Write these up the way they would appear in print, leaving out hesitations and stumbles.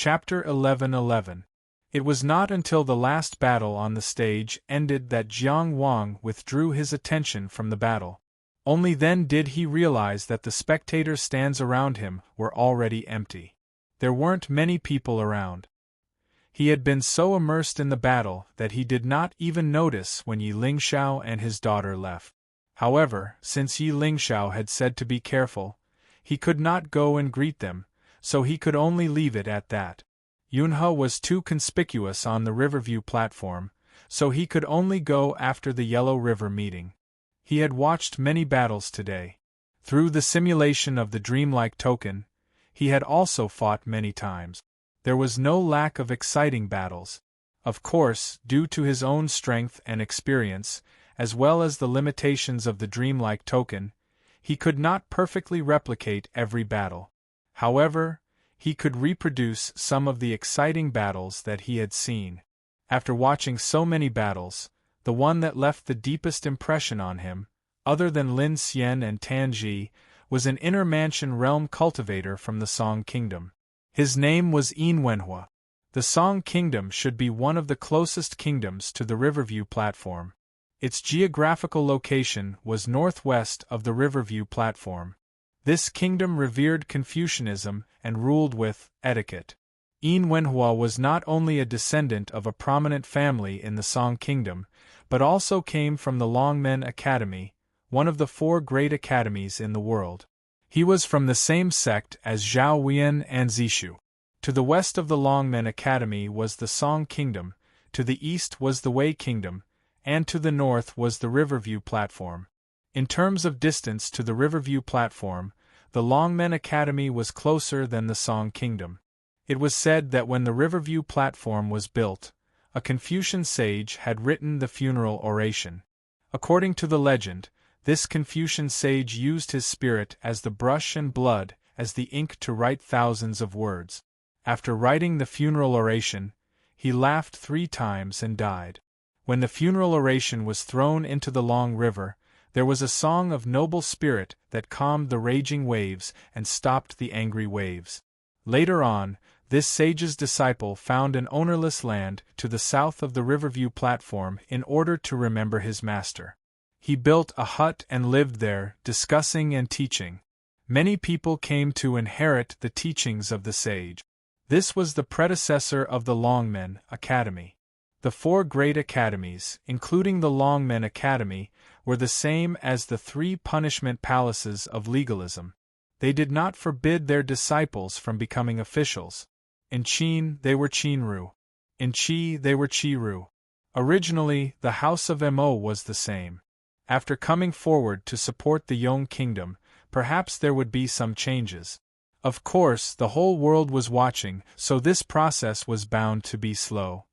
Chapter 11:11. It was not until the last battle on the stage ended that Jiang Wang withdrew his attention from the battle. Only then did he realize that the spectator stands around him were already empty. There weren't many people around. He had been so immersed in the battle that he did not even notice when Yi Lingxiao and his daughter left. However, since Yi Lingxiao had said to be careful, he could not go and greet them, so he could only leave it at that. Yunhe was too conspicuous on the Riverview platform, so he could only go after the Yellow River meeting. He had watched many battles today. Through the simulation of the dreamlike token, he had also fought many times. There was no lack of exciting battles. Of course, due to his own strength and experience, as well as the limitations of the dreamlike token, he could not perfectly replicate every battle. However, he could reproduce some of the exciting battles that he had seen. After watching so many battles, the one that left the deepest impression on him, other than Lin Xian and Tan Ji, was an inner mansion realm cultivator from the Song Kingdom. His name was Yin Wenhua. The Song Kingdom should be one of the closest kingdoms to the Riverview platform. Its geographical location was northwest of the Riverview platform. This kingdom revered Confucianism and ruled with etiquette. Yin Wenhua was not only a descendant of a prominent family in the Song Kingdom, but also came from the Longmen Academy, one of the 4 great academies in the world. He was from the same sect as Zhao Wein and Zishu. To the west of the Longmen Academy was the Song Kingdom, to the east was the Wei Kingdom, and to the north was the Riverview platform. In terms of distance to the Riverview platform, the Longmen Academy was closer than the Song Kingdom. It was said that when the Riverview platform was built, a Confucian sage had written the funeral oration. According to the legend, this Confucian sage used his spirit as the brush and blood as the ink to write thousands of words. After writing the funeral oration, he laughed 3 times and died. When the funeral oration was thrown into the Long River, there was a song of noble spirit that calmed the raging waves and stopped the angry waves. Later on, this sage's disciple found an ownerless land to the south of the Riverview platform in order to remember his master. He built a hut and lived there, discussing and teaching. Many people came to inherit the teachings of the sage. This was the predecessor of the Longmen Academy. The 4 great academies, including the Longmen Academy, were the same as the 3 punishment palaces of legalism. They did not forbid their disciples from becoming officials. In Qin, they were Qinru. In Qi, they were Qiru. Originally, the House of Mo was the same. After coming forward to support the Yong Kingdom, perhaps there would be some changes. Of course, the whole world was watching, so this process was bound to be slow.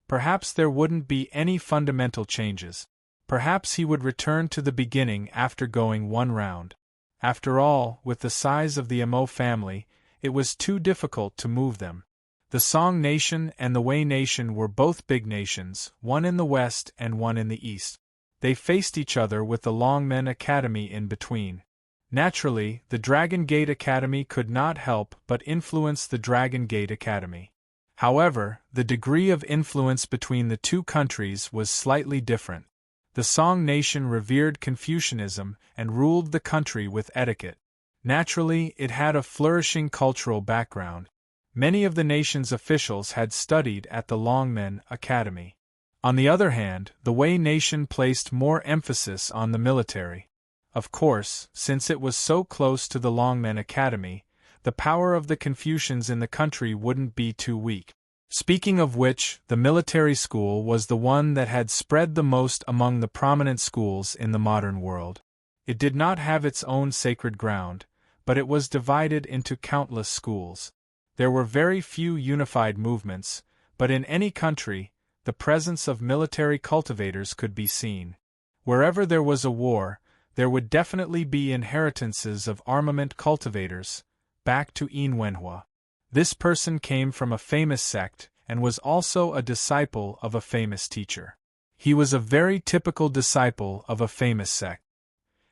Perhaps there wouldn't be any fundamental changes. Perhaps he would return to the beginning after going 1 round. After all, with the size of the Mo family, it was too difficult to move them. The Song Nation and the Wei Nation were both big nations, one in the west and one in the east. They faced each other with the Longmen Academy in between. Naturally, the Dragon Gate Academy could not help but influence the Dragon Gate Academy. However, the degree of influence between the 2 countries was slightly different. The Song Nation revered Confucianism and ruled the country with etiquette. Naturally, it had a flourishing cultural background. Many of the nation's officials had studied at the Longmen Academy. On the other hand, the Wei Nation placed more emphasis on the military. Of course, since it was so close to the Longmen Academy, the power of the Confucians in the country wouldn't be too weak. Speaking of which, the military school was the one that had spread the most among the prominent schools in the modern world. It did not have its own sacred ground, but it was divided into countless schools. There were very few unified movements, but in any country, the presence of military cultivators could be seen. Wherever there was a war, there would definitely be inheritances of armament cultivators. Back to Yin Wenhua. This person came from a famous sect and was also a disciple of a famous teacher. He was a very typical disciple of a famous sect.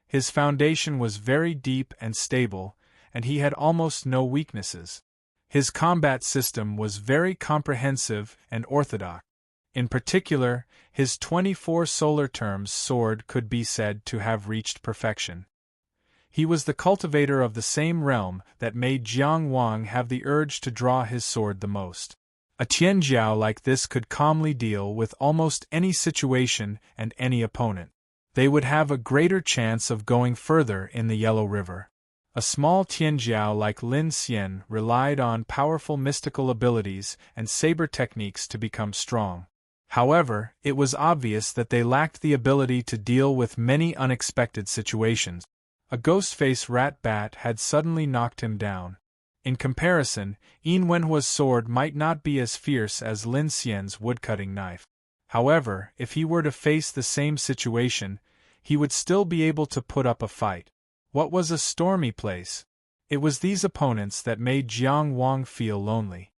His foundation was very deep and stable, and he had almost no weaknesses. His combat system was very comprehensive and orthodox. In particular, his 24 solar terms sword could be said to have reached perfection. He was the cultivator of the same realm that made Jiang Wang have the urge to draw his sword the most. A Tianjiao like this could calmly deal with almost any situation and any opponent. They would have a greater chance of going further in the Yellow River. A small Tianjiao like Lin Xian relied on powerful mystical abilities and saber techniques to become strong. However, it was obvious that they lacked the ability to deal with many unexpected situations. A ghost-face rat bat had suddenly knocked him down. In comparison, Yin Wenhua's sword might not be as fierce as Lin Xian's woodcutting knife. However, if he were to face the same situation, he would still be able to put up a fight. What was a stormy place? It was these opponents that made Jiang Wang feel lonely.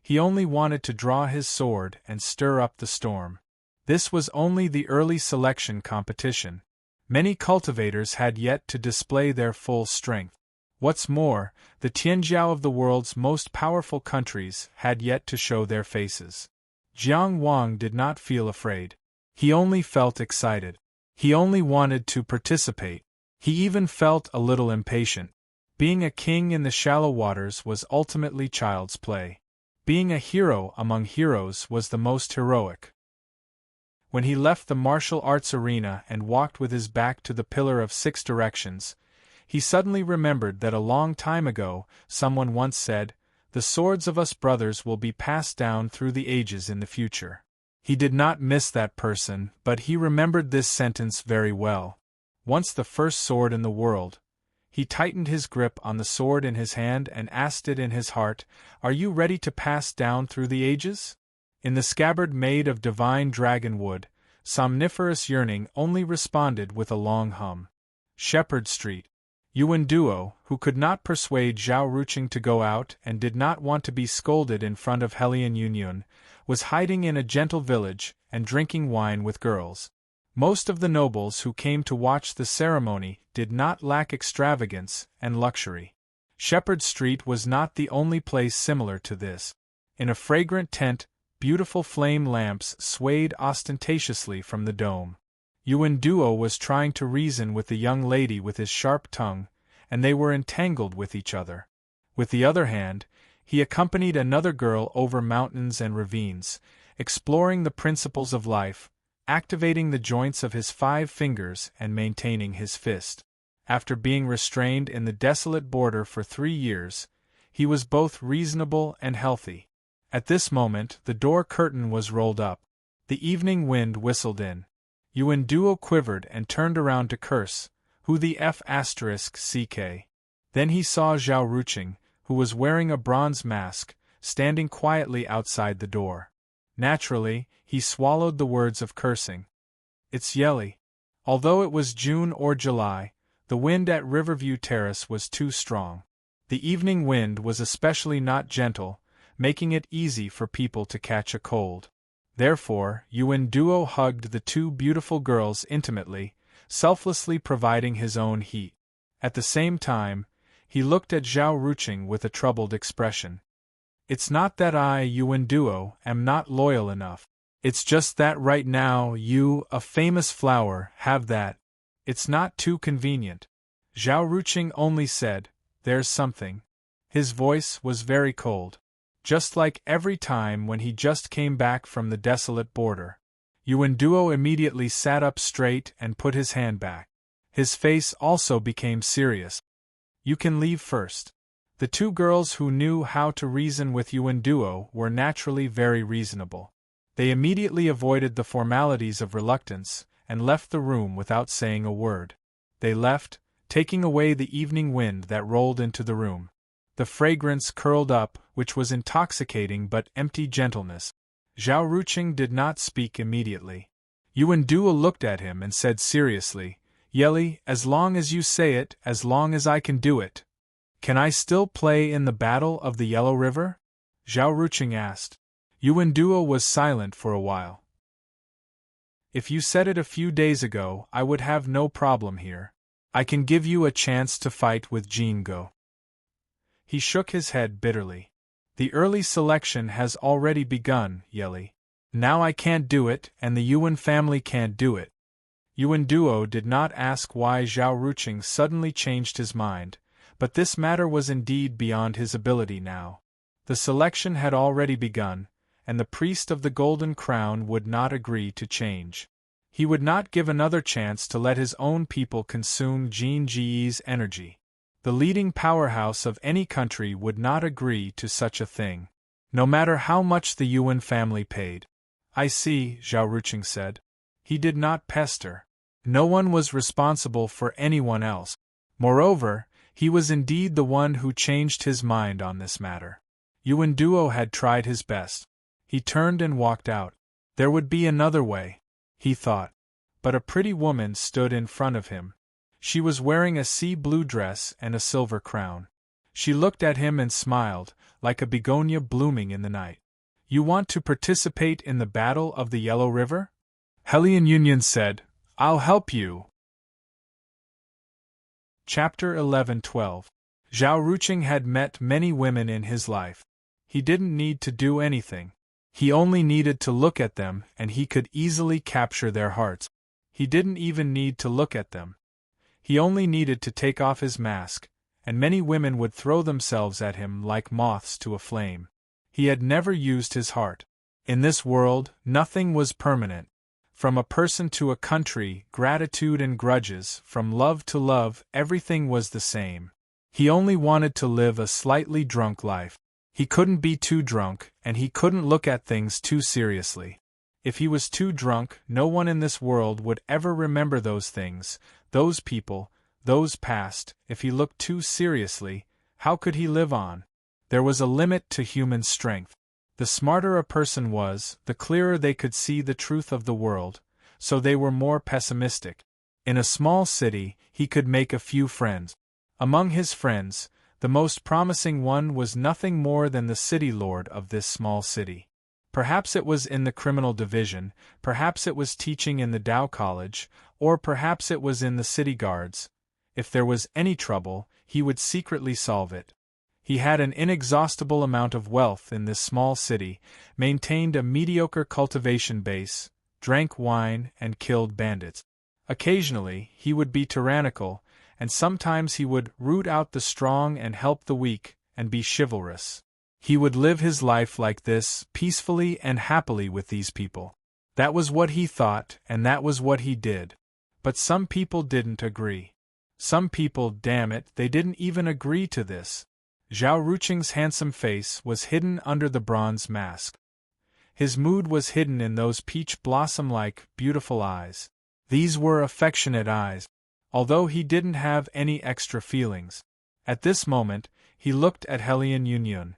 He only wanted to draw his sword and stir up the storm. This was only the early selection competition. Many cultivators had yet to display their full strength. What's more, the Tianjiao of the world's most powerful countries had yet to show their faces. Jiang Wang did not feel afraid. He only felt excited. He only wanted to participate. He even felt a little impatient. Being a king in the shallow waters was ultimately child's play. Being a hero among heroes was the most heroic. When he left the martial arts arena and walked with his back to the Pillar of Six Directions, he suddenly remembered that a long time ago, someone once said, "The swords of us brothers will be passed down through the ages in the future." He did not miss that person, but he remembered this sentence very well. Once the first sword in the world, he tightened his grip on the sword in his hand and asked it in his heart, "Are you ready to pass down through the ages?" In the scabbard made of divine dragon wood, somniferous yearning only responded with a long hum. Shepherd Street. Yuan Duo, who could not persuade Zhao Ruqing to go out and did not want to be scolded in front of Helian Yunyun, was hiding in a gentle village and drinking wine with girls. Most of the nobles who came to watch the ceremony did not lack extravagance and luxury. Shepherd Street was not the only place similar to this. In a fragrant tent, beautiful flame lamps swayed ostentatiously from the dome. Yuan Duo was trying to reason with the young lady with his sharp tongue, and they were entangled with each other. With the other hand, he accompanied another girl over mountains and ravines, exploring the principles of life, activating the joints of his 5 fingers and maintaining his fist. After being restrained in the desolate border for 3 years, he was both reasonable and healthy. At this moment, the door curtain was rolled up. The evening wind whistled in. Yuan Duo quivered and turned around to curse, "Who the F***ck?" Then he saw Zhao Ruqing, who was wearing a bronze mask, standing quietly outside the door. Naturally, he swallowed the words of cursing. It's Yeli. Although it was June or July, the wind at Riverview Terrace was too strong. The evening wind was especially not gentle, making it easy for people to catch a cold. Therefore, Yuan Duo hugged the 2 beautiful girls intimately, selflessly providing his own heat. At the same time, he looked at Zhao Ruqing with a troubled expression. It's not that I, Yuan Duo, am not loyal enough. It's just that right now you, a famous flower, have that. It's not too convenient. Zhao Ruqing only said, "There's something." His voice was very cold. Just like every time when he just came back from the desolate border. Yuan Duo immediately sat up straight and put his hand back. His face also became serious. "You can leave first." The 2 girls who knew how to reason with Yuan Duo were naturally very reasonable. They immediately avoided the formalities of reluctance, and left the room without saying a word. They left, taking away the evening wind that rolled into the room. The fragrance curled up, which was intoxicating but empty gentleness. Zhao Ruqing did not speak immediately. Yuan Duo looked at him and said seriously, "Yeli, as long as you say it, as long as I can do it. Can I still play in the Battle of the Yellow River?" Zhao Ruqing asked. Yuan Duo was silent for a while. "If you said it a few days ago, I would have no problem here. I can give you a chance to fight with Jingo." He shook his head bitterly. The early selection has already begun, Yeli. Now I can't do it, and the Yuan family can't do it. Yuan Duo did not ask why Zhao Ruqing suddenly changed his mind, but this matter was indeed beyond his ability now. The selection had already begun, and the priest of the Golden Crown would not agree to change. He would not give another chance to let his own people consume Jin Ji's energy. The leading powerhouse of any country would not agree to such a thing, no matter how much the Yuan family paid. I see, Zhao Ruqing said. He did not pester. No one was responsible for anyone else. Moreover, he was indeed the one who changed his mind on this matter. Yuan Duo had tried his best. He turned and walked out. There would be another way, he thought. But a pretty woman stood in front of him. She was wearing a sea blue dress and a silver crown. She looked at him and smiled, like a begonia blooming in the night. You want to participate in the Battle of the Yellow River? Helian Union said, I'll help you. Chapter 11-12. Zhao Ruqing had met many women in his life. He didn't need to do anything. He only needed to look at them and he could easily capture their hearts. He didn't even need to look at them. He only needed to take off his mask, and many women would throw themselves at him like moths to a flame. He had never used his heart. In this world, nothing was permanent. From a person to a country, gratitude and grudges, from love to love, everything was the same. He only wanted to live a slightly drunk life. He couldn't be too drunk, and he couldn't look at things too seriously. If he was too drunk, no one in this world would ever remember those things, those people, those past. If he looked too seriously, how could he live on? There was a limit to human strength. The smarter a person was, the clearer they could see the truth of the world, so they were more pessimistic. In a small city, he could make a few friends. Among his friends, the most promising one was nothing more than the city lord of this small city. Perhaps it was in the criminal division, perhaps it was teaching in the Tao College, or perhaps it was in the city guards. If there was any trouble, he would secretly solve it. He had an inexhaustible amount of wealth in this small city, maintained a mediocre cultivation base, drank wine, and killed bandits. Occasionally, he would be tyrannical, and sometimes he would root out the strong and help the weak, and be chivalrous. He would live his life like this, peacefully and happily with these people. That was what he thought, and that was what he did. But some people didn't agree. Some people, damn it, they didn't even agree to this. Zhao Ruqing's handsome face was hidden under the bronze mask. His mood was hidden in those peach blossom-like, beautiful eyes. These were affectionate eyes, although he didn't have any extra feelings. At this moment, he looked at Helian Yunyun.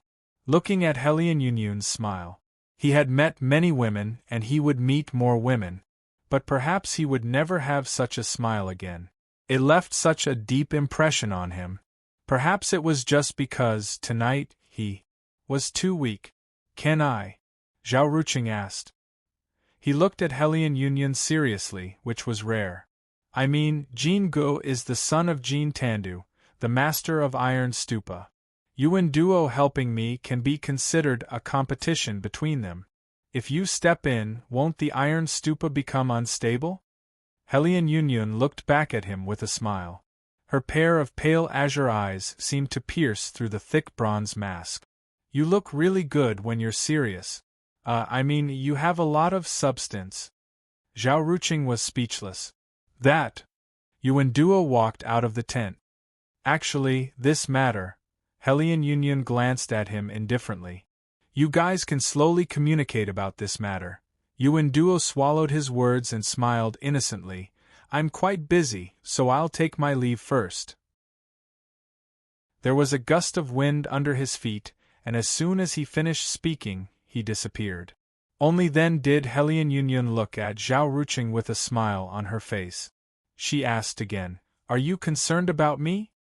Looking at Helian Yunyun's smile. He had met many women, and he would meet more women. But perhaps he would never have such a smile again. It left such a deep impression on him. Perhaps it was just because, tonight, he was too weak. Can I? Zhao Ruqing asked. He looked at Helian Yunyun seriously, which was rare. I mean, Jin Guo is the son of Jin Tandu, the master of Iron Stupa. Yuan Duo helping me can be considered a competition between them. If you step in, won't the Iron Stupa become unstable? Helian Yunyun looked back at him with a smile. Her pair of pale azure eyes seemed to pierce through the thick bronze mask. You look really good when you're serious. I mean, you have a lot of substance. Zhao Ruqing was speechless. That. Yuan Duo walked out of the tent. Actually, this matter. Helian Yunyun glanced at him indifferently. You guys can slowly communicate about this matter. Yuan Duo swallowed his words and smiled innocently. I'm quite busy, so I'll take my leave first. There was a gust of wind under his feet, and as soon as he finished speaking, he disappeared. Only then did Helian Yunyun look at Zhao Ruqing with a smile on her face. She asked again, Are you concerned about me?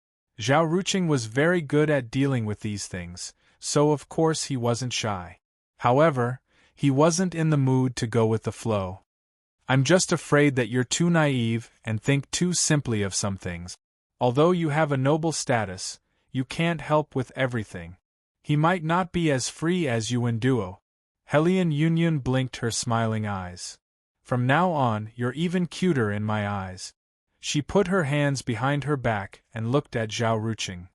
Zhao Ruqing was very good at dealing with these things, so of course he wasn't shy. However, he wasn't in the mood to go with the flow. I'm just afraid that you're too naive and think too simply of some things. Although you have a noble status, you can't help with everything. He might not be as free as you in duo. Hellion Union blinked her smiling eyes. From now on, you're even cuter in my eyes. She put her hands behind her back and looked at Zhao Ruqing.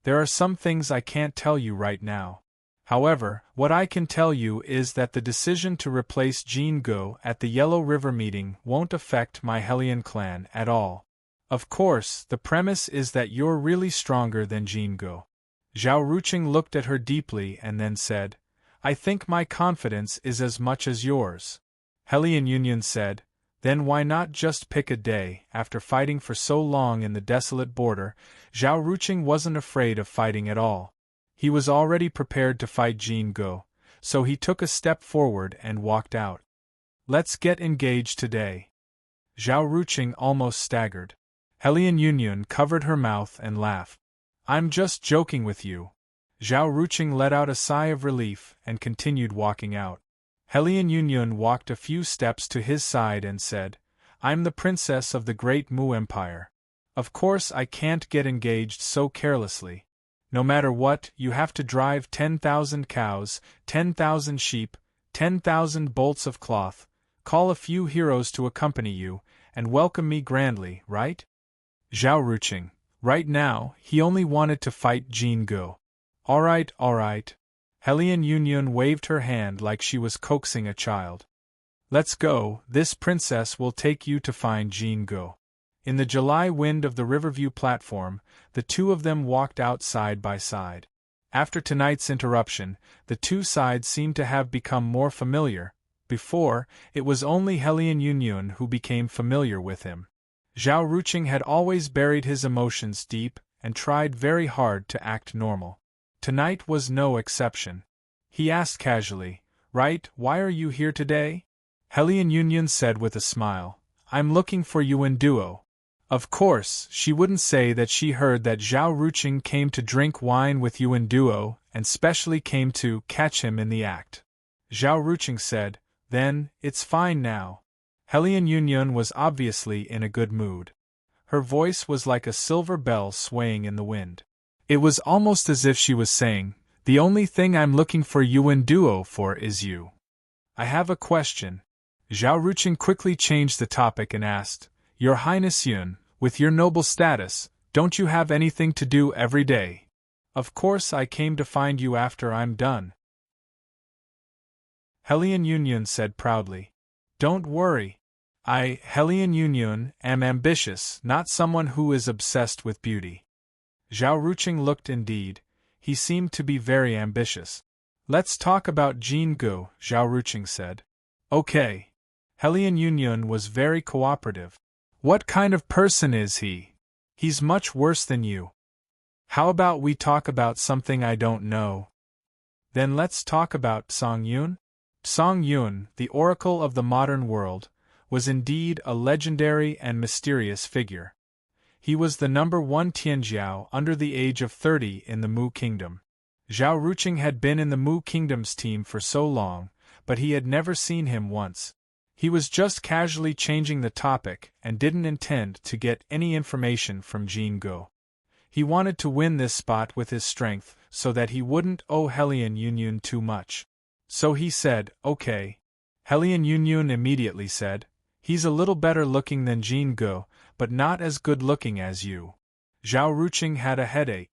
There are some things I can't tell you right now. However, what I can tell you is that the decision to replace Jin Go at the Yellow River meeting won't affect my Hellion clan at all. Of course, the premise is that you're really stronger than Jin Go. Zhao Ruqing looked at her deeply and then said, I think my confidence is as much as yours. Hellion Union said, then why not just pick a day? After fighting for so long in the desolate border, Zhao Ruqing wasn't afraid of fighting at all. He was already prepared to fight Jin Go, so he took a step forward and walked out. Let's get engaged today. Zhao Ruqing almost staggered. Hellion Union covered her mouth and laughed. I'm just joking with you. Zhao Ruqing let out a sigh of relief and continued walking out. Hellion Union walked a few steps to his side and said, I'm the princess of the Great Mu Empire. Of course I can't get engaged so carelessly. No matter what, you have to drive 10,000 cows, 10,000 sheep, 10,000 bolts of cloth, call a few heroes to accompany you, and welcome me grandly, right? Zhao Ruqing. Right now, he only wanted to fight Jin Go. All right. Hellion Union waved her hand like she was coaxing a child. Let's go, this princess will take you to find Jin Go. In the July wind of the Riverview platform, the two of them walked out side by side. After tonight's interruption, the two sides seemed to have become more familiar. Before, it was only Hellion Union who became familiar with him. Zhao Ruqing had always buried his emotions deep and tried very hard to act normal. Tonight was no exception. He asked casually, right, why are you here today? Hellion Union said with a smile, I'm looking for you in duo. Of course, she wouldn't say that she heard that Zhao Ruqing came to drink wine with you in duo and specially came to catch him in the act. Zhao Ruqing said, then, it's fine now. Hellion Union was obviously in a good mood. Her voice was like a silver bell swaying in the wind. It was almost as if she was saying, the only thing I'm looking for you in duo for is you. I have a question. Zhao Ruqing quickly changed the topic and asked, Your Highness Yun, with your noble status, don't you have anything to do every day? Of course I came to find you after I'm done. Hellion Union said proudly. Don't worry. I, Hellion Union, am ambitious, not someone who is obsessed with beauty. Zhao Ruqing looked indeed. He seemed to be very ambitious. Let's talk about Jin Go, Zhao Ruqing said. Okay. Hellion Union was very cooperative. What kind of person is he? He's much worse than you. How about we talk about something I don't know? Then let's talk about Song Yun. Song Yun, the oracle of the modern world, was indeed a legendary and mysterious figure. He was the number 1 Tianjiao under the age of 30 in the Mu Kingdom. Zhao Ruqing had been in the Mu Kingdom's team for so long, but he had never seen him once. He was just casually changing the topic and didn't intend to get any information from Jin Go. He wanted to win this spot with his strength so that he wouldn't owe Hellion Union too much. So he said, okay. Hellion Union immediately said, he's a little better looking than Jin Go, but not as good looking as you. Zhao Ruqing had a headache.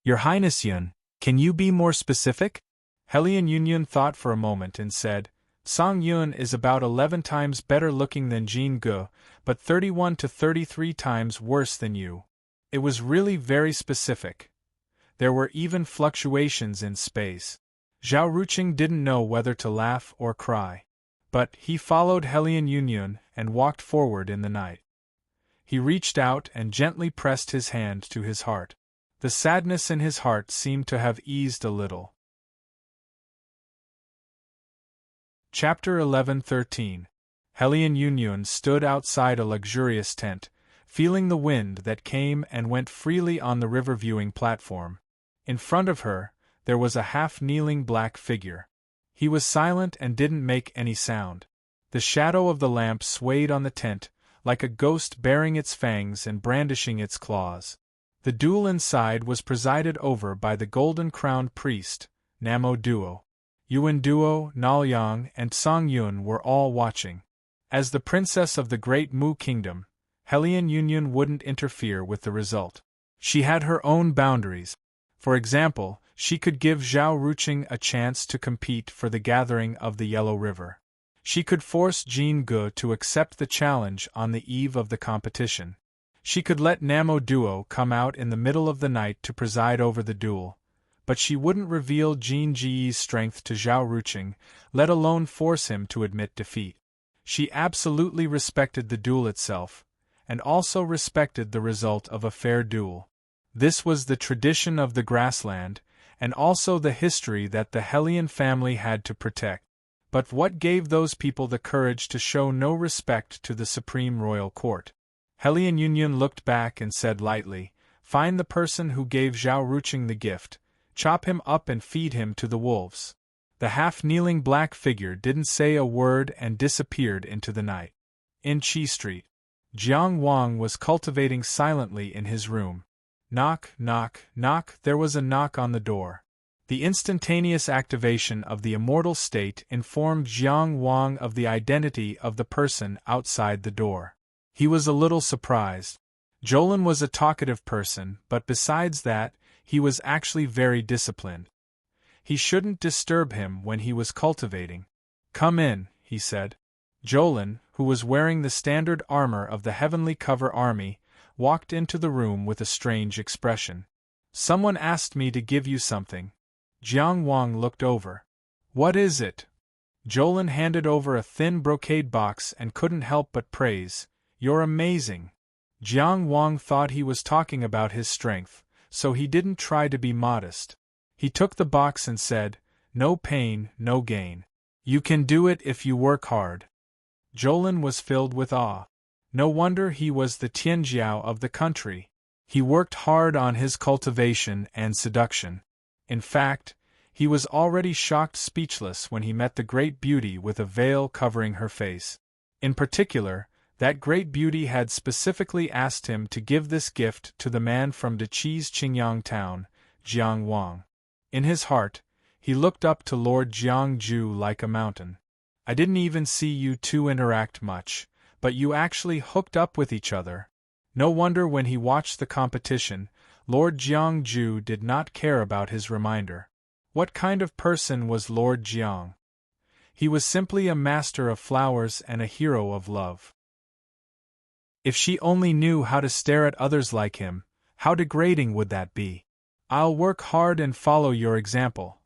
Your Highness Yun, can you be more specific? Hellion Union thought for a moment and said, Song Yun is about 11 times better looking than Jin Go, but 31 to 33 times worse than you. It was really very specific. There were even fluctuations in space. Zhao Ruqing didn't know whether to laugh or cry. But he followed Hellion Union and walked forward in the night. He reached out and gently pressed his hand to his heart. The sadness in his heart seemed to have eased a little. Chapter 11-13. Hellion Union stood outside a luxurious tent, feeling the wind that came and went freely on the river-viewing platform. In front of her, there was a half-kneeling black figure. He was silent and didn't make any sound. The shadow of the lamp swayed on the tent, like a ghost baring its fangs and brandishing its claws. The duel inside was presided over by the golden-crowned priest, Namo Duo. Yuan Duo, Nalyang, and Song Yun were all watching. As the princess of the Great Mu Kingdom, Helian Union wouldn't interfere with the result. She had her own boundaries. For example, she could give Zhao Ruqing a chance to compete for the gathering of the Yellow River. She could force Jin Ge to accept the challenge on the eve of the competition. She could let Namo Duo come out in the middle of the night to preside over the duel, but she wouldn't reveal Jin Ji's strength to Zhao Ruqing, let alone force him to admit defeat. She absolutely respected the duel itself, and also respected the result of a fair duel. This was the tradition of the grassland, and also the history that the Helian family had to protect. But what gave those people the courage to show no respect to the supreme royal court? Helian Union looked back and said lightly, "Find the person who gave Zhao Ruqing the gift, chop him up and feed him to the wolves." The half-kneeling black figure didn't say a word and disappeared into the night. In Qi Street, Jiang Wang was cultivating silently in his room. Knock, knock, knock. There was a knock on the door. The instantaneous activation of the immortal state informed Jiang Wang of the identity of the person outside the door. He was a little surprised. Jolin was a talkative person, but besides that, he was actually very disciplined. He shouldn't disturb him when he was cultivating. "Come in," he said. Jolin, who was wearing the standard armor of the Heavenly Cover Army, walked into the room with a strange expression. "Someone asked me to give you something." Jiang Wang looked over. "What is it?" Jolin handed over a thin brocade box and couldn't help but praise, "You're amazing." Jiang Wang thought he was talking about his strength, so he didn't try to be modest. He took the box and said, "No pain, no gain. You can do it if you work hard." Jolin was filled with awe. No wonder he was the Tianjiao of the country. He worked hard on his cultivation and seduction. In fact, he was already shocked speechless when he met the great beauty with a veil covering her face. In particular, that great beauty had specifically asked him to give this gift to the man from Deqi's Qingyang town, Jiang Wang. In his heart, he looked up to Lord Jiangju like a mountain. "I didn't even see you two interact much, but you actually hooked up with each other." No wonder when he watched the competition, Lord Jiangju did not care about his reminder. What kind of person was Lord Jiang? He was simply a master of flowers and a hero of love. If she only knew how to stare at others like him, how degrading would that be? "I'll work hard and follow your example,"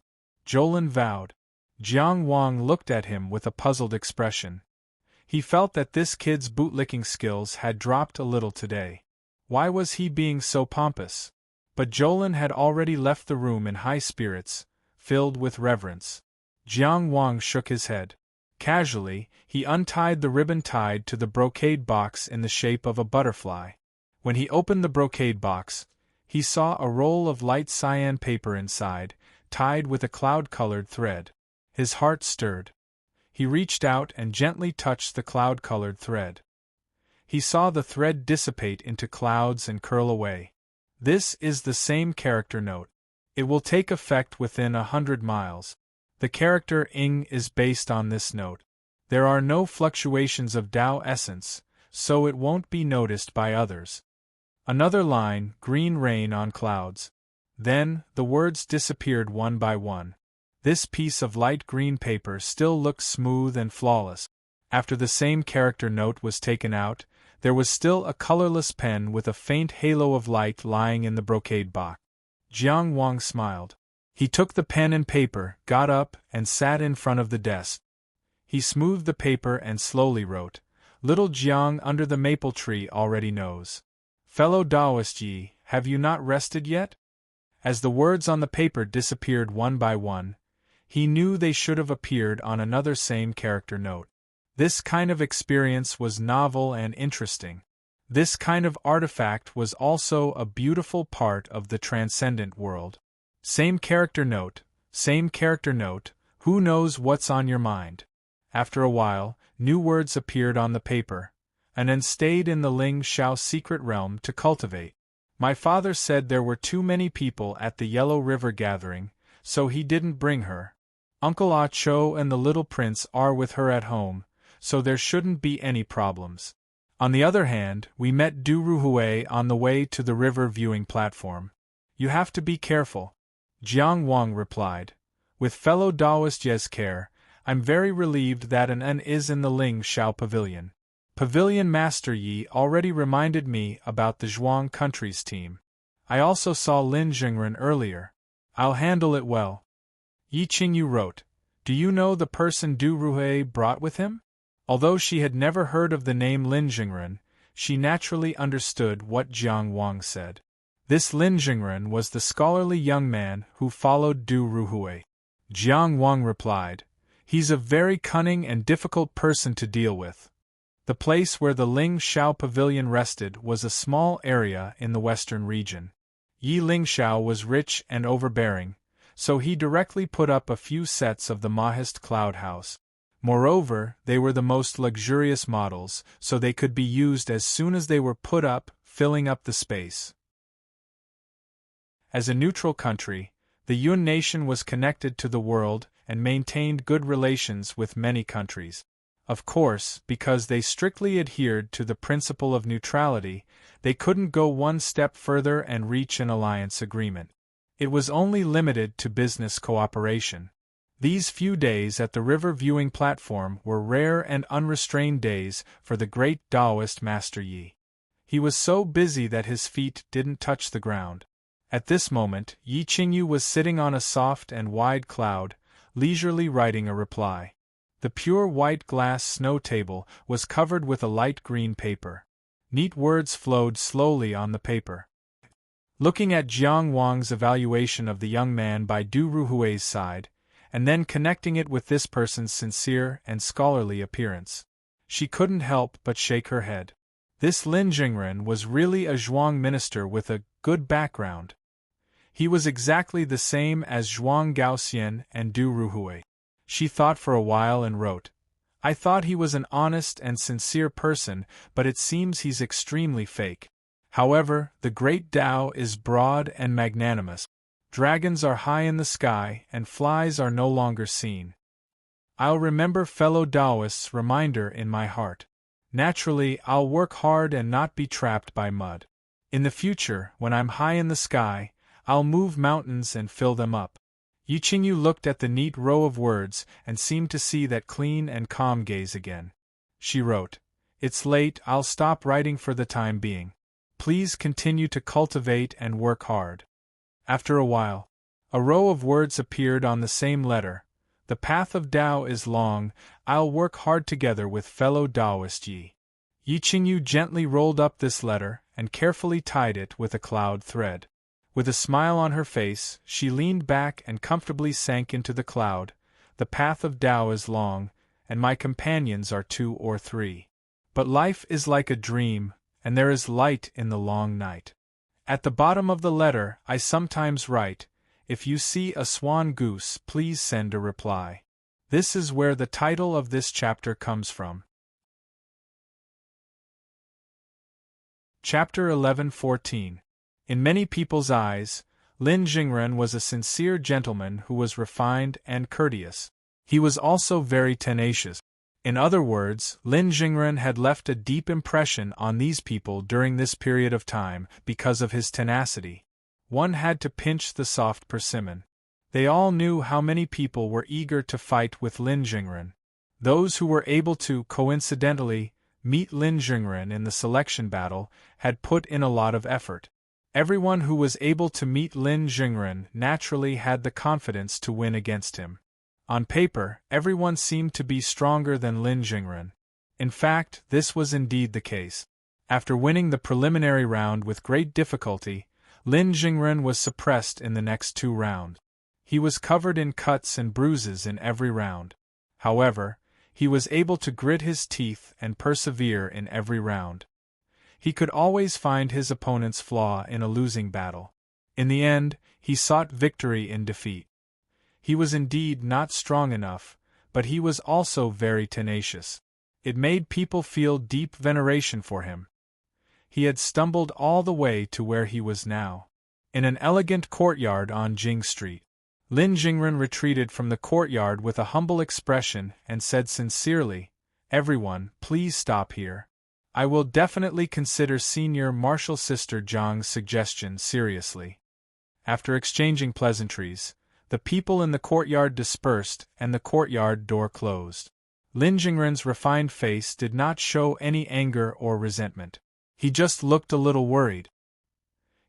Jolin vowed. Jiang Wang looked at him with a puzzled expression. He felt that this kid's bootlicking skills had dropped a little today. Why was he being so pompous? But Jolin had already left the room in high spirits, filled with reverence. Jiang Wang shook his head. Casually, he untied the ribbon tied to the brocade box in the shape of a butterfly. When he opened the brocade box, he saw a roll of light cyan paper inside, tied with a cloud-colored thread. His heart stirred. He reached out and gently touched the cloud-colored thread. He saw the thread dissipate into clouds and curl away. This is the same character note. It will take effect within 100 miles. The character Ing is based on this note. There are no fluctuations of Tao essence, so it won't be noticed by others. Another line, green rain on clouds. Then, the words disappeared one by one. This piece of light green paper still looked smooth and flawless. After the same character note was taken out, there was still a colorless pen with a faint halo of light lying in the brocade box. Jiang Wang smiled. He took the pen and paper, got up, and sat in front of the desk. He smoothed the paper and slowly wrote, "Little Jiang under the maple tree already knows. Fellow Taoist Yi, have you not rested yet?" As the words on the paper disappeared one by one, he knew they should have appeared on another same character note. This kind of experience was novel and interesting. This kind of artifact was also a beautiful part of the transcendent world. Same character note, who knows what's on your mind? After a while, new words appeared on the paper, and then stayed in the Ling Shao secret realm to cultivate. My father said there were too many people at the Yellow River gathering, so he didn't bring her. Uncle Ah Cho and the little prince are with her at home, so there shouldn't be any problems. On the other hand, we met Du Ruhui on the way to the river viewing platform. You have to be careful, Jiang Wang replied. With fellow Taoist Ye's care, I'm very relieved that an is in the Ling Shao Pavilion. Pavilion Master Yi already reminded me about the Zhuang country's team. I also saw Lin Jingren earlier. I'll handle it well. Yi Qingyu wrote, Do you know the person Du Ruhui brought with him? Although she had never heard of the name Lin Jingren, she naturally understood what Jiang Wang said. This Lin Jingren was the scholarly young man who followed Du Ruhui. Jiang Wang replied, He's a very cunning and difficult person to deal with. The place where the Ling Shao Pavilion rested was a small area in the western region. Yi Lingshao was rich and overbearing, so he directly put up a few sets of the Mahist Cloud House. Moreover, they were the most luxurious models, so they could be used as soon as they were put up, filling up the space. As a neutral country, the Yun nation was connected to the world and maintained good relations with many countries. Of course, because they strictly adhered to the principle of neutrality, they couldn't go one step further and reach an alliance agreement. It was only limited to business cooperation. These few days at the river viewing platform were rare and unrestrained days for the great Taoist Master Yi. He was so busy that his feet didn't touch the ground. At this moment, Yi Qingyu was sitting on a soft and wide cloud, leisurely writing a reply. The pure white glass snow table was covered with a light green paper. Neat words flowed slowly on the paper. Looking at Jiang Wang's evaluation of the young man by Du Ruhui's side, and then connecting it with this person's sincere and scholarly appearance, she couldn't help but shake her head. This Lin Jingren was really a Zhuang minister with a good background. He was exactly the same as Zhuang Gaoxian and Du Ruhui. She thought for a while and wrote, I thought he was an honest and sincere person, but it seems he's extremely fake. However, the great Tao is broad and magnanimous. Dragons are high in the sky and flies are no longer seen. I'll remember fellow Taoists' reminder in my heart. Naturally, I'll work hard and not be trapped by mud. In the future, when I'm high in the sky, I'll move mountains and fill them up. Yi Qingyu looked at the neat row of words and seemed to see that clean and calm gaze again. She wrote, It's late, I'll stop writing for the time being. Please continue to cultivate and work hard. After a while, a row of words appeared on the same letter. The path of Tao is long, I'll work hard together with fellow Taoist Yi. Yi Qingyu gently rolled up this letter and carefully tied it with a cloud thread. With a smile on her face, she leaned back and comfortably sank into the cloud. The path of Tao is long, and my companions are 2 or 3. But life is like a dream, and there is light in the long night. At the bottom of the letter, I sometimes write, If you see a swan goose, please send a reply. This is where the title of this chapter comes from. Chapter 11:14. In many people's eyes, Lin Jingren was a sincere gentleman who was refined and courteous. He was also very tenacious. In other words, Lin Jingren had left a deep impression on these people during this period of time because of his tenacity. One had to pinch the soft persimmon. They all knew how many people were eager to fight with Lin Jingren. Those who were able to, coincidentally, meet Lin Jingren in the selection battle had put in a lot of effort. Everyone who was able to meet Lin Jingren naturally had the confidence to win against him. On paper, everyone seemed to be stronger than Lin Jingren. In fact, this was indeed the case. After winning the preliminary round with great difficulty, Lin Jingren was suppressed in the next 2 rounds. He was covered in cuts and bruises in every round. However, he was able to grit his teeth and persevere in every round. He could always find his opponent's flaw in a losing battle. In the end, he sought victory in defeat. He was indeed not strong enough, but he was also very tenacious. It made people feel deep veneration for him. he had stumbled all the way to where he was now. In an elegant courtyard on Jing Street. Lin Jingren retreated from the courtyard with a humble expression and said sincerely, "Everyone, please stop here. I will definitely consider Senior Marshal Sister Zhang's suggestion seriously." After exchanging pleasantries, the people in the courtyard dispersed and the courtyard door closed. Lin Jingren's refined face did not show any anger or resentment. He just looked a little worried.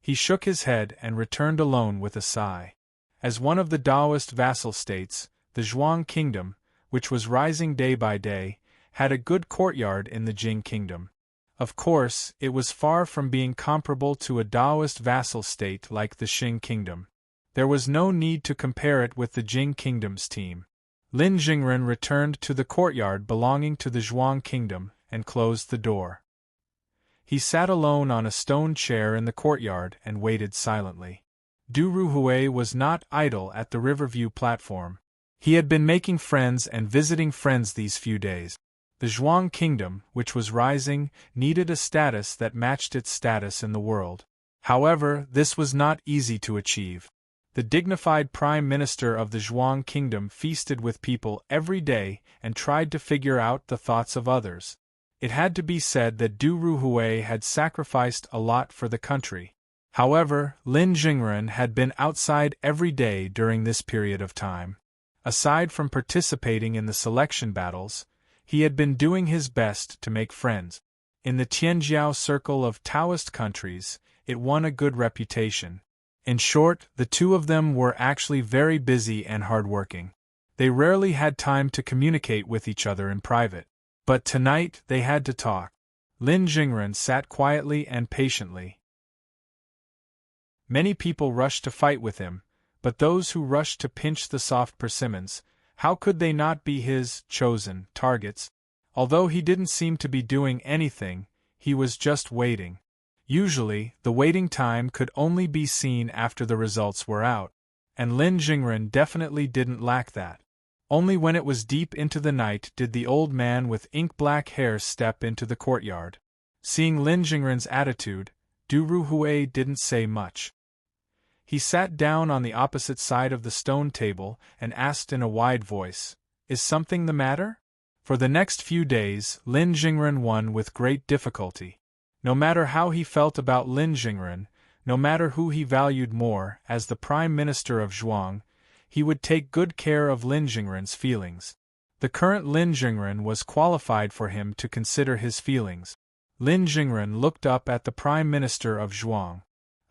He shook his head and returned alone with a sigh. As one of the Taoist vassal states, the Zhuang Kingdom, which was rising day by day, had a good courtyard in the Jing Kingdom. Of course, it was far from being comparable to a Taoist vassal state like the Qing Kingdom. There was no need to compare it with the Jing Kingdom's team. Lin Jingren returned to the courtyard belonging to the Zhuang Kingdom and closed the door. He sat alone on a stone chair in the courtyard and waited silently. Du Ruhui was not idle at the Riverview platform. He had been making friends and visiting friends these few days. The Zhuang Kingdom, which was rising, needed a status that matched its status in the world. However, this was not easy to achieve. The dignified Prime Minister of the Zhuang Kingdom feasted with people every day and tried to figure out the thoughts of others. It had to be said that Du Ruhui had sacrificed a lot for the country. However, Lin Jingren had been outside every day during this period of time. Aside from participating in the selection battles, he had been doing his best to make friends. In the Tianjiao circle of Taoist countries, it won a good reputation. In short, the two of them were actually very busy and hardworking. They rarely had time to communicate with each other in private. But tonight they had to talk. Lin Jingren sat quietly and patiently. Many people rushed to fight with him, but those who rushed to pinch the soft persimmons, how could they not be his chosen targets? Although he didn't seem to be doing anything, he was just waiting. Usually, the waiting time could only be seen after the results were out, and Lin Jingren definitely didn't lack that. Only when it was deep into the night did the old man with ink-black hair step into the courtyard. Seeing Lin Jingren's attitude, Du Ruhui didn't say much. He sat down on the opposite side of the stone table and asked in a wide voice, "Is something the matter?" For the next few days, Lin Jingren won with great difficulty. No matter how he felt about Lin Jingren, no matter who he valued more as the Prime Minister of Zhuang, he would take good care of Lin Jingren's feelings. The current Lin Jingren was qualified for him to consider his feelings. Lin Jingren looked up at the Prime Minister of Zhuang.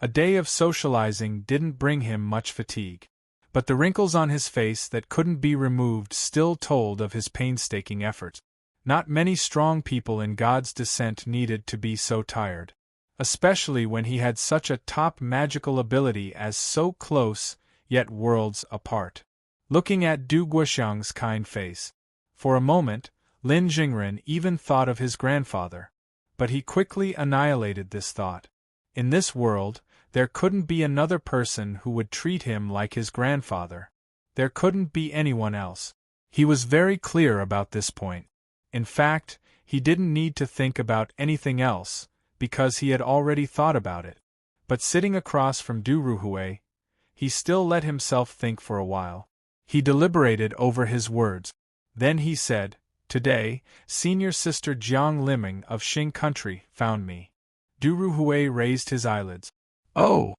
A day of socializing didn't bring him much fatigue. But the wrinkles on his face that couldn't be removed still told of his painstaking efforts. Not many strong people in God's descent needed to be so tired. Especially when he had such a top magical ability as so close, yet worlds apart. Looking at Du Guoxiang's kind face. For a moment, Lin Jingren even thought of his grandfather. But he quickly annihilated this thought. In this world, there couldn't be another person who would treat him like his grandfather. There couldn't be anyone else. He was very clear about this point. In fact, he didn't need to think about anything else, because he had already thought about it. But sitting across from Du Ruhui, he still let himself think for a while. He deliberated over his words. Then he said, "Today, Senior Sister Jiang Liming of Xing Country found me." Du Ruhui raised his eyelids. "Oh!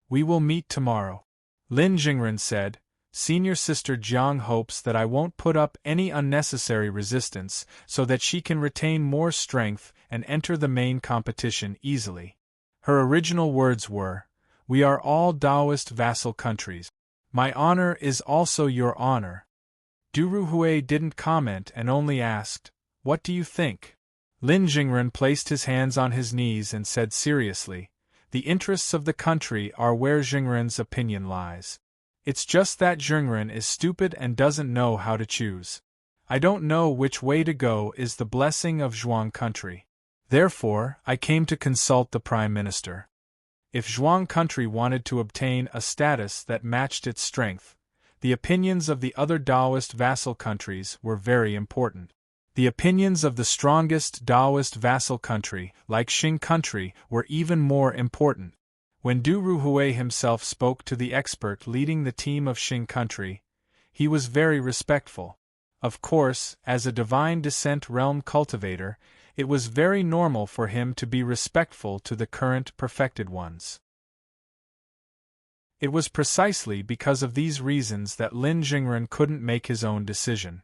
We will meet tomorrow." Lin Jingren said, "Senior Sister Jiang hopes that I won't put up any unnecessary resistance so that she can retain more strength and enter the main competition easily." Her original words were, "We are all Taoist vassal countries. My honor is also your honor." Du Ruhui didn't comment and only asked, "What do you think?" Lin Jingren placed his hands on his knees and said seriously, "The interests of the country are where Jingren's opinion lies. It's just that Jingren is stupid and doesn't know how to choose. I don't know which way to go is the blessing of Zhuang country. Therefore, I came to consult the Prime Minister. If Zhuang country wanted to obtain a status that matched its strength, the opinions of the other Taoist vassal countries were very important. The opinions of the strongest Taoist vassal country, like Qing country, were even more important. When Du Ruhui himself spoke to the expert leading the team of Qing country, he was very respectful. Of course, as a divine descent realm cultivator, it was very normal for him to be respectful to the current perfected ones. It was precisely because of these reasons that Lin Jingren couldn't make his own decision.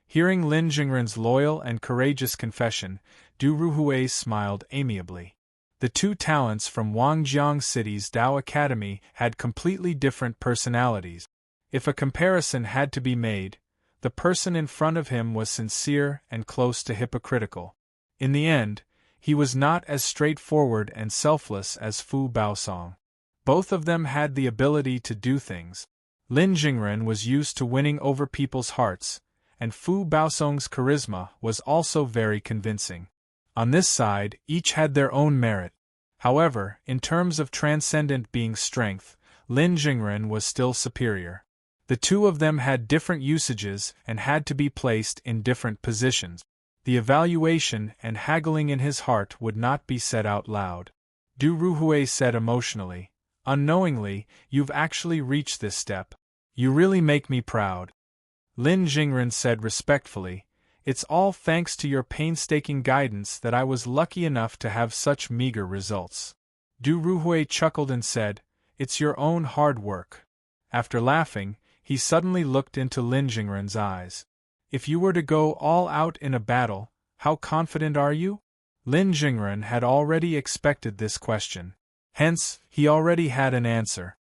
Hearing Lin Jingren's loyal and courageous confession, Du Ruhui smiled amiably. The two talents from Wangjiang City's Dao Academy had completely different personalities. If a comparison had to be made, the person in front of him was sincere and close to hypocritical. In the end, he was not as straightforward and selfless as Fu Baosong. Both of them had the ability to do things. Lin Jingren was used to winning over people's hearts, and Fu Baosong's charisma was also very convincing. On this side, each had their own merit. However, in terms of transcendent being strength, Lin Jingren was still superior. The two of them had different usages and had to be placed in different positions. The evaluation and haggling in his heart would not be said out loud. Du Ruhui said emotionally, "Unknowingly, you've actually reached this step. You really make me proud." Lin Jingren said respectfully, "It's all thanks to your painstaking guidance that I was lucky enough to have such meager results." Du Ruhui chuckled and said, "It's your own hard work." After laughing, he suddenly looked into Lin Jingren's eyes. "If you were to go all out in a battle, how confident are you?" Lin Jingren had already expected this question. Hence, he already had an answer.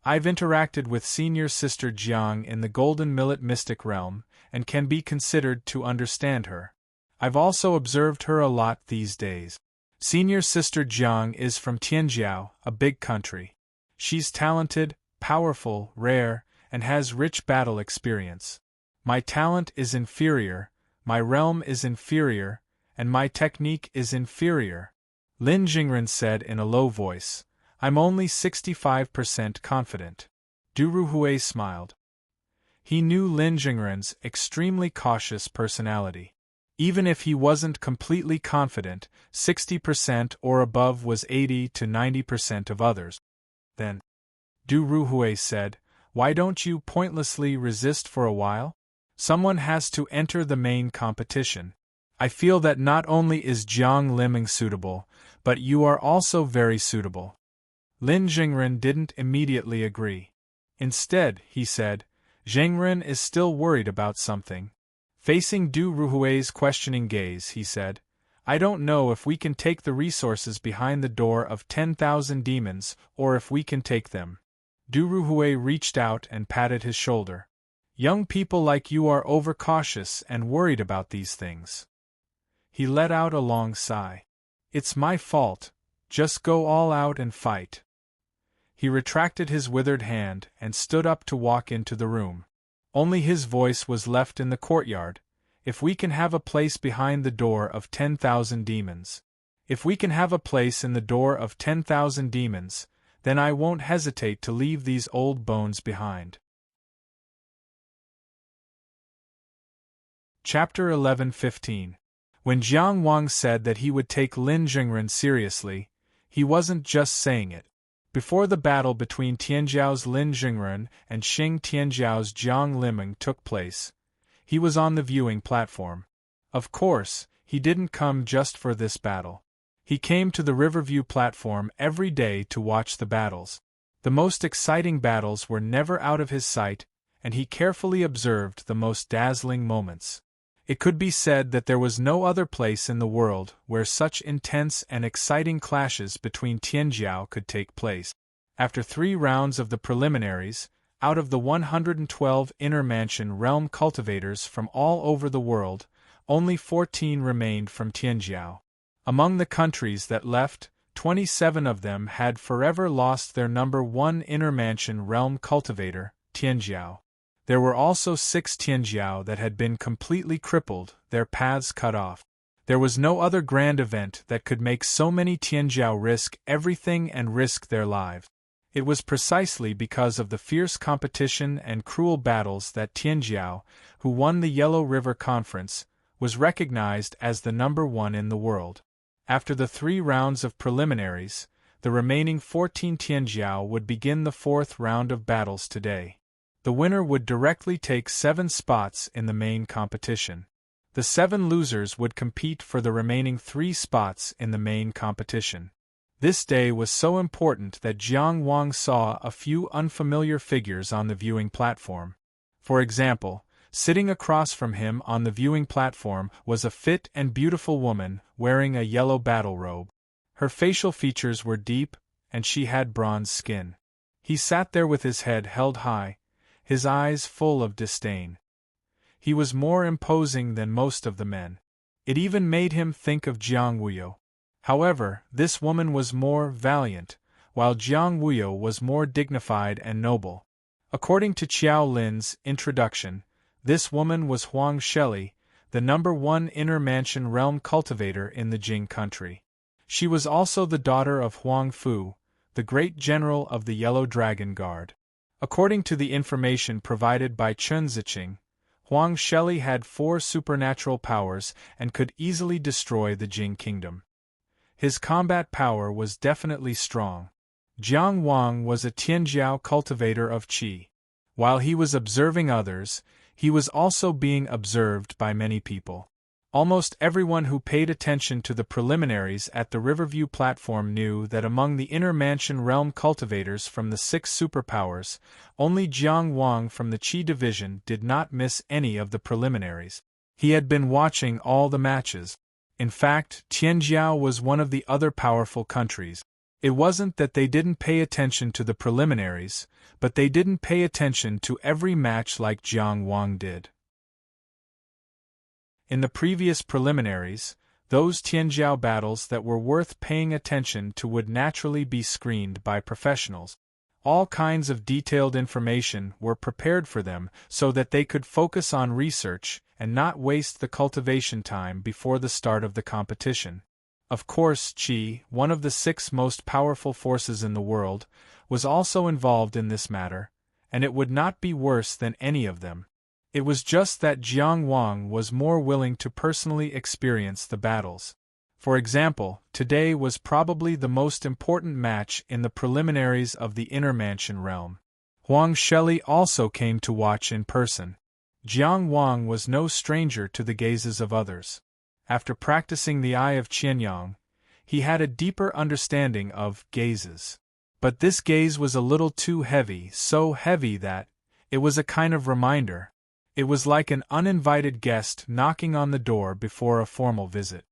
"I've interacted with Senior Sister Jiang in the Golden Millet Mystic Realm, and can be considered to understand her. I've also observed her a lot these days. Senior Sister Jiang is from Tianjiao, a big country. She's talented, powerful, rare, and has rich battle experience. My talent is inferior, my realm is inferior, and my technique is inferior." Lin Jingren said in a low voice, "I'm only 65% confident." Du Ruhui smiled. He knew Lin Jingren's extremely cautious personality. Even if he wasn't completely confident, 60% or above was 80 to 90% of others. Then, Du Ruhui said, "Why don't you pointlessly resist for a while? Someone has to enter the main competition. I feel that not only is Jiang Liming suitable, but you are also very suitable." Lin Jingren didn't immediately agree. Instead, he said, "Jingren is still worried about something." Facing Du Ruhui's questioning gaze, he said, "I don't know if we can take the resources behind the door of 10,000 demons, or if we can take them." Du Ruhui reached out and patted his shoulder. "Young people like you are overcautious and worried about these things." He let out a long sigh. "It's my fault. Just go all out and fight." He retracted his withered hand and stood up to walk into the room. Only his voice was left in the courtyard. "If we can have a place behind the door of 10,000 demons. If we can have a place in the door of 10,000 demons, then I won't hesitate to leave these old bones behind." Chapter 11:15. When Jiang Wang said that he would take Lin Jingren seriously, he wasn't just saying it. Before the battle between Tianjiao's Lin Jingren and Qing Tianjiao's Jiang Liming took place, he was on the viewing platform. Of course, he didn't come just for this battle. He came to the Riverview platform every day to watch the battles. The most exciting battles were never out of his sight, and he carefully observed the most dazzling moments. It could be said that there was no other place in the world where such intense and exciting clashes between Tianjiao could take place. After 3 rounds of the preliminaries, out of the 112 inner mansion realm cultivators from all over the world, only 14 remained from Tianjiao. Among the countries that left, 27 of them had forever lost their number 1 inner mansion realm cultivator, Tianjiao. There were also 6 Tianjiao that had been completely crippled, their paths cut off. There was no other grand event that could make so many Tianjiao risk everything and risk their lives. It was precisely because of the fierce competition and cruel battles that Tianjiao, who won the Yellow River Conference, was recognized as the number one in the world. After the 3 rounds of preliminaries, the remaining 14 Tianjiao would begin the 4th round of battles today. The winner would directly take 7 spots in the main competition. The 7 losers would compete for the remaining 3 spots in the main competition. This day was so important that Jiang Wang saw a few unfamiliar figures on the viewing platform. For example, sitting across from him on the viewing platform was a fit and beautiful woman wearing a yellow battle robe. Her facial features were deep, and she had bronze skin. He sat there with his head held high, his eyes full of disdain. He was more imposing than most of the men. It even made him think of Jiang Wuyo. However, this woman was more valiant, while Jiang Wuyo was more dignified and noble. According to Qiao Lin's introduction, this woman was Huang Sheli, the number 1 inner mansion realm cultivator in the Jing country. She was also the daughter of Huang Fu, the great general of the Yellow Dragon Guard. According to the information provided by Chen Ziqing, Huang Sheli had 4 supernatural powers and could easily destroy the Jing kingdom. His combat power was definitely strong. Jiang Wang was a Tianjiao cultivator of qi. While he was observing others, he was also being observed by many people. Almost everyone who paid attention to the preliminaries at the Riverview platform knew that among the inner mansion realm cultivators from the 6 superpowers, only Jiang Wang from the Qi division did not miss any of the preliminaries. He had been watching all the matches. In fact, Tianjiao was one of the other powerful countries. It wasn't that they didn't pay attention to the preliminaries, but they didn't pay attention to every match like Jiang Wang did. In the previous preliminaries, those Tianjiao battles that were worth paying attention to would naturally be screened by professionals. All kinds of detailed information were prepared for them so that they could focus on research and not waste the cultivation time before the start of the competition. Of course, Qi, one of the 6 most powerful forces in the world, was also involved in this matter, and it would not be worse than any of them. It was just that Jiang Wang was more willing to personally experience the battles. For example, today was probably the most important match in the preliminaries of the Inner Mansion realm. Huang Sheli also came to watch in person. Jiang Wang was no stranger to the gazes of others. After practicing the Eye of Qianyang, he had a deeper understanding of gazes. But this gaze was a little too heavy, so heavy that it was a kind of reminder. It was like an uninvited guest knocking on the door before a formal visit.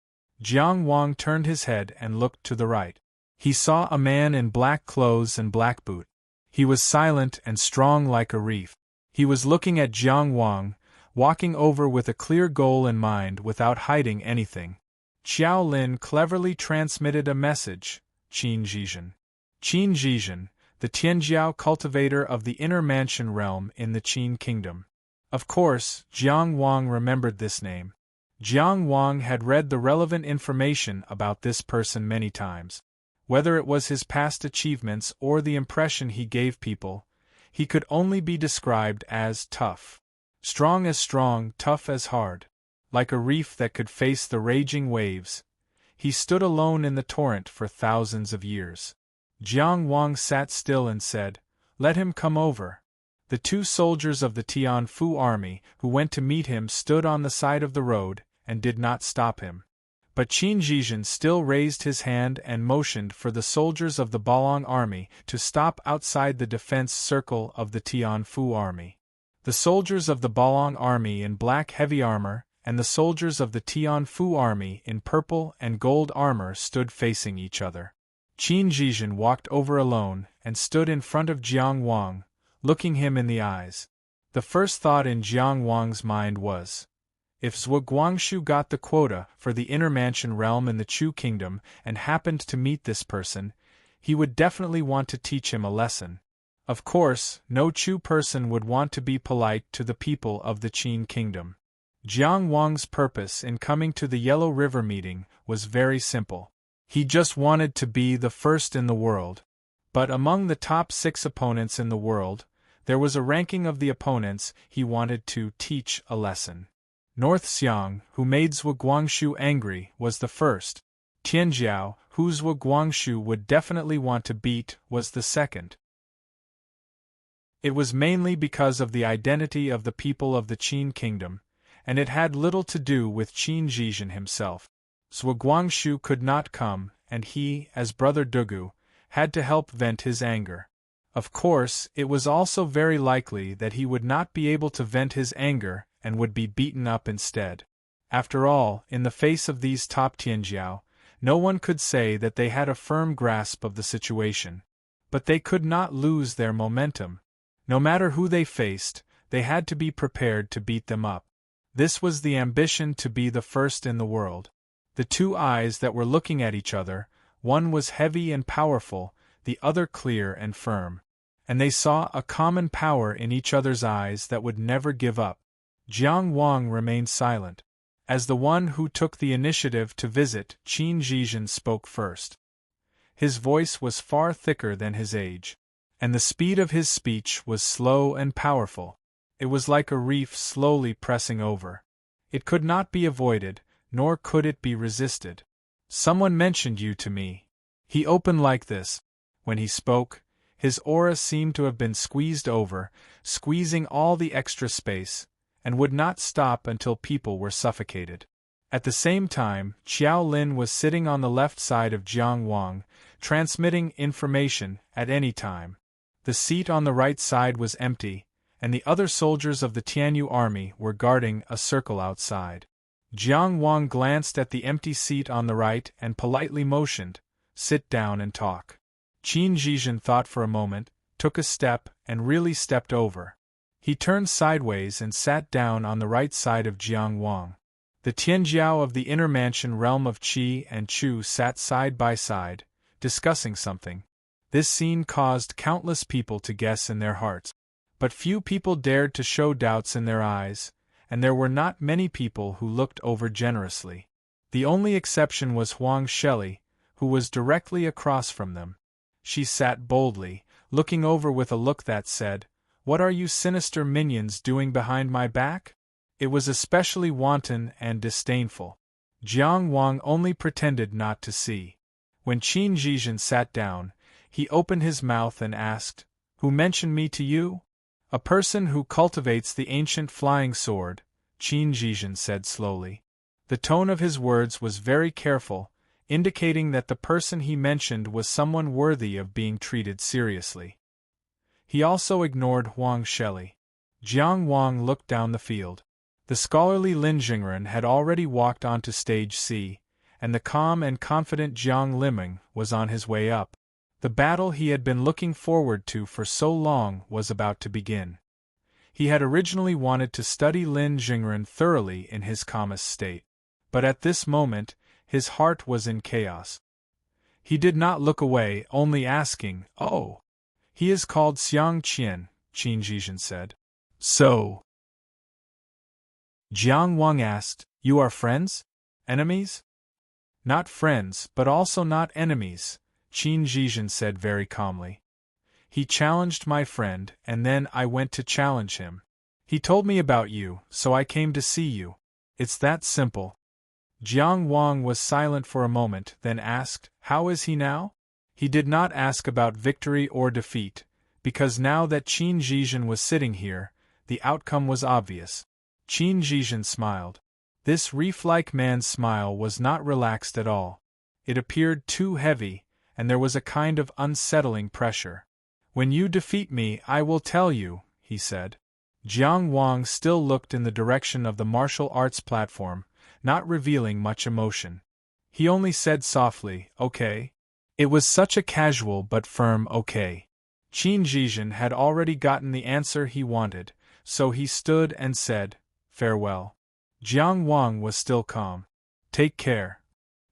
Jiang Wang turned his head and looked to the right. He saw a man in black clothes and black boot. He was silent and strong like a reef. He was looking at Jiang Wang, walking over with a clear goal in mind without hiding anything. Qiao Lin cleverly transmitted a message, Qin Zhizhen. Qin Zhizhen, the Tianjiao cultivator of the Inner Mansion realm in the Qin kingdom. Of course, Jiang Wang remembered this name. Jiang Wang had read the relevant information about this person many times. Whether it was his past achievements or the impression he gave people, he could only be described as tough. Strong as strong, tough as hard. Like a reef that could face the raging waves, he stood alone in the torrent for thousands of years. Jiang Wang sat still and said, "Let him come over." The 2 soldiers of the Tianfu army who went to meet him stood on the side of the road and did not stop him. But Qin Zhizhen still raised his hand and motioned for the soldiers of the Balong army to stop outside the defense circle of the Tianfu army. The soldiers of the Balong army in black heavy armor and the soldiers of the Tianfu army in purple and gold armor stood facing each other. Qin Zhizhen walked over alone and stood in front of Jiang Wang, looking him in the eyes. The first thought in Jiang Wang's mind was, if Zhuo Guangshu got the quota for the Inner Mansion realm in the Chu kingdom and happened to meet this person, he would definitely want to teach him a lesson. Of course, no Chu person would want to be polite to the people of the Qin kingdom. Jiang Wang's purpose in coming to the Yellow River meeting was very simple. He just wanted to be the first in the world. But among the top 6 opponents in the world, there was a ranking of the opponents he wanted to teach a lesson. North Xiang, who made Zhuo Guangxu angry, was the first. Tianjiao, who Zhuo Guangxu would definitely want to beat, was the second. It was mainly because of the identity of the people of the Qin kingdom, and it had little to do with Qin Zhizhen himself. Zhuo Guangxu could not come, and he, as brother Dugu, had to help vent his anger. Of course, it was also very likely that he would not be able to vent his anger and would be beaten up instead. After all, in the face of these top Tianjiao, no one could say that they had a firm grasp of the situation. But they could not lose their momentum. No matter who they faced, they had to be prepared to beat them up. This was the ambition to be the first in the world. The two eyes that were looking at each other, one was heavy and powerful, the other clear and firm. And they saw a common power in each other's eyes that would never give up. Jiang Wang remained silent. As the one who took the initiative to visit, Qin Zhizhen spoke first. His voice was far thicker than his age, and the speed of his speech was slow and powerful. It was like a reef slowly pressing over. It could not be avoided, nor could it be resisted. Someone mentioned you to me. He opened like this. When he spoke, his aura seemed to have been squeezed over, squeezing all the extra space, and would not stop until people were suffocated. At the same time, Qiao Lin was sitting on the left side of Jiang Wang, transmitting information at any time. The seat on the right side was empty, and the other soldiers of the Tianyu army were guarding a circle outside. Jiang Wang glanced at the empty seat on the right and politely motioned, "Sit down and talk." Qin Zhizhen thought for a moment, took a step, and really stepped over. He turned sideways and sat down on the right side of Jiang Wang. The Tianjiao of the inner mansion realm of Qi and Chu sat side by side, discussing something. This scene caused countless people to guess in their hearts. But few people dared to show doubts in their eyes, and there were not many people who looked over generously. The only exception was Huang Shelley, who was directly across from them. She sat boldly, looking over with a look that said, "What are you sinister minions doing behind my back?" It was especially wanton and disdainful. Jiang Wang only pretended not to see. When Qin Zhizhen sat down, he opened his mouth and asked, "Who mentioned me to you?" "A person who cultivates the ancient flying sword," Qin Zhizhen said slowly. The tone of his words was very careful, indicating that the person he mentioned was someone worthy of being treated seriously. He also ignored Huang Shelley. Jiang Wang looked down the field. The scholarly Lin Jingren had already walked onto stage C, and the calm and confident Jiang Liming was on his way up. The battle he had been looking forward to for so long was about to begin. He had originally wanted to study Lin Jingren thoroughly in his calmest state. But at this moment, his heart was in chaos. He did not look away, only asking, "Oh, he is called Xiang Qian," Qin Zhizhen said. "So?" Jiang Wang asked, "You are friends? Enemies?" "Not friends, but also not enemies," Qin Zhizhen said very calmly. "He challenged my friend, and then I went to challenge him. He told me about you, so I came to see you. It's that simple." Jiang Wang was silent for a moment, then asked, "How is he now?" He did not ask about victory or defeat, because now that Qin Zhizhen was sitting here, the outcome was obvious. Qin Zhizhen smiled. This reef-like man's smile was not relaxed at all. It appeared too heavy, and there was a kind of unsettling pressure. "When you defeat me, I will tell you," he said. Jiang Wang still looked in the direction of the martial arts platform, not revealing much emotion. He only said softly, "Okay." It was such a casual but firm okay. Qin Zhizhen had already gotten the answer he wanted, so he stood and said, "Farewell." Jiang Wang was still calm. "Take care."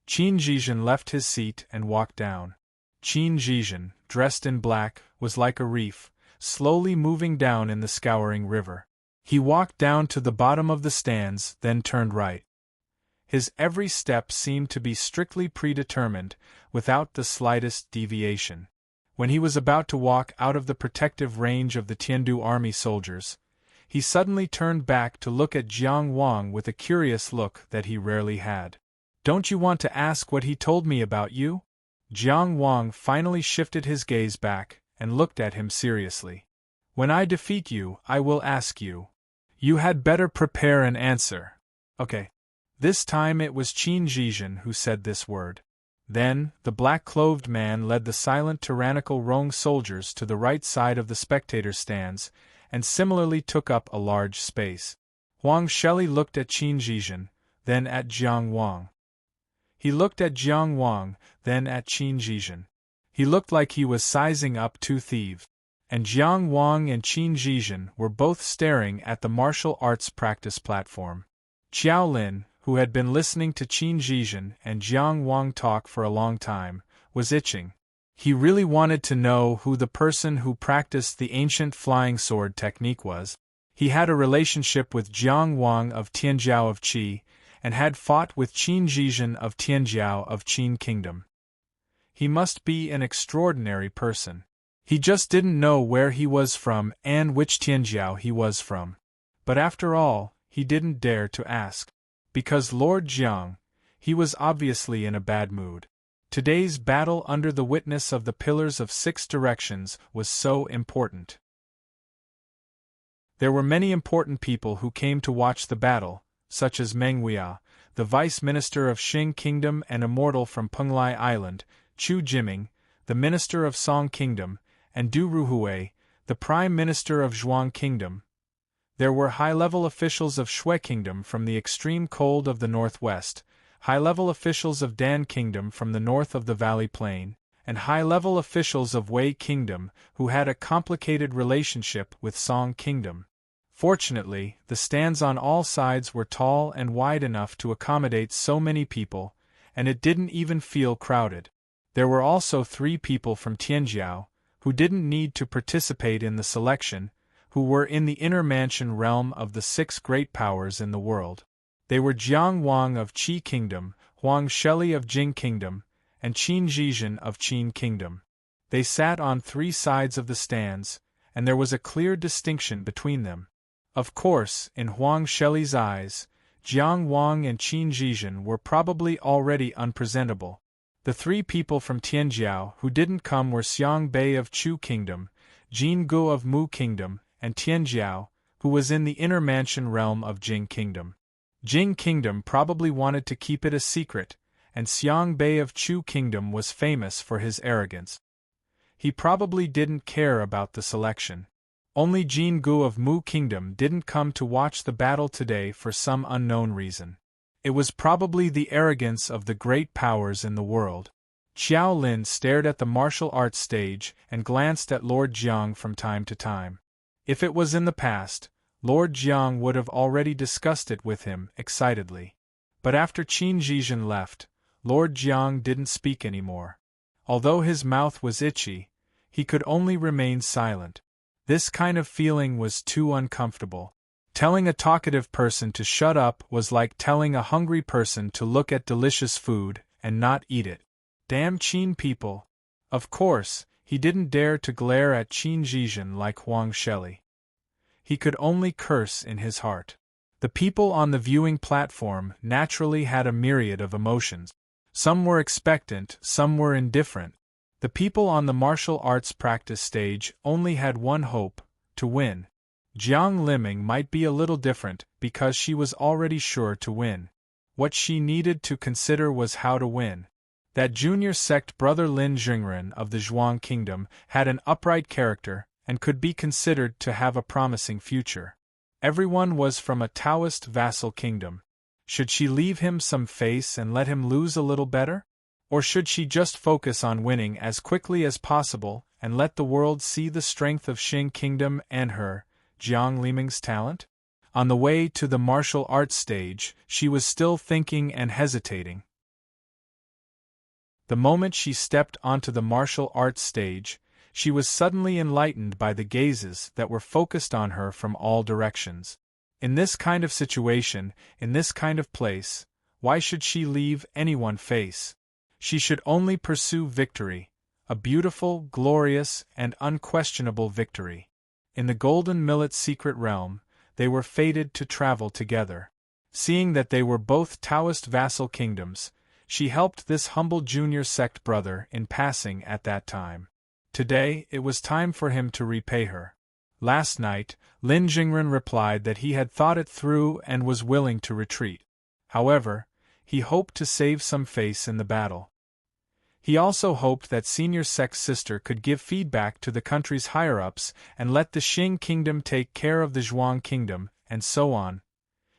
Qin Zhizhen left his seat and walked down. Qin Zhizhen, dressed in black, was like a reef, slowly moving down in the scouring river. He walked down to the bottom of the stands, then turned right. His every step seemed to be strictly predetermined, without the slightest deviation. When he was about to walk out of the protective range of the Tiandu army soldiers, he suddenly turned back to look at Jiang Wang with a curious look that he rarely had. "Don't you want to ask what he told me about you?" Jiang Wang finally shifted his gaze back and looked at him seriously. "When I defeat you, I will ask you. You had better prepare an answer." Okay. This time it was Qin Zhizhen who said this word. Then, the black-clothed man led the silent tyrannical Rong soldiers to the right side of the spectator stands, and similarly took up a large space. Huang Sheli looked at Qin Zhizhen, then at Jiang Wang. He looked at Jiang Wang, then at Qin Zhizhen. He looked like he was sizing up two thieves. And Jiang Wang and Qin Zhizhen were both staring at the martial arts practice platform. Qiao Lin, who had been listening to Qin Zhizhen and Jiang Wang talk for a long time, was itching. He really wanted to know who the person who practiced the ancient flying sword technique was. He had a relationship with Jiang Wang of Tianjiao of Qi, and had fought with Qin Zhizhen of Tianjiao of Qin Kingdom. He must be an extraordinary person. He just didn't know where he was from and which Tianjiao he was from. But after all, he didn't dare to ask. Because Lord Jiang, he was obviously in a bad mood. Today's battle under the witness of the Pillars of Six Directions was so important. There were many important people who came to watch the battle, such as Meng Huia, the Vice Minister of Xing Kingdom and immortal from Penglai Island, Chu Jiming, the Minister of Song Kingdom, and Du Ruhui, the Prime Minister of Zhuang Kingdom. There were high-level officials of Shui Kingdom from the extreme cold of the northwest, high-level officials of Dan Kingdom from the north of the Valley Plain, and high-level officials of Wei Kingdom who had a complicated relationship with Song Kingdom. Fortunately, the stands on all sides were tall and wide enough to accommodate so many people, and it didn't even feel crowded. There were also 3 people from Tianjiao, who didn't need to participate in the selection, who were in the inner mansion realm of the 6 great powers in the world. They were Jiang Wang of Qi Kingdom, Huang Sheli of Jing Kingdom, and Qin Zhizhen of Qin Kingdom. They sat on 3 sides of the stands, and there was a clear distinction between them. Of course, in Huang Sheli's eyes, Jiang Wang and Qin Zhizhen were probably already unpresentable. The 3 people from Tianjiao who didn't come were Xiang Bei of Chu Kingdom, Jin Gu of Mu Kingdom, and Tianjiao, who was in the inner mansion realm of Jing Kingdom. Jing Kingdom probably wanted to keep it a secret, and Xiang Bei of Chu Kingdom was famous for his arrogance. He probably didn't care about the selection. Only Jin Gu of Mu Kingdom didn't come to watch the battle today for some unknown reason. It was probably the arrogance of the great powers in the world. Qiao Lin stared at the martial arts stage and glanced at Lord Jiang from time to time. If it was in the past, Lord Jiang would have already discussed it with him excitedly. But after Qin Zhizhen left, Lord Jiang didn't speak anymore. Although his mouth was itchy, he could only remain silent. This kind of feeling was too uncomfortable. Telling a talkative person to shut up was like telling a hungry person to look at delicious food and not eat it. Damn Qin people! Of course, he didn't dare to glare at Qin Zhizhen like Huang Sheli. He could only curse in his heart. The people on the viewing platform naturally had a myriad of emotions. Some were expectant, some were indifferent. The people on the martial arts practice stage only had one hope: to win. Jiang Liming might be a little different because she was already sure to win. What she needed to consider was how to win. That junior sect brother Lin Jingren of the Zhuang Kingdom had an upright character and could be considered to have a promising future. Everyone was from a Taoist vassal kingdom. Should she leave him some face and let him lose a little better? Or should she just focus on winning as quickly as possible and let the world see the strength of Xing Kingdom and her, Jiang Liming's talent? On the way to the martial arts stage, she was still thinking and hesitating. The moment she stepped onto the martial arts stage, she was suddenly enlightened by the gazes that were focused on her from all directions. In this kind of situation, in this kind of place, why should she leave anyone face? She should only pursue victory, a beautiful, glorious, and unquestionable victory. In the Golden Millet's secret realm, they were fated to travel together. Seeing that they were both Taoist vassal kingdoms, she helped this humble junior sect brother in passing at that time. Today, it was time for him to repay her. Last night, Lin Jingren replied that he had thought it through and was willing to retreat. However, he hoped to save some face in the battle. He also hoped that senior sect sister could give feedback to the country's higher-ups and let the Qing kingdom take care of the Zhuang kingdom, and so on.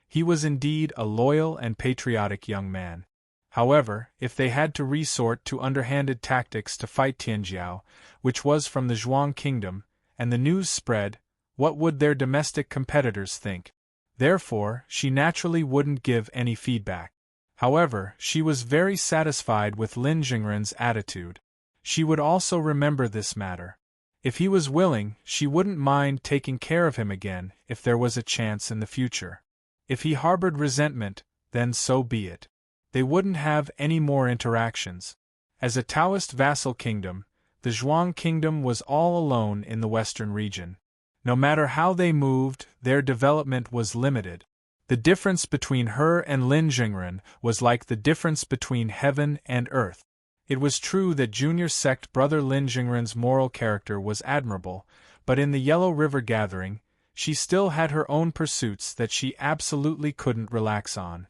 He was indeed a loyal and patriotic young man. However, if they had to resort to underhanded tactics to fight Tianjiao, which was from the Zhuang kingdom, and the news spread, what would their domestic competitors think? Therefore, she naturally wouldn't give any feedback. However, she was very satisfied with Lin Jingren's attitude. She would also remember this matter. If he was willing, she wouldn't mind taking care of him again if there was a chance in the future. If he harbored resentment, then so be it. They wouldn't have any more interactions. As a Taoist vassal kingdom, the Zhuang kingdom was all alone in the western region. No matter how they moved, their development was limited. The difference between her and Lin Jingren was like the difference between heaven and earth. It was true that junior sect brother Lin Jingren's moral character was admirable, but in the Yellow River gathering, she still had her own pursuits that she absolutely couldn't relax on.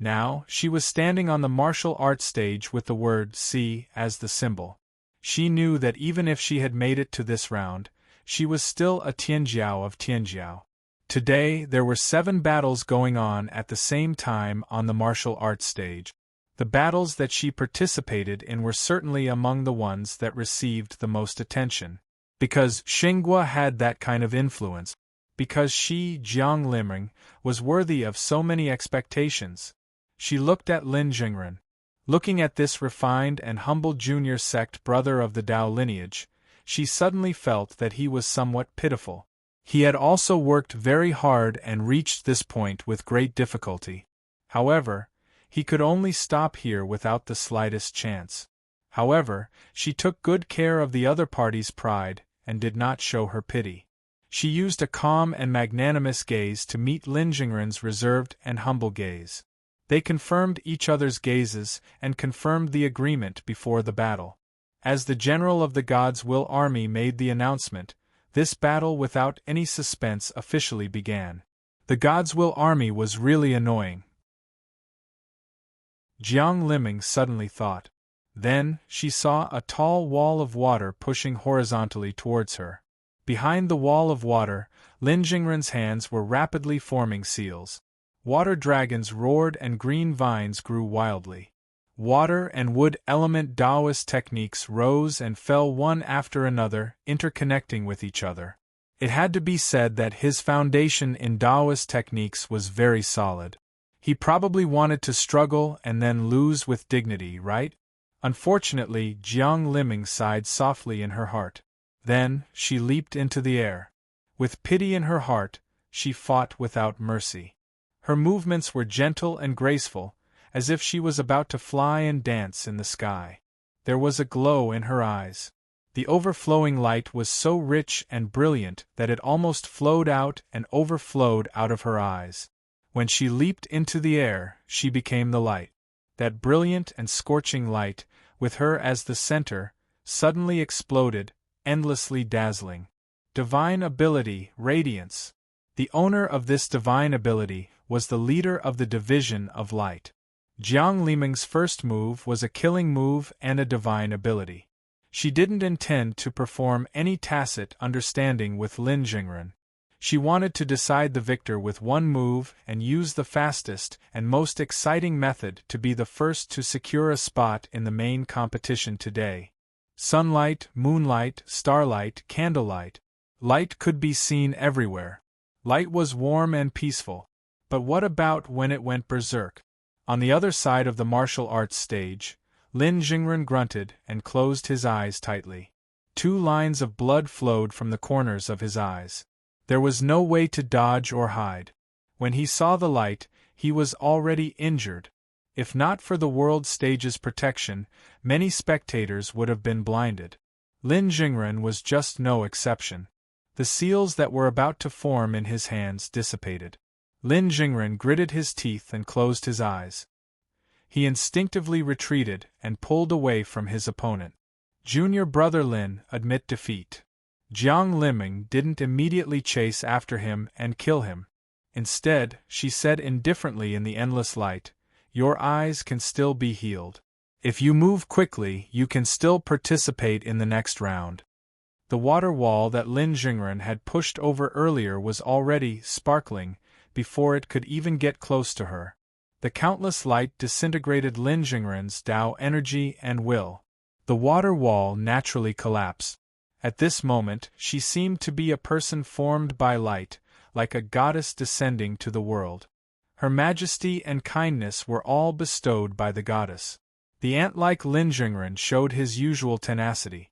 Now, she was standing on the martial arts stage with the word "C" as the symbol. She knew that even if she had made it to this round, she was still a Tianjiao of Tianjiao. Today, there were 7 battles going on at the same time on the martial arts stage. The battles that she participated in were certainly among the ones that received the most attention. Because Xinghua had that kind of influence. Because she, Jiang Liming, was worthy of so many expectations. She looked at Lin Jingren. Looking at this refined and humble junior sect brother of the Dao lineage, she suddenly felt that he was somewhat pitiful. He had also worked very hard and reached this point with great difficulty. However, he could only stop here without the slightest chance. However, she took good care of the other party's pride and did not show her pity. She used a calm and magnanimous gaze to meet Lin Jingren's reserved and humble gaze. They confirmed each other's gazes and confirmed the agreement before the battle. As the general of the God's Will army made the announcement, this battle without any suspense officially began. The God's Will army was really annoying. Jiang Liming suddenly thought. Then, she saw a tall wall of water pushing horizontally towards her. Behind the wall of water, Lin Jingren's hands were rapidly forming seals. Water dragons roared and green vines grew wildly. Water and wood element Taoist techniques rose and fell one after another, interconnecting with each other. It had to be said that his foundation in Taoist techniques was very solid. He probably wanted to struggle and then lose with dignity, right? Unfortunately, Jiang Liming sighed softly in her heart. Then, she leaped into the air. With pity in her heart, she fought without mercy. Her movements were gentle and graceful, as if she was about to fly and dance in the sky. There was a glow in her eyes. The overflowing light was so rich and brilliant that it almost flowed out and overflowed out of her eyes. When she leaped into the air, she became the light. That brilliant and scorching light, with her as the center, suddenly exploded, endlessly dazzling. Divine ability, radiance. The owner of this divine ability was the leader of the division of light. Jiang Liming's first move was a killing move and a divine ability. She didn't intend to perform any tacit understanding with Lin Jingren. She wanted to decide the victor with one move and use the fastest and most exciting method to be the first to secure a spot in the main competition today. Sunlight, moonlight, starlight, candlelight. Light could be seen everywhere. Light was warm and peaceful. But what about when it went berserk? On the other side of the martial arts stage, Lin Jingren grunted and closed his eyes tightly. 2 lines of blood flowed from the corners of his eyes. There was no way to dodge or hide. When he saw the light, he was already injured. If not for the world stage's protection, many spectators would have been blinded. Lin Jingren was just no exception. The seals that were about to form in his hands dissipated. Lin Jingren gritted his teeth and closed his eyes. He instinctively retreated and pulled away from his opponent. Junior brother Lin, admit defeat. Jiang Liming didn't immediately chase after him and kill him. Instead, she said indifferently in the endless light, "Your eyes can still be healed. If you move quickly, you can still participate in the next round." The water wall that Lin Jingren had pushed over earlier was already sparkling before it could even get close to her. The countless light disintegrated Lin Jingren's Tao energy and will. The water wall naturally collapsed. At this moment, she seemed to be a person formed by light, like a goddess descending to the world. Her majesty and kindness were all bestowed by the goddess. The ant-like Lin Jingren showed his usual tenacity.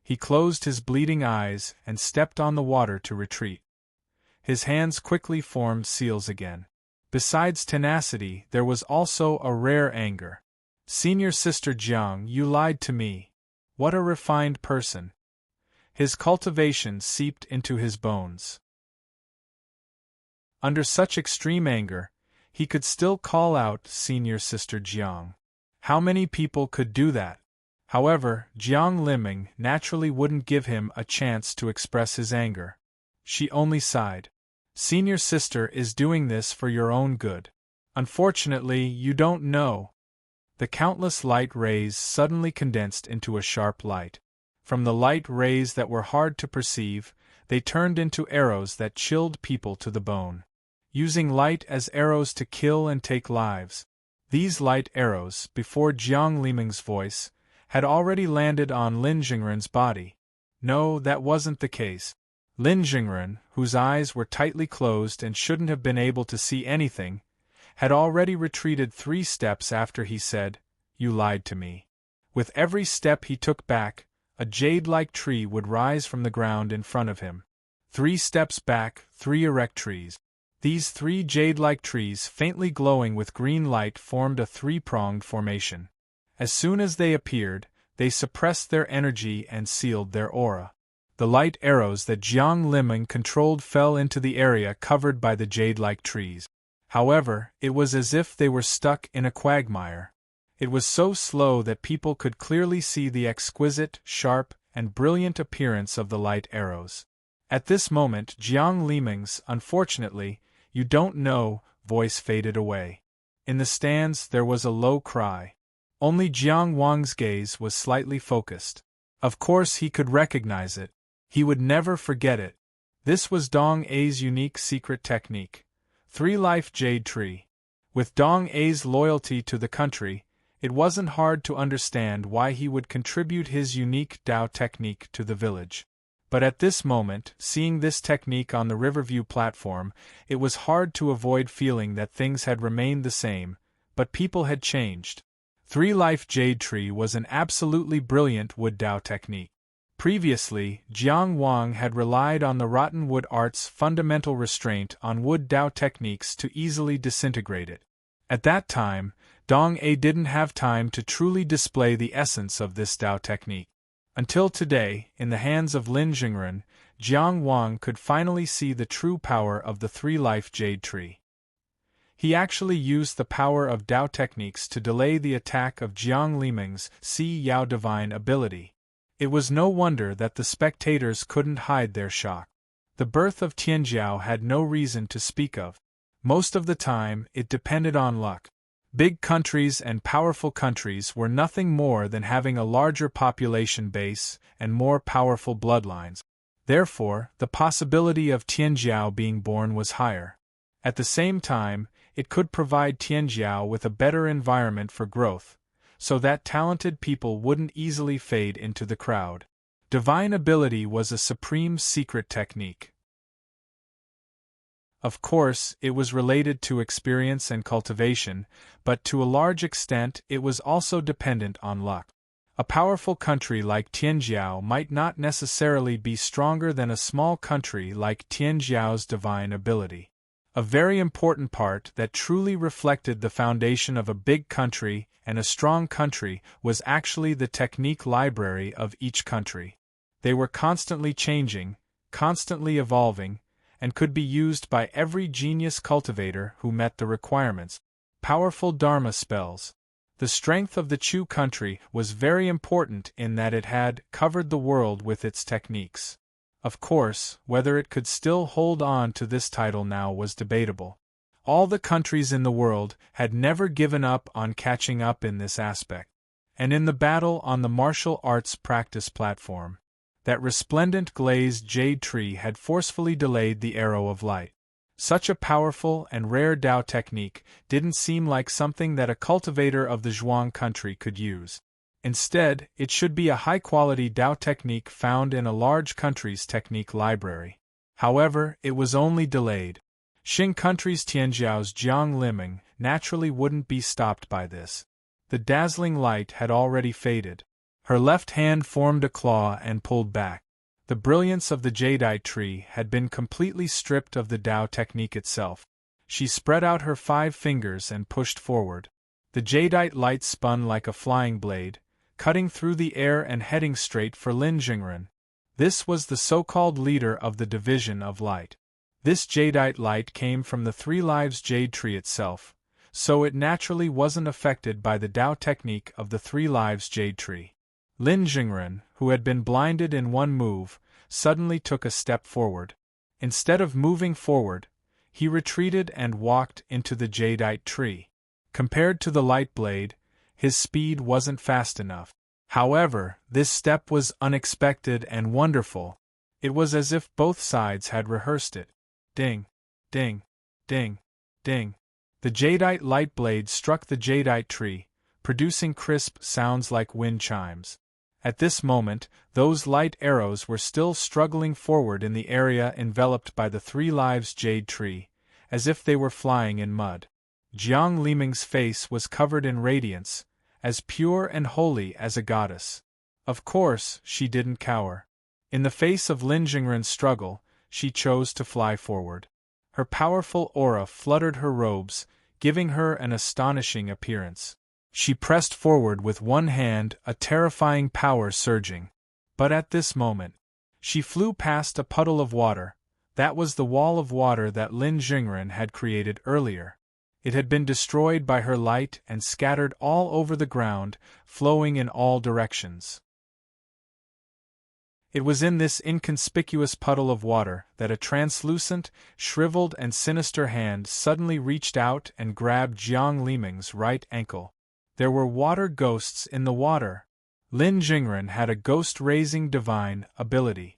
He closed his bleeding eyes and stepped on the water to retreat. His hands quickly formed seals again. Besides tenacity, there was also a rare anger. "Senior Sister Jiang, you lied to me. What a refined person." His cultivation seeped into his bones. Under such extreme anger, he could still call out Senior Sister Jiang. How many people could do that? However, Jiang Liming naturally wouldn't give him a chance to express his anger. She only sighed. "Senior Sister is doing this for your own good. Unfortunately, you don't know." The countless light rays suddenly condensed into a sharp light. From the light rays that were hard to perceive, they turned into arrows that chilled people to the bone. Using light as arrows to kill and take lives. These light arrows, before Jiang Liming's voice, had already landed on Lin Jingren's body. No, that wasn't the case. Lin Jingren, whose eyes were tightly closed and shouldn't have been able to see anything, had already retreated 3 steps after he said, "You lied to me." With every step he took back, a jade-like tree would rise from the ground in front of him. 3 steps back, 3 erect trees. These 3 jade-like trees, faintly glowing with green light, formed a 3-pronged formation. As soon as they appeared, they suppressed their energy and sealed their aura. The light arrows that Jiang Liming controlled fell into the area covered by the jade-like trees. However, it was as if they were stuck in a quagmire. It was so slow that people could clearly see the exquisite, sharp, and brilliant appearance of the light arrows. At this moment, Jiang Liming's, "Unfortunately, you don't know," voice faded away. In the stands there was a low cry. Only Jiang Wang's gaze was slightly focused. Of course he could recognize it. He would never forget it. This was Dong A's unique secret technique. 3-life jade tree. With Dong A's loyalty to the country, it wasn't hard to understand why he would contribute his unique Tao technique to the village. But at this moment, seeing this technique on the Riverview platform, it was hard to avoid feeling that things had remained the same, but people had changed. 3-life jade tree was an absolutely brilliant wood Tao technique. Previously, Jiang Wang had relied on the rotten wood art's fundamental restraint on wood Tao techniques to easily disintegrate it. At that time, Dong A didn't have time to truly display the essence of this Tao technique. Until today, in the hands of Lin Jingren, Jiang Wang could finally see the true power of the 3-life jade tree. He actually used the power of Tao techniques to delay the attack of Jiang Liming's Si Yao divine ability. It was no wonder that the spectators couldn't hide their shock. The birth of Tianjiao had no reason to speak of. Most of the time, it depended on luck. Big countries and powerful countries were nothing more than having a larger population base and more powerful bloodlines. Therefore, the possibility of Tianjiao being born was higher. At the same time, it could provide Tianjiao with a better environment for growth, so that talented people wouldn't easily fade into the crowd. Divine ability was a supreme secret technique. Of course, it was related to experience and cultivation, but to a large extent it was also dependent on luck. A powerful country like Tianjiao might not necessarily be stronger than a small country like Tianjiao's divine ability. A very important part that truly reflected the foundation of a big country and a strong country was actually the technique library of each country. They were constantly changing, constantly evolving, and could be used by every genius cultivator who met the requirements. Powerful Dharma spells. The strength of the Chu country was very important in that it had covered the world with its techniques. Of course, whether it could still hold on to this title now was debatable. All the countries in the world had never given up on catching up in this aspect. And in the battle on the martial arts practice platform, that resplendent glazed jade tree had forcefully delayed the arrow of light. Such a powerful and rare Dao technique didn't seem like something that a cultivator of the Zhuang country could use. Instead, it should be a high-quality Dao technique found in a large country's technique library. However, it was only delayed. Xing country's Tianjiao's Jiang Liming naturally wouldn't be stopped by this. The dazzling light had already faded. Her left hand formed a claw and pulled back. The brilliance of the jadeite tree had been completely stripped of the Dao technique itself. She spread out her 5 fingers and pushed forward. The jadeite light spun like a flying blade, cutting through the air and heading straight for Lin Jingren. This was the so-called leader of the division of light. This jadeite light came from the 3 lives jade tree itself, so it naturally wasn't affected by the Dao technique of the 3 lives jade tree. Lin Jingren, who had been blinded in one move, suddenly took a step forward. Instead of moving forward, he retreated and walked into the jadeite tree. Compared to the light blade, his speed wasn't fast enough. However, this step was unexpected and wonderful. It was as if both sides had rehearsed it. Ding, ding, ding, ding. The jadeite light blade struck the jadeite tree, producing crisp sounds like wind chimes. At this moment, those light arrows were still struggling forward in the area enveloped by the 3 lives jade tree, as if they were flying in mud. Jiang Liming's face was covered in radiance, as pure and holy as a goddess. Of course, she didn't cower. In the face of Lin Jingren's struggle, she chose to fly forward. Her powerful aura fluttered her robes, giving her an astonishing appearance. She pressed forward with one hand, a terrifying power surging. But at this moment, she flew past a puddle of water. That was the wall of water that Lin Jingren had created earlier. It had been destroyed by her light and scattered all over the ground, flowing in all directions. It was in this inconspicuous puddle of water that a translucent, shriveled and sinister hand suddenly reached out and grabbed Jiang Liming's right ankle. There were water ghosts in the water. Lin Jingren had a ghost-raising divine ability.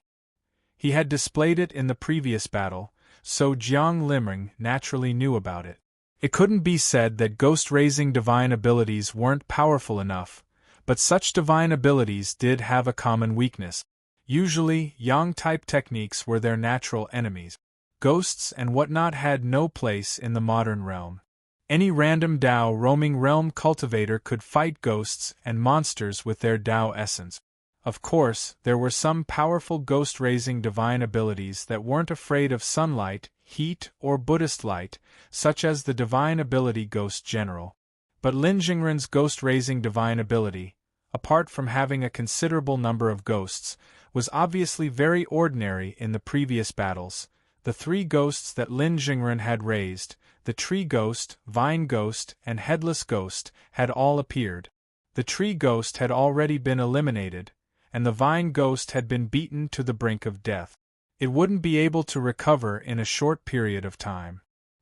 He had displayed it in the previous battle, so Jiang Liming naturally knew about it. It couldn't be said that ghost-raising divine abilities weren't powerful enough, but such divine abilities did have a common weakness. Usually, yang-type techniques were their natural enemies. Ghosts and whatnot had no place in the modern realm. Any random Dao roaming realm cultivator could fight ghosts and monsters with their Dao essence. Of course, there were some powerful ghost-raising divine abilities that weren't afraid of sunlight, heat, or Buddhist light, such as the divine ability Ghost General. But Lin Jingren's ghost-raising divine ability, apart from having a considerable number of ghosts, was obviously very ordinary in the previous battles. The 3 ghosts that Lin Jingren had raised, the Tree Ghost, Vine Ghost, and Headless Ghost, had all appeared. The Tree Ghost had already been eliminated, and the Vine Ghost had been beaten to the brink of death. It wouldn't be able to recover in a short period of time.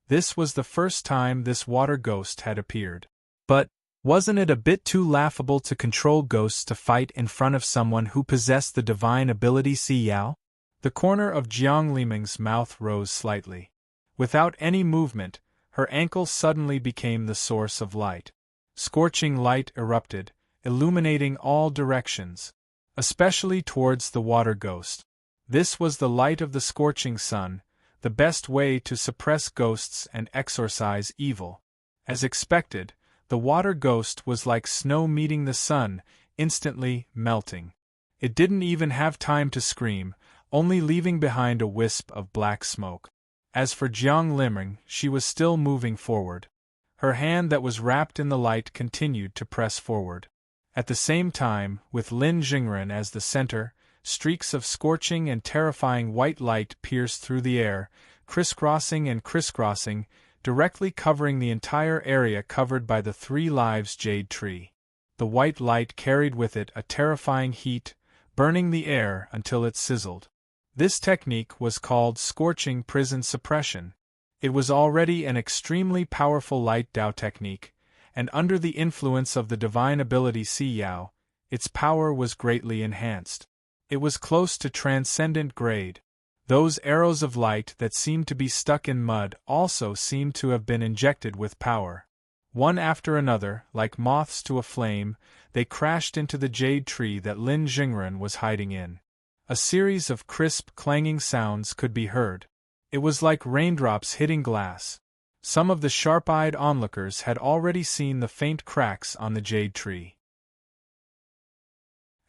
This was the first time this Water Ghost had appeared. But wasn't it a bit too laughable to control ghosts to fight in front of someone who possessed the divine ability Si Yao? The corner of Jiang Liming's mouth rose slightly. Without any movement, her ankle suddenly became the source of light. Scorching light erupted, illuminating all directions, especially towards the water ghost. This was the light of the scorching sun, the best way to suppress ghosts and exorcise evil. As expected, the water ghost was like snow meeting the sun, instantly melting. It didn't even have time to scream, only leaving behind a wisp of black smoke. As for Jiang Liming, she was still moving forward. Her hand that was wrapped in the light continued to press forward. At the same time, with Lin Jingren as the center, streaks of scorching and terrifying white light pierced through the air, crisscrossing and crisscrossing, directly covering the entire area covered by the 3 Lives jade tree. The white light carried with it a terrifying heat, burning the air until it sizzled. This technique was called scorching prison suppression. It was already an extremely powerful light Dao technique, and under the influence of the divine ability Siyao, its power was greatly enhanced. It was close to transcendent grade. Those arrows of light that seemed to be stuck in mud also seemed to have been injected with power. One after another, like moths to a flame, they crashed into the jade tree that Lin Jingren was hiding in. A series of crisp, clanging sounds could be heard. It was like raindrops hitting glass. Some of the sharp-eyed onlookers had already seen the faint cracks on the jade tree.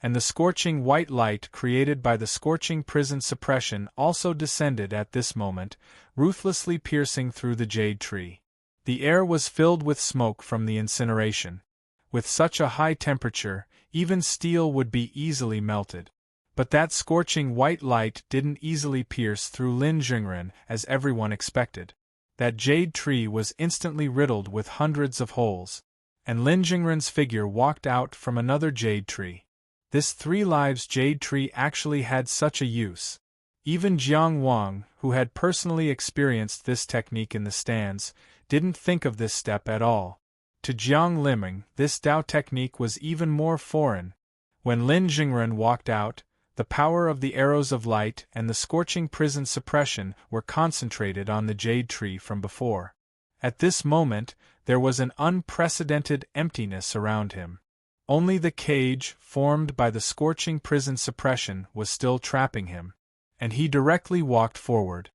And the scorching white light created by the scorching prison suppression also descended at this moment, ruthlessly piercing through the jade tree. The air was filled with smoke from the incineration. With such a high temperature, even steel would be easily melted. But that scorching white light didn't easily pierce through Lin Jingren as everyone expected. That jade tree was instantly riddled with hundreds of holes. And Lin Jingren's figure walked out from another jade tree. This 3 Lives jade tree actually had such a use. Even Jiang Wang, who had personally experienced this technique in the stands, didn't think of this step at all. To Jiang Liming, this Dao technique was even more foreign. When Lin Jingren walked out, the power of the arrows of light and the scorching prison suppression were concentrated on the jade tree from before. At this moment, there was an unprecedented emptiness around him. Only the cage, formed by the scorching prison suppression, was still trapping him. And he directly walked forward.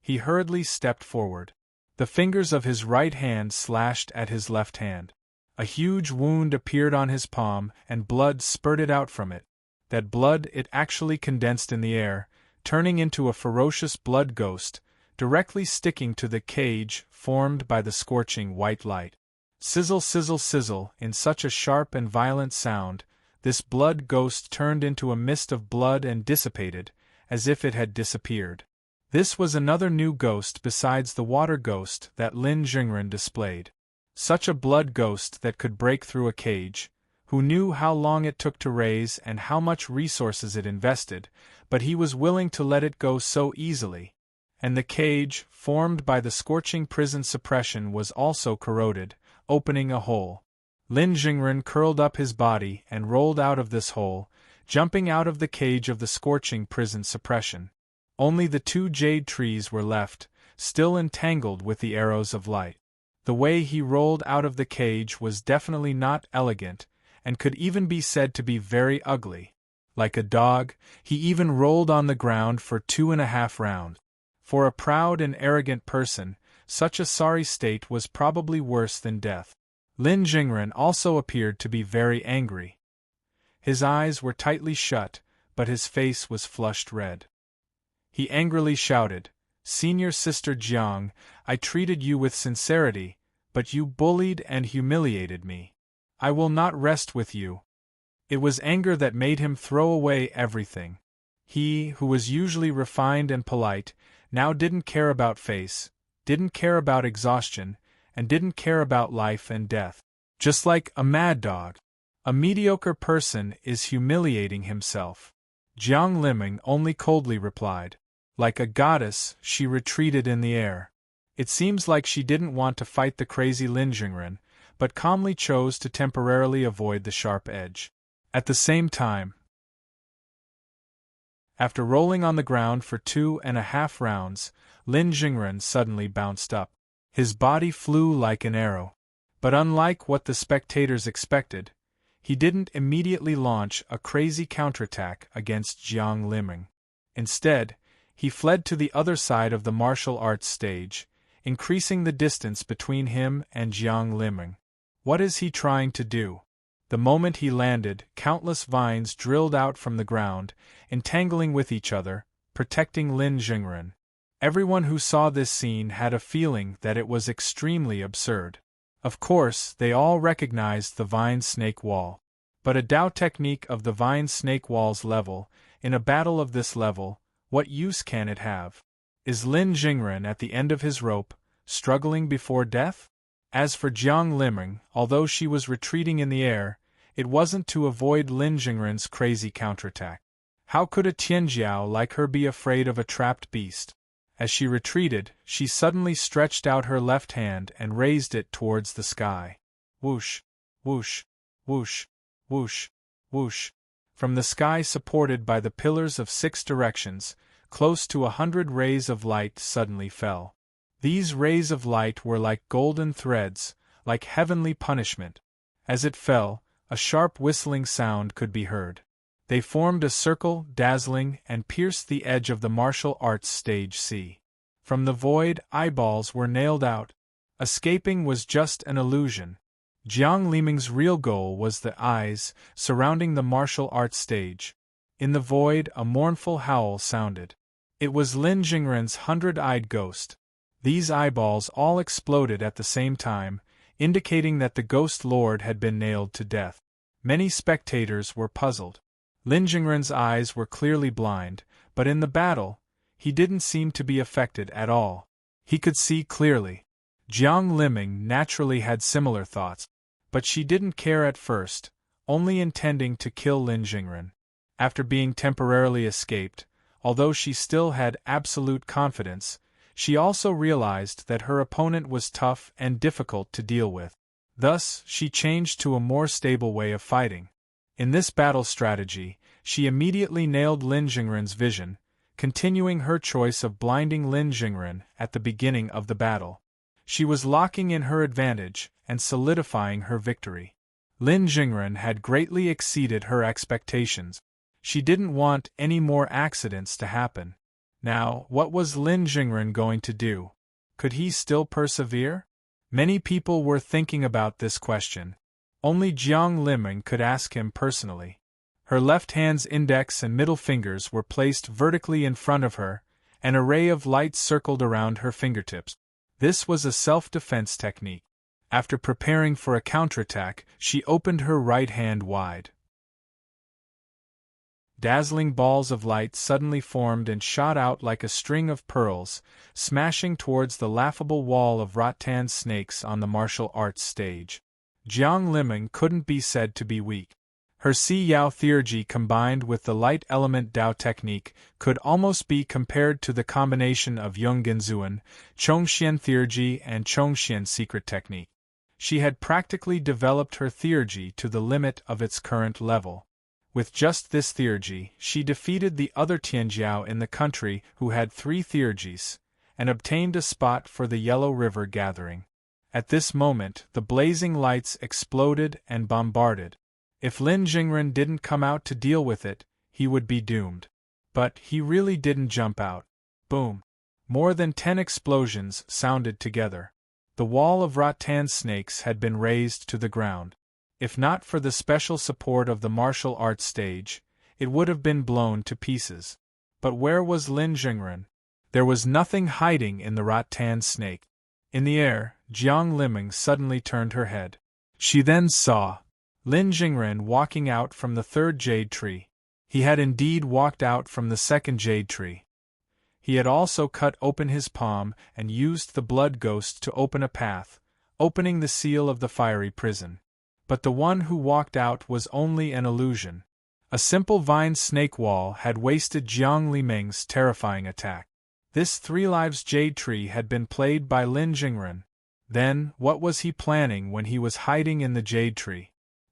He hurriedly stepped forward. The fingers of his right hand slashed at his left hand. A huge wound appeared on his palm, and blood spurted out from it. That blood it actually condensed in the air, turning into a ferocious blood ghost, directly sticking to the cage formed by the scorching white light. Sizzle, sizzle, sizzle, in such a sharp and violent sound, this blood ghost turned into a mist of blood and dissipated, as if it had disappeared. This was another new ghost besides the water ghost that Lin Jingren displayed. Such a blood ghost that could break through a cage. Who knew how long it took to raise and how much resources it invested, but he was willing to let it go so easily. And the cage, formed by the scorching prison suppression, was also corroded, opening a hole. Lin Jingren curled up his body and rolled out of this hole, jumping out of the cage of the scorching prison suppression. Only the 2 jade trees were left, still entangled with the arrows of light. The way he rolled out of the cage was definitely not elegant, and could even be said to be very ugly. Like a dog, he even rolled on the ground for 2.5 rounds. For a proud and arrogant person, such a sorry state was probably worse than death. Lin Jingren also appeared to be very angry. His eyes were tightly shut, but his face was flushed red. He angrily shouted, "Senior Sister Jiang, I treated you with sincerity, but you bullied and humiliated me. I will not rest with you." It was anger that made him throw away everything. He, who was usually refined and polite, now didn't care about face, didn't care about exhaustion, and didn't care about life and death. Just like a mad dog. A mediocre person is humiliating himself. Jiang Liming only coldly replied. Like a goddess, she retreated in the air. It seems like she didn't want to fight the crazy Lin Jingren, but calmly chose to temporarily avoid the sharp edge. At the same time, after rolling on the ground for 2.5 rounds, Lin Jingren suddenly bounced up. His body flew like an arrow. But unlike what the spectators expected, he didn't immediately launch a crazy counterattack against Jiang Liming. Instead, he fled to the other side of the martial arts stage, increasing the distance between him and Jiang Liming. What is he trying to do? The moment he landed, countless vines drilled out from the ground, entangling with each other, protecting Lin Jingren. Everyone who saw this scene had a feeling that it was extremely absurd. Of course, they all recognized the vine snake wall. But a Dao technique of the vine snake wall's level, In a battle of this level, what use can it have? Is Lin Jingren at the end of his rope, struggling before death? As for Jiang Liming, although she was retreating in the air, it wasn't to avoid Lin Jingren's crazy counterattack. How could a Tianjiao like her be afraid of a trapped beast? As she retreated, she suddenly stretched out her left hand and raised it towards the sky. Whoosh, whoosh, whoosh, whoosh, whoosh. From the sky supported by the pillars of 6 directions, close to 100 rays of light suddenly fell. These rays of light were like golden threads, like heavenly punishment. As it fell, a sharp whistling sound could be heard. They formed a circle, dazzling, and pierced the edge of the martial arts stage C. From the void, eyeballs were nailed out. Escaping was just an illusion. Jiang Liming's real goal was the eyes, surrounding the martial arts stage. In the void, a mournful howl sounded. It was Lin Jingren's 100-eyed ghost. These eyeballs all exploded at the same time, indicating that the Ghost Lord had been nailed to death. Many spectators were puzzled. Lin Jingren's eyes were clearly blind, but in the battle, he didn't seem to be affected at all. He could see clearly. Jiang Liming naturally had similar thoughts, but she didn't care at first, only intending to kill Lin Jingren. After being temporarily escaped, although she still had absolute confidence, she also realized that her opponent was tough and difficult to deal with. Thus, she changed to a more stable way of fighting. In this battle strategy, she immediately nailed Lin Jingren's vision, continuing her choice of blinding Lin Jingren at the beginning of the battle. She was locking in her advantage and solidifying her victory. Lin Jingren had greatly exceeded her expectations. She didn't want any more accidents to happen. Now, what was Lin Jingren going to do? Could he still persevere? Many people were thinking about this question. Only Jiang Liming could ask him personally. Her left hand's index and middle fingers were placed vertically in front of her, an array of light circled around her fingertips. This was a self-defense technique. After preparing for a counterattack, she opened her right hand wide. Dazzling balls of light suddenly formed and shot out like a string of pearls, smashing towards the laughable wall of rattan snakes on the martial arts stage. Jiang Liming couldn't be said to be weak. Her Si Yao theurgy combined with the light element Dao technique could almost be compared to the combination of Yonggenzuan, Chongxian theurgy and Chongxian secret technique. She had practically developed her theurgy to the limit of its current level. With just this theurgy, she defeated the other Tianjiao in the country who had 3 theurgies, and obtained a spot for the Yellow River gathering. At this moment, the blazing lights exploded and bombarded. If Lin Jingren didn't come out to deal with it, he would be doomed. But he really didn't jump out. Boom! More than 10 explosions sounded together. The wall of rattan snakes had been razed to the ground. If not for the special support of the martial arts stage, it would have been blown to pieces. But where was Lin Jingren? There was nothing hiding in the rattan snake. In the air, Jiang Liming suddenly turned her head. She then saw Lin Jingren walking out from the 3rd jade tree. He had indeed walked out from the 2nd jade tree. He had also cut open his palm and used the blood ghost to open a path, opening the seal of the fiery prison. But the one who walked out was only an illusion. A simple vine snake wall had wasted Jiang Liming's terrifying attack. This 3 lives jade tree had been played by Lin Jingren. Then, what was he planning when he was hiding in the jade tree?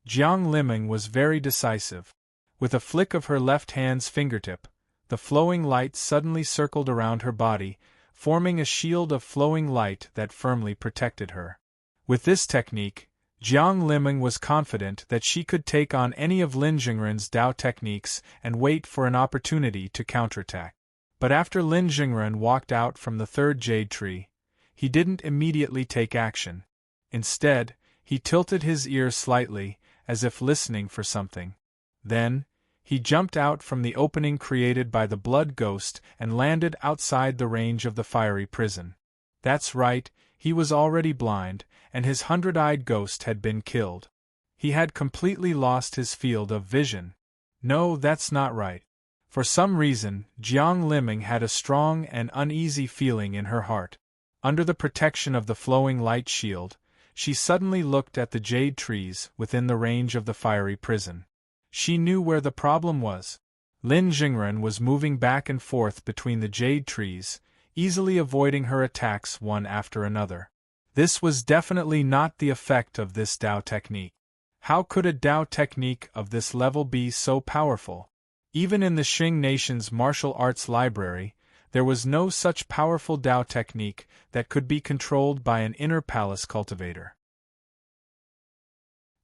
Jiang Liming was very decisive. With a flick of her left hand's fingertip, the flowing light suddenly circled around her body, forming a shield of flowing light that firmly protected her. With this technique, Jiang Liming was confident that she could take on any of Lin Jingren's Dao techniques and wait for an opportunity to counterattack. But after Lin Jingren walked out from the 3rd jade tree, he didn't immediately take action. Instead, he tilted his ear slightly, as if listening for something. Then, he jumped out from the opening created by the blood ghost and landed outside the range of the fiery prison. That's right, he was already blind, and his 100-eyed ghost had been killed. He had completely lost his field of vision. No, that's not right. For some reason, Jiang Liming had a strong and uneasy feeling in her heart. Under the protection of the flowing light shield, she suddenly looked at the jade trees within the range of the fiery prison. She knew where the problem was. Lin Jingren was moving back and forth between the jade trees, easily avoiding her attacks one after another. This was definitely not the effect of this Dao technique. How could a Dao technique of this level be so powerful? Even in the Qing nation's martial arts library, there was no such powerful Dao technique that could be controlled by an inner palace cultivator.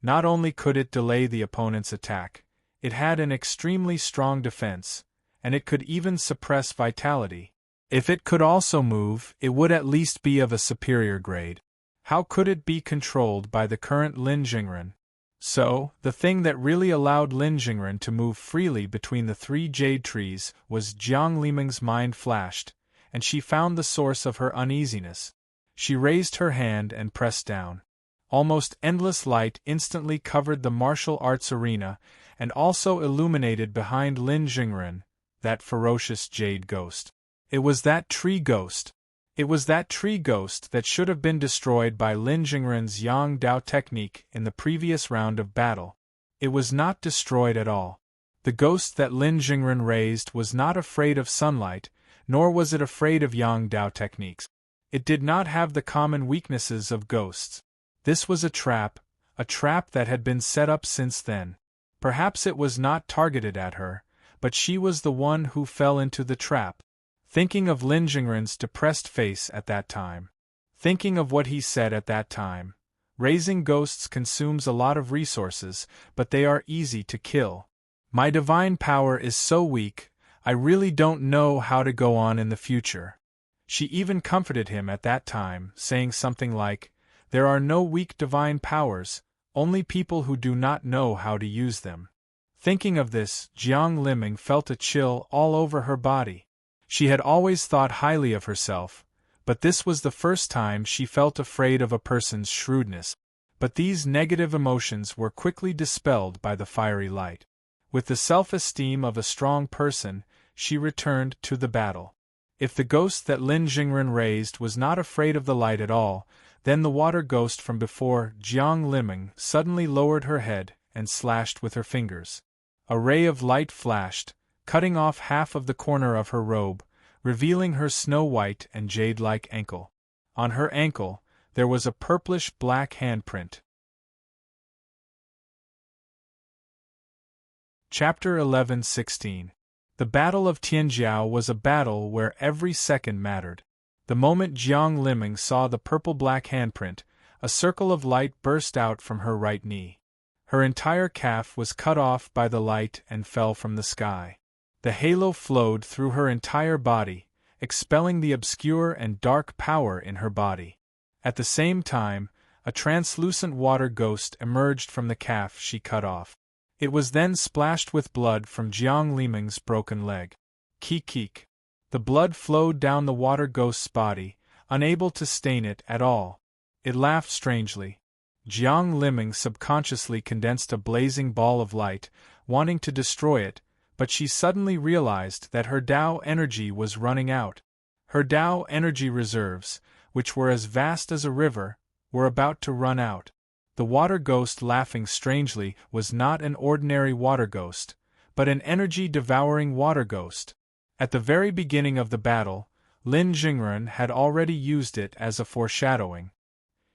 Not only could it delay the opponent's attack, it had an extremely strong defense, and it could even suppress vitality. If it could also move, it would at least be of a superior grade. How could it be controlled by the current Lin Jingren? So, the thing that really allowed Lin Jingren to move freely between the three jade trees was Jiang Liming's mind flashed, and she found the source of her uneasiness. She raised her hand and pressed down. Almost endless light instantly covered the martial arts arena and also illuminated behind Lin Jingren, that ferocious jade ghost. It was that tree ghost. It was that tree ghost that should have been destroyed by Lin Jingren's Yang Dao technique in the previous round of battle. It was not destroyed at all. The ghost that Lin Jingren raised was not afraid of sunlight, nor was it afraid of Yang Dao techniques. It did not have the common weaknesses of ghosts. This was a trap that had been set up since then. Perhaps it was not targeted at her, but she was the one who fell into the trap. Thinking of Lin Jingren's depressed face at that time. Thinking of what he said at that time. Raising ghosts consumes a lot of resources, but they are easy to kill. My divine power is so weak, I really don't know how to go on in the future. She even comforted him at that time, saying something like, "There are no weak divine powers, only people who do not know how to use them." Thinking of this, Jiang Liming felt a chill all over her body. She had always thought highly of herself, but this was the first time she felt afraid of a person's shrewdness. But these negative emotions were quickly dispelled by the fiery light. With the self-esteem of a strong person, she returned to the battle. If the ghost that Lin Jingren raised was not afraid of the light at all, then the water ghost from before Jiang Liming suddenly lowered her head and slashed with her fingers. A ray of light flashed, cutting off half of the corner of her robe, revealing her snow-white and jade-like ankle. On her ankle, there was a purplish-black handprint. Chapter 11:16. The Battle of Tianjiao was a battle where every second mattered. The moment Jiang Liming saw the purple-black handprint, a circle of light burst out from her right knee. Her entire calf was cut off by the light and fell from the sky. The halo flowed through her entire body, expelling the obscure and dark power in her body. At the same time, a translucent water ghost emerged from the calf she cut off. It was then splashed with blood from Jiang Liming's broken leg. Keek. The blood flowed down the water ghost's body, unable to stain it at all. It laughed strangely. Jiang Liming subconsciously condensed a blazing ball of light, wanting to destroy it, but she suddenly realized that her Dao energy was running out. Her Dao energy reserves, which were as vast as a river, were about to run out. The water ghost laughing strangely was not an ordinary water ghost, but an energy-devouring water ghost. At the very beginning of the battle, Lin Jingren had already used it as a foreshadowing.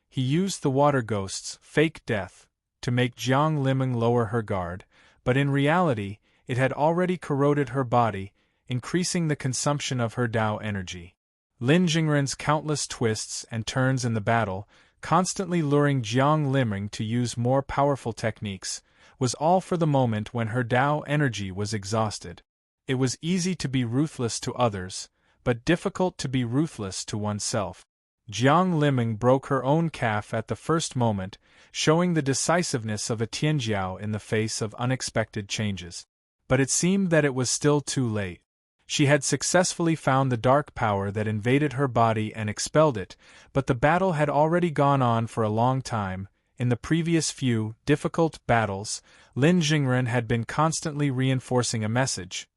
He used the water ghost's fake death to make Jiang Liming lower her guard, but in reality, it had already corroded her body, increasing the consumption of her Dao energy. Lin Jingren's countless twists and turns in the battle, constantly luring Jiang Liming to use more powerful techniques, was all for the moment when her Dao energy was exhausted. It was easy to be ruthless to others, but difficult to be ruthless to oneself. Jiang Liming broke her own calf at the first moment, showing the decisiveness of a Tianjiao in the face of unexpected changes. But it seemed that it was still too late. She had successfully found the dark power that invaded her body and expelled it, but the battle had already gone on for a long time. In the previous few, difficult battles, Lin Jingren had been constantly reinforcing a message.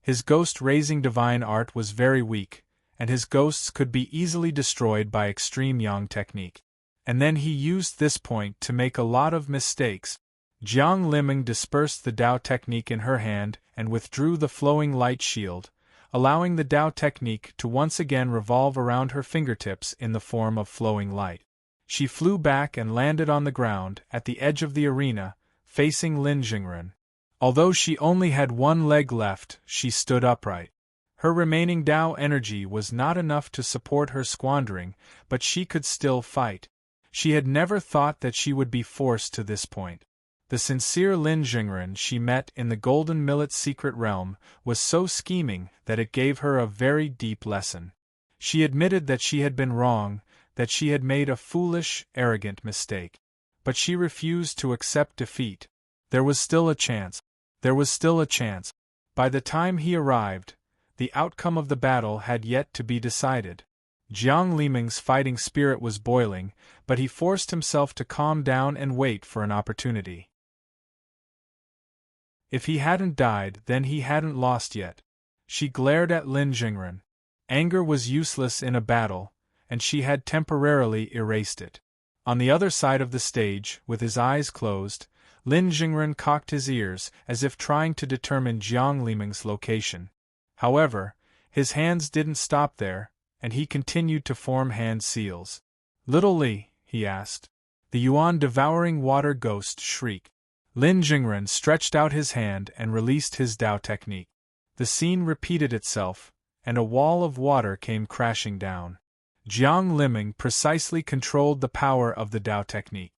His ghost-raising divine art was very weak, and his ghosts could be easily destroyed by extreme yang technique. And then he used this point to make a lot of mistakes. Jiang Liming dispersed the Dao technique in her hand and withdrew the flowing light shield, allowing the Dao technique to once again revolve around her fingertips in the form of flowing light. She flew back and landed on the ground at the edge of the arena, facing Lin Jingren. Although she only had one leg left, she stood upright. Her remaining Dao energy was not enough to support her squandering, but she could still fight. She had never thought that she would be forced to this point. The sincere Lin Jingren she met in the Golden Millet's secret realm was so scheming that it gave her a very deep lesson. She admitted that she had been wrong, that she had made a foolish, arrogant mistake. But she refused to accept defeat. There was still a chance. There was still a chance. By the time he arrived, the outcome of the battle had yet to be decided. Jiang Liming's fighting spirit was boiling, but he forced himself to calm down and wait for an opportunity. If he hadn't died, then he hadn't lost yet. She glared at Lin Jingren. Anger was useless in a battle, and she had temporarily erased it. On the other side of the stage, with his eyes closed, Lin Jingren cocked his ears as if trying to determine Jiang Liming's location. However, his hands didn't stop there, and he continued to form hand seals. "Little Li," he asked. The Yuan devouring water ghost shrieked. Lin Jingren stretched out his hand and released his Dao technique. The scene repeated itself, and a wall of water came crashing down. Jiang Liming precisely controlled the power of the Dao technique.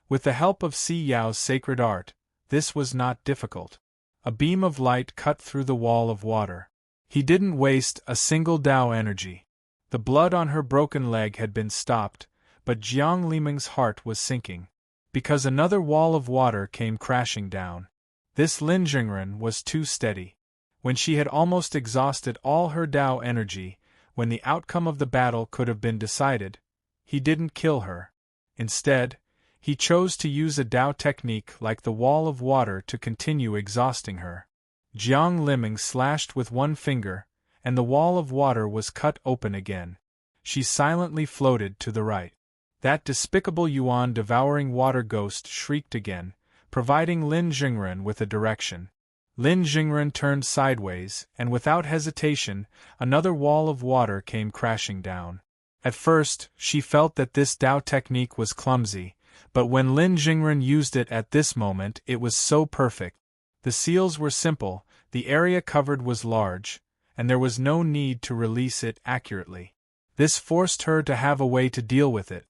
With the help of Si Yao's sacred art, this was not difficult. A beam of light cut through the wall of water. He didn't waste a single Dao energy. The blood on her broken leg had been stopped, but Jiang Liming's heart was sinking. Because another wall of water came crashing down. This Lin Jingren was too steady. When she had almost exhausted all her Dao energy, when the outcome of the battle could have been decided, he didn't kill her. Instead, he chose to use a Dao technique like the wall of water to continue exhausting her. Jiang Liming slashed with one finger, and the wall of water was cut open again. She silently floated to the right. That despicable Yuan devouring water ghost shrieked again, providing Lin Jingren with a direction. Lin Jingren turned sideways, and without hesitation, another wall of water came crashing down. At first, she felt that this Dao technique was clumsy, but when Lin Jingren used it at this moment, it was so perfect. The seals were simple, the area covered was large, and there was no need to release it accurately. This forced her to have a way to deal with it.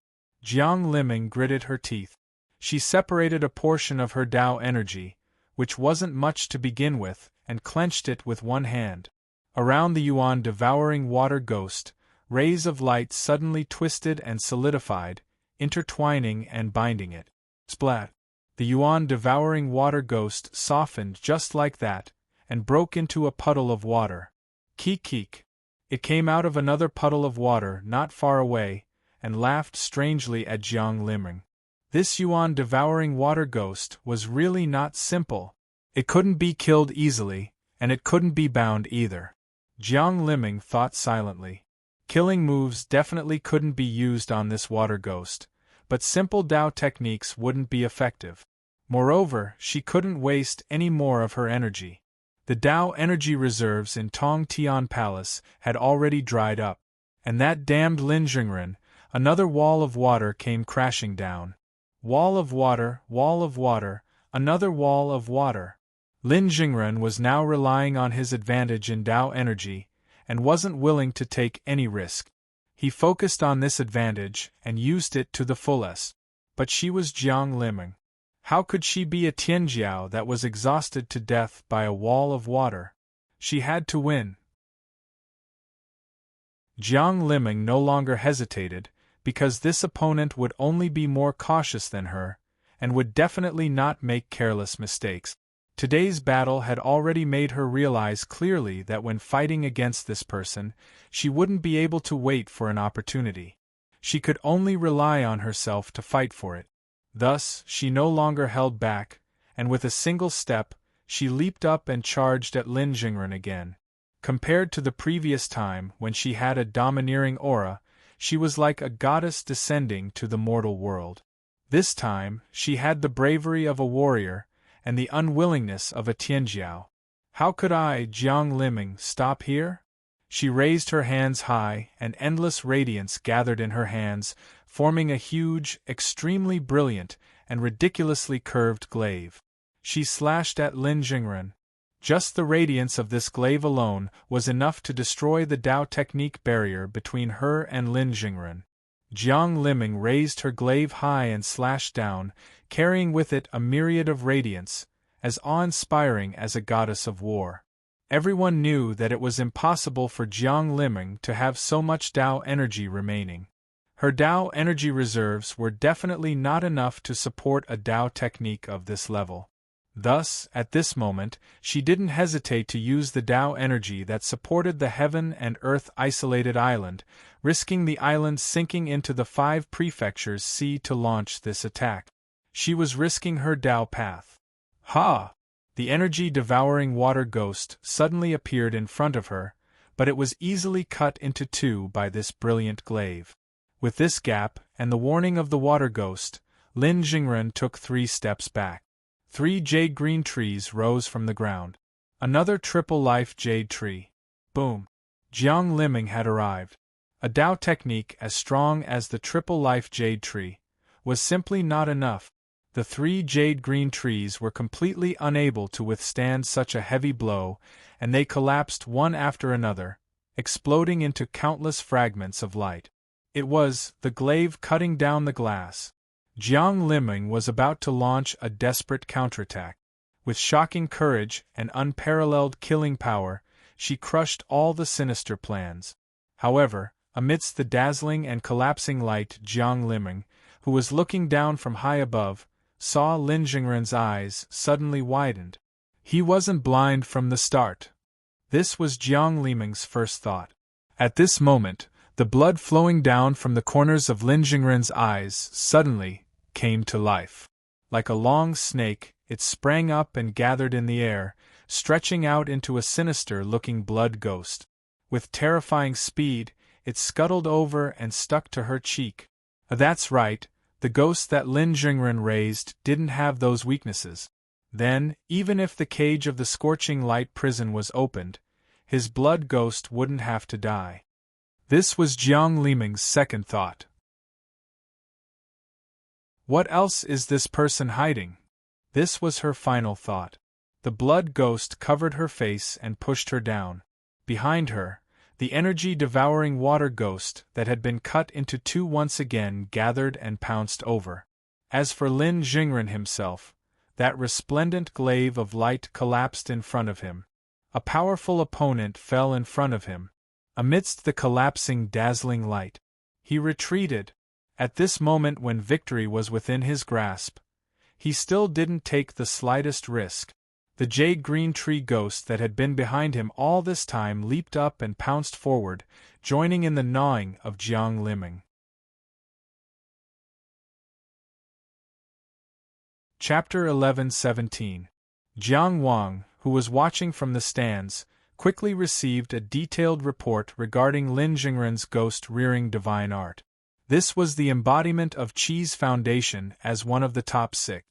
Jiang Liming gritted her teeth. She separated a portion of her Dao energy, which wasn't much to begin with, and clenched it with one hand. Around the Yuan devouring water ghost, rays of light suddenly twisted and solidified, intertwining and binding it. Splat! The Yuan devouring water ghost softened just like that, and broke into a puddle of water. Keek! It came out of another puddle of water not far away, and laughed strangely at Jiang Liming. This Yuan devouring water ghost was really not simple. It couldn't be killed easily, and it couldn't be bound either. Jiang Liming thought silently. Killing moves definitely couldn't be used on this water ghost, but simple Dao techniques wouldn't be effective. Moreover, she couldn't waste any more of her energy. The Dao energy reserves in Tong Tian Palace had already dried up, and that damned Lin Jingren, another wall of water came crashing down. Wall of water, another wall of water. Lin Jingren was now relying on his advantage in Dao energy, and wasn't willing to take any risk. He focused on this advantage and used it to the fullest. But she was Jiang Liming. How could she be a Tianjiao that was exhausted to death by a wall of water? She had to win. Jiang Liming no longer hesitated, because this opponent would only be more cautious than her, and would definitely not make careless mistakes. Today's battle had already made her realize clearly that when fighting against this person, she wouldn't be able to wait for an opportunity. She could only rely on herself to fight for it. Thus, she no longer held back, and with a single step, she leaped up and charged at Lin Jingren again. Compared to the previous time when she had a domineering aura, she was like a goddess descending to the mortal world. This time, she had the bravery of a warrior, and the unwillingness of a tianjiao. How could I, Jiang Liming, stop here? She raised her hands high, and endless radiance gathered in her hands, forming a huge, extremely brilliant, and ridiculously curved glaive. She slashed at Lin Jingren. Just the radiance of this glaive alone was enough to destroy the Dao technique barrier between her and Lin Jingren. Jiang Liming raised her glaive high and slashed down, carrying with it a myriad of radiance, as awe-inspiring as a goddess of war. Everyone knew that it was impossible for Jiang Liming to have so much Dao energy remaining. Her Dao energy reserves were definitely not enough to support a Dao technique of this level. Thus, at this moment, she didn't hesitate to use the Dao energy that supported the heaven and earth isolated island, risking the island sinking into the 5 prefectures sea to launch this attack. She was risking her Dao path. Ha! The energy-devouring water ghost suddenly appeared in front of her, but it was easily cut into 2 by this brilliant glaive. With this gap, and the warning of the water ghost, Lin Jingren took 3 steps back. 3 jade-green trees rose from the ground. Another triple-life jade tree. Boom! Jiang Liming had arrived. A Dao technique as strong as the triple-life jade tree was simply not enough. The 3 jade-green trees were completely unable to withstand such a heavy blow, and they collapsed one after another, exploding into countless fragments of light. It was the glaive cutting down the glass. Jiang Liming was about to launch a desperate counterattack. With shocking courage and unparalleled killing power, she crushed all the sinister plans. However, amidst the dazzling and collapsing light, Jiang Liming, who was looking down from high above, saw Lin Jingren's eyes suddenly widened. He wasn't blind from the start. This was Jiang Liming's first thought. At this moment, the blood flowing down from the corners of Lin Jingren's eyes suddenly came to life. Like a long snake, it sprang up and gathered in the air, stretching out into a sinister-looking blood ghost. With terrifying speed, it scuttled over and stuck to her cheek. That's right, the ghost that Lin Jingren raised didn't have those weaknesses. Then, even if the cage of the scorching light prison was opened, his blood ghost wouldn't have to die. This was Jiang Liming's second thought. What else is this person hiding? This was her final thought. The blood ghost covered her face and pushed her down. Behind her, the energy-devouring water ghost that had been cut into 2 once again gathered and pounced over. As for Lin Jingren himself, that resplendent glaive of light collapsed in front of him. A powerful opponent fell in front of him. Amidst the collapsing dazzling light, he retreated. At this moment when victory was within his grasp, he still didn't take the slightest risk. The jade-green tree ghost that had been behind him all this time leaped up and pounced forward, joining in the gnawing of Jiang Liming. Chapter 11:17. Jiang Wang, who was watching from the stands, quickly received a detailed report regarding Lin Jingren's ghost-rearing divine art. This was the embodiment of Qi's foundation as one of the top 6.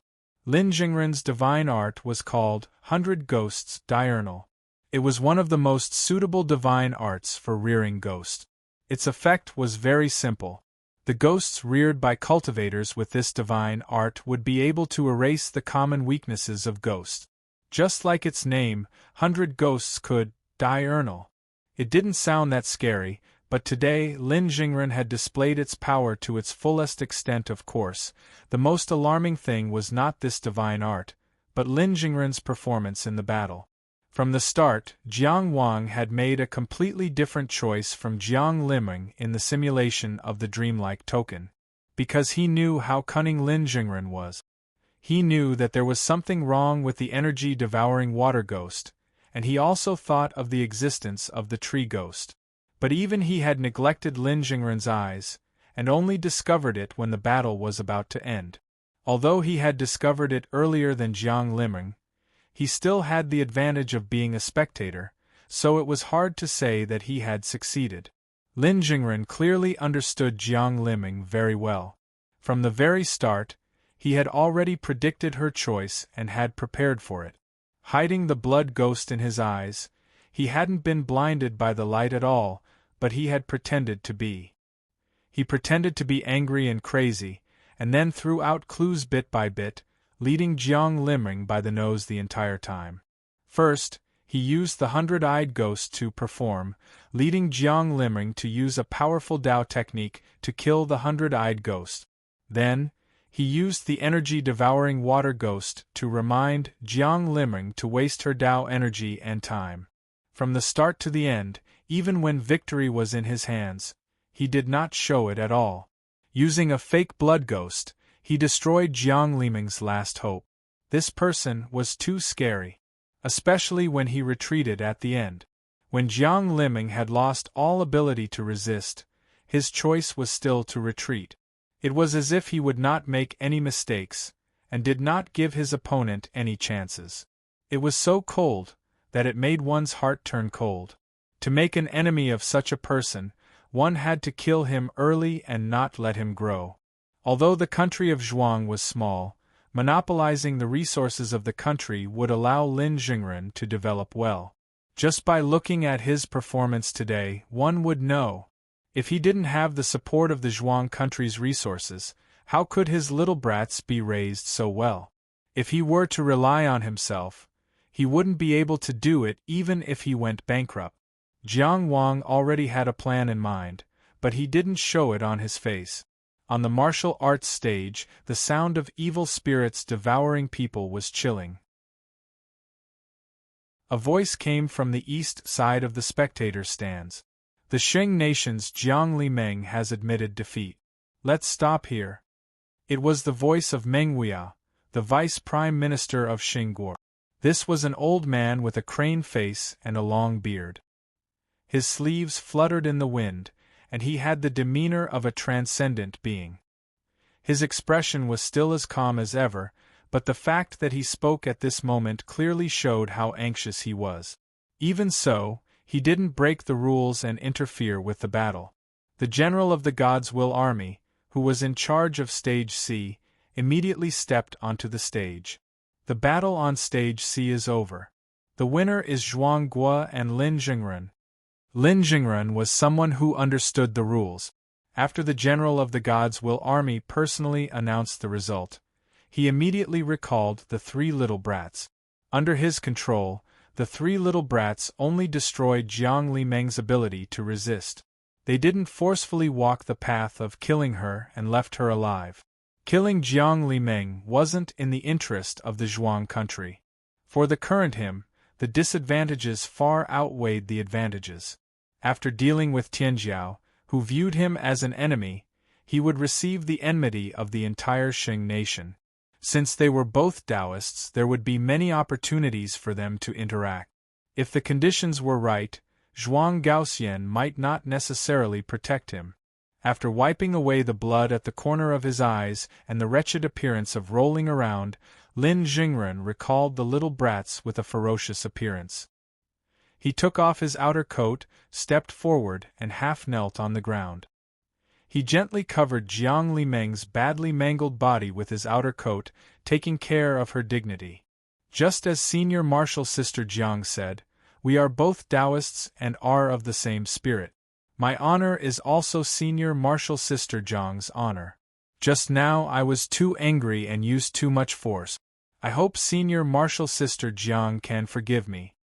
Lin Jingren's divine art was called 100 Ghosts Diurnal. It was one of the most suitable divine arts for rearing ghosts. Its effect was very simple. The ghosts reared by cultivators with this divine art would be able to erase the common weaknesses of ghosts. Just like its name, 100 Ghosts could diurnal. It didn't sound that scary, but today Lin Jingren had displayed its power to its fullest extent. Of course, the most alarming thing was not this divine art, but Lin Jingren's performance in the battle. From the start, Jiang Wang had made a completely different choice from Jiang Liming in the simulation of the dreamlike token. Because he knew how cunning Lin Jingren was. He knew that there was something wrong with the energy-devouring water ghost, and he also thought of the existence of the tree ghost. But even he had neglected Lin Jingren's eyes, and only discovered it when the battle was about to end. Although he had discovered it earlier than Jiang Liming, he still had the advantage of being a spectator, so it was hard to say that he had succeeded. Lin Jingren clearly understood Jiang Liming very well. From the very start, he had already predicted her choice and had prepared for it. Hiding the blood ghost in his eyes, he hadn't been blinded by the light at all, but he had pretended to be. He pretended to be angry and crazy, and then threw out clues bit by bit, leading Jiang Liming by the nose the entire time. First, he used the 100-eyed ghost to perform, leading Jiang Liming to use a powerful Dao technique to kill the 100-eyed ghost. Then, he used the energy-devouring water ghost to remind Jiang Liming to waste her Dao energy and time. From the start to the end, even when victory was in his hands, he did not show it at all. Using a fake blood ghost, he destroyed Jiang Liming's last hope. This person was too scary, especially when he retreated at the end. When Jiang Liming had lost all ability to resist, his choice was still to retreat. It was as if he would not make any mistakes, and did not give his opponent any chances. It was so cold that it made one's heart turn cold. To make an enemy of such a person, one had to kill him early and not let him grow. Although the country of Zhuang was small, monopolizing the resources of the country would allow Lin Jingren to develop well. Just by looking at his performance today, one would know. If he didn't have the support of the Zhuang country's resources, how could his little brats be raised so well? If he were to rely on himself, he wouldn't be able to do it even if he went bankrupt. Jiang Wang already had a plan in mind, but he didn't show it on his face. On the martial arts stage, the sound of evil spirits devouring people was chilling. A voice came from the east side of the spectator stands. The Xing nation's Jiang Liming has admitted defeat. Let's stop here. It was the voice of Meng Huia, the vice prime minister of Xinguo. This was an old man with a crane face and a long beard. His sleeves fluttered in the wind, and he had the demeanor of a transcendent being. His expression was still as calm as ever, but the fact that he spoke at this moment clearly showed how anxious he was. Even so, he didn't break the rules and interfere with the battle. The general of the God's Will army, who was in charge of Stage C, immediately stepped onto the stage. The battle on Stage C is over. The winner is Zhuang Guo and Lin Jingren. Lin Jingren was someone who understood the rules. After the general of the God's Will army personally announced the result, he immediately recalled the 3 little brats. Under his control, the 3 little brats only destroyed Jiang Liming's ability to resist. They didn't forcefully walk the path of killing her and left her alive. Killing Jiang Liming wasn't in the interest of the Zhuang country. For the current him, the disadvantages far outweighed the advantages. After dealing with Tianjiao, who viewed him as an enemy, he would receive the enmity of the entire Xing nation. Since they were both Taoists, there would be many opportunities for them to interact. If the conditions were right, Zhuang Gaoxian might not necessarily protect him. After wiping away the blood at the corner of his eyes and the wretched appearance of rolling around, Lin Jingren recalled the little brats with a ferocious appearance. He took off his outer coat, stepped forward, and half knelt on the ground. He gently covered Jiang Liming's badly mangled body with his outer coat, taking care of her dignity. Just as Senior Martial Sister Jiang said, "We are both Taoists and are of the same spirit. My honor is also Senior Martial Sister Jiang's honor. Just now I was too angry and used too much force. I hope Senior Martial Sister Jiang can forgive me."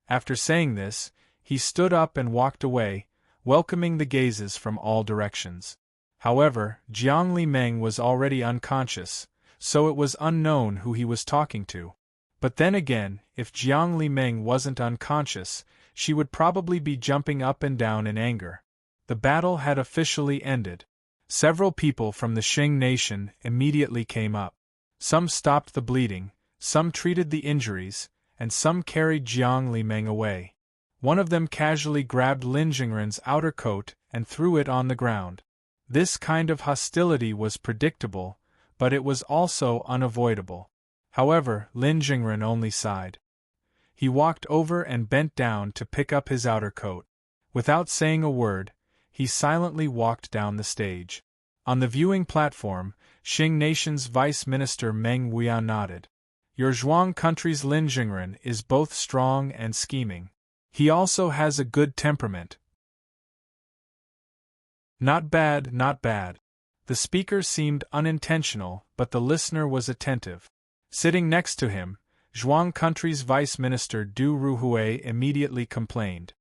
After saying this, he stood up and walked away, welcoming the gazes from all directions. However, Jiang Liming was already unconscious, so it was unknown who he was talking to. But then again, if Jiang Liming wasn't unconscious, she would probably be jumping up and down in anger. The battle had officially ended. Several people from the Xing nation immediately came up. Some stopped the bleeding, some treated the injuries, and some carried Jiang Liming away. One of them casually grabbed Lin Jingren's outer coat and threw it on the ground. This kind of hostility was predictable, but it was also unavoidable. However, Lin Jingren only sighed. He walked over and bent down to pick up his outer coat. Without saying a word, he silently walked down the stage. On the viewing platform, Qing Nation's Vice Minister Meng Wuya nodded. Your Zhuang country's Lin Jingren is both strong and scheming. He also has a good temperament. Not bad, not bad. The speaker seemed unintentional, but the listener was attentive. Sitting next to him, Zhuang country's Vice Minister Du Ruhui immediately complained.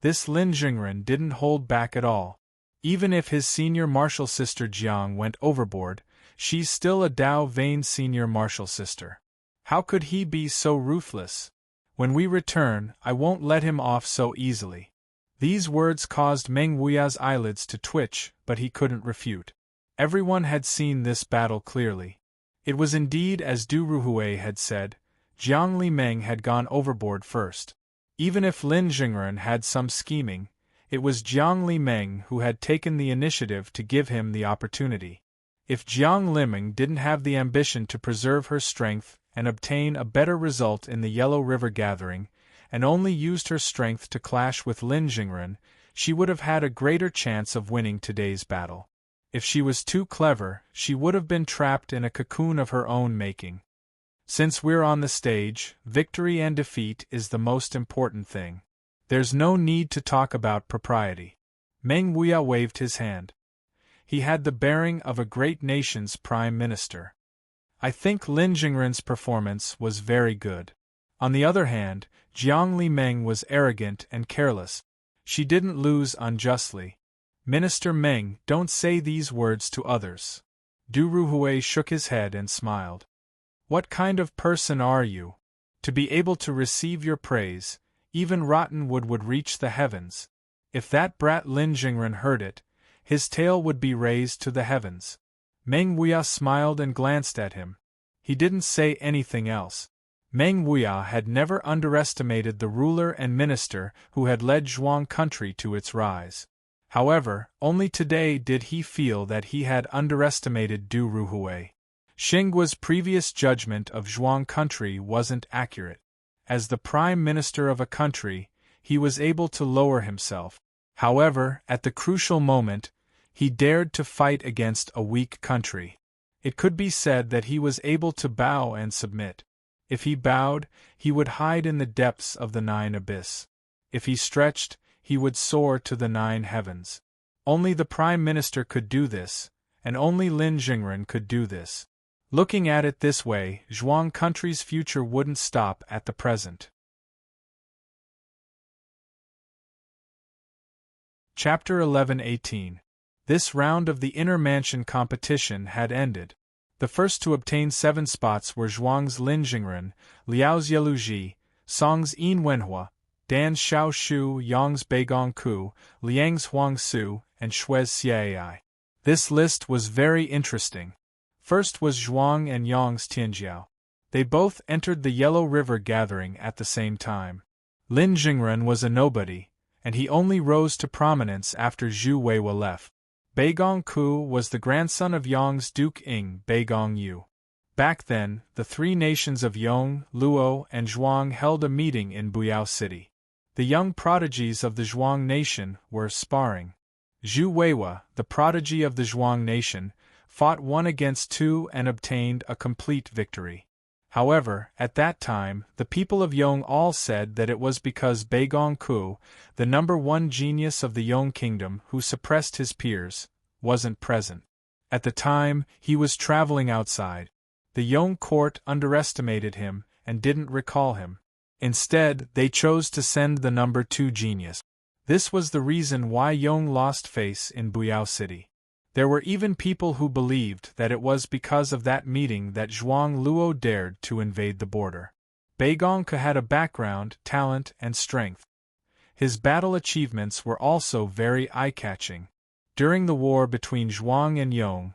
This Lin Jingren didn't hold back at all. Even if his senior martial sister Jiang went overboard, she's still a Dao Vane senior martial sister. How could he be so ruthless? When we return, I won't let him off so easily. These words caused Meng Wuya's eyelids to twitch, but he couldn't refute. Everyone had seen this battle clearly. It was indeed as Du Ruhui had said, Jiang Li Meng had gone overboard first. Even if Lin Jingren had some scheming, it was Jiang Li Meng who had taken the initiative to give him the opportunity. If Jiang Limeng didn't have the ambition to preserve her strength and obtain a better result in the Yellow River gathering, and only used her strength to clash with Lin Jingren, she would have had a greater chance of winning today's battle. If she was too clever, she would have been trapped in a cocoon of her own making. Since we're on the stage, victory and defeat is the most important thing. There's no need to talk about propriety. Meng Wuya waved his hand. He had the bearing of a great nation's prime minister. I think Lin Jingren's performance was very good. On the other hand, Jiang Li Meng was arrogant and careless. She didn't lose unjustly. Minister Meng, don't say these words to others. Du Ruhui shook his head and smiled. What kind of person are you? To be able to receive your praise, even rotten wood would reach the heavens. If that brat Lin Jingren heard it, his tail would be raised to the heavens. Meng Wuya smiled and glanced at him. He didn't say anything else. Meng Wuya had never underestimated the ruler and minister who had led Zhuang country to its rise. However, only today did he feel that he had underestimated Du Ruhui. Xingguo's previous judgment of Zhuang country wasn't accurate. As the prime minister of a country, he was able to lower himself. However, at the crucial moment, he dared to fight against a weak country. It could be said that he was able to bow and submit. If he bowed, he would hide in the depths of the 9 abyss. If he stretched, he would soar to the 9 heavens. Only the prime minister could do this, and only Lin Jingren could do this. Looking at it this way, Zhuang country's future wouldn't stop at the present. Chapter 11-18. This round of the Inner Mansion competition had ended. The first to obtain 7 spots were Zhuang's Lin Jingren, Liao's Yeluji, Song's Yin Wenhua, Dan's Xiao Shu, Yang's Beigong Ku, Liang's Huang Su, and Shui's Xiaai. This list was very interesting. First was Zhuang and Yang's Tianjiao. They both entered the Yellow River gathering at the same time. Lin Jingren was a nobody, and he only rose to prominence after Zhu Weiwa left. Beigong Ku was the grandson of Yang's Duke Ing Beigong Yu. Back then, the 3 nations of Yong, Luo, and Zhuang held a meeting in Buyao City. The young prodigies of the Zhuang nation were sparring. Zhu Weiwa, the prodigy of the Zhuang nation, fought 1 against 2 and obtained a complete victory. However, at that time, the people of Yong all said that it was because Beigong Ku, the number 1 genius of the Yong kingdom who suppressed his peers, wasn't present. At the time, he was traveling outside. The Yong court underestimated him and didn't recall him. Instead, they chose to send the number 2 genius. This was the reason why Yong lost face in Buyao City. There were even people who believed that it was because of that meeting that Zhuang Luo dared to invade the border. Beigong Ku had a background, talent, and strength. His battle achievements were also very eye-catching. During the war between Zhuang and Yong,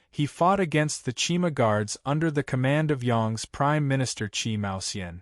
he fought against the Qima guards under the command of Yang's Prime Minister Qi Maoxian.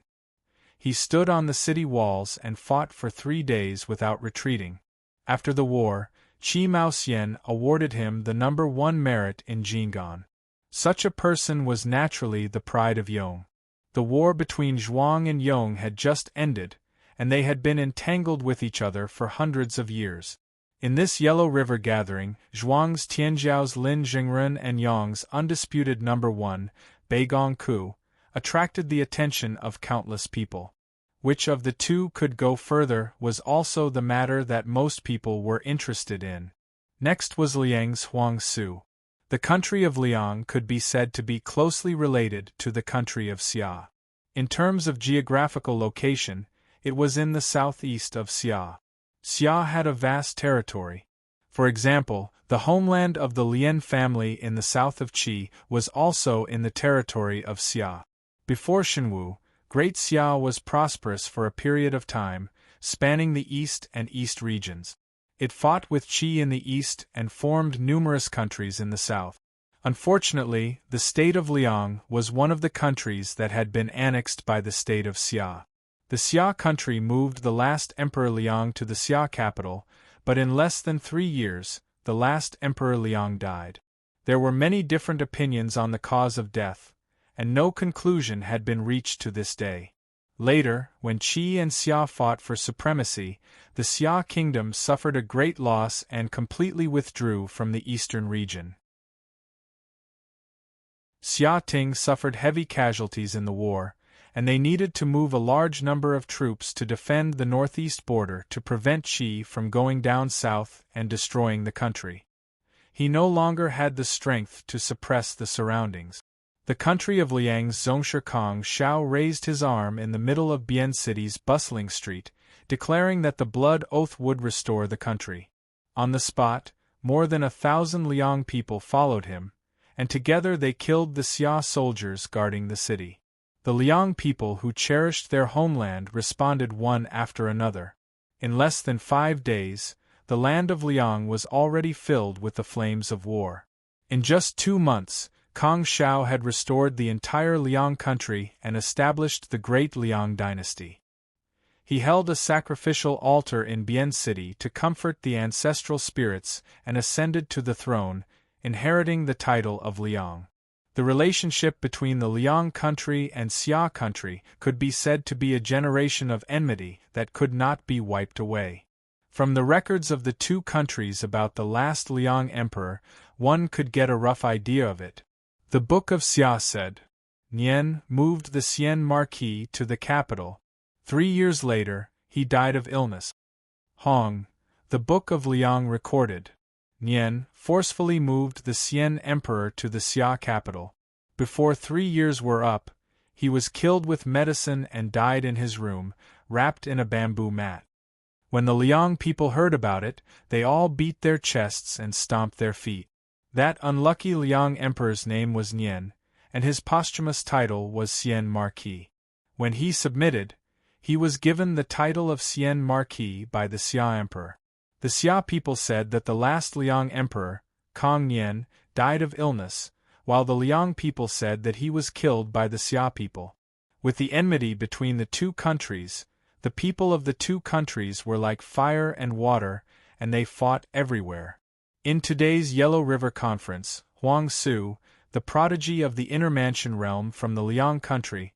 He stood on the city walls and fought for 3 days without retreating. After the war, Qi Maoxian awarded him the number 1 merit in Jing'an. Such a person was naturally the pride of Yong. The war between Zhuang and Yong had just ended, and they had been entangled with each other for hundreds of years. In this Yellow River gathering, Zhuang's Tianzhao's Lin Jingren and Yong's undisputed number one, Beigong Ku, attracted the attention of countless people. Which of the two could go further was also the matter that most people were interested in. Next was Liang's Huangsu. The country of Liang could be said to be closely related to the country of Xia. In terms of geographical location, it was in the southeast of Xia. Xia had a vast territory. For example, the homeland of the Lian family in the south of Qi was also in the territory of Xia. Before Shenwu, Great Xia was prosperous for a period of time, spanning the east and east regions. It fought with Qi in the east and formed numerous countries in the south. Unfortunately, the state of Liang was one of the countries that had been annexed by the state of Xia. The Xia country moved the last Emperor Liang to the Xia capital, but in less than 3 years, the last Emperor Liang died. There were many different opinions on the cause of death, and no conclusion had been reached to this day. Later, when Qi and Xia fought for supremacy, the Xia kingdom suffered a great loss and completely withdrew from the eastern region. Xia Ting suffered heavy casualties in the war, and they needed to move a large number of troops to defend the northeast border to prevent Qi from going down south and destroying the country. He no longer had the strength to suppress the surroundings. The country of Liang's Zhongshe Kong Shao raised his arm in the middle of Bian City's bustling street, declaring that the blood oath would restore the country. On the spot, more than 1,000 Liang people followed him, and together they killed the Xia soldiers guarding the city. The Liang people who cherished their homeland responded one after another. In less than 5 days, the land of Liang was already filled with the flames of war. In just 2 months, Kong Shao had restored the entire Liang country and established the Great Liang dynasty. He held a sacrificial altar in Bian City to comfort the ancestral spirits and ascended to the throne, inheriting the title of Liang. The relationship between the Liang country and Xia country could be said to be a generation of enmity that could not be wiped away. From the records of the two countries about the last Liang emperor, one could get a rough idea of it. The Book of Xia said, Nian moved the Xian Marquis to the capital. 3 years later, he died of illness. Hong, the Book of Liang recorded, Nian forcefully moved the Xian emperor to the Xia capital. Before 3 years were up, he was killed with medicine and died in his room, wrapped in a bamboo mat. When the Liang people heard about it, they all beat their chests and stomped their feet. That unlucky Liang emperor's name was Nian, and his posthumous title was Xian Marquis. When he submitted, he was given the title of Xian Marquis by the Xia emperor. The Xia people said that the last Liang emperor, Kong Nian, died of illness, while the Liang people said that he was killed by the Xia people. With the enmity between the two countries, the people of the two countries were like fire and water, and they fought everywhere. In today's Yellow River Conference, Huang Su, the prodigy of the Inner Mansion realm from the Liang country,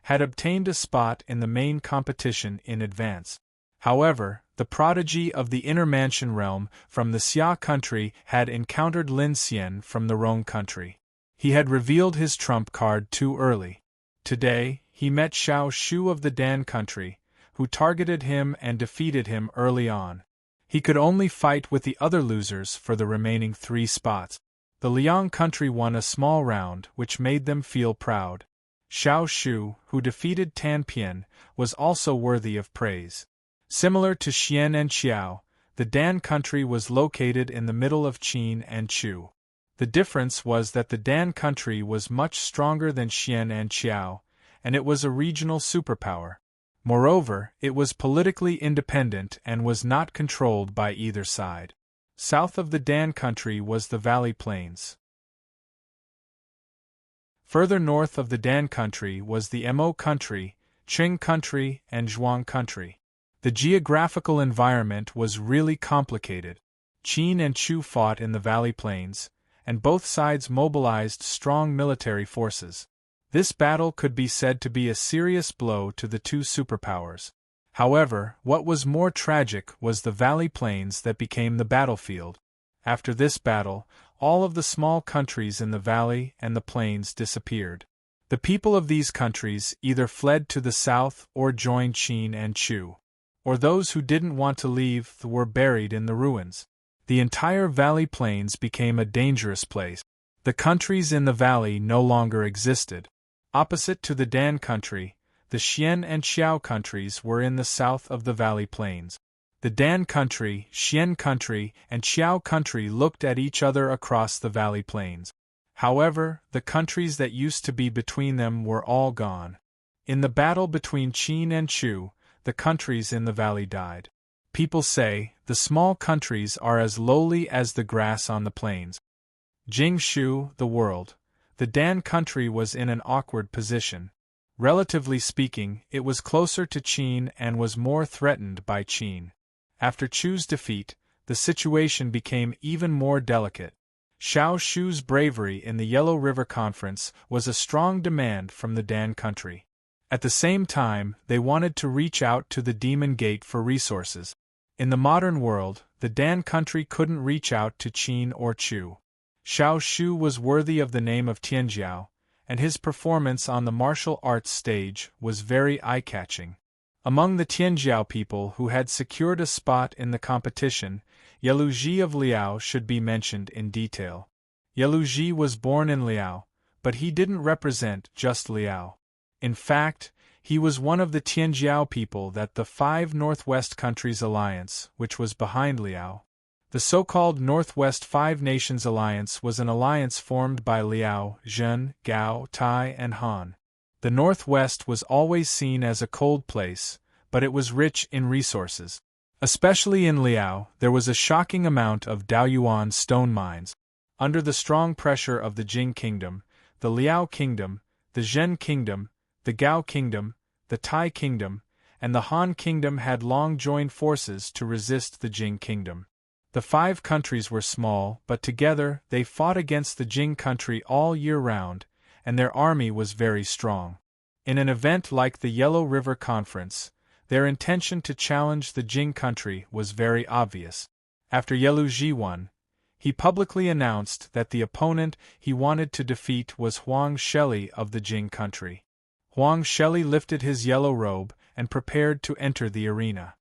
had obtained a spot in the main competition in advance. However, the prodigy of the Inner Mansion realm from the Xia country had encountered Lin Xian from the Rong country. He had revealed his trump card too early. Today, he met Xiao Shu of the Dan country, who targeted him and defeated him early on. He could only fight with the other losers for the remaining 3 spots. The Liang country won a small round, which made them feel proud. Xiao Shu, who defeated Tan Pian, was also worthy of praise. Similar to Xian and Qiao, the Dan country was located in the middle of Qin and Chu. The difference was that the Dan country was much stronger than Xian and Qiao, and it was a regional superpower. Moreover, it was politically independent and was not controlled by either side. South of the Dan country was the Valley Plains. Further north of the Dan country was the Mo country, Qing country, and Zhuang country. The geographical environment was really complicated. Qin and Chu fought in the Valley Plains, and both sides mobilized strong military forces. This battle could be said to be a serious blow to the two superpowers. However, what was more tragic was the valley plains that became the battlefield. After this battle, all of the small countries in the valley and the plains disappeared. The people of these countries either fled to the south or joined Qin and Chu. Or those who didn't want to leave were buried in the ruins. The entire valley plains became a dangerous place. The countries in the valley no longer existed. Opposite to the Dan country, the Xian and Xiao countries were in the south of the valley plains. The Dan country, Xian country, and Xiao country looked at each other across the valley plains. However, the countries that used to be between them were all gone. In the battle between Qin and Chu, the countries in the valley died. People say, the small countries are as lowly as the grass on the plains. Jingshu, the world. The Dan country was in an awkward position. Relatively speaking, it was closer to Qin and was more threatened by Qin. After Chu's defeat, the situation became even more delicate. Xiao Shu's bravery in the Yellow River Conference was a strong demand from the Dan country. At the same time, they wanted to reach out to the Demon Gate for resources. In the modern world, the Dan country couldn't reach out to Qin or Chu. Xiao Shu was worthy of the name of Tianjiao, and his performance on the martial arts stage was very eye-catching. Among the Tianjiao people who had secured a spot in the competition, Yeluji of Liao should be mentioned in detail. Yeluji was born in Liao, but he didn't represent just Liao. In fact, he was one of the Tianjiao people that the Five Northwest Countries Alliance, which was behind Liao. The so-called Northwest Five Nations Alliance was an alliance formed by Liao, Zhen, Gao, Tai, and Han. The Northwest was always seen as a cold place, but it was rich in resources. Especially in Liao, there was a shocking amount of Daoyuan stone mines. Under the strong pressure of the Jing Kingdom, the Liao Kingdom, the Zhen Kingdom, the Gao Kingdom, the Tai Kingdom, and the Han Kingdom had long joined forces to resist the Jing Kingdom. The five countries were small, but together they fought against the Jing country all year round, and their army was very strong. In an event like the Yellow River Conference, their intention to challenge the Jing country was very obvious. After Yeluji won, he publicly announced that the opponent he wanted to defeat was Huang Sheli of the Jing country. Huang Sheli lifted his yellow robe and prepared to enter the arena.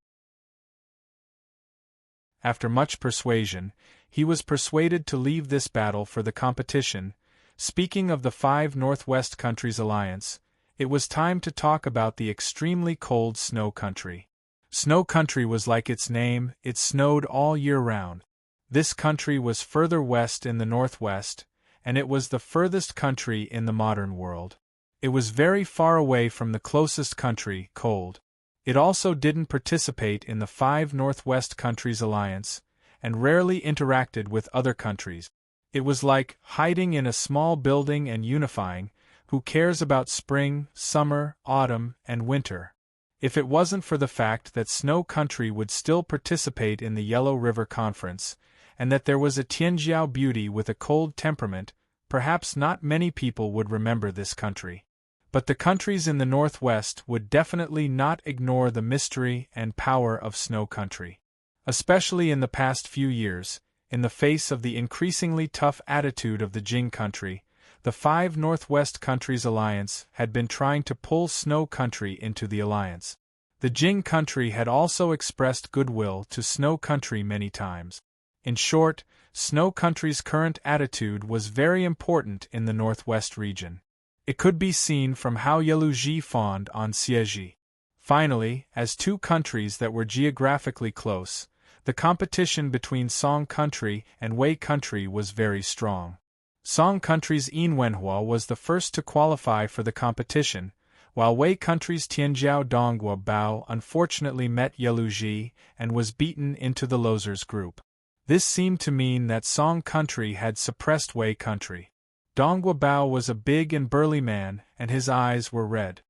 After much persuasion, he was persuaded to leave this battle for the competition. Speaking of the Five Northwest Countries Alliance, it was time to talk about the extremely cold Snow Country. Snow Country was like its name, it snowed all year round. This country was further west in the northwest, and it was the furthest country in the modern world. It was very far away from the closest country, cold. It also didn't participate in the Five Northwest Countries Alliance, and rarely interacted with other countries. It was like hiding in a small building and unifying. Who cares about spring, summer, autumn, and winter? If it wasn't for the fact that Snow Country would still participate in the Yellow River Conference, and that there was a Tianjiao beauty with a cold temperament, perhaps not many people would remember this country. But the countries in the Northwest would definitely not ignore the mystery and power of Snow Country. Especially in the past few years, in the face of the increasingly tough attitude of the Jing country, the Five Northwest Countries Alliance had been trying to pull Snow Country into the alliance. The Jing country had also expressed goodwill to Snow Country many times. In short, Snow Country's current attitude was very important in the Northwest region. It could be seen from how Yeluji fawned on Xieji. Finally, as two countries that were geographically close, the competition between Song Country and Wei Country was very strong. Song Country's Yin Wenhua was the first to qualify for the competition, while Wei Country's Tianjiao Donghua Bao unfortunately met Yeluji and was beaten into the losers group. This seemed to mean that Song Country had suppressed Wei Country. Donghua Bao was a big and burly man, and his eyes were red.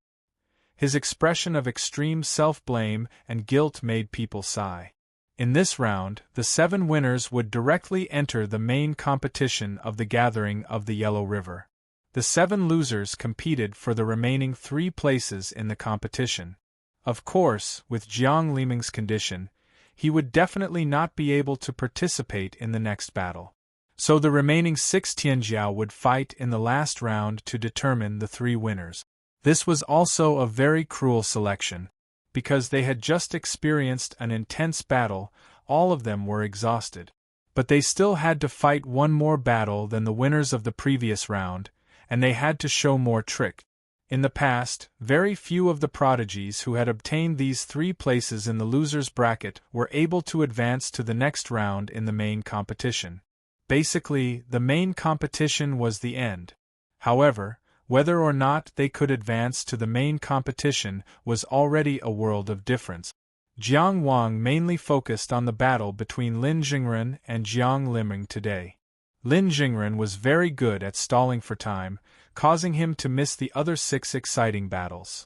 His expression of extreme self-blame and guilt made people sigh. In this round, the 7 winners would directly enter the main competition of the Gathering of the Yellow River. The 7 losers competed for the remaining 3 places in the competition. Of course, with Jiang Liming's condition, he would definitely not be able to participate in the next battle. So the remaining 6 Tianjiao would fight in the last round to determine the 3 winners. This was also a very cruel selection, because they had just experienced an intense battle. All of them were exhausted. But they still had to fight one more battle than the winners of the previous round, and they had to show more trick. In the past, very few of the prodigies who had obtained these 3 places in the losers' bracket were able to advance to the next round in the main competition. Basically, the main competition was the end. However, whether or not they could advance to the main competition was already a world of difference. Jiang Wang mainly focused on the battle between Lin Jingren and Jiang Liming today. Lin Jingren was very good at stalling for time, causing him to miss the other 6 exciting battles.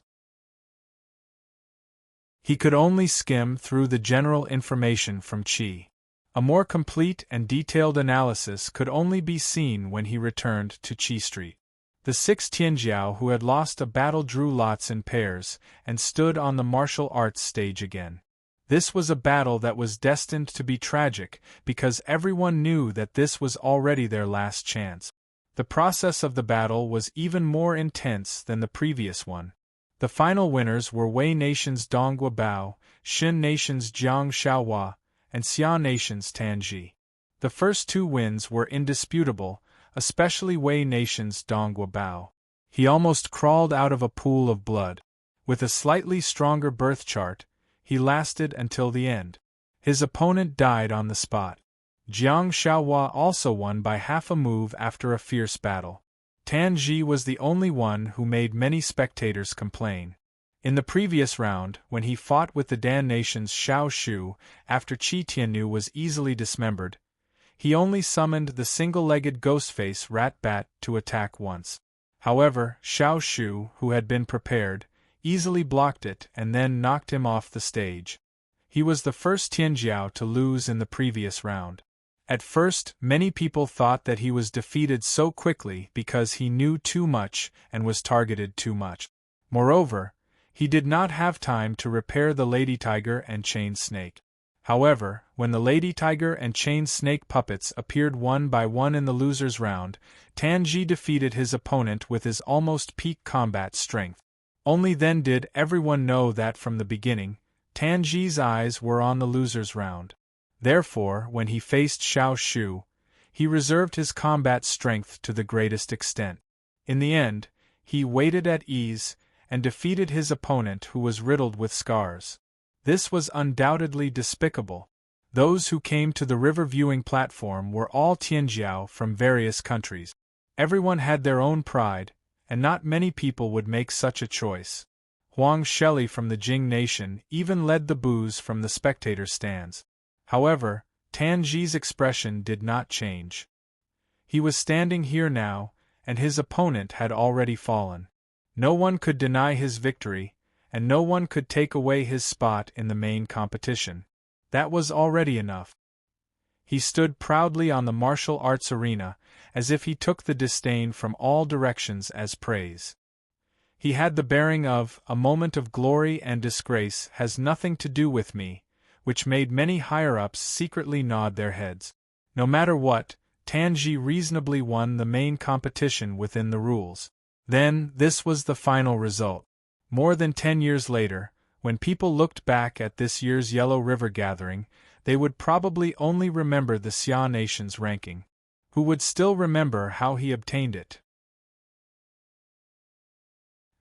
He could only skim through the general information from Qi. A more complete and detailed analysis could only be seen when he returned to Qi Street. The 6 Tianjiao who had lost a battle drew lots in pairs and stood on the martial arts stage again. This was a battle that was destined to be tragic because everyone knew that this was already their last chance. The process of the battle was even more intense than the previous one. The final winners were Wei Nation's Dong Guobao, Xin Nation's Jiang Shaohua, and Xia Nation's Tan Ji. The first 2 wins were indisputable, especially Wei Nation's Dong Guobao. He almost crawled out of a pool of blood. With a slightly stronger birth chart, he lasted until the end. His opponent died on the spot. Jiang Shaohua also won by half a move after a fierce battle. Tan Ji was the only one who made many spectators complain. In the previous round, when he fought with the Dan Nation's Xiao Shu after Qi Tiannu was easily dismembered, he only summoned the single-legged Ghostface Rat Bat to attack once. However, Xiao Shu, who had been prepared, easily blocked it and then knocked him off the stage. He was the first Tianjiao to lose in the previous round. At first, many people thought that he was defeated so quickly because he knew too much and was targeted too much. Moreover, he did not have time to repair the Lady Tiger and Chain Snake. However, when the Lady Tiger and Chain Snake puppets appeared one by one in the losers' round, Tan Ji defeated his opponent with his almost peak combat strength. Only then did everyone know that from the beginning, Tan Ji's eyes were on the losers' round. Therefore, when he faced Xiao Shu, he reserved his combat strength to the greatest extent. In the end, he waited at ease and defeated his opponent who was riddled with scars. This was undoubtedly despicable. Those who came to the river viewing platform were all Tianjiao from various countries. Everyone had their own pride, and not many people would make such a choice. Huang Sheli from the Jing Nation even led the boos from the spectator stands. However, Tan Ji's expression did not change. He was standing here now, and his opponent had already fallen. No one could deny his victory, and no one could take away his spot in the main competition. That was already enough. He stood proudly on the martial arts arena, as if he took the disdain from all directions as praise. He had the bearing of, a moment of glory and disgrace has nothing to do with me, which made many higher-ups secretly nod their heads. No matter what, Tan Ji reasonably won the main competition within the rules. Then, this was the final result. More than 10 years later, when people looked back at this year's Yellow River gathering, they would probably only remember the Xia Nation's ranking. Who would still remember how he obtained it?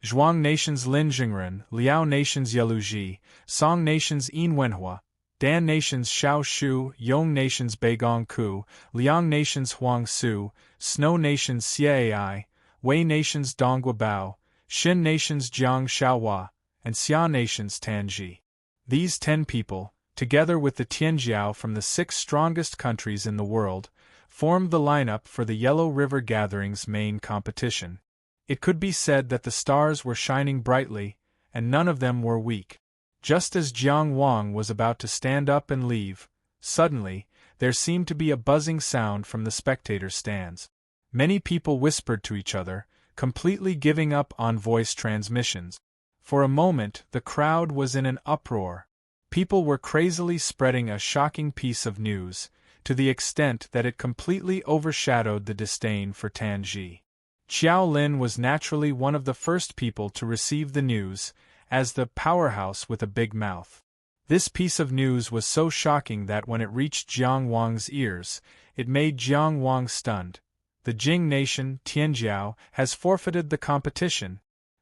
Zhuang Nation's Lin Jingren, Liao Nation's Yeluji, Song Nation's Yin Wenhua, Dan Nation's Xiao Shu, Yong Nation's Beigong Ku, Liang Nation's Huang Su, Snow Nation's Xie Ai, Wei Nation's Dong Guobao, Xin Nation's Jiang Shaohua, and Xia Nation's Tan Ji. These 10 people, together with the Tianjiao from the 6 strongest countries in the world, formed the lineup for the Yellow River Gathering's main competition. It could be said that the stars were shining brightly, and none of them were weak. Just as Jiang Wang was about to stand up and leave, suddenly, there seemed to be a buzzing sound from the spectator stands. Many people whispered to each other, completely giving up on voice transmissions. For a moment, the crowd was in an uproar. People were crazily spreading a shocking piece of news, to the extent that it completely overshadowed the disdain for Tanji. Xiao Lin was naturally one of the first people to receive the news, as the powerhouse with a big mouth. This piece of news was so shocking that when it reached Jiang Wang's ears, it made Jiang Wang stunned. The Jing nation, Tianjiao, has forfeited the competition.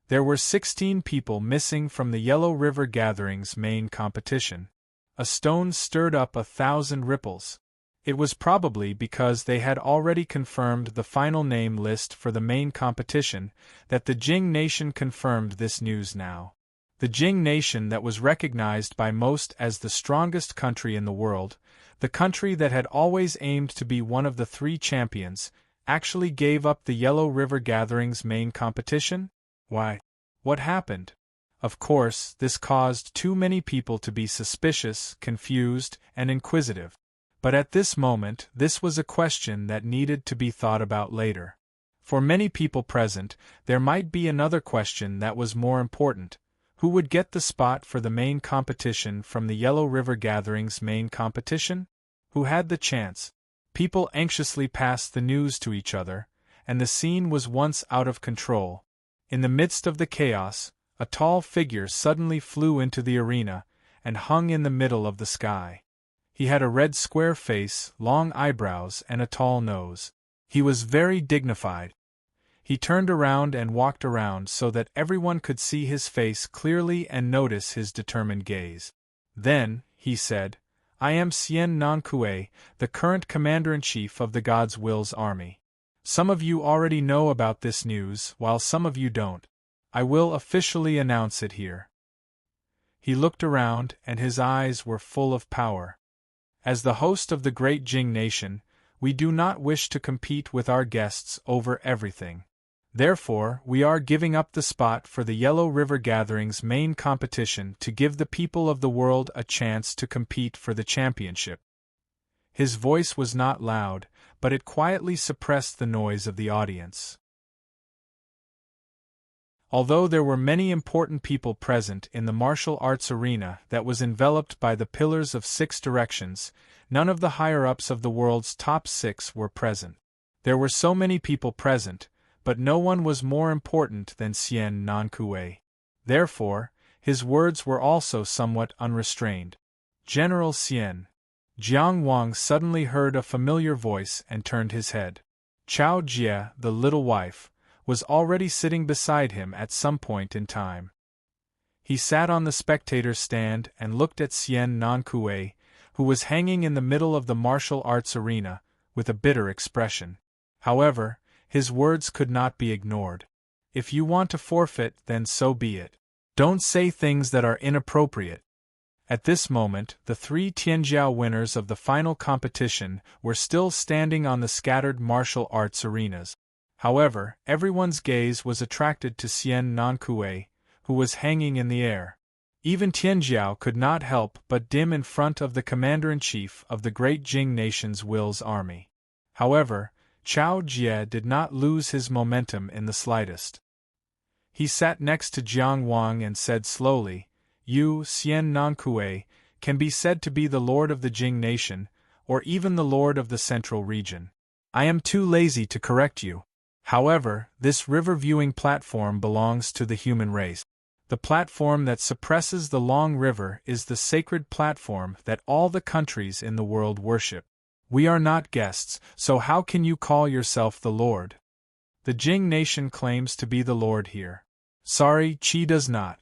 There were 16 people missing from the Yellow River Gathering's main competition. A stone stirred up 1,000 ripples. It was probably because they had already confirmed the final name list for the main competition that the Jing nation confirmed this news now. The Jing nation that was recognized by most as the strongest country in the world, the country that had always aimed to be one of the 3 champions, actually gave up the Yellow River Gathering's main competition? Why? What happened? Of course, this caused too many people to be suspicious, confused, and inquisitive. But at this moment, this was a question that needed to be thought about later. For many people present, there might be another question that was more important. Who would get the spot for the main competition from the Yellow River Gathering's main competition? Who had the chance? People anxiously passed the news to each other, and the scene was once out of control. In the midst of the chaos, a tall figure suddenly flew into the arena and hung in the middle of the sky. He had a red square face, long eyebrows, and a tall nose. He was very dignified. He turned around and walked around so that everyone could see his face clearly and notice his determined gaze. Then, he said, "I am Xian Nankue, the current commander-in-chief of the God's Will's army. Some of you already know about this news, while some of you don't. I will officially announce it here." He looked around, and his eyes were full of power. As the host of the great Jing nation, we do not wish to compete with our guests over everything. Therefore, we are giving up the spot for the Yellow River Gathering's main competition to give the people of the world a chance to compete for the championship. His voice was not loud, but it quietly suppressed the noise of the audience. Although there were many important people present in the martial arts arena that was enveloped by the pillars of 6 directions, none of the higher-ups of the world's top 6 were present. There were so many people present, but no one was more important than Xian Nankue. Therefore, his words were also somewhat unrestrained. "General Xian." Jiang Wang suddenly heard a familiar voice and turned his head. Chao Jie, the little wife, was already sitting beside him at some point in time. He sat on the spectator's stand and looked at Xian Nankue, who was hanging in the middle of the martial arts arena, with a bitter expression. However, his words could not be ignored. "If you want to forfeit, then so be it. Don't say things that are inappropriate." At this moment, the 3 Tianjiao winners of the final competition were still standing on the scattered martial arts arenas. However, everyone's gaze was attracted to Xian Nankue, who was hanging in the air. Even Tianjiao could not help but dim in front of the commander-in-chief of the great Jing nation's Will's army. However, Chao Jie did not lose his momentum in the slightest. He sat next to Jiang Wang and said slowly, "You, Xian Nankue, can be said to be the lord of the Jing nation, or even the lord of the central region. I am too lazy to correct you. However, this river-viewing platform belongs to the human race. The platform that suppresses the long river is the sacred platform that all the countries in the world worship. We are not guests, so how can you call yourself the Lord? The Jing nation claims to be the Lord here. Sorry, Qi does not.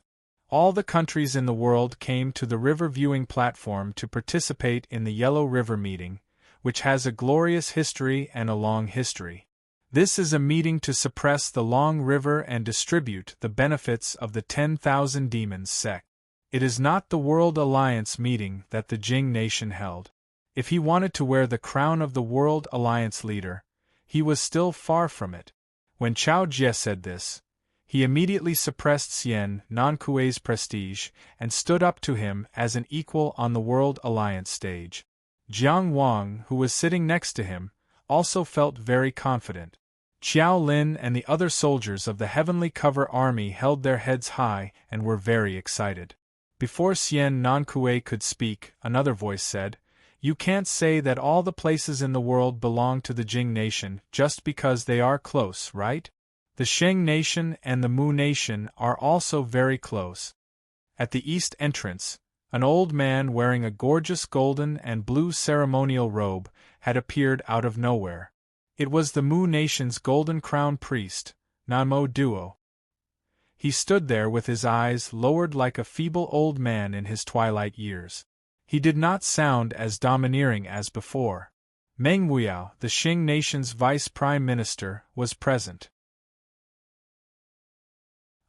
All the countries in the world came to the river-viewing platform to participate in the Yellow River meeting, which has a glorious history and a long history. This is a meeting to suppress the long river and distribute the benefits of the 10,000 demons sect. It is not the World Alliance meeting that the Jing nation held. If he wanted to wear the crown of the World Alliance leader, he was still far from it. When Chao Jie said this, he immediately suppressed Xian Nankue's prestige and stood up to him as an equal on the World Alliance stage. Jiang Wang, who was sitting next to him, also felt very confident. Qiao Lin and the other soldiers of the Heavenly Cover Army held their heads high and were very excited. Before Xian Nankue could speak, another voice said, "You can't say that all the places in the world belong to the Jing nation just because they are close, right? The Sheng nation and the Mu nation are also very close." At the east entrance, an old man wearing a gorgeous golden and blue ceremonial robe had appeared out of nowhere. It was the Mu nation's golden crown priest, Namo Duo. He stood there with his eyes lowered like a feeble old man in his twilight years. He did not sound as domineering as before. Meng Wuiao, the Xing nation's vice prime minister, was present.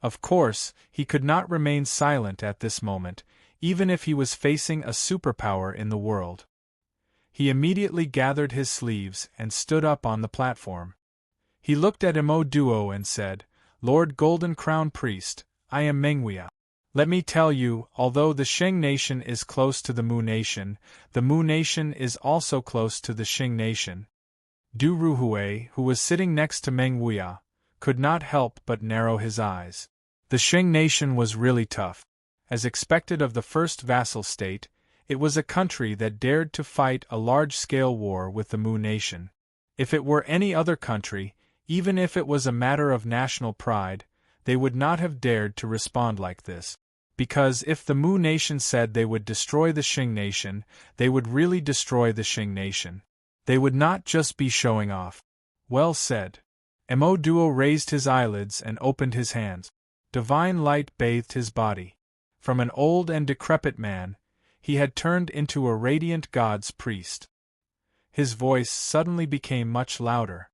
Of course, he could not remain silent at this moment, even if he was facing a superpower in the world. He immediately gathered his sleeves and stood up on the platform. He looked at Mo Duo and said, "Lord Golden Crown Priest, I am Mengwia. Let me tell you, although the Sheng nation is close to the Mu nation is also close to the Xing nation." Du Ruhui, who was sitting next to Mengwia, could not help but narrow his eyes. The Sheng nation was really tough. As expected of the first vassal state, it was a country that dared to fight a large-scale war with the Mu nation. If it were any other country, even if it was a matter of national pride, they would not have dared to respond like this. Because if the Mu nation said they would destroy the Xing nation, they would really destroy the Xing nation. They would not just be showing off. Well said. Mo Duo raised his eyelids and opened his hands. Divine light bathed his body. From an old and decrepit man, he had turned into a radiant god's priest. His voice suddenly became much louder.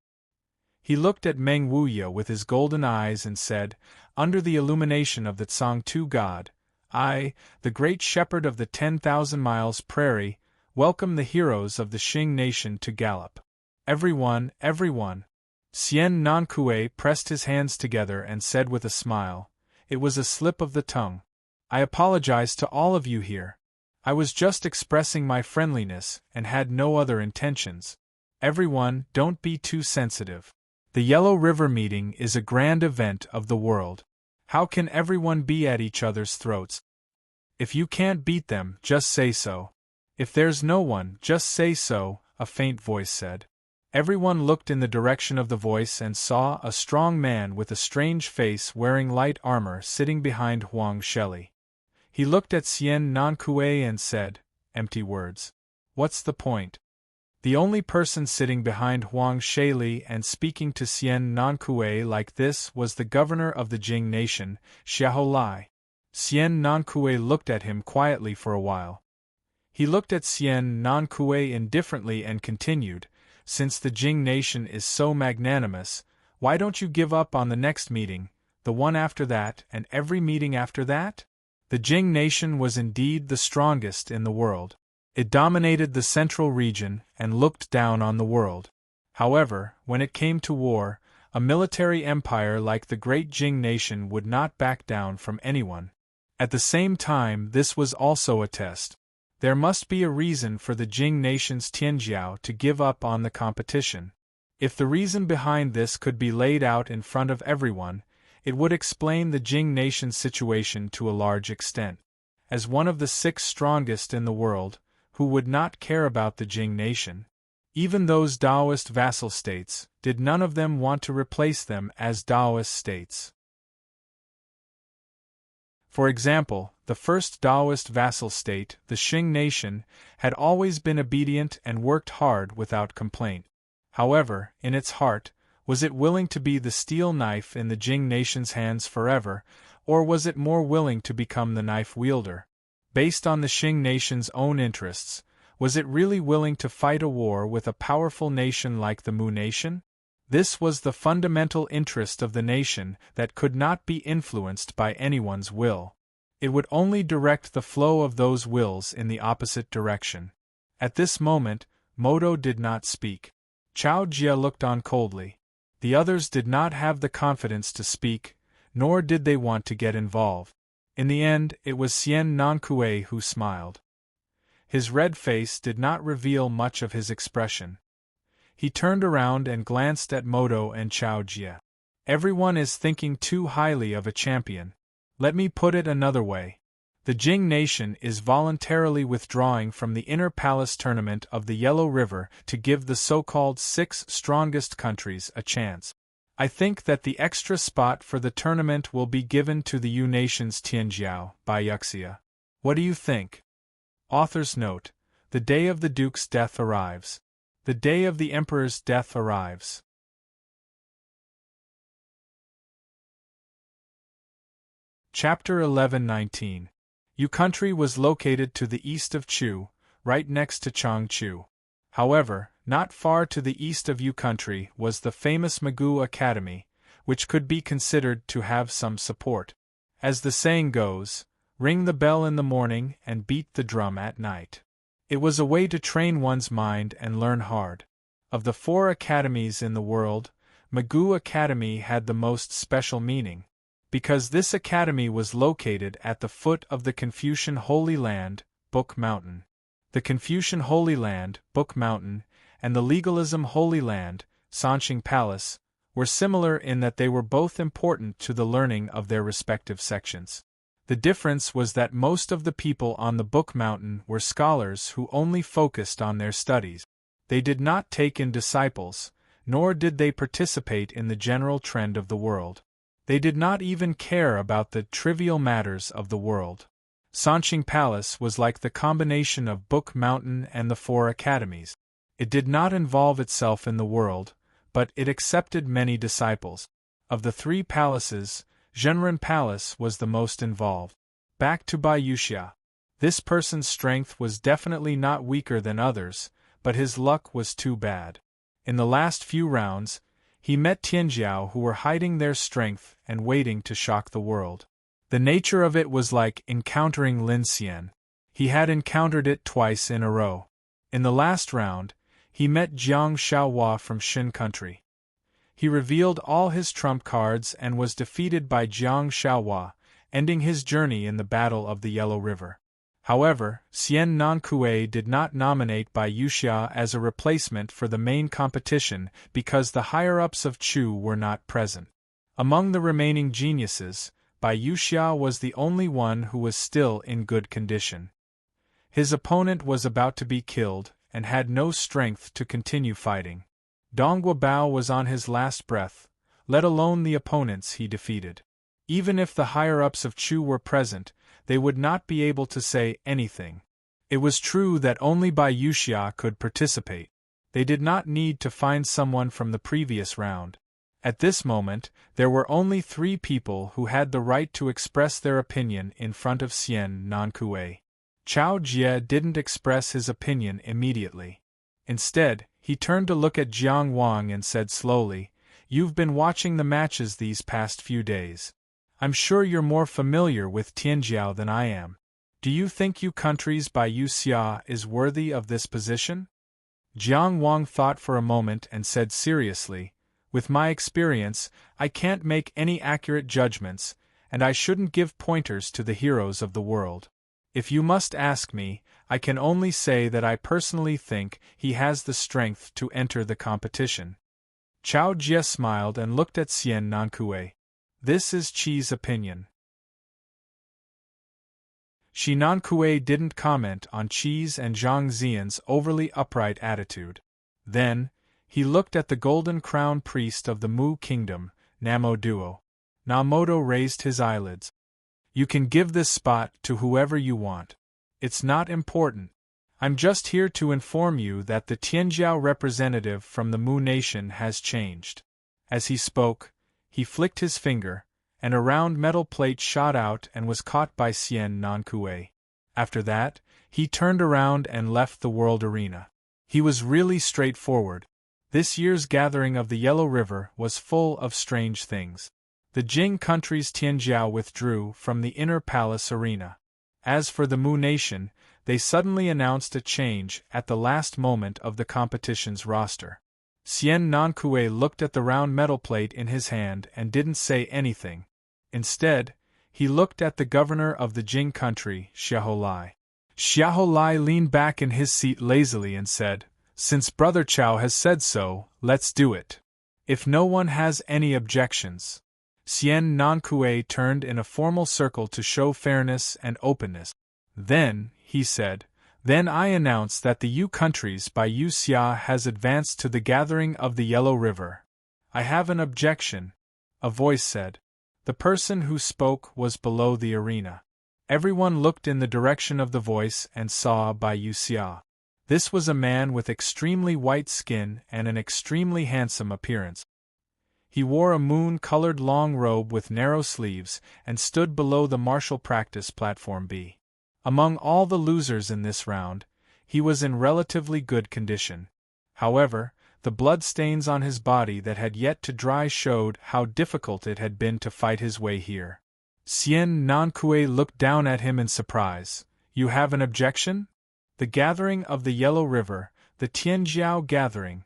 He looked at Meng Wuya with his golden eyes and said, "Under the illumination of the Tsangtu God, I, the great shepherd of the 10,000 miles prairie, welcome the heroes of the Xing nation to gallop. Everyone, everyone." Xian Nankue pressed his hands together and said with a smile, "It was a slip of the tongue. I apologize to all of you here. I was just expressing my friendliness and had no other intentions. Everyone, don't be too sensitive. The Yellow River meeting is a grand event of the world. How can everyone be at each other's throats? If you can't beat them, just say so. If there's no one, just say so," a faint voice said. Everyone looked in the direction of the voice and saw a strong man with a strange face wearing light armor sitting behind Huang Sheli. He looked at Xian Nankue and said, "Empty words. What's the point?" The only person sitting behind Huang Sheli and speaking to Xian Nankue like this was the governor of the Jing nation, Xiahou Lai. Xian Nankue looked at him quietly for a while. He looked at Xian Nankue indifferently and continued, "Since the Jing nation is so magnanimous, why don't you give up on the next meeting, the one after that, and every meeting after that?" The Jing nation was indeed the strongest in the world. It dominated the central region and looked down on the world. However, when it came to war, a military empire like the great Jing nation would not back down from anyone. At the same time, this was also a test. There must be a reason for the Jing nation's Tianjiao to give up on the competition. If the reason behind this could be laid out in front of everyone, it would explain the Jing nation's situation to a large extent. As one of the 6 strongest in the world, who would not care about the Jing nation? Even those Taoist vassal states, did none of them want to replace them as Taoist states? For example, the first Taoist vassal state, the Xing nation, had always been obedient and worked hard without complaint. However, in its heart, was it willing to be the steel knife in the Jing nation's hands forever, or was it more willing to become the knife wielder? Based on the Xing nation's own interests, was it really willing to fight a war with a powerful nation like the Mu nation? This was the fundamental interest of the nation that could not be influenced by anyone's will. It would only direct the flow of those wills in the opposite direction. At this moment, Modo did not speak. Chao Jia looked on coldly. The others did not have the confidence to speak, nor did they want to get involved. In the end, it was Xian Nankue who smiled. His red face did not reveal much of his expression. He turned around and glanced at Modo and Chao Jie. Everyone is thinking too highly of a champion. Let me put it another way. The Jing nation is voluntarily withdrawing from the Inner Palace tournament of the Yellow River to give the so-called 6 strongest countries a chance. I think that the extra spot for the tournament will be given to the Yu nation's Tianjiao by Yuxia. What do you think? Author's note: the day of the Duke's death arrives. The day of the Emperor's death arrives. Chapter 11-19. Yu country was located to the east of Chu, right next to Changchu. However, not far to the east of Yu country was the famous Magoo Academy, which could be considered to have some support. As the saying goes, ring the bell in the morning and beat the drum at night. It was a way to train one's mind and learn hard. Of the 4 academies in the world, Magoo Academy had the most special meaning, because this academy was located at the foot of the Confucian Holy Land, Book Mountain. The Confucian Holy Land, Book Mountain, and the Legalism Holy Land, Sanqing Palace, were similar in that they were both important to the learning of their respective sections. The difference was that most of the people on the Book Mountain were scholars who only focused on their studies. They did not take in disciples, nor did they participate in the general trend of the world. They did not even care about the trivial matters of the world. Sanqing Palace was like the combination of Book Mountain and the 4 academies. It did not involve itself in the world, but it accepted many disciples. Of the 3 palaces, Zhenren Palace was the most involved. Back to Bai Yuxia. This person's strength was definitely not weaker than others, but his luck was too bad. In the last few rounds, he met Tianjiao who were hiding their strength and waiting to shock the world. The nature of it was like encountering Lin Xian. He had encountered it twice in a row. In the last round, he met Jiang Xiaohua from Xin country. He revealed all his trump cards and was defeated by Jiang Xiaohua, ending his journey in the Battle of the Yellow River. However, Xian Nankue did not nominate Bai Yuxia as a replacement for the main competition because the higher-ups of Chu were not present. Among the remaining geniuses, Bai Yuxia was the only one who was still in good condition. His opponent was about to be killed and had no strength to continue fighting. Donghua Bao was on his last breath, let alone the opponents he defeated. Even if the higher-ups of Chu were present, they would not be able to say anything. It was true that only Bai Yuxia could participate. They did not need to find someone from the previous round. At this moment, there were only 3 people who had the right to express their opinion in front of Xian Nankue. Chao Jie didn't express his opinion immediately. Instead, he turned to look at Jiang Wang and said slowly, "You've been watching the matches these past few days. I'm sure you're more familiar with Tianjiao than I am. Do you think Yu country's Bai Yuxia is worthy of this position?" Jiang Wang thought for a moment and said seriously, "With my experience, I can't make any accurate judgments, and I shouldn't give pointers to the heroes of the world. If you must ask me, I can only say that I personally think he has the strength to enter the competition." Chao Jie smiled and looked at Xian Nankue. "This is Qi's opinion." Shi Nankue didn't comment on Qi's and Zhang Xian's overly upright attitude. Then, he looked at the golden crown priest of the Mu kingdom, Namo Duo. Namoto raised his eyelids. "You can give this spot to whoever you want. It's not important. I'm just here to inform you that the Tianjiao representative from the Mu nation has changed." As he spoke, he flicked his finger, and a round metal plate shot out and was caught by Xian Nankue. After that, he turned around and left the world arena. He was really straightforward. This year's gathering of the Yellow River was full of strange things. The Jing country's Tianjiao withdrew from the Inner Palace arena. As for the Mu nation, they suddenly announced a change at the last moment of the competition's roster. Xian Nankue looked at the round metal plate in his hand and didn't say anything. Instead, he looked at the governor of the Jing country, Xiahou Lai. Xiahou Lai leaned back in his seat lazily and said, Since Brother Chow has said so, let's do it. If no one has any objections. Xian Nankue turned in a formal circle to show fairness and openness. Then, he said, then I announce that the Yu countries by Yu Xia has advanced to the gathering of the Yellow River. I have an objection, a voice said. The person who spoke was below the arena. Everyone looked in the direction of the voice and saw Bai Yu Xia. This was a man with extremely white skin and an extremely handsome appearance. He wore a moon-colored long robe with narrow sleeves and stood below the martial practice platform B. Among all the losers in this round, he was in relatively good condition. However, the bloodstains on his body that had yet to dry showed how difficult it had been to fight his way here. Xian Nankue looked down at him in surprise. You have an objection? The gathering of the Yellow River, the Tianjiao gathering.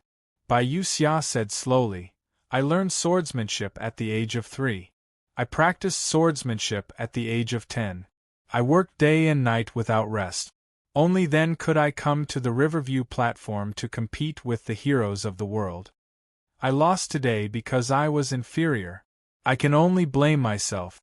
Bai Yu Xia said slowly. I learned swordsmanship at the age of 3. I practiced swordsmanship at the age of 10. I worked day and night without rest. Only then could I come to the Riverview platform to compete with the heroes of the world. I lost today because I was inferior. I can only blame myself.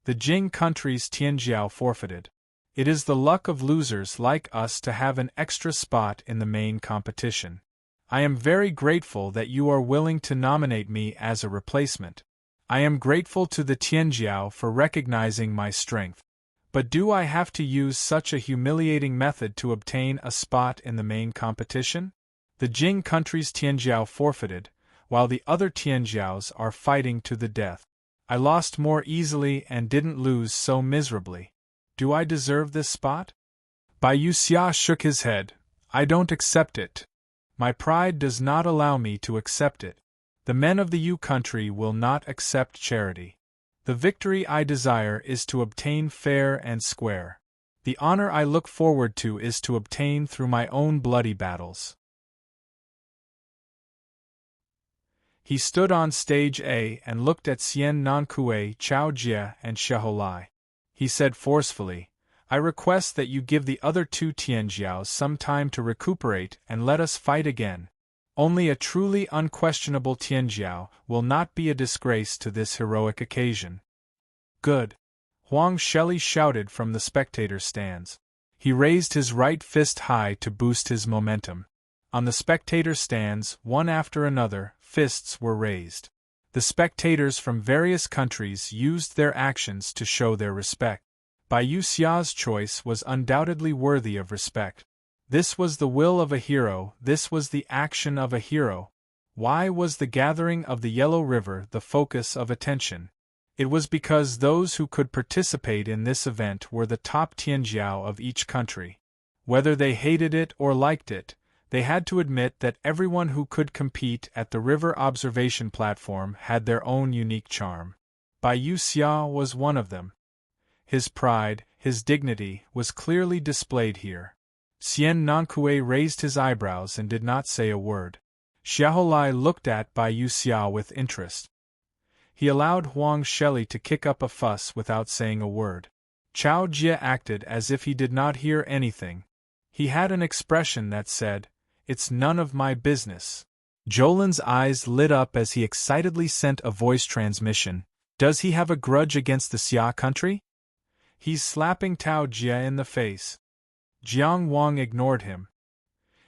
The Jing country's Tianjiao forfeited. It is the luck of losers like us to have an extra spot in the main competition. I am very grateful that you are willing to nominate me as a replacement. I am grateful to the Tianjiao for recognizing my strength. But do I have to use such a humiliating method to obtain a spot in the main competition? The Jing country's Tianjiao forfeited, while the other Tianjiaos are fighting to the death. I lost more easily and didn't lose so miserably. Do I deserve this spot? Bai Yu Xia shook his head. I don't accept it. My pride does not allow me to accept it. The men of the Yu country will not accept charity. The victory I desire is to obtain fair and square. The honor I look forward to is to obtain through my own bloody battles. He stood on stage A and looked at Xian Nankue, Chao Jie, and Sheholai. He said forcefully, I request that you give the other 2 Tianjiaos some time to recuperate and let us fight again. Only a truly unquestionable Tianjiao will not be a disgrace to this heroic occasion. Good. Huang Shelley shouted from the spectator stands. He raised his right fist high to boost his momentum. On the spectator stands, one after another, fists were raised. The spectators from various countries used their actions to show their respect. Bai Yu Xia's choice was undoubtedly worthy of respect. This was the will of a hero, this was the action of a hero. Why was the gathering of the Yellow River the focus of attention? It was because those who could participate in this event were the top Tianjiao of each country. Whether they hated it or liked it, they had to admit that everyone who could compete at the river observation platform had their own unique charm. Bai Yu Xia was one of them. His pride, his dignity, was clearly displayed here. Xian Nankue raised his eyebrows and did not say a word. Xiaolai looked at Bai Yu Xia with interest. He allowed Huang Shelley to kick up a fuss without saying a word. Chao Jie acted as if he did not hear anything. He had an expression that said, It's none of my business. Jolin's eyes lit up as he excitedly sent a voice transmission. Does he have a grudge against the Xia country? He's slapping Tao Jie in the face. Jiang Wang ignored him.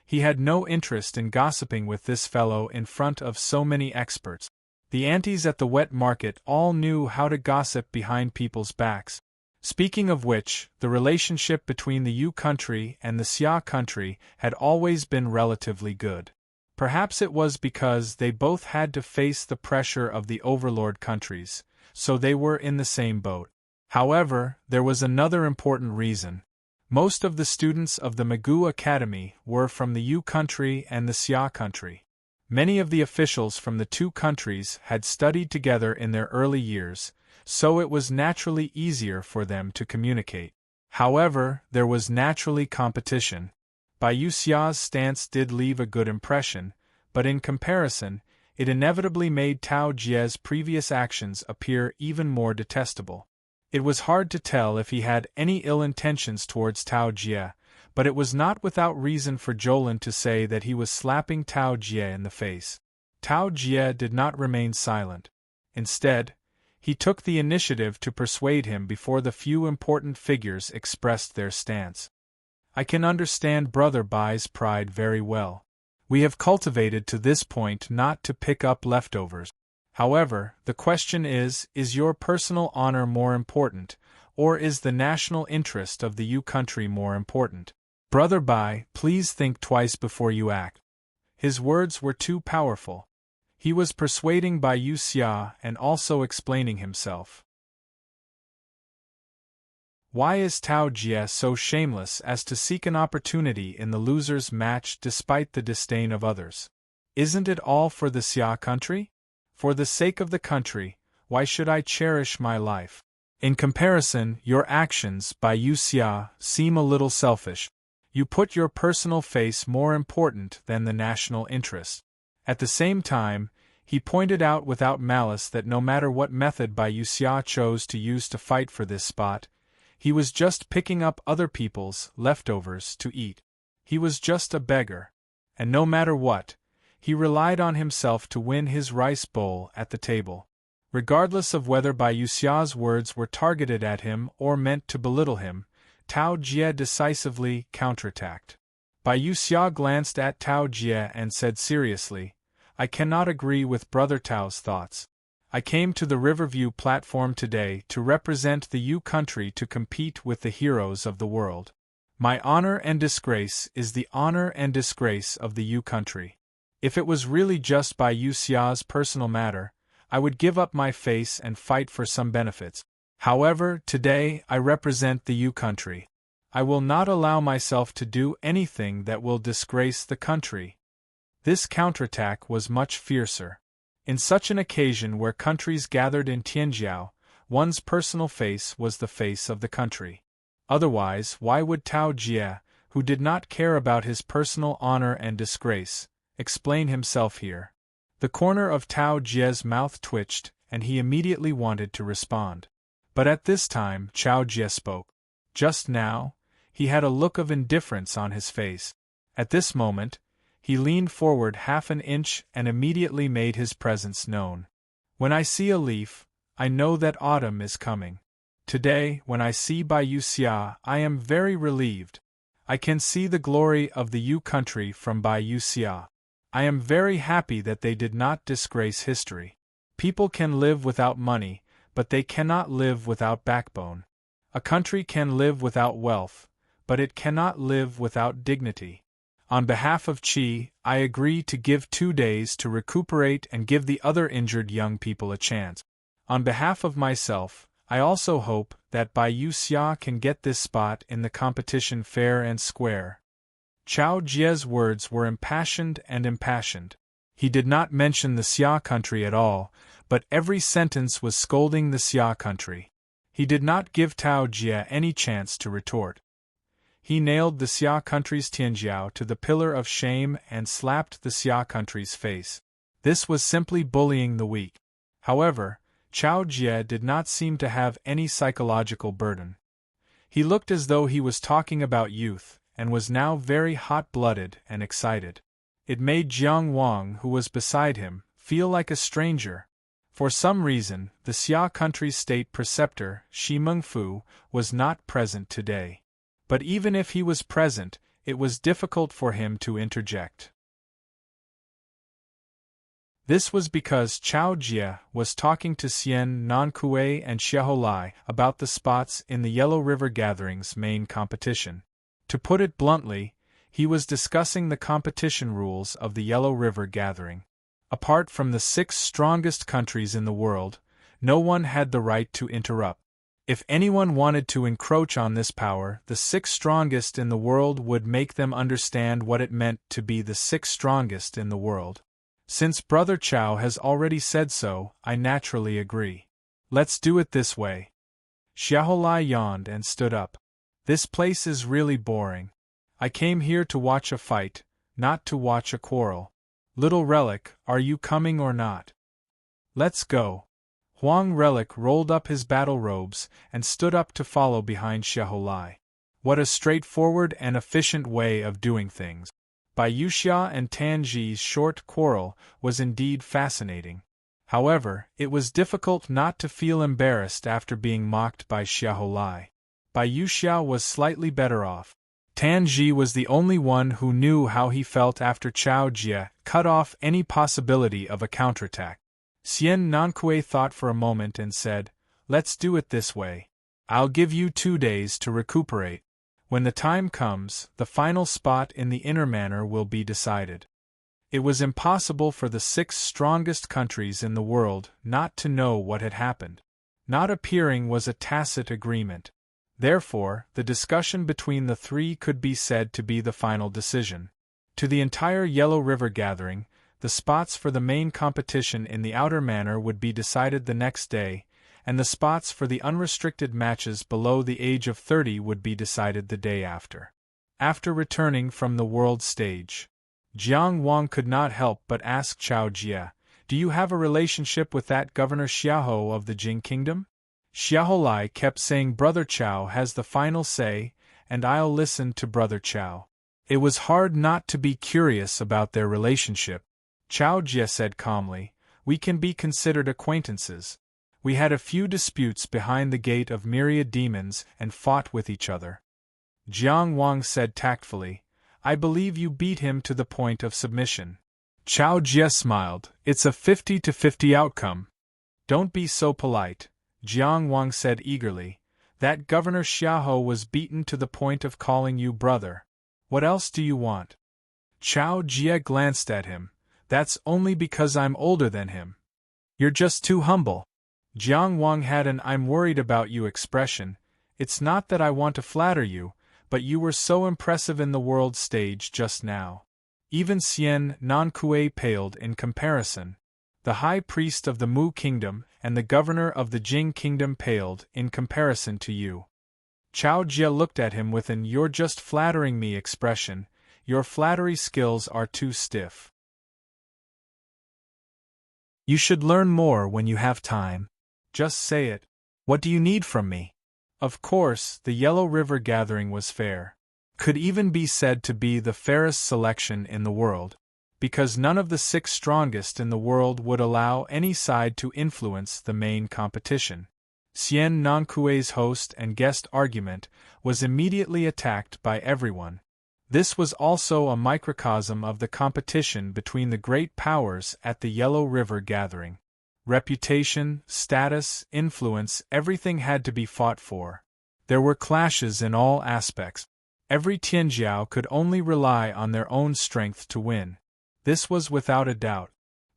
He had no interest in gossiping with this fellow in front of so many experts. The aunties at the wet market all knew how to gossip behind people's backs. Speaking of which, the relationship between the Yu country and the Xia country had always been relatively good. Perhaps it was because they both had to face the pressure of the overlord countries, so they were in the same boat. However, there was another important reason. Most of the students of the Magoo Academy were from the Yu country and the Xia country. Many of the officials from the 2 countries had studied together in their early years, so it was naturally easier for them to communicate. However, there was naturally competition. Bai Yu Xia's stance did leave a good impression, but in comparison, it inevitably made Tao Jie's previous actions appear even more detestable. It was hard to tell if he had any ill intentions towards Tao Jie, But it was not without reason for Jolin to say that he was slapping Tao Jie in the face. Tao Jie did not remain silent. Instead, he took the initiative to persuade him before the few important figures expressed their stance. I can understand Brother Bai's pride very well. We have cultivated to this point not to pick up leftovers. However, the question is your personal honor more important, or is the national interest of the Yu country more important? Brother Bai, please think twice before you act. His words were too powerful. He was persuading Bai Yu Xia and also explaining himself. Why is Tao Jie so shameless as to seek an opportunity in the loser's match despite the disdain of others? Isn't it all for the Xia country? For the sake of the country, why should I cherish my life? In comparison, your actions, Bai Yu Xia, seem a little selfish. You put your personal face more important than the national interest. At the same time, he pointed out without malice that no matter what method Bai Yu Xia chose to use to fight for this spot, he was just picking up other people's leftovers to eat. He was just a beggar. And no matter what, he relied on himself to win his rice bowl at the table. Regardless of whether Bai Yu Xia's words were targeted at him or meant to belittle him, Tao Jie decisively counterattacked. Bai Yu Xia glanced at Tao Jie and said seriously, I cannot agree with Brother Tao's thoughts. I came to the Riverview platform today to represent the Yu country to compete with the heroes of the world. My honor and disgrace is the honor and disgrace of the Yu country. If it was really just Bai Yu Xia's personal matter, I would give up my face and fight for some benefits. However, today I represent the Yu country. I will not allow myself to do anything that will disgrace the country. This counterattack was much fiercer. In such an occasion where countries gathered in Tianjiao, one's personal face was the face of the country. Otherwise, why would Tao Jie, who did not care about his personal honor and disgrace, explain himself here? The corner of Tao Jie's mouth twitched, and he immediately wanted to respond. But at this time, Tao Jie spoke. Just now, he had a look of indifference on his face. At this moment, he leaned forward half an inch and immediately made his presence known. When I see a leaf, I know that autumn is coming. Today, when I see Bai Yu Xia, I am very relieved. I can see the glory of the Yu country from Bai Yu Xia. I am very happy that they did not disgrace history. People can live without money, but they cannot live without backbone. A country can live without wealth, but it cannot live without dignity. On behalf of Qi, I agree to give 2 days to recuperate and give the other injured young people a chance. On behalf of myself, I also hope that Bai Yu Xia can get this spot in the competition fair and square. Tao Jie's words were impassioned and impassioned. He did not mention the Xia country at all, but every sentence was scolding the Xia country. He did not give Tao Jie any chance to retort. He nailed the Xia country's Tianjiao to the pillar of shame and slapped the Xia country's face. This was simply bullying the weak. However, Tao Jie did not seem to have any psychological burden. He looked as though he was talking about youth, and was now very hot-blooded and excited. It made Jiang Wang, who was beside him, feel like a stranger. For some reason, the Xia country's state preceptor, Shi Mengfu, was not present today. But even if he was present, it was difficult for him to interject. This was because Tao Jie was talking to Xian Nankue and Xiaolai about the spots in the Yellow River Gathering's main competition. To put it bluntly, he was discussing the competition rules of the Yellow River Gathering. Apart from the 6 strongest countries in the world, no one had the right to interrupt. If anyone wanted to encroach on this power, the 6 strongest in the world would make them understand what it meant to be the 6 strongest in the world. Since Brother Chao has already said so, I naturally agree. Let's do it this way. Xiaolai yawned and stood up. This place is really boring. I came here to watch a fight, not to watch a quarrel. Little Relic, are you coming or not? Let's go. Huang Relic rolled up his battle robes and stood up to follow behind Xiaolai. What a straightforward and efficient way of doing things. Bai Yuxia and Tan Zhi's short quarrel was indeed fascinating. However, it was difficult not to feel embarrassed after being mocked by Xiaolai. Bai Yuxia was slightly better off. Tan Zhi was the only one who knew how he felt after Chao Jie cut off any possibility of a counterattack. Xian Nankui thought for a moment and said, "Let's do it this way. I'll give you 2 days to recuperate. When the time comes, the final spot in the inner manor will be decided." It was impossible for the 6 strongest countries in the world not to know what had happened. Not appearing was a tacit agreement. Therefore, the discussion between the 3 could be said to be the final decision. To the entire Yellow River gathering, the spots for the main competition in the outer manor would be decided the next day, and the spots for the unrestricted matches below the age of 30 would be decided the day after. After returning from the world stage, Jiang Wang could not help but ask Chao Jie, "Do you have a relationship with that Governor Xiahou of the Jing Kingdom?" Xiaolai kept saying Brother Chao has the final say, and I'll listen to Brother Chao. It was hard not to be curious about their relationship. Chao Jie said calmly, "We can be considered acquaintances. We had a few disputes behind the gate of myriad demons and fought with each other." Jiang Wang said tactfully, "I believe you beat him to the point of submission." Chao Jie smiled, "It's a 50-50 outcome." "Don't be so polite," Jiang Wang said eagerly. "That Governor Xiahou was beaten to the point of calling you brother. What else do you want?" Chao Jie glanced at him. "That's only because I'm older than him. You're just too humble." Jiang Wang had an "I'm worried about you" expression. "It's not that I want to flatter you, but you were so impressive in the world stage just now. Even Xian Nankui paled in comparison. The high priest of the Mu Kingdom and the governor of the Jing Kingdom paled in comparison to you." Chao Jie looked at him with an "you're just flattering me" expression. "Your flattery skills are too stiff. You should learn more when you have time. Just say it. What do you need from me?" Of course, the Yellow River gathering was fair. Could even be said to be the fairest selection in the world, because none of the 6 strongest in the world would allow any side to influence the main competition. Xian Nankui's host and guest argument was immediately attacked by everyone. This was also a microcosm of the competition between the great powers at the Yellow River gathering. Reputation, status, influence, everything had to be fought for. There were clashes in all aspects. Every Tianjiao could only rely on their own strength to win. This was without a doubt.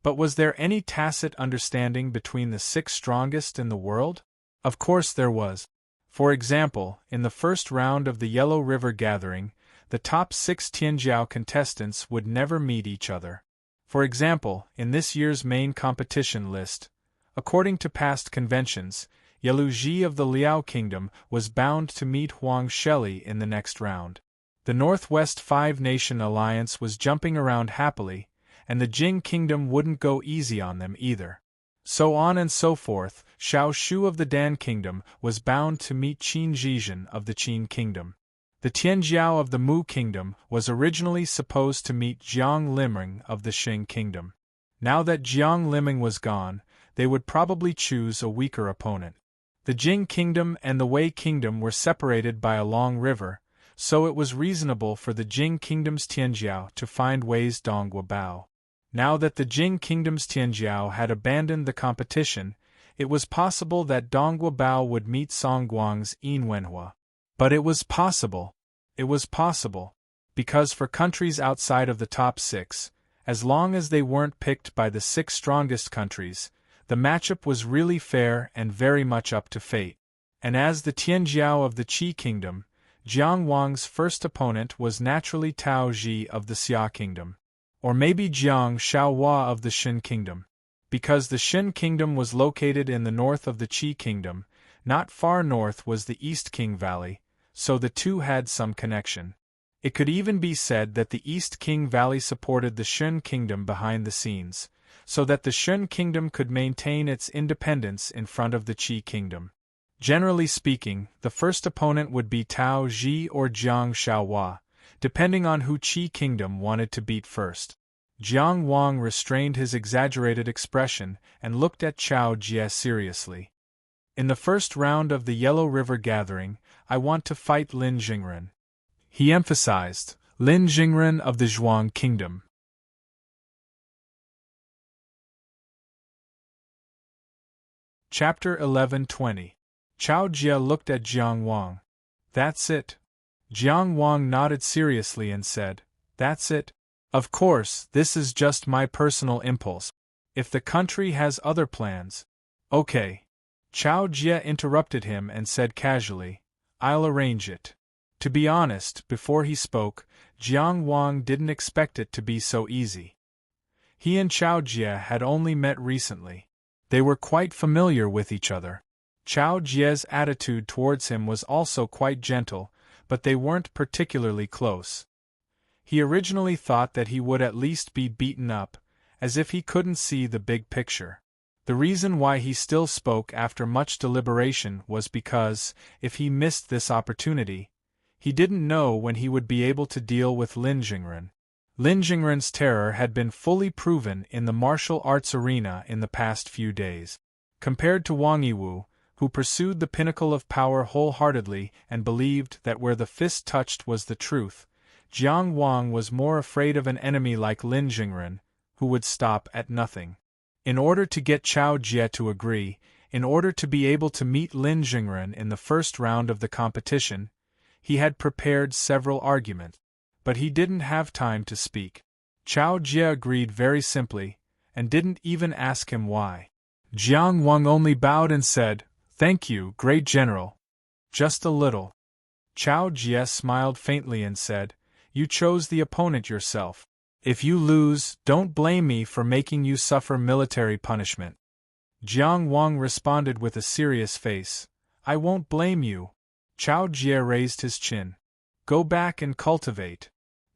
But was there any tacit understanding between the 6 strongest in the world? Of course there was. For example, in the first round of the Yellow River gathering, the top 6 Tianjiao contestants would never meet each other. For example, in this year's main competition list, according to past conventions, Yelu Ji of the Liao Kingdom was bound to meet Huang Sheli in the next round. The Northwest Five-Nation Alliance was jumping around happily, and the Jing Kingdom wouldn't go easy on them either. So on and so forth. Xiao Shu of the Dan Kingdom was bound to meet Qin Zhizhen of the Qin Kingdom. The Tianjiao of the Mu Kingdom was originally supposed to meet Jiang Liming of the Xing Kingdom. Now that Jiang Liming was gone, they would probably choose a weaker opponent. The Jing Kingdom and the Wei Kingdom were separated by a long river, so it was reasonable for the Jing Kingdom's Tianjiao to find Wei's Dongua Bao. Now that the Jing Kingdom's Tianjiao had abandoned the competition, it was possible that Dongua Bao would meet Songguang's Yin Wenhua. But it was possible. It was possible. Because for countries outside of the top 6, as long as they weren't picked by the 6 strongest countries, the matchup was really fair and very much up to fate. And as the Tianjiao of the Qi Kingdom, Jiang Wang's first opponent was naturally Tao Ji of the Xia Kingdom. Or maybe Jiang Shaohua of the Shin Kingdom. Because the Shin Kingdom was located in the north of the Qi Kingdom, not far north was the East Qing Valley, so the two had some connection. It could even be said that the East Qing Valley supported the Shin Kingdom behind the scenes, so that the Shin Kingdom could maintain its independence in front of the Qi Kingdom. Generally speaking, the first opponent would be Tao Ji or Jiang Shaohua, depending on who Qi Kingdom wanted to beat first. Jiang Wang restrained his exaggerated expression and looked at Chao Jie seriously. In the first round of the Yellow River Gathering, I want to fight Lin Jingren. He emphasized, Lin Jingren of the Zhuang Kingdom. Chapter 11:20. Chao Jie looked at Jiang Wang. That's it. Jiang Wang nodded seriously and said, That's it. Of course, this is just my personal impulse. If the country has other plans. Okay. Chao Jie interrupted him and said casually, I'll arrange it. To be honest, before he spoke, Jiang Wang didn't expect it to be so easy. He and Chao Jie had only met recently. They were quite familiar with each other. Chao Jie's attitude towards him was also quite gentle, but they weren't particularly close. He originally thought that he would at least be beaten up, as if he couldn't see the big picture. The reason why he still spoke after much deliberation was because, if he missed this opportunity, he didn't know when he would be able to deal with Lin Jingren. Lin Jingren's terror had been fully proven in the martial arts arena in the past few days. Compared to Wang Yiwu, who pursued the pinnacle of power wholeheartedly and believed that where the fist touched was the truth, Jiang Wang was more afraid of an enemy like Lin Jingren, who would stop at nothing. In order to get Chao Jie to agree, in order to be able to meet Lin Jingren in the first round of the competition, he had prepared several arguments. But he didn't have time to speak. Chao Jie agreed very simply, and didn't even ask him why. Jiang Wang only bowed and said, Thank you, great general. Just a little. Chao Jie smiled faintly and said, You chose the opponent yourself. If you lose, don't blame me for making you suffer military punishment. Jiang Wang responded with a serious face, I won't blame you. Chao Jie raised his chin. Go back and cultivate.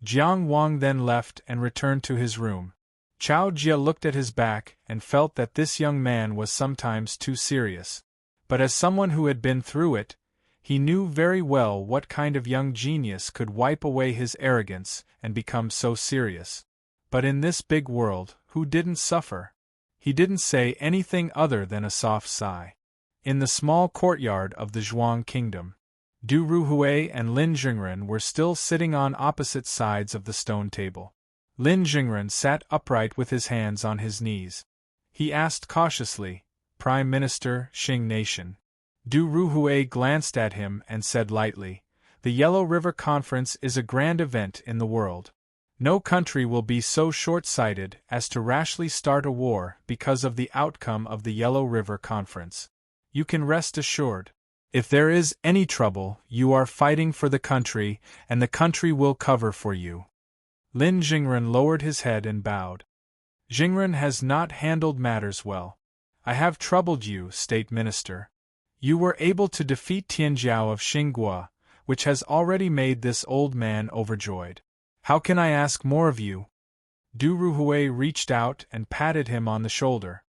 Jiang Wang then left and returned to his room. Chao Jie looked at his back and felt that this young man was sometimes too serious. But as someone who had been through it, he knew very well what kind of young genius could wipe away his arrogance and become so serious. But in this big world, who didn't suffer? He didn't say anything other than a soft sigh. In the small courtyard of the Zhuang Kingdom, Du Ruhui and Lin Jingren were still sitting on opposite sides of the stone table. Lin Jingren sat upright with his hands on his knees. He asked cautiously, Prime Minister, Xing Nation. Du Ruhui glanced at him and said lightly, The Yellow River Conference is a grand event in the world. No country will be so short-sighted as to rashly start a war because of the outcome of the Yellow River Conference. You can rest assured. If there is any trouble, you are fighting for the country, and the country will cover for you. Lin Jingren lowered his head and bowed. Jingren has not handled matters well. I have troubled you, State Minister. You were able to defeat Tianjiao of Xinghua, which has already made this old man overjoyed. How can I ask more of you? Du Ruhui reached out and patted him on the shoulder.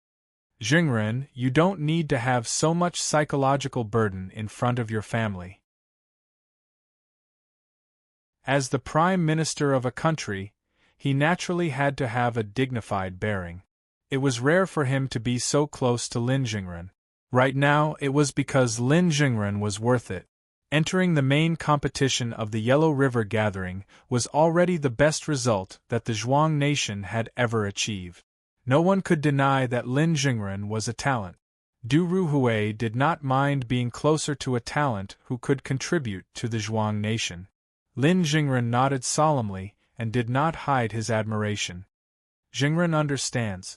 Jingren, you don't need to have so much psychological burden in front of your family. As the Prime Minister of a country, he naturally had to have a dignified bearing. It was rare for him to be so close to Lin Jingren. Right now, it was because Lin Jingren was worth it. Entering the main competition of the Yellow River Gathering was already the best result that the Zhuang nation had ever achieved. No one could deny that Lin Jingren was a talent. Du Ruhui did not mind being closer to a talent who could contribute to the Zhuang nation. Lin Jingren nodded solemnly and did not hide his admiration. Jingren understands.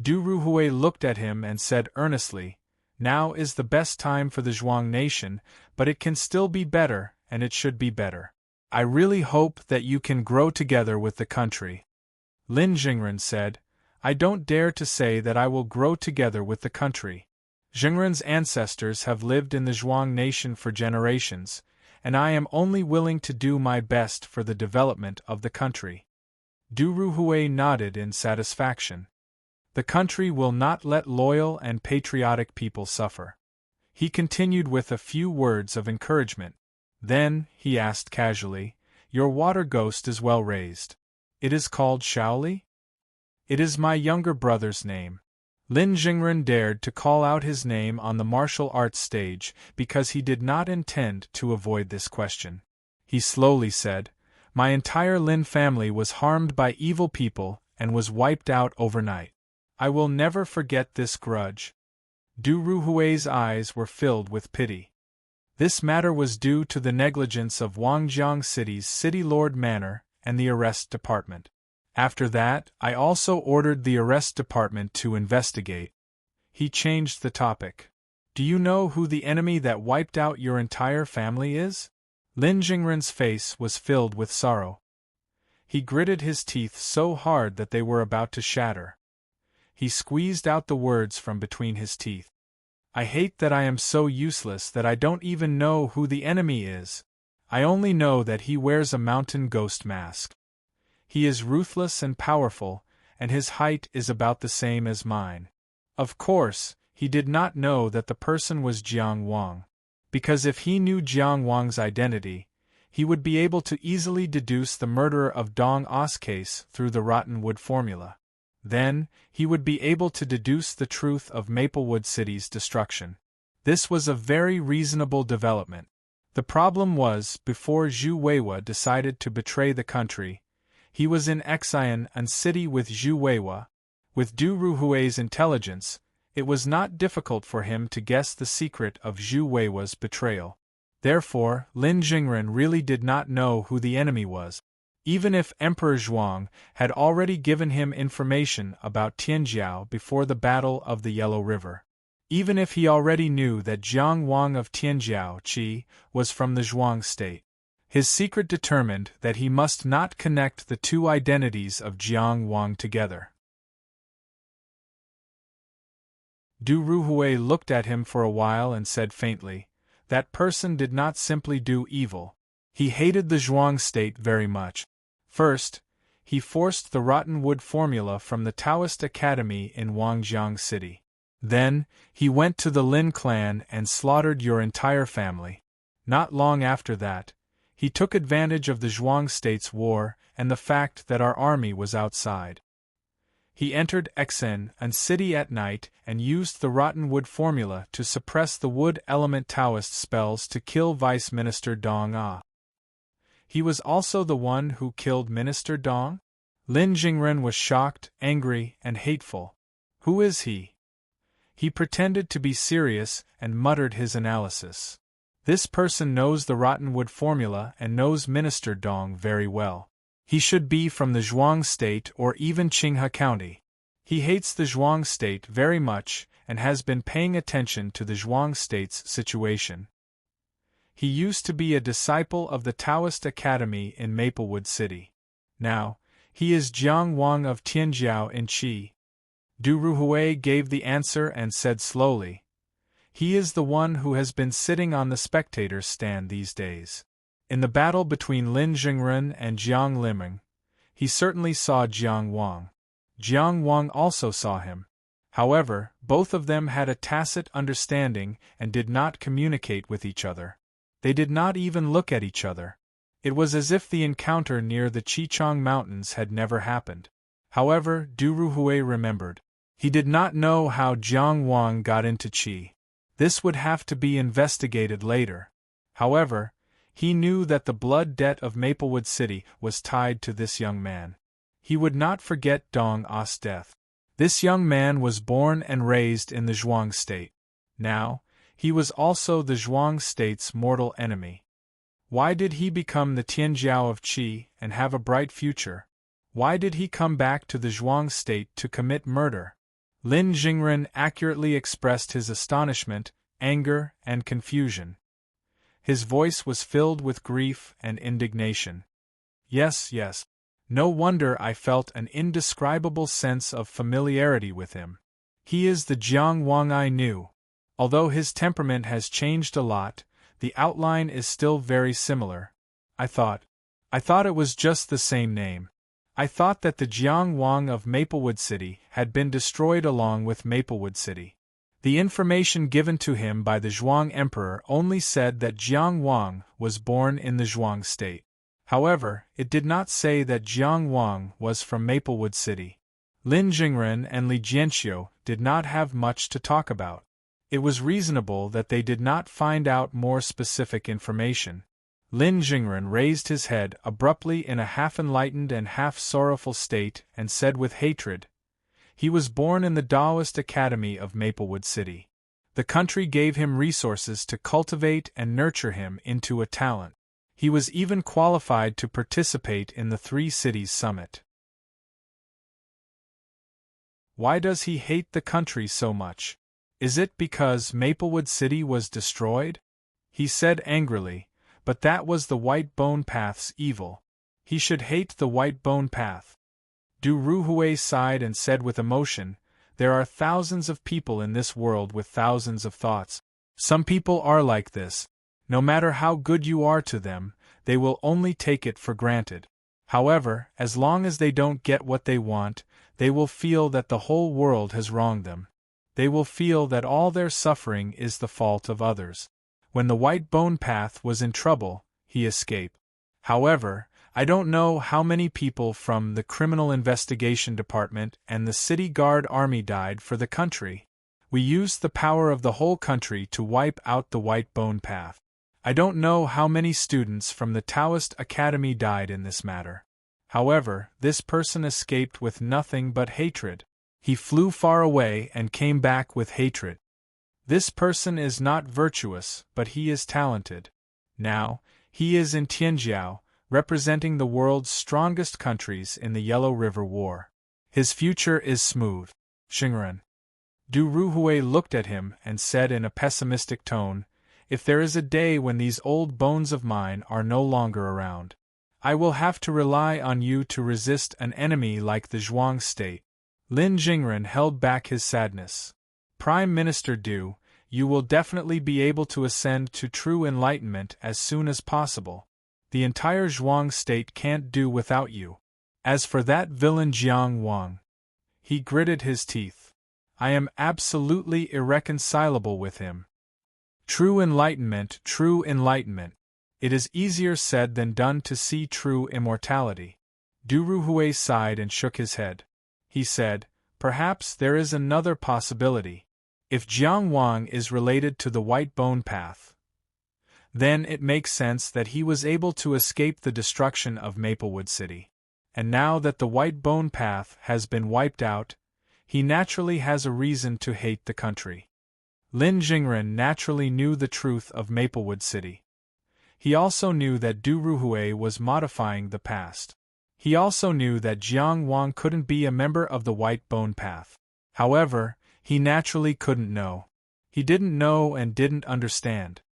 Du Ruhui looked at him and said earnestly, Now is the best time for the Zhuang nation, but it can still be better, and it should be better. I really hope that you can grow together with the country. Lin Jingren said, I don't dare to say that I will grow together with the country. Jingren's ancestors have lived in the Zhuang nation for generations, and I am only willing to do my best for the development of the country. Du Ruhui nodded in satisfaction. The country will not let loyal and patriotic people suffer. He continued with a few words of encouragement. Then, he asked casually, "Your water ghost is well raised. It is called Shaoli?" "It is my younger brother's name." Lin Jingren dared to call out his name on the martial arts stage because he did not intend to avoid this question. He slowly said, "My entire Lin family was harmed by evil people and was wiped out overnight. I will never forget this grudge." Du Ruhui's eyes were filled with pity. This matter was due to the negligence of Wangjiang City's City Lord Manor and the arrest department. After that, I also ordered the arrest department to investigate. He changed the topic. "Do you know who the enemy that wiped out your entire family is?" Lin Jingren's face was filled with sorrow. He gritted his teeth so hard that they were about to shatter. He squeezed out the words from between his teeth. "I hate that I am so useless that I don't even know who the enemy is. I only know that he wears a mountain ghost mask. He is ruthless and powerful, and his height is about the same as mine." Of course, he did not know that the person was Jiang Wang. Because if he knew Jiang Wang's identity, he would be able to easily deduce the murderer of Dong Ah's case through the Rottenwood formula. Then, he would be able to deduce the truth of Maplewood City's destruction. This was a very reasonable development. The problem was, before Zhu Weiwa decided to betray the country, he was in Xian and city with Zhu Weiwa. With Du Ruhui's intelligence, it was not difficult for him to guess the secret of Zhu Weiwa's betrayal. Therefore, Lin Jingren really did not know who the enemy was. Even if Emperor Zhuang had already given him information about Tianjiao before the Battle of the Yellow River. Even if he already knew that Jiang Wang of Tianjiao Qi was from the Zhuang state. His secret determined that he must not connect the two identities of Jiang Wang together. Du Ruhui looked at him for a while and said faintly, "That person did not simply do evil. He hated the Zhuang state very much. First, he forced the Rottenwood formula from the Taoist Academy in Wangjiang City. Then, he went to the Lin clan and slaughtered your entire family. Not long after that, he took advantage of the Zhuang state's war and the fact that our army was outside. He entered Xian and city at night and used the Rottenwood formula to suppress the wood element Taoist spells to kill Vice Minister Dong Ah. He was also the one who killed Minister Dong?" Lin Jingren was shocked, angry, and hateful. "Who is he?" He pretended to be serious and muttered his analysis. "This person knows the Rottenwood formula and knows Minister Dong very well. He should be from the Zhuang state or even Qinghe County. He hates the Zhuang state very much and has been paying attention to the Zhuang state's situation. He used to be a disciple of the Taoist Academy in Maplewood City. Now, he is Jiang Wang of Tianjiao in Qi." Du Ruhui gave the answer and said slowly, "He is the one who has been sitting on the spectator's stand these days. In the battle between Lin Jingren and Jiang Liming, he certainly saw Jiang Wang. Jiang Wang also saw him. However, both of them had a tacit understanding and did not communicate with each other. They did not even look at each other. It was as if the encounter near the Chichang Mountains had never happened. However, Du Ruhui remembered. He did not know how Jiang Wang got into Qi. This would have to be investigated later. However, he knew that the blood debt of Maplewood City was tied to this young man. He would not forget Dong Ah's death. This young man was born and raised in the Zhuang state. Now, he was also the Zhuang state's mortal enemy. Why did he become the Tianjiao of Qi and have a bright future? Why did he come back to the Zhuang state to commit murder? Lin Jingren accurately expressed his astonishment, anger, and confusion. His voice was filled with grief and indignation. Yes. No wonder I felt an indescribable sense of familiarity with him. He is the Jiang Wang I knew. Although his temperament has changed a lot, the outline is still very similar. I thought it was just the same name. I thought that the Jiang Wang of Maplewood City had been destroyed along with Maplewood City. The information given to him by the Zhuang Emperor only said that Jiang Wang was born in the Zhuang state. However, it did not say that Jiang Wang was from Maplewood City. Lin Jingren and Li Jianxiu did not have much to talk about. It was reasonable that they did not find out more specific information. Lin Jingren raised his head abruptly in a half-enlightened and half-sorrowful state and said with hatred, "He was born in the Taoist Academy of Maplewood City. The country gave him resources to cultivate and nurture him into a talent. He was even qualified to participate in the Three Cities Summit. Why does he hate the country so much? Is it because Maplewood City was destroyed?" he said angrily, "but that was the White Bone Path's evil. He should hate the White Bone Path." Du Ruhui sighed and said with emotion, "There are thousands of people in this world with thousands of thoughts. Some people are like this. No matter how good you are to them, they will only take it for granted. However, as long as they don't get what they want, they will feel that the whole world has wronged them. They will feel that all their suffering is the fault of others. When the White Bone Path was in trouble, he escaped. However, I don't know how many people from the Criminal Investigation Department and the City Guard Army died for the country. We used the power of the whole country to wipe out the White Bone Path. I don't know how many students from the Taoist Academy died in this matter. However, this person escaped with nothing but hatred. He flew far away and came back with hatred. This person is not virtuous, but he is talented. Now, he is in Tianjiao, representing the world's strongest countries in the Yellow River War. His future is smooth. Xingren. Du Ruhui looked at him and said in a pessimistic tone, "If there is a day when these old bones of mine are no longer around, I will have to rely on you to resist an enemy like the Zhuang state." Lin Jingren held back his sadness. "Prime Minister Du, you will definitely be able to ascend to true enlightenment as soon as possible. The entire Zhuang state can't do without you. As for that villain Jiang Wang," he gritted his teeth, "I am absolutely irreconcilable with him. True enlightenment, true enlightenment. It is easier said than done to see true immortality." Du Ruhui sighed and shook his head. He said, "Perhaps there is another possibility. If Jiang Wang is related to the White Bone Path, then it makes sense that he was able to escape the destruction of Maplewood City. And now that the White Bone Path has been wiped out, he naturally has a reason to hate the country." Lin Jingren naturally knew the truth of Maplewood City. He also knew that Du Ruhui was modifying the past. He also knew that Jiang Wang couldn't be a member of the White Bone Path. However, he naturally couldn't know. He didn't know and didn't understand.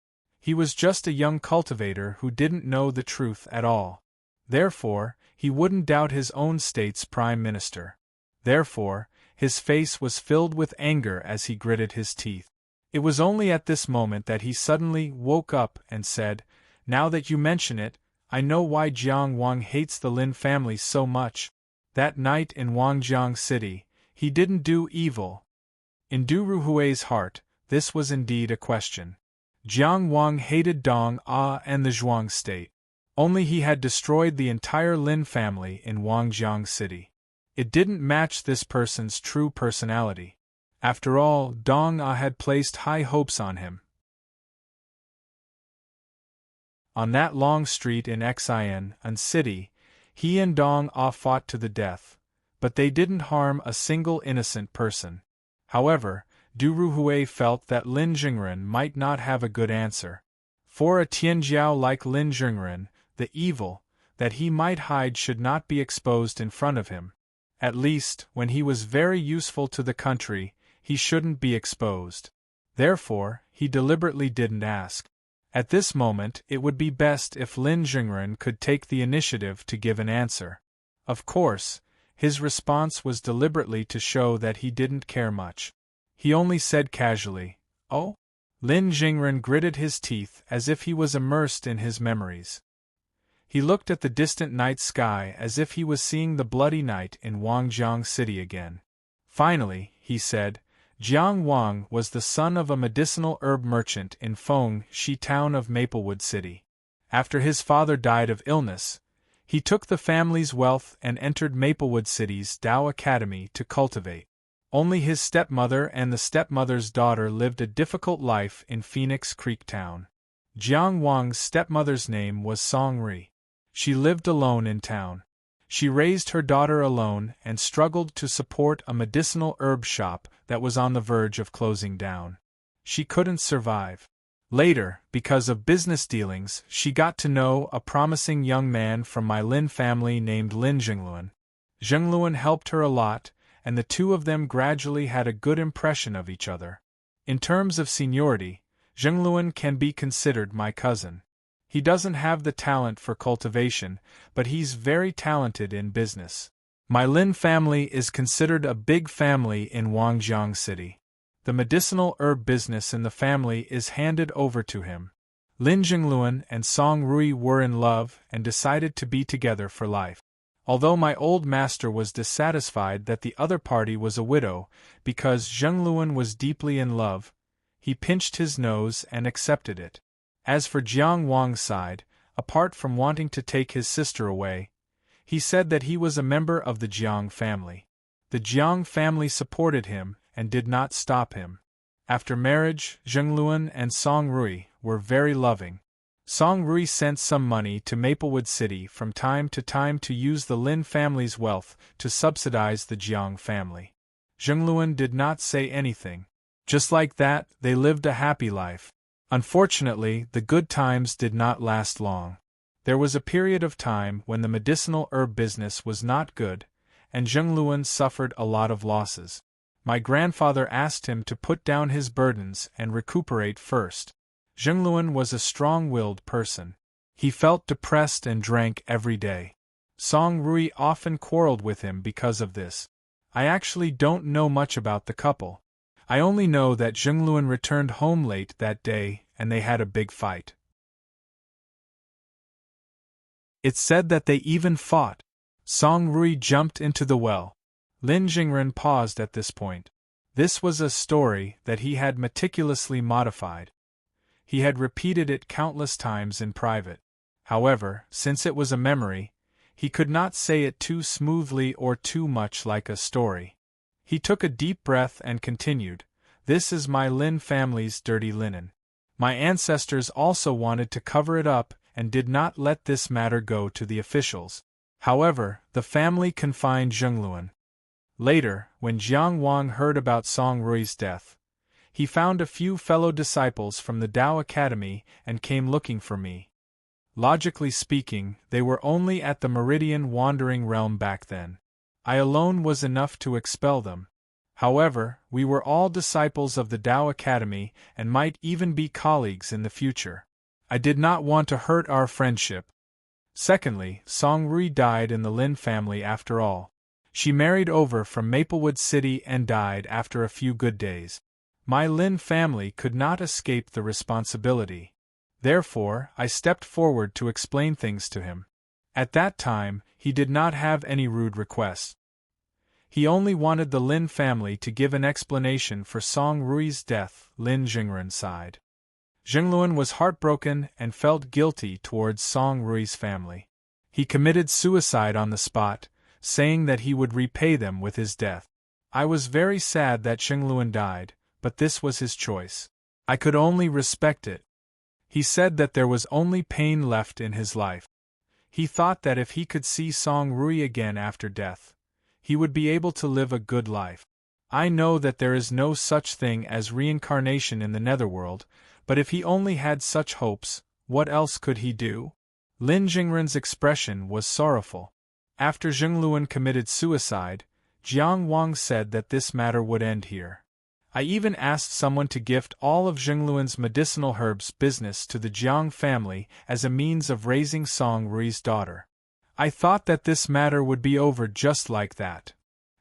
He was just a young cultivator who didn't know the truth at all. Therefore, he wouldn't doubt his own state's prime minister. Therefore, his face was filled with anger as he gritted his teeth. It was only at this moment that he suddenly woke up and said, "Now that you mention it, I know why Jiang Wang hates the Lin family so much. That night in Wangjiang City, he didn't do evil." In Du Ruhui's heart, this was indeed a question. Jiang Wang hated Dong Ah and the Zhuang state. Only he had destroyed the entire Lin family in Wangjiang City. It didn't match this person's true personality. After all, Dong Ah had placed high hopes on him. On that long street in Xian City, he and Dong Ah fought to the death, but they didn't harm a single innocent person. However, Du Ruhui felt that Lin Jingren might not have a good answer. For a Tianjiao like Lin Jingren, the evil that he might hide should not be exposed in front of him. At least, when he was very useful to the country, he shouldn't be exposed. Therefore, he deliberately didn't ask. At this moment, it would be best if Lin Jingren could take the initiative to give an answer. Of course, his response was deliberately to show that he didn't care much. He only said casually, "Oh?" Lin Jingren gritted his teeth as if he was immersed in his memories. He looked at the distant night sky as if he was seeing the bloody night in Wangjiang City again. Finally, he said, Jiang Wang was the son of a medicinal herb merchant in Fengxi town of Maplewood City. After his father died of illness, he took the family's wealth and entered Maplewood City's Tao Academy to cultivate. Only his stepmother and the stepmother's daughter lived a difficult life in Phoenix Creek Town. Jiang Wang's stepmother's name was Song Ri. She lived alone in town. She raised her daughter alone and struggled to support a medicinal herb shop that was on the verge of closing down. She couldn't survive. Later, because of business dealings, she got to know a promising young man from my Lin family named Lin Zhengluan. Zhengluan helped her a lot, and the two of them gradually had a good impression of each other. In terms of seniority, Zhengluan can be considered my cousin. He doesn't have the talent for cultivation, but he's very talented in business. My Lin family is considered a big family in Wangjiang City. The medicinal herb business in the family is handed over to him. Lin Zhengluan and Song Rui were in love and decided to be together for life. Although my old master was dissatisfied that the other party was a widow, because Zhengluan was deeply in love, he pinched his nose and accepted it. As for Jiang Wang's side, apart from wanting to take his sister away, he said that he was a member of the Jiang family. The Jiang family supported him and did not stop him. After marriage, Zhengluan and Song Rui were very loving. Song Rui sent some money to Maplewood City from time to time to use the Lin family's wealth to subsidize the Jiang family. Zhengluan did not say anything. Just like that, they lived a happy life. Unfortunately, the good times did not last long. There was a period of time when the medicinal herb business was not good, and Zhengluan suffered a lot of losses. My grandfather asked him to put down his burdens and recuperate first. Zhengluan was a strong-willed person. He felt depressed and drank every day. Song Rui often quarreled with him because of this. I actually don't know much about the couple. I only know that Zhengluan returned home late that day and they had a big fight. It's said that they even fought. Song Rui jumped into the well. Lin Jingren paused at this point. This was a story that he had meticulously modified. He had repeated it countless times in private. However, since it was a memory, he could not say it too smoothly or too much like a story. He took a deep breath and continued, "This is my Lin family's dirty linen. My ancestors also wanted to cover it up and did not let this matter go to the officials. However, the family confined Zhengluan. Later, when Jiang Wang heard about Song Rui's death, he found a few fellow disciples from the Tao Academy and came looking for me. Logically speaking, they were only at the Meridian Wandering Realm back then. I alone was enough to expel them. However, we were all disciples of the Tao Academy and might even be colleagues in the future. I did not want to hurt our friendship. Secondly, Song Rui died in the Lin family after all. She married over from Maplewood City and died after a few good days. My Lin family could not escape the responsibility. Therefore, I stepped forward to explain things to him. At that time, he did not have any rude requests. He only wanted the Lin family to give an explanation for Song Rui's death. Lin Jingren sighed. Zhengluan was heartbroken and felt guilty towards Song Rui's family. He committed suicide on the spot, saying that he would repay them with his death. I was very sad that Zhengluan died, but this was his choice. I could only respect it. He said that there was only pain left in his life. He thought that if he could see Song Rui again after death, he would be able to live a good life. I know that there is no such thing as reincarnation in the netherworld, but if he only had such hopes, what else could he do? Lin Jingren's expression was sorrowful. After Zhengluan committed suicide, Jiang Wang said that this matter would end here. I even asked someone to gift all of Zhengluan's medicinal herbs business to the Jiang family as a means of raising Song Rui's daughter. I thought that this matter would be over just like that.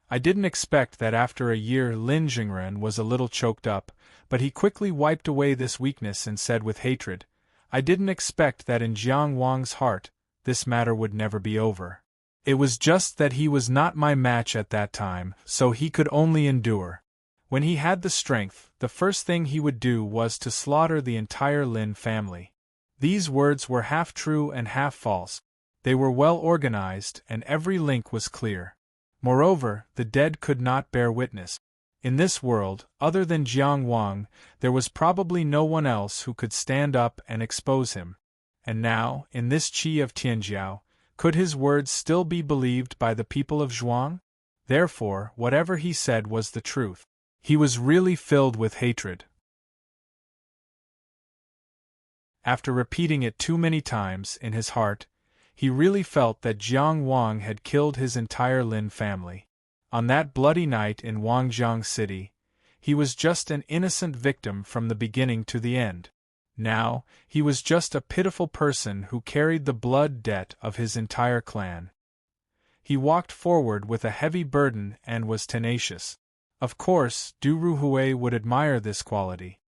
I didn't expect that after a year Lin Jingren was a little choked up, but he quickly wiped away this weakness and said with hatred, "I didn't expect that in Jiang Wang's heart, this matter would never be over. It was just that he was not my match at that time, so he could only endure. When he had the strength, the first thing he would do was to slaughter the entire Lin family. These words were half true and half false. They were well organized, and every link was clear. Moreover, the dead could not bear witness. In this world, other than Jiang Wang, there was probably no one else who could stand up and expose him. And now, in this Qi of Tianjiao, could his words still be believed by the people of Zhuang? Therefore, whatever he said was the truth. He was really filled with hatred. After repeating it too many times in his heart, he really felt that Jiang Wang had killed his entire Lin family. On that bloody night in Wangjiang City, he was just an innocent victim from the beginning to the end. Now, he was just a pitiful person who carried the blood debt of his entire clan. He walked forward with a heavy burden and was tenacious. Of course, Du Ruhui would admire this quality.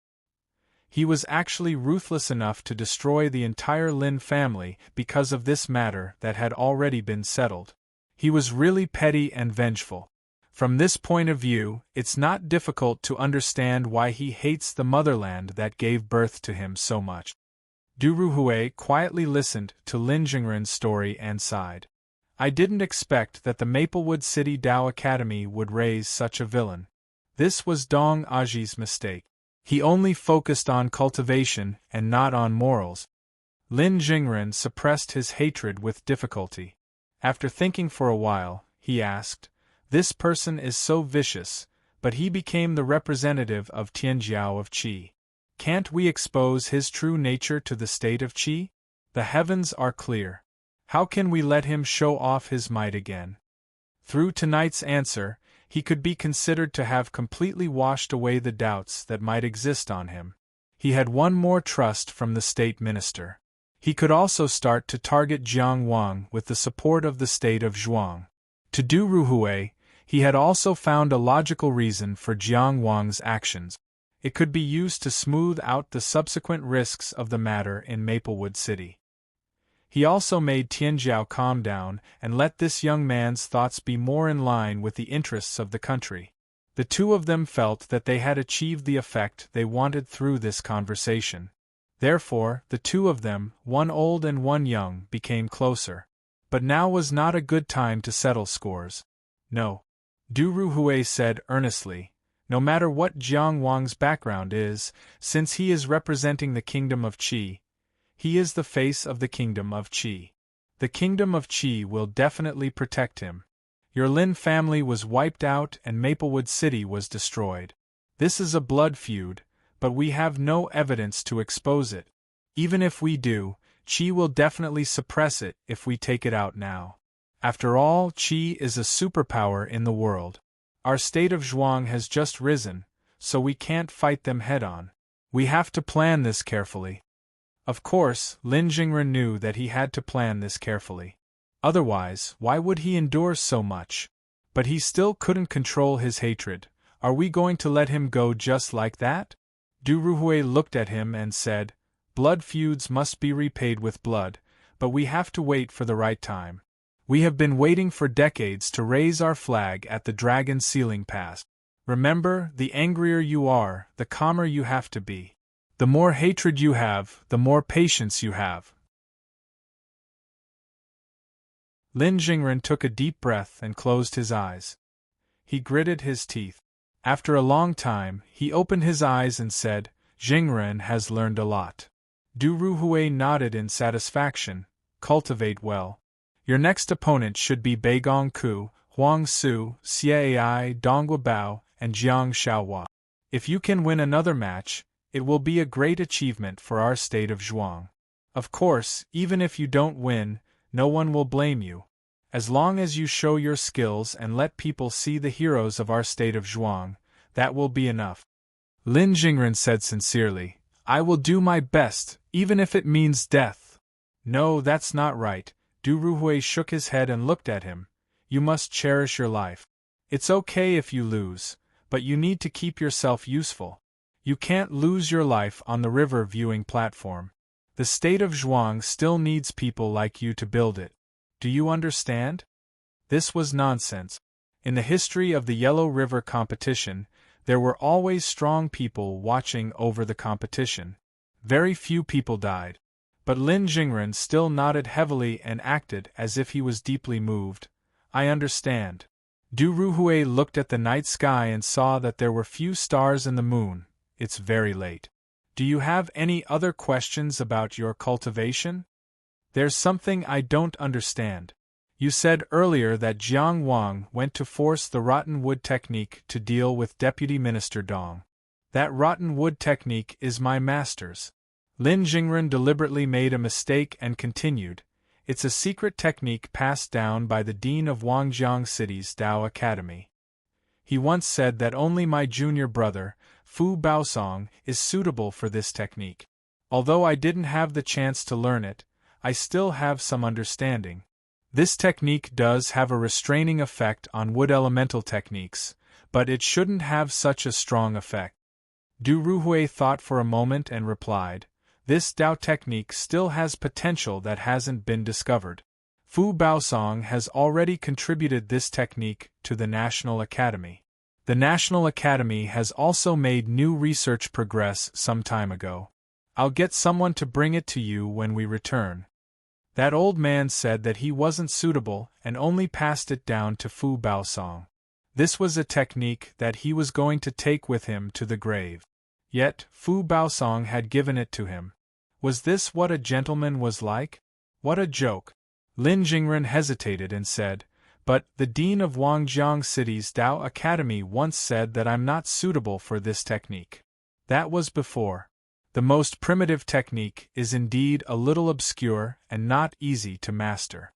He was actually ruthless enough to destroy the entire Lin family because of this matter that had already been settled. He was really petty and vengeful. From this point of view, it's not difficult to understand why he hates the motherland that gave birth to him so much. Du Ruhui quietly listened to Lin Jingren's story and sighed. I didn't expect that the Maplewood City Dao Academy would raise such a villain. This was Dong Aji's mistake. He only focused on cultivation and not on morals. Lin Jingren suppressed his hatred with difficulty. After thinking for a while, he asked, "This person is so vicious, but he became the representative of Tianjiao of Qi. Can't we expose his true nature to the state of Qi? The heavens are clear. How can we let him show off his might again?" Through tonight's answer, he could be considered to have completely washed away the doubts that might exist on him. He had won more trust from the state minister. He could also start to target Jiang Wang with the support of the state of Zhuang. To Du Ruhui, he had also found a logical reason for Jiang Wang's actions. It could be used to smooth out the subsequent risks of the matter in Maplewood City. He also made Tianjiao calm down and let this young man's thoughts be more in line with the interests of the country. The two of them felt that they had achieved the effect they wanted through this conversation. Therefore, the two of them, one old and one young, became closer. But now was not a good time to settle scores. No. Du Ruhui said earnestly, no matter what Jiang Wang's background is, since he is representing the kingdom of Qi, he is the face of the kingdom of Qi. The kingdom of Qi will definitely protect him. Your Lin family was wiped out and Maplewood City was destroyed. This is a blood feud, but we have no evidence to expose it. Even if we do, Qi will definitely suppress it if we take it out now. After all, Qi is a superpower in the world. Our state of Zhuang has just risen, so we can't fight them head-on. We have to plan this carefully. Of course, Lin Jingren knew that he had to plan this carefully. Otherwise, why would he endure so much? But he still couldn't control his hatred. Are we going to let him go just like that? Du Ruhui looked at him and said, "Blood feuds must be repaid with blood, but we have to wait for the right time. We have been waiting for decades to raise our flag at the Dragon Sealing Pass. Remember, the angrier you are, the calmer you have to be. The more hatred you have, the more patience you have." Lin Jingren took a deep breath and closed his eyes. He gritted his teeth. After a long time, he opened his eyes and said, "Jingren has learned a lot." Du Ruhui nodded in satisfaction. "Cultivate well. Your next opponent should be Beigong Ku, Huang Su, Xie Donghua Bao, and Jiang Xiaohua. If you can win another match, it will be a great achievement for our state of Zhuang. Of course, even if you don't win, no one will blame you. As long as you show your skills and let people see the heroes of our state of Zhuang, that will be enough." Lin Jingren said sincerely, "I will do my best, even if it means death." "No, that's not right." Du Ruhui shook his head and looked at him. "You must cherish your life. It's okay if you lose, but you need to keep yourself useful. You can't lose your life on the river viewing platform. The state of Zhuang still needs people like you to build it. Do you understand?" This was nonsense. In the history of the Yellow River competition, There were always strong people watching over the competition. Very few people died. But Lin Jingren still nodded heavily and acted as if he was deeply moved. I understand. Du Ruhui looked at the night sky and saw that there were few stars in the moon. It's very late. Do you have any other questions about your cultivation? There's something I don't understand. You said earlier that Jiang Wang went to force the rotten wood technique to deal with Deputy Minister Dong. That rotten wood technique is my master's. Lin Jingren deliberately made a mistake and continued, it's a secret technique passed down by the dean of Wangjiang City's Dao Academy. He once said that only my junior brother, Fu Baosong, is suitable for this technique. Although I didn't have the chance to learn it, I still have some understanding. This technique does have a restraining effect on wood elemental techniques, but it shouldn't have such a strong effect. Du Ruhui thought for a moment and replied, this Dao technique still has potential that hasn't been discovered. Fu Baosong has already contributed this technique to the National Academy. The National Academy has also made new research progress some time ago. I'll get someone to bring it to you when we return. That old man said that he wasn't suitable and only passed it down to Fu Baosong. This was a technique that he was going to take with him to the grave. Yet, Fu Baosong had given it to him. Was this what a gentleman was like? What a joke! Lin Jingren hesitated and said, but the dean of Wangjiang City's Dao Academy once said that I'm not suitable for this technique. That was before. The most primitive technique is indeed a little obscure and not easy to master.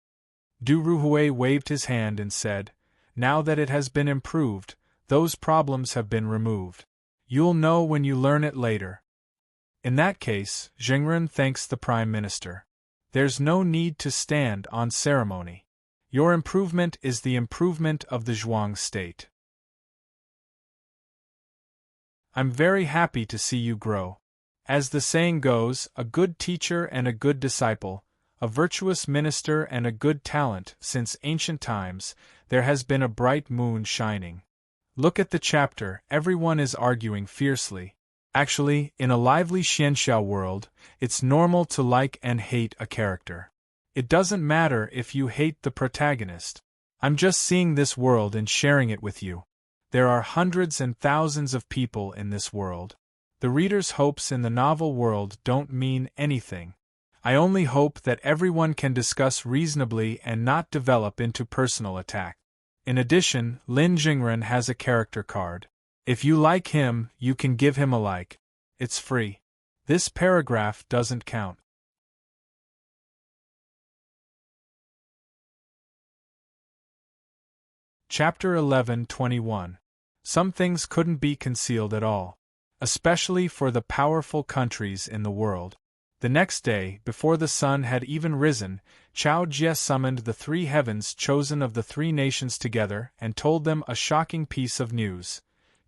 Du Ruhui waved his hand and said, now that it has been improved, those problems have been removed. You'll know when you learn it later. In that case, Jingren thanks the Prime Minister. There's no need to stand on ceremony. Your improvement is the improvement of the Zhuang state. I'm very happy to see you grow. As the saying goes, a good teacher and a good disciple, a virtuous minister and a good talent. Since ancient times, there has been a bright moon shining. Look at the chapter, everyone is arguing fiercely. Actually, in a lively Xianxiao world, it's normal to like and hate a character. It doesn't matter if you hate the protagonist. I'm just seeing this world and sharing it with you. There are hundreds and thousands of people in this world. The reader's hopes in the novel world don't mean anything. I only hope that everyone can discuss reasonably and not develop into personal attack. In addition, Lin Jingren has a character card. If you like him, you can give him a like. It's free. This paragraph doesn't count. Chapter 11:21. Some things couldn't be concealed at all. Especially for the powerful countries in the world. The next day, before the sun had even risen, Chao Jie summoned the three heavens chosen of the three nations together and told them a shocking piece of news.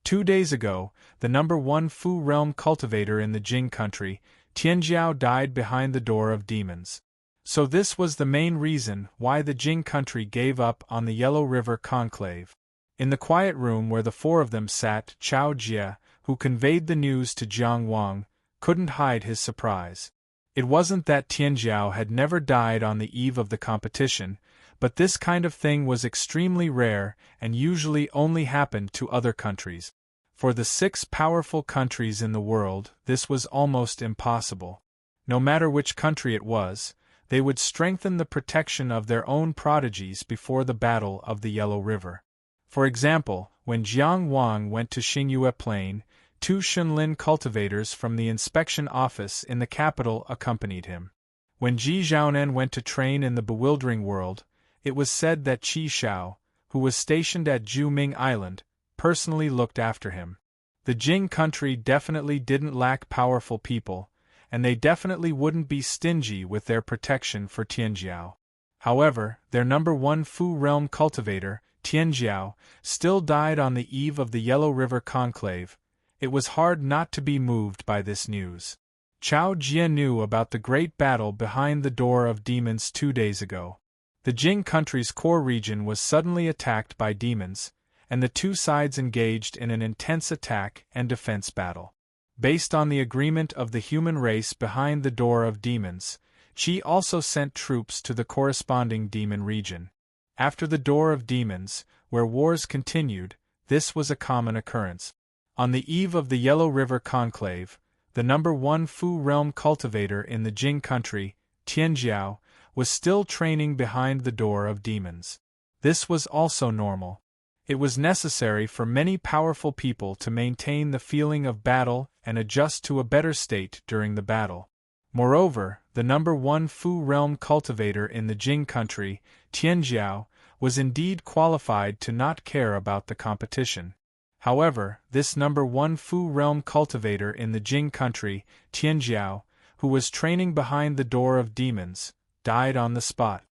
2 days ago, the number 1 Fu realm cultivator in the Jing country, Tianjiao, died behind the door of demons. So this was the main reason why the Jing country gave up on the Yellow River conclave. In the quiet room where the four of them sat, Chao Jie, who conveyed the news to Jiang Wang, couldn't hide his surprise. It wasn't that Tianjiao had never died on the eve of the competition, but this kind of thing was extremely rare and usually only happened to other countries. For the 6 powerful countries in the world, this was almost impossible. No matter which country it was, they would strengthen the protection of their own prodigies before the Battle of the Yellow River. For example, when Jiang Wang went to Xingyue Plain, 2 Shunlin cultivators from the inspection office in the capital accompanied him. When Ji Zhaonan went to train in the Bewildering World, it was said that Qi Shao, who was stationed at Juming Island, personally looked after him. The Jing country definitely didn't lack powerful people, and they definitely wouldn't be stingy with their protection for Tianjiao. However, their number 1 Fu realm cultivator, Tianjiao, still died on the eve of the Yellow River conclave. It was hard not to be moved by this news. Chao Jie knew about the great battle behind the door of demons 2 days ago. The Jing country's core region was suddenly attacked by demons, and the two sides engaged in an intense attack and defense battle. Based on the agreement of the human race behind the door of demons, Qi also sent troops to the corresponding demon region. After the door of demons, where wars continued, this was a common occurrence. On the eve of the Yellow River Conclave, the number 1 Fu realm cultivator in the Jing country, Tianjiao, was still training behind the door of demons. This was also normal. It was necessary for many powerful people to maintain the feeling of battle and adjust to a better state during the battle. Moreover, the number 1 Fu realm cultivator in the Jing country, Tianjiao, was indeed qualified to not care about the competition. However, this number 1 Fu realm cultivator in the Jing country, Tianjiao, who was training behind the door of demons, died on the spot.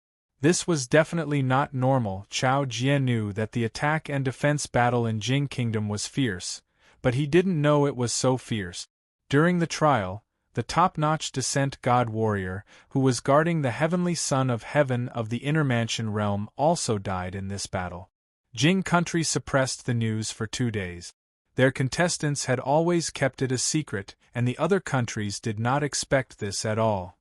This was definitely not normal. Chao Jie knew that the attack and defense battle in Jing Kingdom was fierce, but he didn't know it was so fierce. During the trial, the top-notch descent god warrior, who was guarding the heavenly son of heaven of the inner mansion realm, also died in this battle. Jing country suppressed the news for 2 days. Their contestants had always kept it a secret, and the other countries did not expect this at all.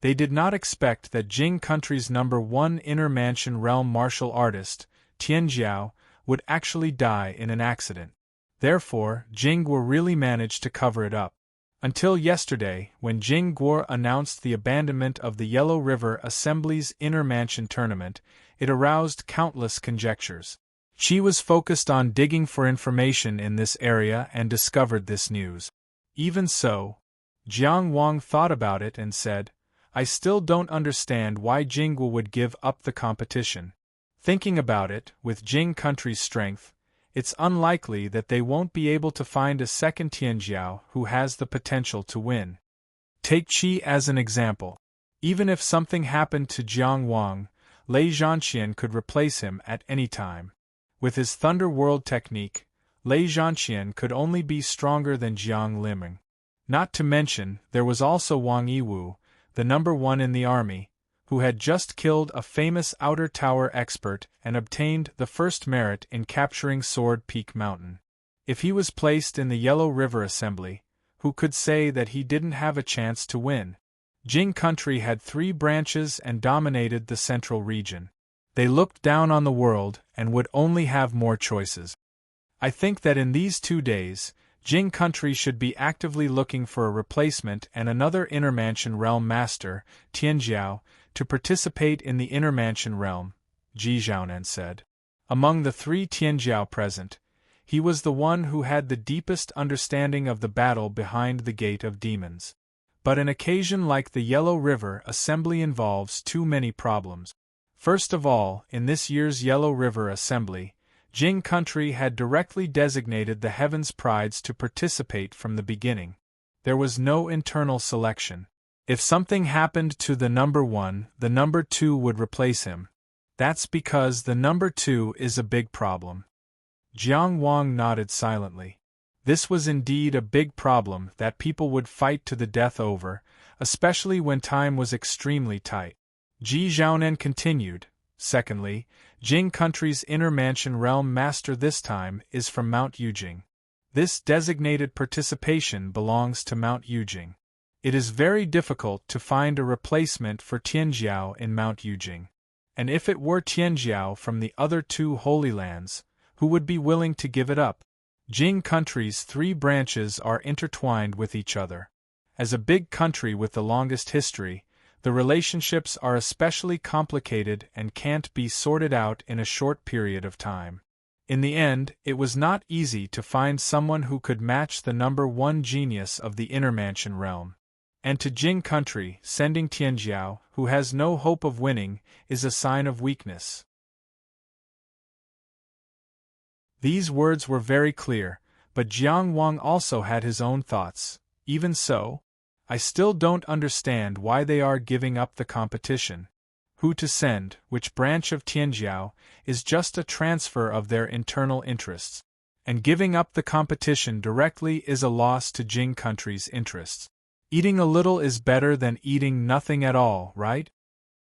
They did not expect that Jing country's number 1 inner mansion realm martial artist, Tianjiao, would actually die in an accident. Therefore, Jing Guo really managed to cover it up. Until yesterday, when Jing Guo announced the abandonment of the Yellow River Assembly's inner mansion tournament, it aroused countless conjectures. She was focused on digging for information in this area and discovered this news. Even so, Jiang Wang thought about it and said, "I still don't understand why Jingguo would give up the competition. Thinking about it, with Jing country's strength, it's unlikely that they won't be able to find a second Tianjiao who has the potential to win. Take Qi as an example. Even if something happened to Jiang Wang, Lei Zhanqian could replace him at any time. With his Thunder World technique, Lei Zhanqian could only be stronger than Jiang Liming. Not to mention, there was also Wang Yiwu, the number 1 in the army, who had just killed a famous outer tower expert and obtained the first merit in capturing Sword Peak Mountain. If he was placed in the Yellow River Assembly, who could say that he didn't have a chance to win? Jing country had 3 branches and dominated the central region. They looked down on the world and would only have more choices. I think that in these 2 days, Jing country should be actively looking for a replacement and another inner mansion realm master, Tianjiao, to participate in the inner mansion realm, Ji Zhaonan said. Among the 3 Tianjiao present, he was the one who had the deepest understanding of the battle behind the Gate of Demons. But an occasion like the Yellow River Assembly involves too many problems. First of all, in this year's Yellow River Assembly, Jing country had directly designated the Heavens Prides to participate from the beginning. There was no internal selection. If something happened to the number 1, the number 2 would replace him. That's because the number 2 is a big problem. Jiang Wang nodded silently. This was indeed a big problem that people would fight to the death over, especially when time was extremely tight. Ji Zhaonan continued, "Secondly, Jing country's inner mansion realm master this time is from Mount Yujing. This designated participation belongs to Mount Yujing. It is very difficult to find a replacement for Tianjiao in Mount Yujing. And if it were Tianjiao from the other 2 Holy Lands, who would be willing to give it up? Jing country's 3 branches are intertwined with each other. As a big country with the longest history, the relationships are especially complicated and can't be sorted out in a short period of time. In the end, it was not easy to find someone who could match the number 1 genius of the inner mansion realm. And to Jing country, sending Tianjiao, who has no hope of winning, is a sign of weakness." These words were very clear, but Jiang Wang also had his own thoughts. Even so, I still don't understand why they are giving up the competition. Who to send, which branch of Tianjiao, is just a transfer of their internal interests. And giving up the competition directly is a loss to Jing country's interests. Eating a little is better than eating nothing at all, right?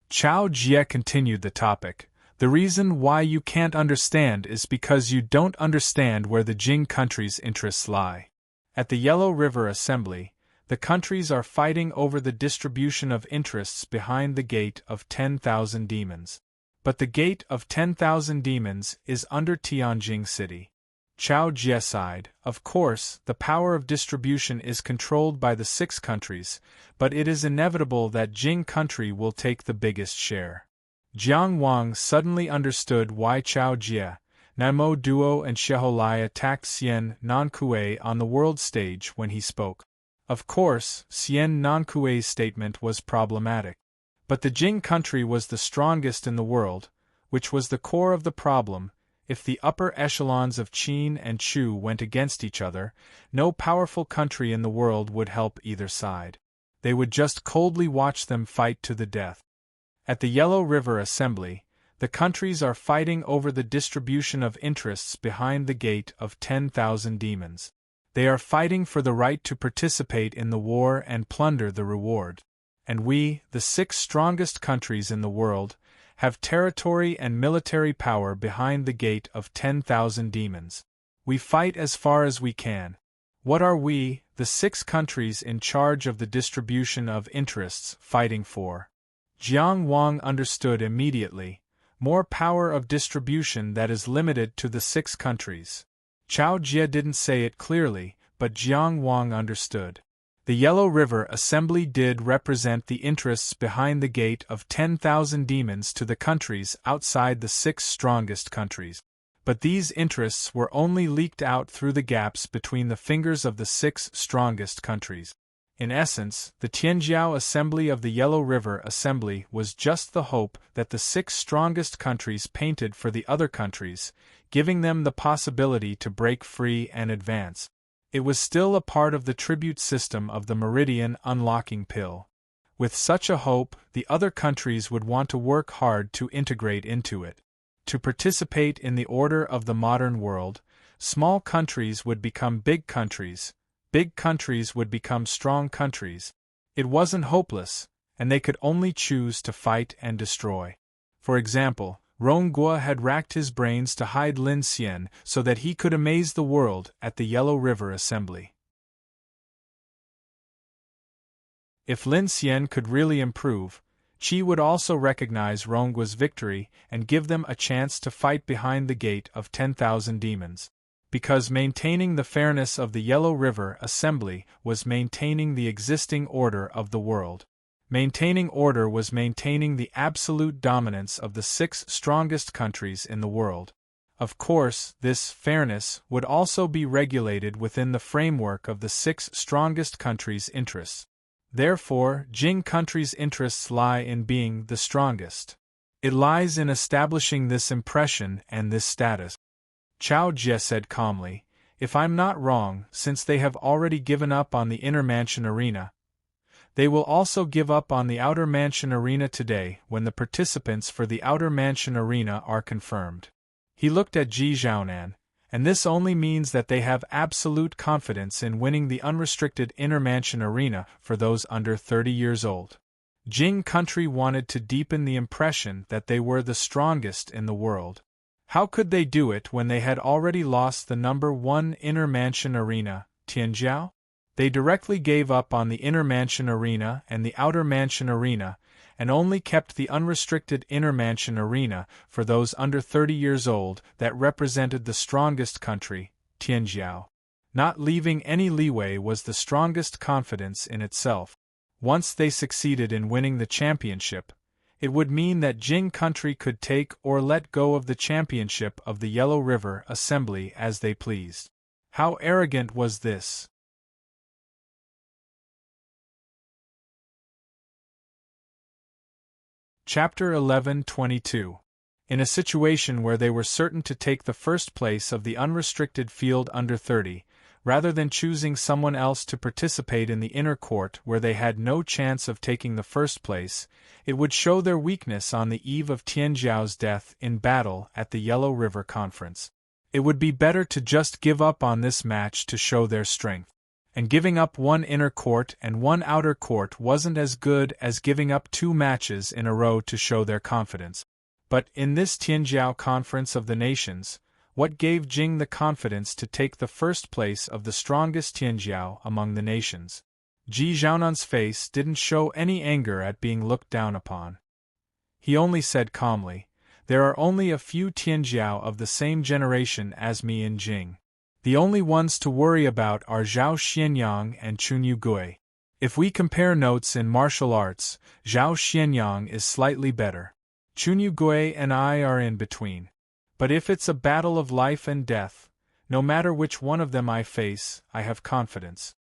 Chao Jie continued the topic, The reason why you can't understand is because you don't understand where the Jing country's interests lie. At the Yellow River Assembly, the countries are fighting over the distribution of interests behind the Gate of 10,000 Demons. But the Gate of 10,000 Demons is under Tianjing City. Chao Jie sighed. Of course, the power of distribution is controlled by the 6 countries, but it is inevitable that Jing country will take the biggest share. Jiang Wang suddenly understood why Chao Jie, Nanmo Duo and Sheholai attacked Xian Nankue on the world stage when he spoke. Of course, Xian Nankue's statement was problematic. But the Jing country was the strongest in the world, which was the core of the problem. If the upper echelons of Qin and Chu went against each other, no powerful country in the world would help either side. They would just coldly watch them fight to the death. At the Yellow River Assembly, the countries are fighting over the distribution of interests behind the Gate of 10,000 Demons. They are fighting for the right to participate in the war and plunder the reward. And we, the 6 strongest countries in the world, have territory and military power behind the Gate of 10,000 Demons. We fight as far as we can. What are we, the 6 countries in charge of the distribution of interests, fighting for? Jiang Wang understood immediately. More power of distribution that is limited to the 6 countries. Chao Jie didn't say it clearly, but Jiang Wang understood. The Yellow River Assembly did represent the interests behind the Gate of 10,000 Demons to the countries outside the 6 strongest countries. But these interests were only leaked out through the gaps between the fingers of the 6 strongest countries. In essence, the Tianjiao Assembly of the Yellow River Assembly was just the hope that the 6 strongest countries painted for the other countries, giving them the possibility to break free and advance. It was still a part of the tribute system of the Meridian unlocking pill. With such a hope, the other countries would want to work hard to integrate into it. To participate in the order of the modern world, small countries would become big countries would become strong countries. It wasn't hopeless, and they could only choose to fight and destroy. For example, Rongguo had racked his brains to hide Lin Xian so that he could amaze the world at the Yellow River Assembly. If Lin Xian could really improve, Qi would also recognize Rongguo's victory and give them a chance to fight behind the Gate of 10,000 Demons. Because maintaining the fairness of the Yellow River Assembly was maintaining the existing order of the world. Maintaining order was maintaining the absolute dominance of the 6 strongest countries in the world. Of course, this fairness would also be regulated within the framework of the 6 strongest countries' interests. Therefore, Jing country's interests lie in being the strongest. It lies in establishing this impression and this status. Chao Jie said calmly, "If I'm not wrong, since they have already given up on the inner mansion arena, they will also give up on the outer mansion arena today when the participants for the outer mansion arena are confirmed." He looked at Ji Zhaonan, and this only means that they have absolute confidence in winning the unrestricted inner mansion arena for those under 30 years old. Jing country wanted to deepen the impression that they were the strongest in the world. How could they do it when they had already lost the number 1 inner mansion arena, Tianjiao? They directly gave up on the inner mansion arena and the outer mansion arena, and only kept the unrestricted inner mansion arena for those under 30 years old that represented the strongest country, Tianjiao. Not leaving any leeway was the strongest confidence in itself. Once they succeeded in winning the championship, it would mean that Jing country could take or let go of the championship of the Yellow River Assembly as they pleased. How arrogant was this? Chapter 11:22. In a situation where they were certain to take the first place of the unrestricted field under 30, rather than choosing someone else to participate in the inner court where they had no chance of taking the first place, it would show their weakness on the eve of Tianjiao's death in battle at the Yellow River Conference. It would be better to just give up on this match to show their strength. And giving up 1 inner court and 1 outer court wasn't as good as giving up 2 matches in a row to show their confidence. But in this Tianjiao Conference of the Nations, what gave Jing the confidence to take the first place of the strongest Tianjiao among the nations? Ji Zhaonan's face didn't show any anger at being looked down upon. He only said calmly, "There are only a few Tianjiao of the same generation as me and Jing. The only ones to worry about are Zhao Xianyang and Chunyu Gui. If we compare notes in martial arts, Zhao Xianyang is slightly better. Chunyu Gui and I are in between. But if it's a battle of life and death, no matter which one of them I face, I have confidence."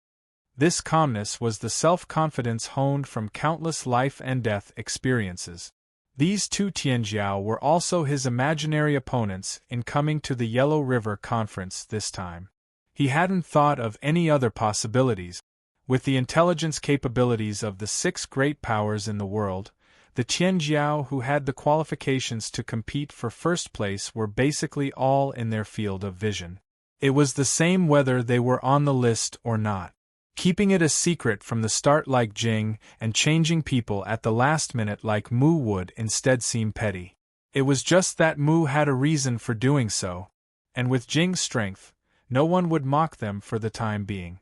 This calmness was the self-confidence honed from countless life and death experiences. These two Tianjiao were also his imaginary opponents in coming to the Yellow River Conference this time. He hadn't thought of any other possibilities. With the intelligence capabilities of the 6 great powers in the world, the Tianjiao who had the qualifications to compete for first place were basically all in their field of vision. It was the same whether they were on the list or not. Keeping it a secret from the start like Jing, and changing people at the last minute like Mu would instead seem petty. It was just that Mu had a reason for doing so, and with Jing's strength, no one would mock them for the time being.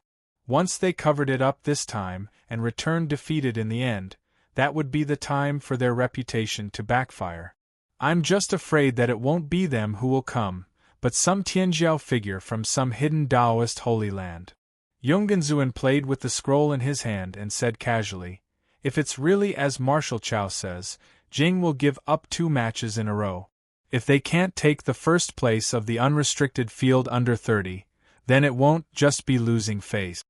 Once they covered it up this time, and returned defeated in the end, that would be the time for their reputation to backfire. I'm just afraid that it won't be them who will come, but some Tianjiao figure from some hidden Taoist holy land. Yonggenzuan played with the scroll in his hand and said casually, "If it's really as Marshal Chow says, Jing will give up 2 matches in a row. If they can't take the first place of the unrestricted field under 30, then it won't just be losing face."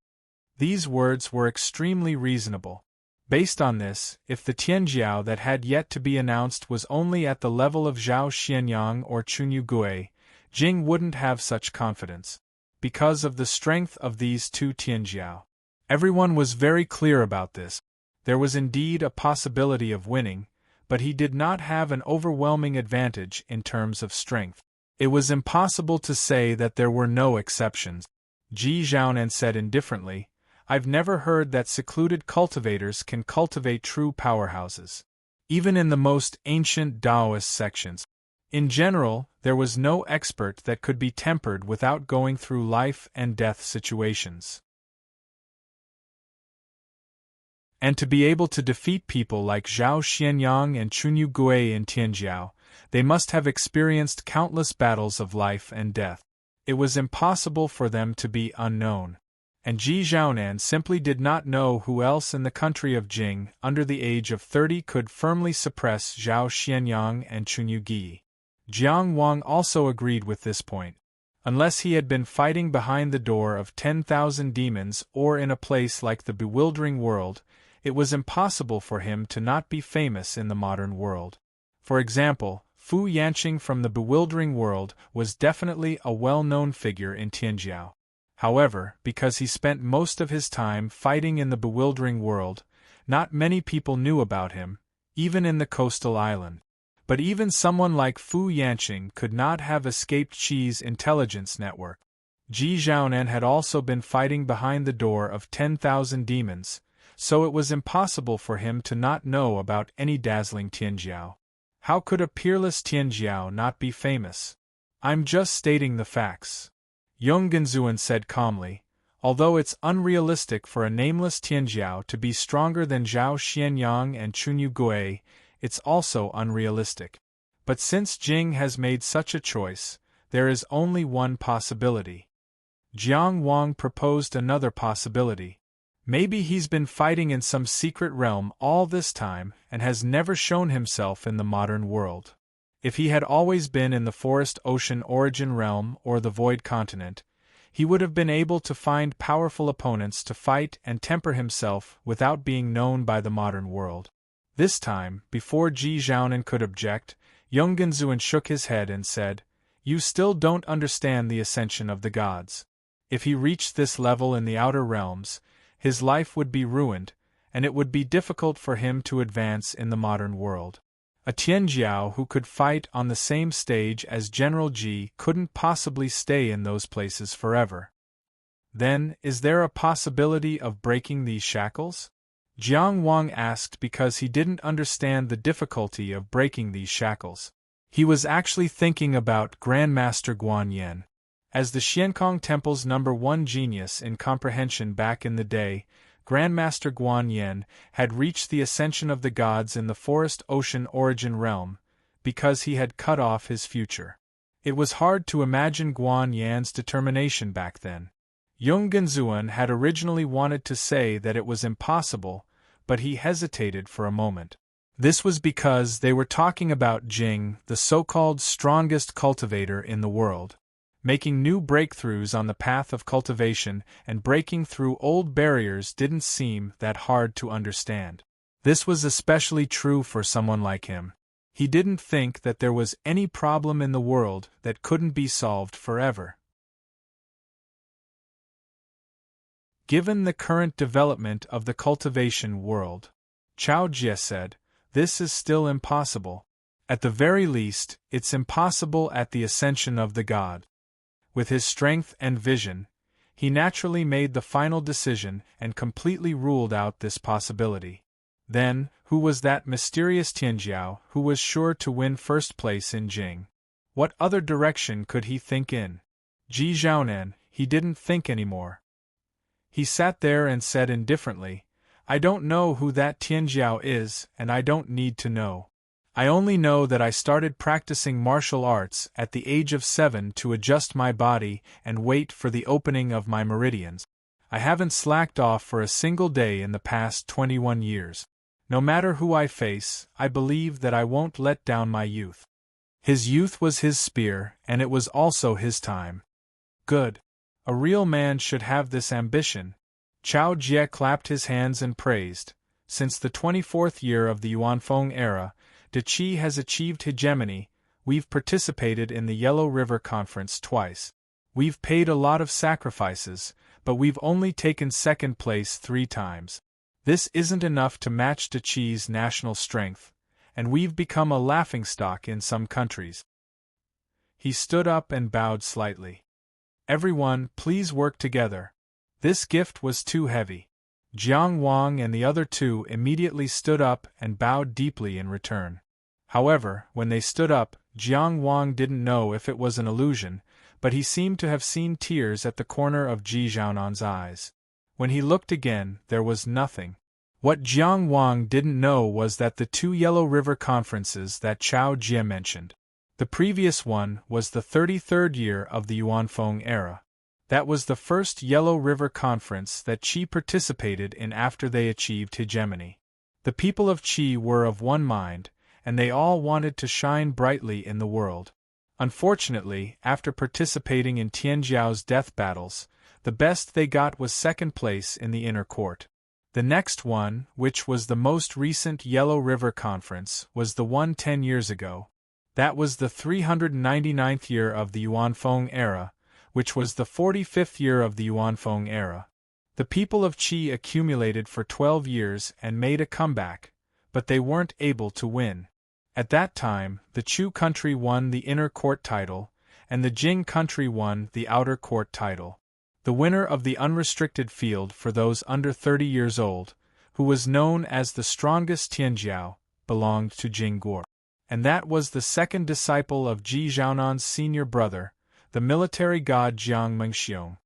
These words were extremely reasonable. Based on this, if the Tianjiao that had yet to be announced was only at the level of Zhao Xianyang or Chunyu Gui, Jing wouldn't have such confidence. Because of the strength of these two Tianjiao. Everyone was very clear about this. There was indeed a possibility of winning, but he did not have an overwhelming advantage in terms of strength. It was impossible to say that there were no exceptions. Ji Zhaonan said indifferently, "I've never heard that secluded cultivators can cultivate true powerhouses. Even in the most ancient Taoist sections. In general, there was no expert that could be tempered without going through life and death situations. And to be able to defeat people like Zhao Xianyang and Chunyu Gui in Tianjiao, they must have experienced countless battles of life and death. It was impossible for them to be unknown. And Ji Zhaonan simply did not know who else in the country of Jing, under the age of 30, could firmly suppress Zhao Xianyang and Chunyu Gui. Jiang Wang also agreed with this point. Unless he had been fighting behind the door of 10,000 demons or in a place like the bewildering world, it was impossible for him to not be famous in the modern world. For example, Fu Yanqing from the bewildering world was definitely a well-known figure in Tianjiao. However, because he spent most of his time fighting in the bewildering world, not many people knew about him, even in the coastal island. But even someone like Fu Yanqing could not have escaped Qi's intelligence network. Ji Zhaonan had also been fighting behind the door of 10,000 demons, so it was impossible for him to not know about any dazzling Tianjiao. How could a peerless Tianjiao not be famous? I'm just stating the facts. Yonggenzuan said calmly, although it's unrealistic for a nameless Tianjiao to be stronger than Zhao Xianyang and Chunyu Gui, it's also unrealistic. But since Jing has made such a choice, there is only one possibility. Jiang Wang proposed another possibility. Maybe he's been fighting in some secret realm all this time and has never shown himself in the modern world. If he had always been in the Forest Ocean Origin Realm or the Void Continent, he would have been able to find powerful opponents to fight and temper himself without being known by the modern world. This time, before Ji Zhaonan could object, Yonggenzuan shook his head and said, "You still don't understand the ascension of the gods. If he reached this level in the outer realms, his life would be ruined, and it would be difficult for him to advance in the modern world. A Tianjiao who could fight on the same stage as General Ji couldn't possibly stay in those places forever. Then, is there a possibility of breaking these shackles?" Jiang Wang asked because he didn't understand the difficulty of breaking these shackles. He was actually thinking about Grandmaster Guan Yin. As the Xiankong Temple's #1 genius in comprehension back in the day, Grandmaster Guan Yin had reached the ascension of the gods in the forest ocean origin realm, because he had cut off his future. It was hard to imagine Guan Yin's determination back then. Yung Genzuan had originally wanted to say that it was impossible, but he hesitated for a moment. This was because they were talking about Jing, the so-called strongest cultivator in the world. Making new breakthroughs on the path of cultivation and breaking through old barriers didn't seem that hard to understand. This was especially true for someone like him. He didn't think that there was any problem in the world that couldn't be solved forever. Given the current development of the cultivation world, Chao Jie said, this is still impossible. At the very least, it's impossible at the ascension of the god. With his strength and vision, he naturally made the final decision and completely ruled out this possibility. Then, who was that mysterious Tianjiao who was sure to win first place in Jing? What other direction could he think in? Ji Zhaonan, he didn't think anymore. He sat there and said indifferently, I don't know who that Tianjiao is, and I don't need to know. I only know that I started practicing martial arts at the age of 7 to adjust my body and wait for the opening of my meridians. I haven't slacked off for a single day in the past 21 years. No matter who I face, I believe that I won't let down my youth. His youth was his spear, and it was also his time. Good. A real man should have this ambition. Chao Jie clapped his hands and praised. Since the 24th year of the Yuanfeng era, De Qi has achieved hegemony. We've participated in the Yellow River Conference twice. We've paid a lot of sacrifices, but we've only taken second place 3 times. This isn't enough to match De Qi's national strength, and we've become a laughingstock in some countries. He stood up and bowed slightly. Everyone, please work together. This gift was too heavy. Jiang Wang and the other 2 immediately stood up and bowed deeply in return. However, when they stood up, Jiang Wang didn't know if it was an illusion, but he seemed to have seen tears at the corner of Ji Zhaonan's eyes. When he looked again, there was nothing. What Jiang Wang didn't know was that the 2 Yellow River conferences that Chao Jie mentioned. The previous one was the 33rd year of the Yuanfeng era. That was the first Yellow River Conference that Qi participated in after they achieved hegemony. The people of Qi were of one mind, and they all wanted to shine brightly in the world. Unfortunately, after participating in Tianjiao's death battles, the best they got was second place in the inner court. The next one, which was the most recent Yellow River Conference, was the one 10 years ago. That was the 399th year of the Yuanfeng era, which was the 45th year of the Yuanfeng era. The people of Qi accumulated for 12 years and made a comeback, but they weren't able to win. At that time, the Chu country won the inner court title, and the Jing country won the outer court title. The winner of the unrestricted field for those under 30 years old, who was known as the strongest Tianjiao, belonged to Jingguo. And that was the second disciple of Ji Zhaonan's senior brother, the military god Jiang Mengxiong.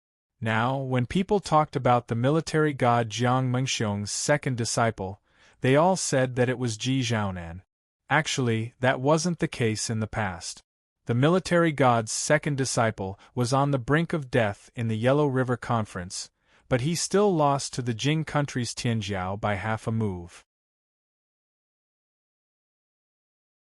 Now, when people talked about the military god Jiang Mengxiong's second disciple, they all said that it was Ji Zhaonan. Actually, that wasn't the case in the past. The military god's second disciple was on the brink of death in the Yellow River Conference, but he still lost to the Jing country's Tianjiao by half a move.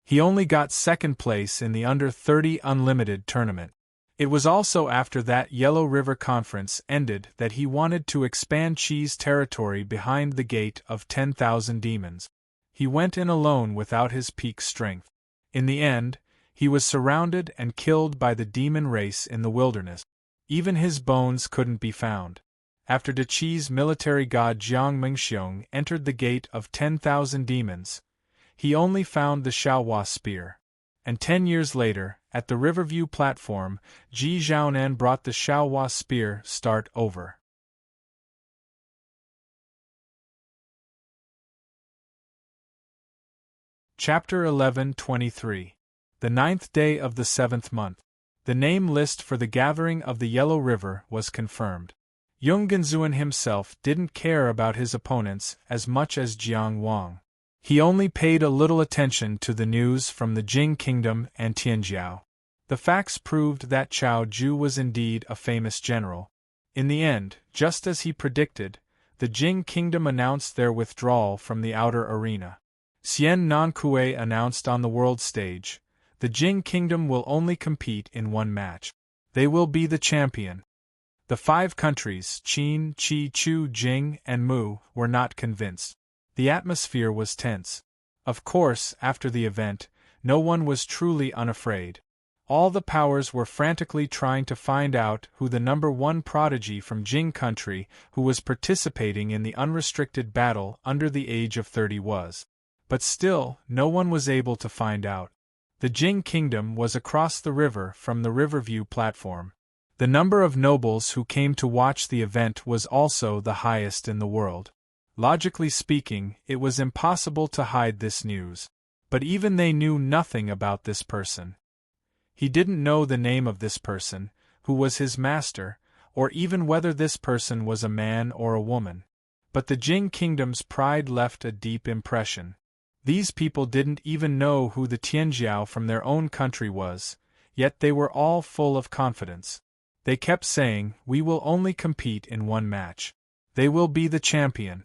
He only got second place in the under 30 unlimited tournament. It was also after that Yellow River Conference ended that he wanted to expand Qi's territory behind the Gate of 10,000 Demons. He went in alone without his peak strength. In the end, he was surrounded and killed by the demon race in the wilderness. Even his bones couldn't be found. After De Qi's military god Jiang Mengxiong entered the Gate of 10,000 Demons, he only found the Xiaohua spear. And 10 years later, at the Riverview platform, Ji Zhaonan brought the Xiaohua spear start over. Chapter 11:23. the 9th day of the 7th month. The name list for the gathering of the Yellow River was confirmed. Yung Genzuan himself didn't care about his opponents as much as Jiang Wang. He only paid a little attention to the news from the Jing Kingdom and Tianjiao. The facts proved that Chao Ju was indeed a famous general. In the end, just as he predicted, the Jing Kingdom announced their withdrawal from the outer arena. Xian Nankue announced on the world stage, the Jing Kingdom will only compete in one match. They will be the champion. The 5 countries, Qin, Qi, Chu, Jing, and Mu, were not convinced. The atmosphere was tense. Of course, after the event, no one was truly unafraid. All the powers were frantically trying to find out who the #1 prodigy from Jing country who was participating in the unrestricted battle under the age of 30 was. But still, no one was able to find out. The Jing Kingdom was across the river from the Riverview platform. The number of nobles who came to watch the event was also the highest in the world. Logically speaking, it was impossible to hide this news. But even they knew nothing about this person. He didn't know the name of this person, who was his master, or even whether this person was a man or a woman. But the Jing Kingdom's pride left a deep impression. These people didn't even know who the Tianjiao from their own country was, yet they were all full of confidence. They kept saying, "We will only compete in one match. They will be the champion."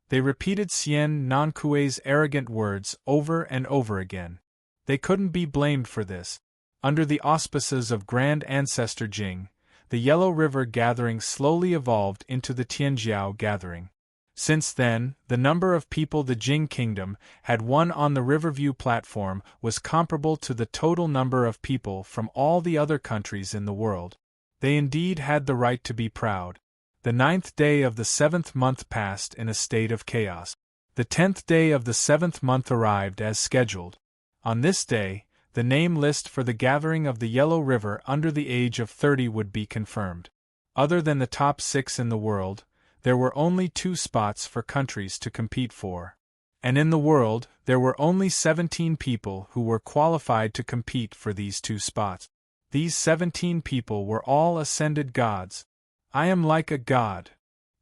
They repeated Xian Nankue's arrogant words over and over again. They couldn't be blamed for this. Under the auspices of Grand Ancestor Jing, the Yellow River gathering slowly evolved into the Tianjiao gathering. Since then, the number of people the Jing Kingdom had won on the Riverview platform was comparable to the total number of people from all the other countries in the world. They indeed had the right to be proud. The 9th day of the 7th month passed in a state of chaos. The 10th day of the 7th month arrived as scheduled. On this day, the name list for the gathering of the Yellow River under the age of 30 would be confirmed. Other than the top 6 in the world, there were only 2 spots for countries to compete for. And in the world, there were only 17 people who were qualified to compete for these 2 spots. These 17 people were all ascended gods. I am like a god.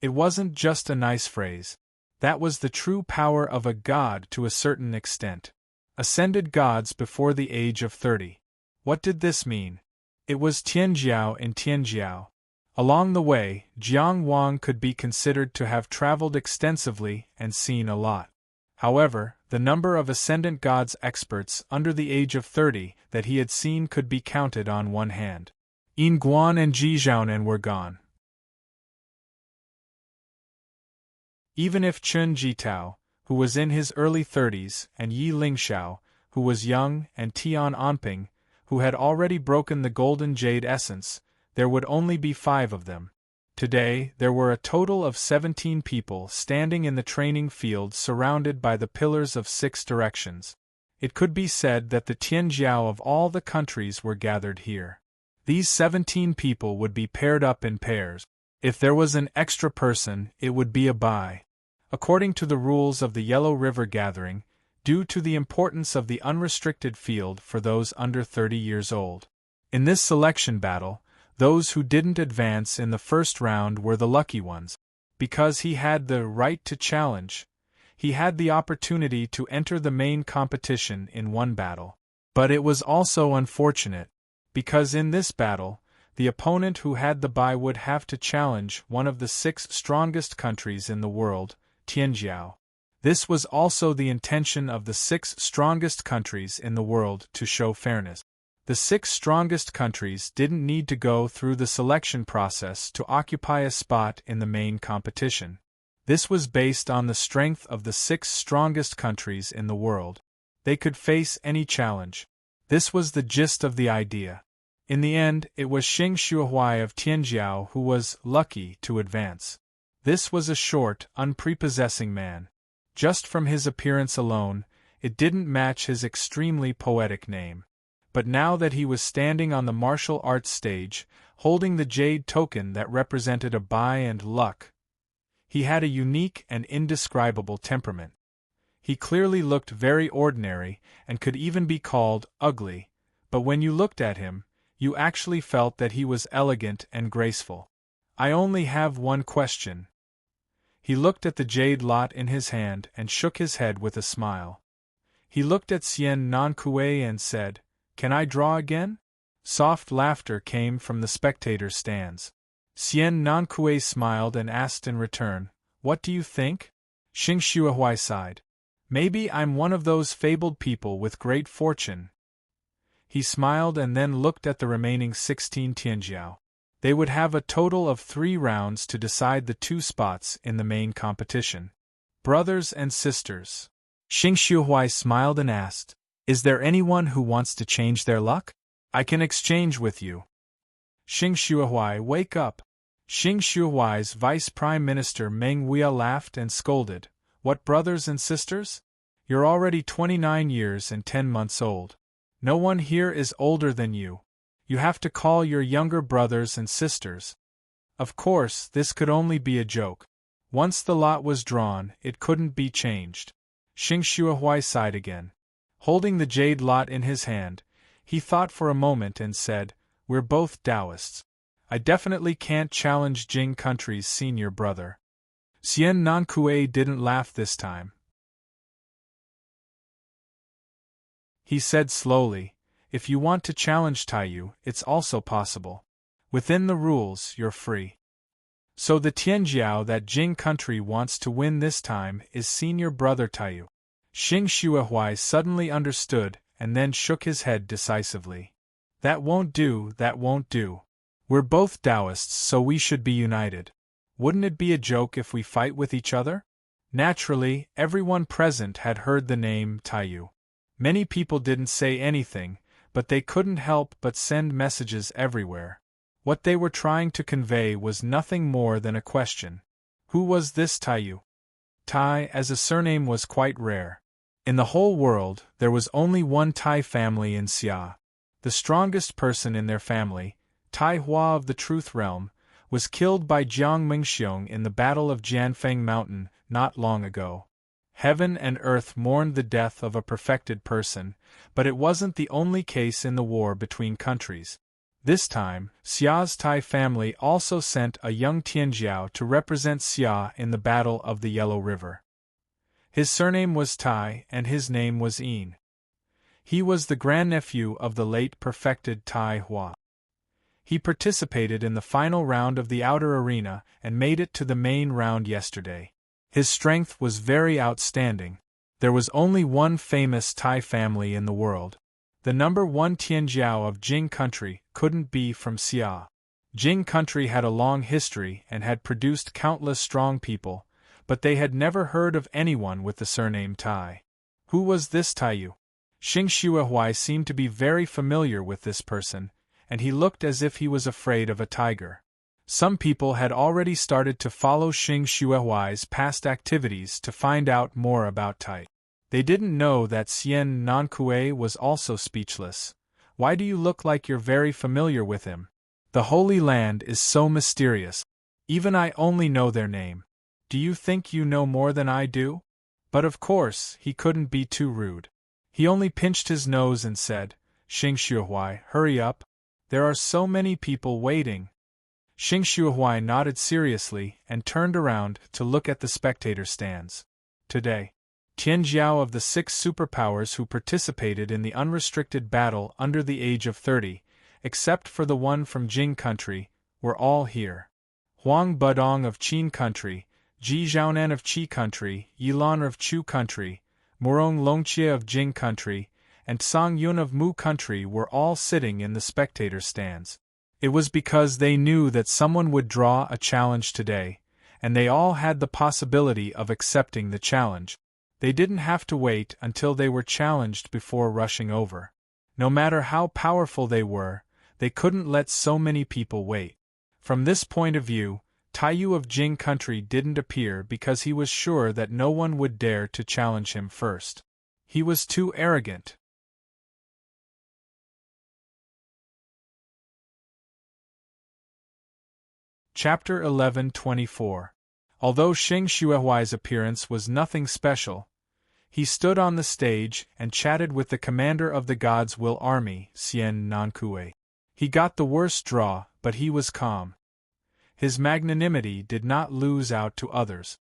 It wasn't just a nice phrase. That was the true power of a god to a certain extent. Ascended gods before the age of 30. What did this mean? It was Tianjiao in Tianjiao. Along the way, Jiang Wang could be considered to have traveled extensively and seen a lot. However, the number of ascendant gods experts under the age of 30 that he had seen could be counted on one hand. Yin Guan and Ji Zhaonan were gone. Even if Chun Jitao, who was in his early 30s, and Yi Lingxiao, who was young, and Tian Anping, who had already broken the golden jade essence, there would only be 5 of them. Today, there were a total of 17 people standing in the training field surrounded by the pillars of 6 directions. It could be said that the Tianjiao of all the countries were gathered here. These 17 people would be paired up in pairs. If there was an extra person, it would be a bai. According to the rules of the Yellow River Gathering, due to the importance of the unrestricted field for those under 30 years old. In this selection battle, those who didn't advance in the first round were the lucky ones. Because he had the right to challenge, he had the opportunity to enter the main competition in one battle. But it was also unfortunate, because in this battle, the opponent who had the bye would have to challenge one of the 6 strongest countries in the world, Tianjiao. This was also the intention of the 6 strongest countries in the world to show fairness. The 6 strongest countries didn't need to go through the selection process to occupy a spot in the main competition. This was based on the strength of the 6 strongest countries in the world. They could face any challenge. This was the gist of the idea. In the end, it was Xing Shuhui of Tianjiao who was lucky to advance. This was a short, unprepossessing man. Just from his appearance alone, it didn't match his extremely poetic name. But now that he was standing on the martial arts stage, holding the jade token that represented a bai and luck, he had a unique and indescribable temperament. He clearly looked very ordinary, and could even be called ugly, but when you looked at him, you actually felt that he was elegant and graceful. I only have one question. He looked at the jade lot in his hand and shook his head with a smile. He looked at Xian Nankue and said, "Can I draw again?" Soft laughter came from the spectators' stands. Xian Nankue smiled and asked in return, "What do you think?" Xing Shuahui sighed. "Maybe I'm one of those fabled people with great fortune." He smiled and then looked at the remaining 16 Tianjiao. They would have a total of 3 rounds to decide the 2 spots in the main competition. Brothers and sisters. Xing Shuahui smiled and asked, "Is there anyone who wants to change their luck? I can exchange with you." Xing Shuahui, wake up. Xing Shuahui's Vice Prime Minister Meng Huia laughed and scolded, "What brothers and sisters? You're already 29 years and 10 months old. No one here is older than you. You have to call your younger brothers and sisters." Of course, this could only be a joke. Once the lot was drawn, it couldn't be changed. Xing Shuahui sighed again. Holding the jade lot in his hand, he thought for a moment and said, "We're both Taoists. I definitely can't challenge Jing Country's senior brother." Xian Nankue didn't laugh this time. He said slowly, "If you want to challenge Taiyu, it's also possible. Within the rules, you're free." So the Tianjiao that Jing Country wants to win this time is senior brother Taiyu. Xing Shuahui suddenly understood and then shook his head decisively. "That won't do, that won't do. We're both Taoists, so we should be united. Wouldn't it be a joke if we fight with each other?" Naturally, everyone present had heard the name Taiyu. Many people didn't say anything, but they couldn't help but send messages everywhere. What they were trying to convey was nothing more than a question. Who was this Taiyu? Tai as a surname was quite rare. In the whole world, there was only one Tai family in Xia. The strongest person in their family, Tai Hua of the Truth Realm, was killed by Jiang Mingxiong in the Battle of Jianfeng Mountain not long ago. Heaven and earth mourned the death of a perfected person, but it wasn't the only case in the war between countries. This time, Xia's Tai family also sent a young Tianjiao to represent Xia in the Battle of the Yellow River. His surname was Tai and his name was Yin. He was the grandnephew of the late perfected Tai Hua. He participated in the final round of the outer arena and made it to the main round yesterday. His strength was very outstanding. There was only one famous Tai family in the world. The number 1 Tianjiao of Jing Country couldn't be from Xia. Jing Country had a long history and had produced countless strong people, but they had never heard of anyone with the surname Tai. Who was this Taiyu? Xing Shuahui seemed to be very familiar with this person, and he looked as if he was afraid of a tiger. Some people had already started to follow Xing Shuahui's past activities to find out more about Tai. They didn't know that Xian Nankue was also speechless. "Why do you look like you're very familiar with him? The Holy Land is so mysterious. Even I only know their name. Do you think you know more than I do?" But of course, he couldn't be too rude. He only pinched his nose and said, "Xing Shuahui, hurry up. There are so many people waiting." Xing Shuahui nodded seriously and turned around to look at the spectator stands. Today, Tianjiao of the 6 superpowers who participated in the unrestricted battle under the age of 30, except for the one from Jing Country, were all here. Huang Budong of Qin Country, Ji Zhaonan of Qi Country, Yilan of Chu Country, Murong Longqie of Jing Country, and Song Yun of Mu Country were all sitting in the spectator stands. It was because they knew that someone would draw a challenge today, and they all had the possibility of accepting the challenge. They didn't have to wait until they were challenged before rushing over. No matter how powerful they were, they couldn't let so many people wait. From this point of view, Taiyu of Jing Country didn't appear because he was sure that no one would dare to challenge him first. He was too arrogant. Chapter 11:24. Although Xing Shuahui's appearance was nothing special, He stood on the stage and chatted with the commander of the God's Will Army, Xian Nankue. He got the worst draw, but he was calm. His magnanimity did not lose out to others.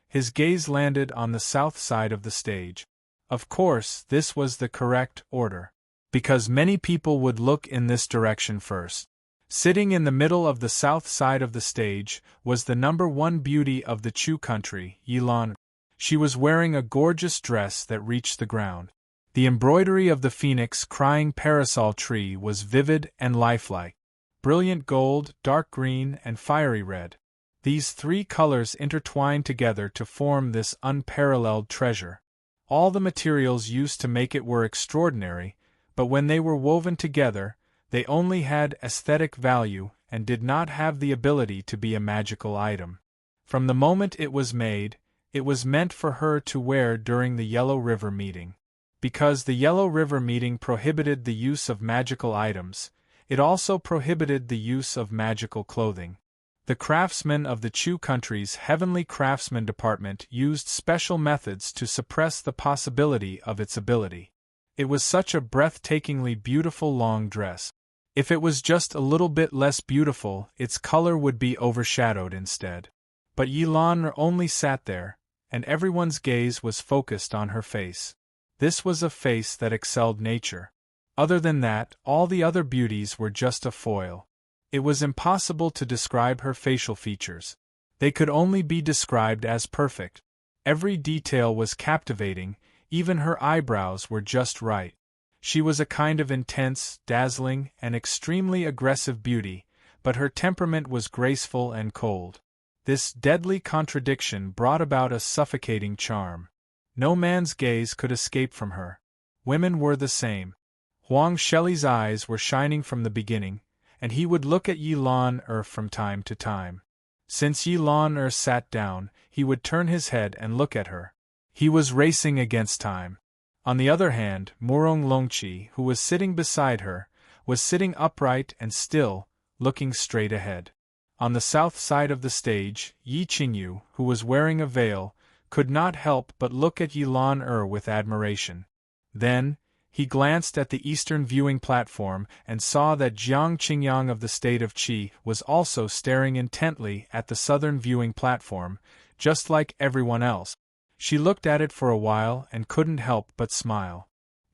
His gaze landed on the south side of the stage. Of course, this was the correct order, because many people would look in this direction first. Sitting in the middle of the south side of the stage was the #1 beauty of the Chu country, Yilan. She was wearing a gorgeous dress that reached the ground. The embroidery of the phoenix crying parasol tree was vivid and lifelike. Brilliant gold, dark green, and fiery red. These three colors intertwined together to form this unparalleled treasure. All the materials used to make it were extraordinary, but when they were woven together, they only had aesthetic value and did not have the ability to be a magical item. From the moment it was made, it was meant for her to wear during the Yellow River meeting. Because the Yellow River meeting prohibited the use of magical items, it also prohibited the use of magical clothing. The craftsmen of the Chu country's Heavenly Craftsman Department used special methods to suppress the possibility of its ability. It was such a breathtakingly beautiful long dress. If it was just a little bit less beautiful, its color would be overshadowed instead. But Yilan only sat there, and everyone's gaze was focused on her face. This was a face that excelled nature. Other than that, all the other beauties were just a foil. It was impossible to describe her facial features. They could only be described as perfect. Every detail was captivating, even her eyebrows were just right. She was a kind of intense, dazzling, and extremely aggressive beauty, but her temperament was graceful and cold. This deadly contradiction brought about a suffocating charm. No man's gaze could escape from her. Women were the same. Huang Shelley's eyes were shining from the beginning, and he would look at Yilan from time to time. Since Yilan sat down, he would turn his head and look at her. He was racing against time. On the other hand, Murong Longqi, who was sitting beside her, was sitting upright and still, looking straight ahead. On the south side of the stage, Yi Qingyu, who was wearing a veil, could not help but look at Yilan with admiration. Then, he glanced at the eastern viewing platform and saw that Jiang Qingyang of the state of Qi was also staring intently at the southern viewing platform, just like everyone else. She looked at it for a while and couldn't help but smile.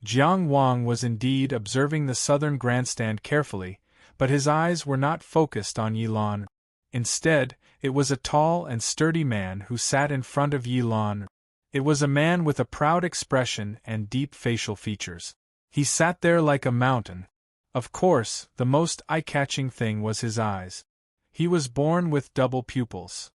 Jiang Wang was indeed observing the southern grandstand carefully, but his eyes were not focused on Yilan. Instead, it was a tall and sturdy man who sat in front of Yilan. It was a man with a proud expression and deep facial features. He sat there like a mountain. Of course, the most eye-catching thing was his eyes. He was born with double pupils.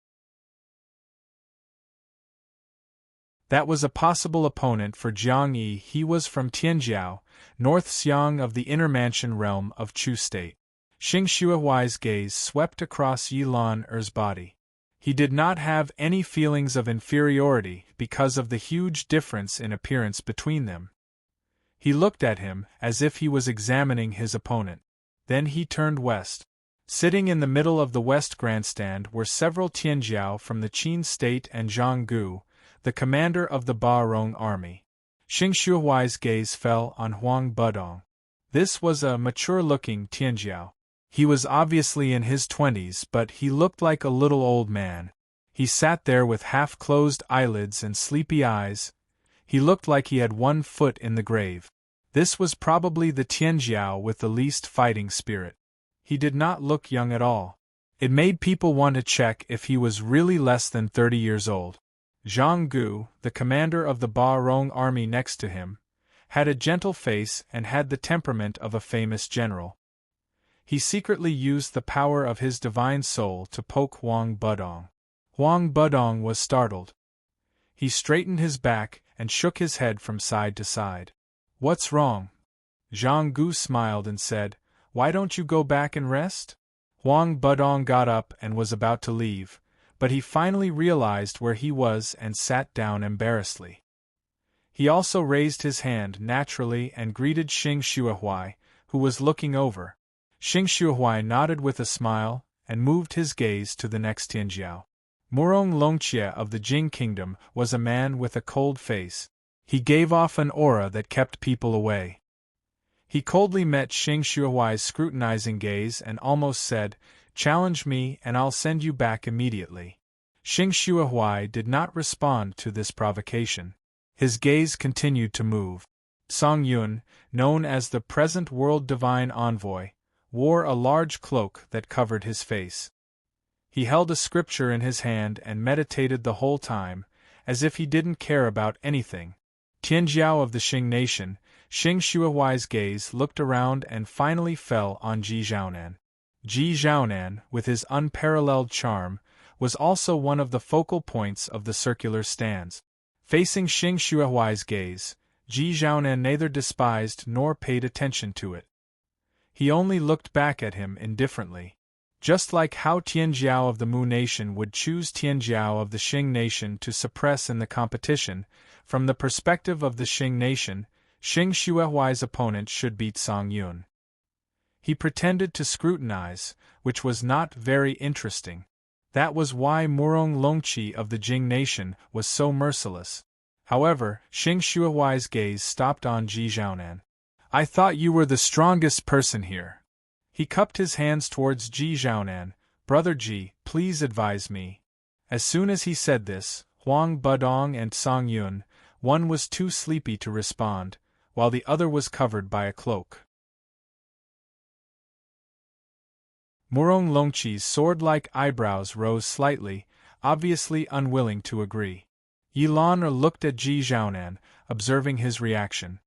That was a possible opponent for Jiang Yi. He was from Tianjiao, North Xiang of the Inner Mansion realm of Chu State. Xing Shuihuai's gaze swept across Yilan's body. He did not have any feelings of inferiority because of the huge difference in appearance between them. He looked at him as if he was examining his opponent. Then he turned west. Sitting in the middle of the west grandstand were several Tianjiao from the Qin state and Zhang Gu, the commander of the Barong army. Xing Shuihuai's gaze fell on Huang Budong. This was a mature-looking Tianjiao. He was obviously in his 20s, but he looked like a little old man. He sat there with half-closed eyelids and sleepy eyes. He looked like he had one foot in the grave. This was probably the Tianjiao with the least fighting spirit. He did not look young at all. It made people want to check if he was really less than 30 years old. Zhang Gu, the commander of the Barong army next to him, had a gentle face and had the temperament of a famous general. He secretly used the power of his divine soul to poke Huang Budong. Huang Budong was startled. He straightened his back and shook his head from side to side. "What's wrong?" Zhang Gu smiled and said, "Why don't you go back and rest?" Huang Budong got up and was about to leave, but he finally realized where he was and sat down embarrassedly. He also raised his hand naturally and greeted Xing Shuihuai, who was looking over. Xing Shuihuai nodded with a smile and moved his gaze to the next Tianjiao. Murong Longqie of the Jing kingdom was a man with a cold face. He gave off an aura that kept people away. He coldly met Xing Shuai's scrutinizing gaze and almost said, "Challenge me and I'll send you back immediately." Xing Shuai did not respond to this provocation. His gaze continued to move. Song Yun, known as the present world divine envoy, wore a large cloak that covered his face. He held a scripture in his hand and meditated the whole time, as if he didn't care about anything. Tianjiao of the Xing nation, Xing Shuai's gaze looked around and finally fell on Ji Zhaonan. Ji Zhaonan, with his unparalleled charm, was also one of the focal points of the circular stands. Facing Xing Shuai's gaze, Ji Zhaonan neither despised nor paid attention to it. He only looked back at him indifferently. Just like how Tianjiao of the Mu nation would choose Tianjiao of the Xing nation to suppress in the competition, from the perspective of the Xing nation, Xing Shuai's opponent should beat Song Yun. He pretended to scrutinize, which was not very interesting. That was why Murong Longqi of the Jing nation was so merciless. However, Xing Shuai's gaze stopped on Ji Zhaonan. "I thought you were the strongest person here." He cupped his hands towards Ji Zhaonan. "Brother Ji, please advise me." As soon as he said this, Huang Budong and Song Yun, one was too sleepy to respond, while the other was covered by a cloak. Murong Longqi's sword-like eyebrows rose slightly, obviously unwilling to agree. Yilan looked at Ji Zhaonan, observing his reaction.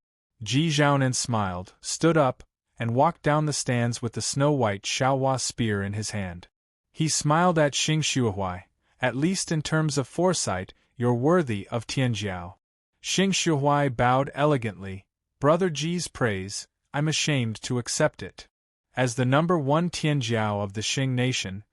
Ji Zhaonan smiled, stood up, and walked down the stands with the snow-white Xiaohua spear in his hand. He smiled at Xing Shuai. "At least in terms of foresight, you're worthy of Tianjiao." Xing Shuai bowed elegantly. "Brother Ji's praise, I'm ashamed to accept it." As the number one Tianjiao of the Xing nation,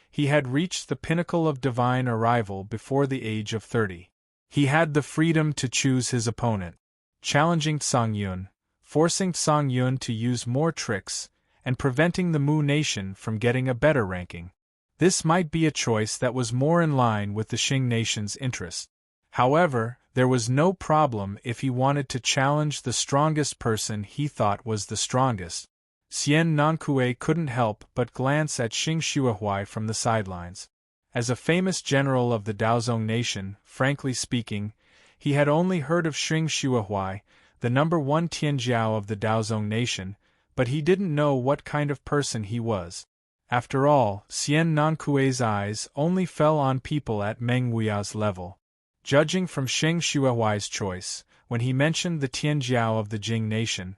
he had reached the pinnacle of divine arrival before the age of 30. He had the freedom to choose his opponent, challenging Song Yun, forcing Song Yun to use more tricks, and preventing the Mu nation from getting a better ranking. This might be a choice that was more in line with the Xing nation's interests. However, there was no problem if he wanted to challenge the strongest person he thought was the strongest. Xian Nankue couldn't help but glance at Xing Shuai from the sidelines. As a famous general of the Daozong nation, frankly speaking, he had only heard of Xing Shuai, the number one Tianjiao of the Daozong nation, but he didn't know what kind of person he was. After all, Xian Nankue's eyes only fell on people at Meng Wuya's level. Judging from Xing Shuai's choice, when he mentioned the Tianjiao of the Jing nation,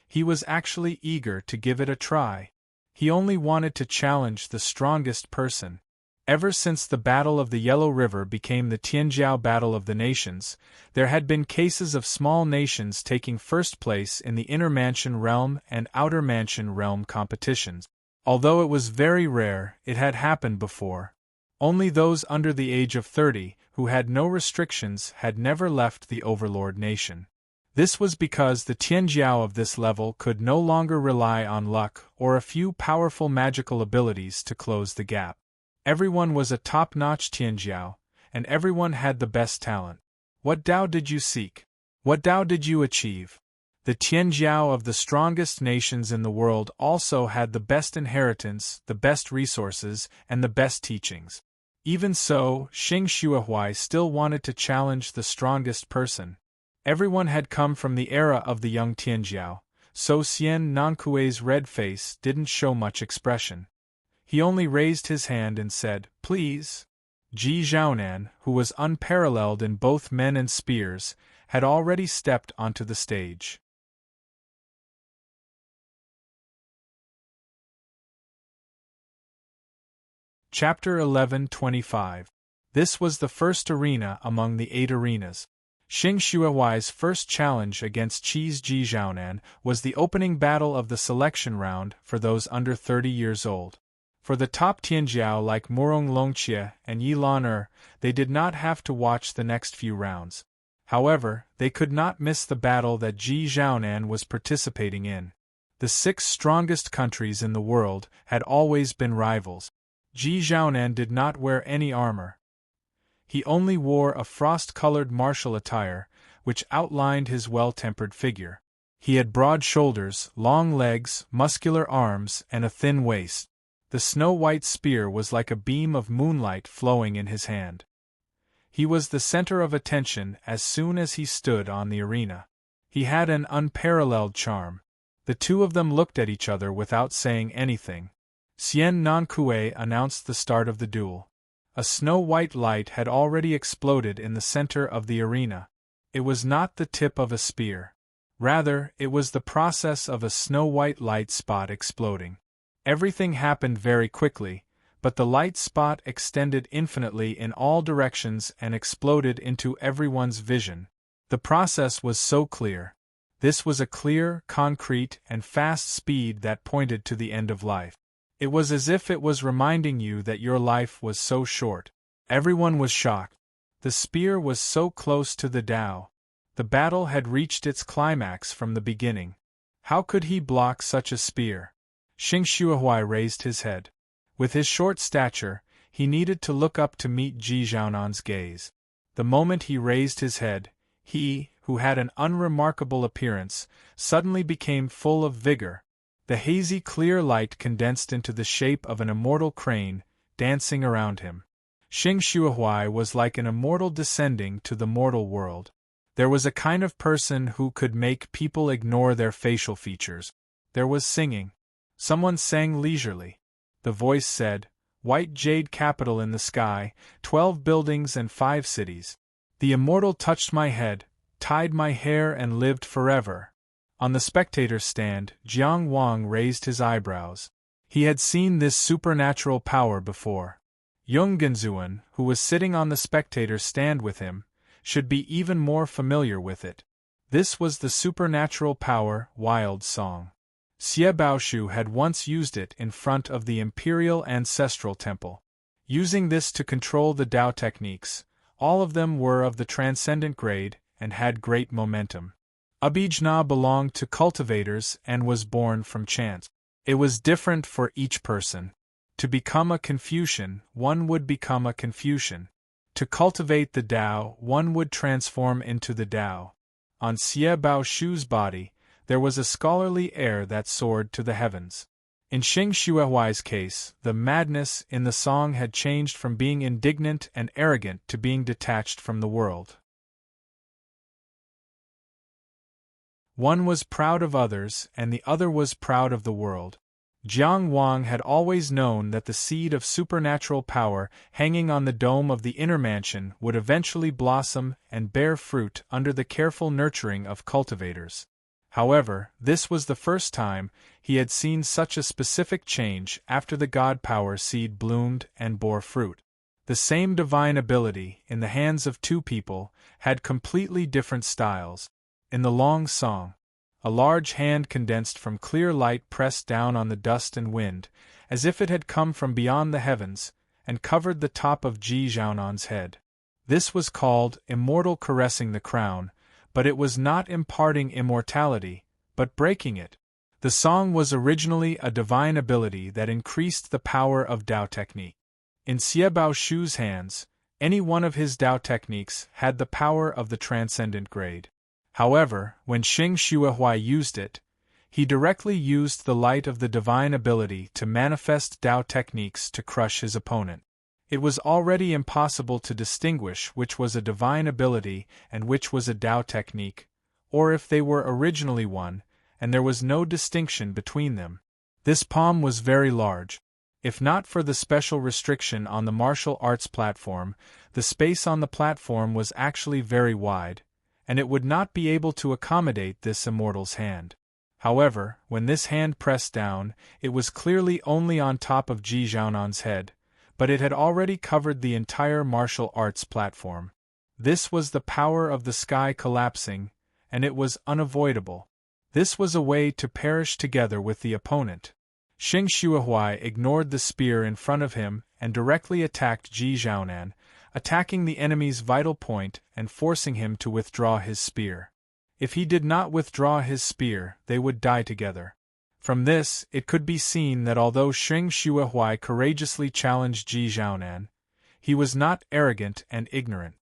he was actually eager to give it a try. He only wanted to challenge the strongest person. Ever since the Battle of the Yellow River became the Tianjiao Battle of the Nations, there had been cases of small nations taking first place in the Inner Mansion Realm and Outer Mansion Realm competitions. Although it was very rare, it had happened before. Only those under the age of 30, who had no restrictions, had never left the Overlord nation. This was because the Tianjiao of this level could no longer rely on luck or a few powerful magical abilities to close the gap. Everyone was a top-notch Tianjiao, and everyone had the best talent. What Dao did you seek? What Dao did you achieve? The Tianjiao of the strongest nations in the world also had the best inheritance, the best resources, and the best teachings. Even so, Xing Shuai still wanted to challenge the strongest person. Everyone had come from the era of the young Tianjiao, so Xian Nankue's red face didn't show much expression. He only raised his hand and said, "Please." Ji Zhaonan, who was unparalleled in both men and spears, had already stepped onto the stage. Chapter 11:25. This was the first arena among the 8 arenas. Xing Shuai's first challenge against Qi's Ji Zhaonan was the opening battle of the selection round for those under 30 years old. For the top Tianjiao like Murong Longqi and Yilan, they did not have to watch the next few rounds. However, they could not miss the battle that Ji Zhaonan was participating in. The 6 strongest countries in the world had always been rivals. Ji Zhaonan did not wear any armor. He only wore a frost-colored martial attire, which outlined his well-tempered figure. He had broad shoulders, long legs, muscular arms, and a thin waist. The snow-white spear was like a beam of moonlight flowing in his hand. He was the center of attention as soon as he stood on the arena. He had an unparalleled charm. The two of them looked at each other without saying anything. Sien non Kue announced the start of the duel. A snow-white light had already exploded in the center of the arena. It was not the tip of a spear. Rather, it was the process of a snow-white light spot exploding. Everything happened very quickly, but the light spot extended infinitely in all directions and exploded into everyone's vision. The process was so clear. This was a clear, concrete, and fast speed that pointed to the end of life. It was as if it was reminding you that your life was so short. Everyone was shocked. The spear was so close to the Tao. The battle had reached its climax from the beginning. How could he block such a spear? Xing Shuahui raised his head. With his short stature, he needed to look up to meet Ji Zhaonan's gaze. The moment he raised his head, he, who had an unremarkable appearance, suddenly became full of vigor. The hazy clear light condensed into the shape of an immortal crane, dancing around him. Xing Shuahui was like an immortal descending to the mortal world. There was a kind of person who could make people ignore their facial features. There was singing. Someone sang leisurely. The voice said, "White jade capital in the sky, 12 buildings and 5 cities. The immortal touched my head, tied my hair and lived forever." On the spectator's stand, Jiang Wang raised his eyebrows. He had seen this supernatural power before. Yung Genzuan, who was sitting on the spectator's stand with him, should be even more familiar with it. This was the supernatural power, Wild Song. Xie Baoshu had once used it in front of the Imperial Ancestral Temple. Using this to control the Tao techniques, all of them were of the transcendent grade and had great momentum. Abhijna belonged to cultivators and was born from chance. It was different for each person. To become a Confucian, one would become a Confucian. To cultivate the Tao, one would transform into the Tao. On Xie Baoshu's body, there was a scholarly air that soared to the heavens. In Xing Shuahuai's case, the madness in the song had changed from being indignant and arrogant to being detached from the world. One was proud of others, and the other was proud of the world. Jiang Wang had always known that the seed of supernatural power hanging on the dome of the inner mansion would eventually blossom and bear fruit under the careful nurturing of cultivators. However, this was the first time he had seen such a specific change after the god power seed bloomed and bore fruit. The same divine ability, in the hands of two people, had completely different styles. In the long song, a large hand condensed from clear light pressed down on the dust and wind, as if it had come from beyond the heavens, and covered the top of Ji Zhaonan's head. This was called immortal caressing the crown, but it was not imparting immortality, but breaking it. The song was originally a divine ability that increased the power of Tao technique. In Xie Baoshu's hands, any one of his Tao techniques had the power of the transcendent grade. However, when Xing Shuahui used it, he directly used the light of the divine ability to manifest Tao techniques to crush his opponent. It was already impossible to distinguish which was a divine ability and which was a Tao technique, or if they were originally one, and there was no distinction between them. This palm was very large. If not for the special restriction on the martial arts platform, the space on the platform was actually very wide, and it would not be able to accommodate this immortal's hand. However, when this hand pressed down, it was clearly only on top of Ji Zhaonan's head, but it had already covered the entire martial arts platform. This was the power of the sky collapsing, and it was unavoidable. This was a way to perish together with the opponent. Xing Shuahui ignored the spear in front of him and directly attacked Ji Zhaonan, attacking the enemy's vital point and forcing him to withdraw his spear. If he did not withdraw his spear, they would die together. From this, it could be seen that although Xing Shuahui courageously challenged Ji Zhaonan, he was not arrogant and ignorant.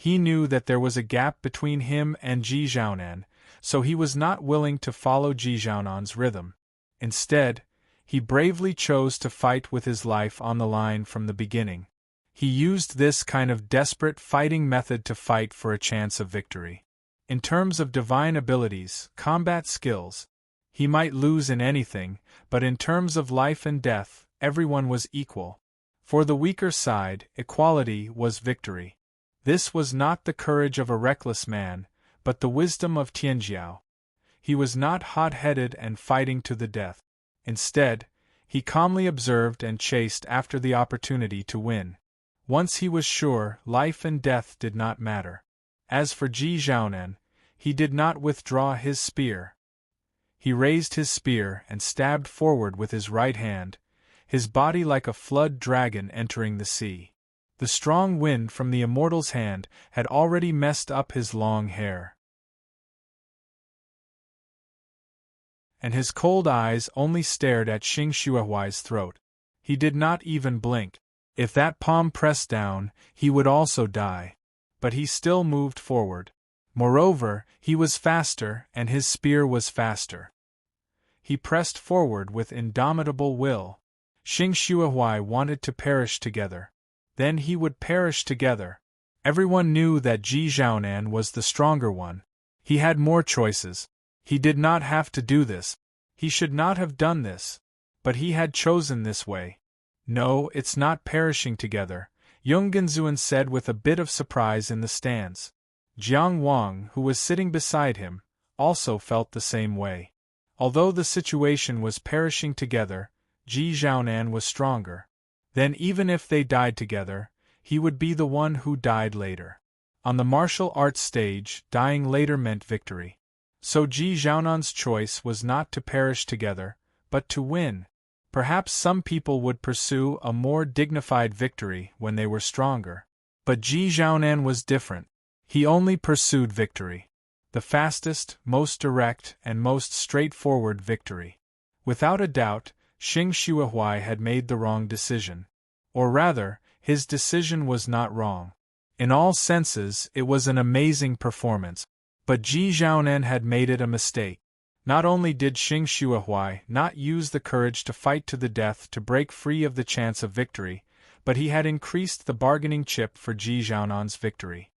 He knew that there was a gap between him and Ji Zhaonan, so he was not willing to follow Ji Zhaonan's rhythm. Instead, he bravely chose to fight with his life on the line from the beginning. He used this kind of desperate fighting method to fight for a chance of victory. In terms of divine abilities, combat skills, he might lose in anything, but in terms of life and death, everyone was equal. For the weaker side, equality was victory. This was not the courage of a reckless man, but the wisdom of Tianjiao. He was not hot-headed and fighting to the death. Instead, he calmly observed and chased after the opportunity to win. Once he was sure, life and death did not matter. As for Ji Zhaonan, he did not withdraw his spear. He raised his spear and stabbed forward with his right hand, his body like a flood dragon entering the sea. The strong wind from the immortal's hand had already messed up his long hair, and his cold eyes only stared at Xing Shuihuai's throat. He did not even blink. If that palm pressed down, he would also die. But he still moved forward. Moreover, he was faster and his spear was faster. He pressed forward with indomitable will. Xing Shuihuai wanted to perish together. Then he would perish together. Everyone knew that Ji Zhaonan was the stronger one. He had more choices. He did not have to do this. He should not have done this. But he had chosen this way. No, it's not perishing together, Yonggenzuan said with a bit of surprise in the stands. Jiang Wang, who was sitting beside him, also felt the same way. Although the situation was perishing together, Ji Zhaonan was stronger. Then even if they died together, he would be the one who died later. On the martial arts stage, dying later meant victory. So Ji Zhaonan's choice was not to perish together, but to win. Perhaps some people would pursue a more dignified victory when they were stronger. But Ji Zhaonan was different. He only pursued victory. The fastest, most direct, and most straightforward victory. Without a doubt, Xing Shuihuai had made the wrong decision. Or rather, his decision was not wrong. In all senses, it was an amazing performance. But Ji Zhaonan had made it a mistake. Not only did Xing Shuihuai not use the courage to fight to the death to break free of the chance of victory, but he had increased the bargaining chip for Ji Zhaonan's victory.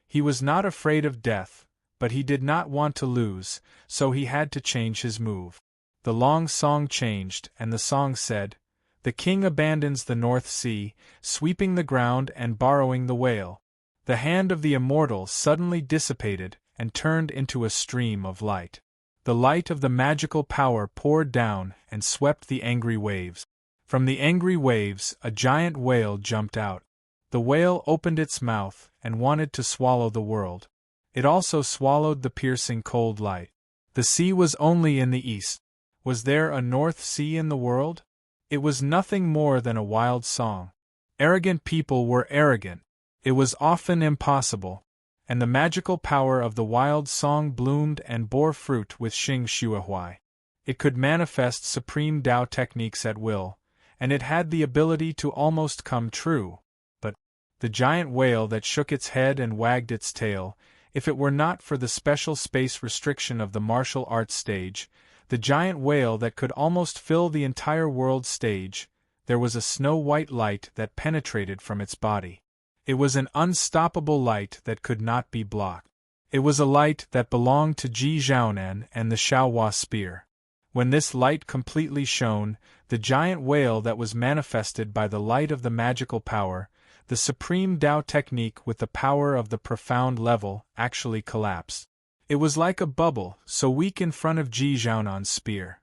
He was not afraid of death, but he did not want to lose, so he had to change his move. The long song changed, and the song said, "The king abandons the North Sea, sweeping the ground and borrowing the whale." The hand of the immortal suddenly dissipated and turned into a stream of light. The light of the magical power poured down and swept the angry waves. From the angry waves, a giant whale jumped out. The whale opened its mouth and wanted to swallow the world. It also swallowed the piercing cold light. The sea was only in the east. Was there a North Sea in the world? It was nothing more than a wild song. Arrogant people were arrogant. It was often impossible. And the magical power of the wild song bloomed and bore fruit with Xing Shuihuai. It could manifest supreme Tao techniques at will, and it had the ability to almost come true. But the giant whale that shook its head and wagged its tail, if it were not for the special space restriction of the martial arts stage, the giant whale that could almost fill the entire world stage, there was a snow-white light that penetrated from its body. It was an unstoppable light that could not be blocked. It was a light that belonged to Ji Zhaonan and the Xiaohua spear. When this light completely shone, the giant whale that was manifested by the light of the magical power, the supreme Tao technique with the power of the profound level, actually collapsed. It was like a bubble, so weak in front of Ji Zhaonan's spear.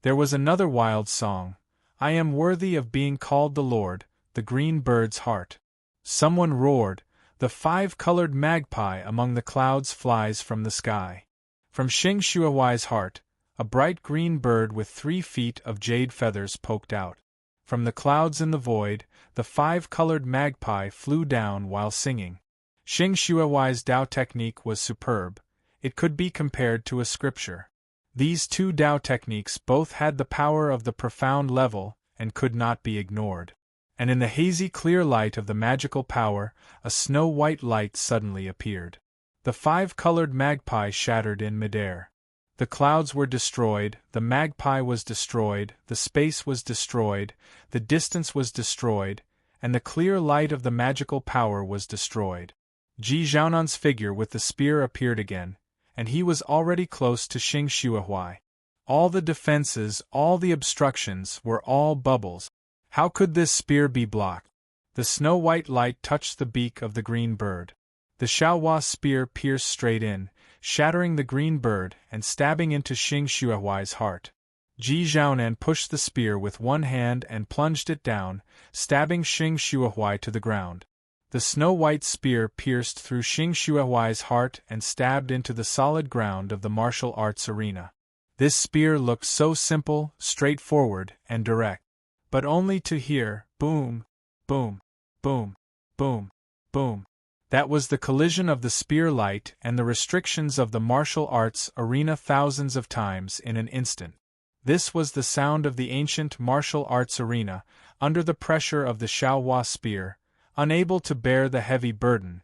There was another wild song. "I am worthy of being called the Lord, the green bird's heart." Someone roared, "The five-colored magpie among the clouds flies from the sky." From Xing Shuihuai's heart, a bright green bird with 3 feet of jade feathers poked out. From the clouds in the void, the five-colored magpie flew down while singing. Xing Shuihuai's Tao technique was superb. It could be compared to a scripture. These two Tao techniques both had the power of the profound level and could not be ignored. and in the hazy clear light of the magical power, a snow-white light suddenly appeared. The 5-colored magpie shattered in midair. The clouds were destroyed, the magpie was destroyed, the space was destroyed, the distance was destroyed, and the clear light of the magical power was destroyed. Ji Zhaonan's figure with the spear appeared again, and he was already close to Xing Shuihui. All the defenses, all the obstructions, were all bubbles. How could this spear be blocked? The snow-white light touched the beak of the green bird. The Xiaohua spear pierced straight in, shattering the green bird and stabbing into Xing Shuihui's heart. Ji Zhaonan pushed the spear with one hand and plunged it down, stabbing Xing Shuihui to the ground. The snow-white spear pierced through Xing Shuihui's heart and stabbed into the solid ground of the martial arts arena. This spear looked so simple, straightforward, and direct. But only to hear, boom, boom, boom, boom, boom. That was the collision of the spear light and the restrictions of the martial arts arena thousands of times in an instant. This was the sound of the ancient martial arts arena, under the pressure of the Xiaohua spear, unable to bear the heavy burden.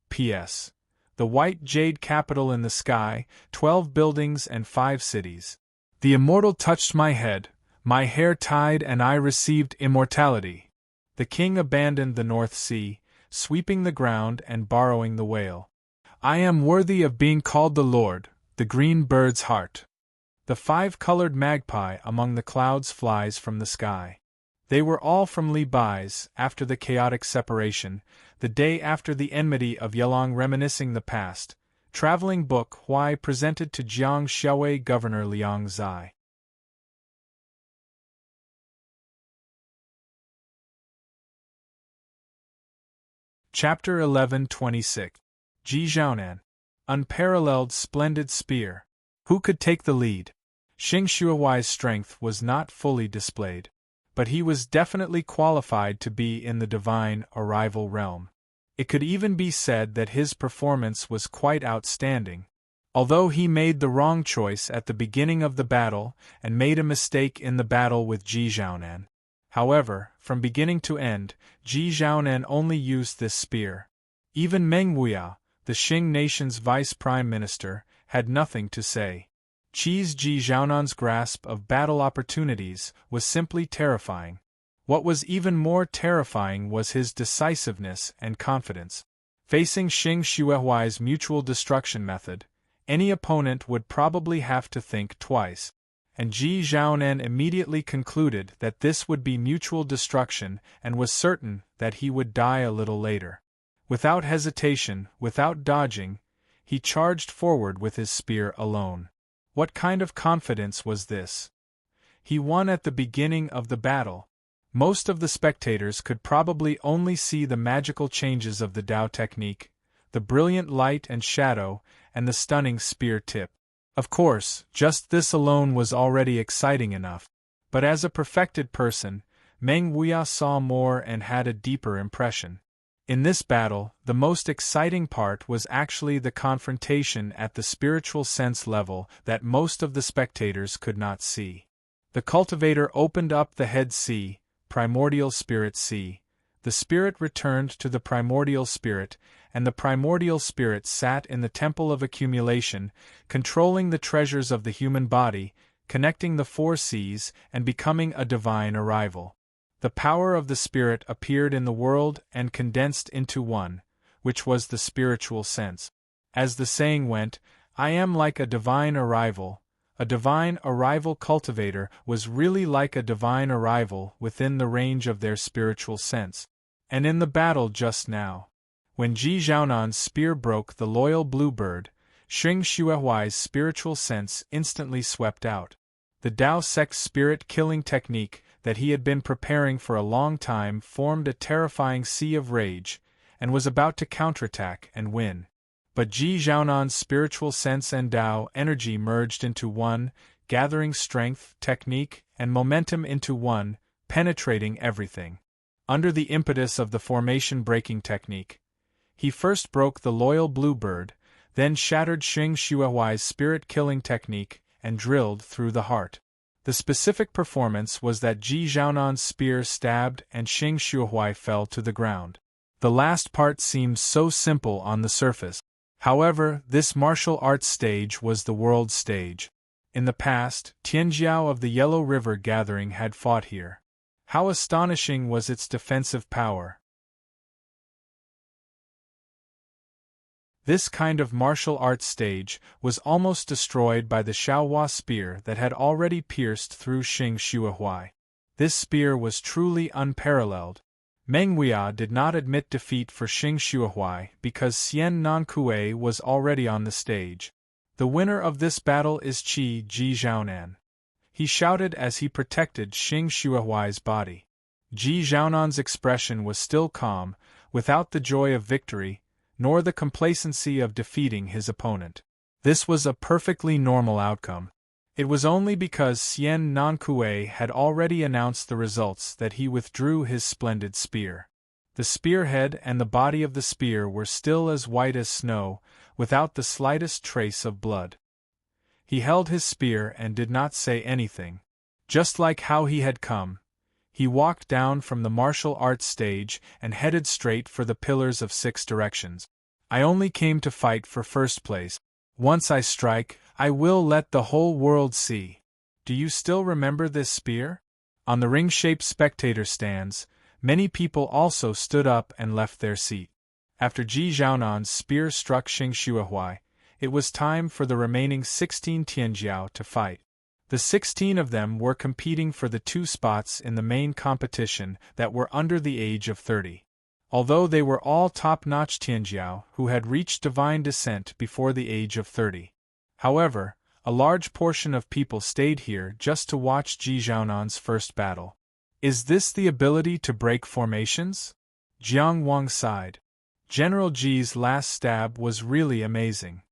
P.S. The white jade capital in the sky, 12 buildings and 5 cities. The immortal touched my head, my hair tied, and I received immortality. The king abandoned the North Sea, sweeping the ground and borrowing the whale. I am worthy of being called the Lord, the green bird's heart. The 5-colored magpie among the clouds flies from the sky. They were all from Li Bai's, after the chaotic separation, the day after the enmity of Yelong reminiscing the past, traveling book Huai presented to Jiang Xiaowei Governor Liang Zai. Chapter 11:26. Ji Zhaonan. Unparalleled splendid spear. Who could take the lead? Xing Shuihui's strength was not fully displayed, but he was definitely qualified to be in the divine arrival realm. It could even be said that his performance was quite outstanding. Although he made the wrong choice at the beginning of the battle and made a mistake in the battle with Ji Zhaonan. However, from beginning to end, Ji Zhaonan only used this spear. Even Meng Wuya, the Xing nation's vice prime minister, had nothing to say. Ji Zhaonan's grasp of battle opportunities was simply terrifying. What was even more terrifying was his decisiveness and confidence. Facing Xing Shuihui's mutual destruction method, any opponent would probably have to think twice. And Ji Zhaonan immediately concluded that this would be mutual destruction and was certain that he would die a little later. Without hesitation, without dodging, he charged forward with his spear alone. What kind of confidence was this? He won at the beginning of the battle. Most of the spectators could probably only see the magical changes of the Dao technique, the brilliant light and shadow, and the stunning spear tip. Of course, just this alone was already exciting enough. But as a perfected person, Meng Wuya saw more and had a deeper impression. In this battle, the most exciting part was actually the confrontation at the spiritual sense level that most of the spectators could not see. The cultivator opened up the head sea, primordial spirit sea. The spirit returned to the primordial spirit, and the primordial spirit sat in the temple of accumulation, controlling the treasures of the human body, connecting the 4 seas, and becoming a divine arrival. The power of the spirit appeared in the world and condensed into one, which was the spiritual sense. As the saying went, I am like a divine arrival. A divine arrival cultivator was really like a divine arrival within the range of their spiritual sense. And in the battle just now, when Ji Zhaonan's spear broke the loyal bluebird, Xing Shuihui's spiritual sense instantly swept out. The Dao sect spirit-killing technique that he had been preparing for a long time formed a terrifying sea of rage, and was about to counterattack and win. But Ji Zhaonan's spiritual sense and Dao energy merged into one, gathering strength, technique, and momentum into one, penetrating everything. Under the impetus of the formation-breaking technique, he first broke the loyal bluebird, then shattered Xing Shuihui's spirit-killing technique, and drilled through the heart. The specific performance was that Ji Zhaonan's spear stabbed and Xing Shuhui fell to the ground. The last part seems so simple on the surface. However, this martial arts stage was the world stage. In the past, Tianjiao of the Yellow River Gathering had fought here. How astonishing was its defensive power! This kind of martial arts stage was almost destroyed by the Xiaohua spear that had already pierced through Xing Shuhui. This spear was truly unparalleled. Meng Huia did not admit defeat for Xing Shuhui because Xian Nankue was already on the stage. The winner of this battle is Ji Zhaonan. He shouted as he protected Xing Shuhui's body. Ji Zhaonan's expression was still calm, without the joy of victory, nor the complacency of defeating his opponent. This was a perfectly normal outcome. It was only because Xian Nankue had already announced the results that he withdrew his splendid spear. The spearhead and the body of the spear were still as white as snow, without the slightest trace of blood. He held his spear and did not say anything. Just like how he had come, he walked down from the martial arts stage and headed straight for the Pillars of Six Directions. I only came to fight for first place. Once I strike, I will let the whole world see. Do you still remember this spear? On the ring-shaped spectator stands, many people also stood up and left their seat. After Ji Zhaonan's spear struck Xing Shuhui, it was time for the remaining 16 Tianjiao to fight. The 16 of them were competing for the 2 spots in the main competition that were under the age of 30. Although they were all top-notch Tianjiao who had reached divine descent before the age of 30. However, a large portion of people stayed here just to watch Ji Zhaonan's first battle. Is this the ability to break formations? Jiang Wang sighed. General Ji's last stab was really amazing.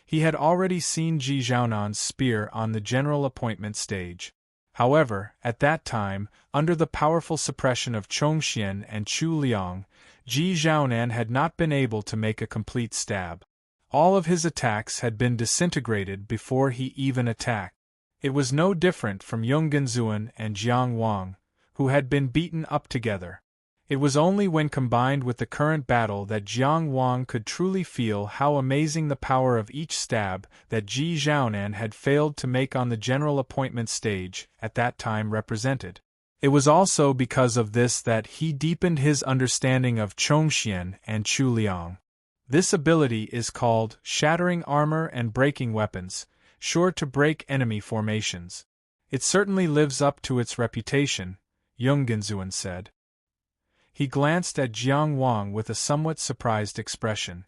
He had already seen Ji Zhaonan's spear on the general appointment stage. However, at that time, under the powerful suppression of Chongxian and Chu Liang, Ji Zhaonan had not been able to make a complete stab. All of his attacks had been disintegrated before he even attacked. It was no different from Yong Genzuan and Jiang Wang, who had been beaten up together. It was only when combined with the current battle that Jiang Wang could truly feel how amazing the power of each stab that Ji Zhaonan had failed to make on the general appointment stage at that time represented. It was also because of this that he deepened his understanding of Chongxian and Chu Liang. This ability is called shattering armor and breaking weapons, sure to break enemy formations. It certainly lives up to its reputation, Yong Genzuan said. He glanced at Jiang Wang with a somewhat surprised expression.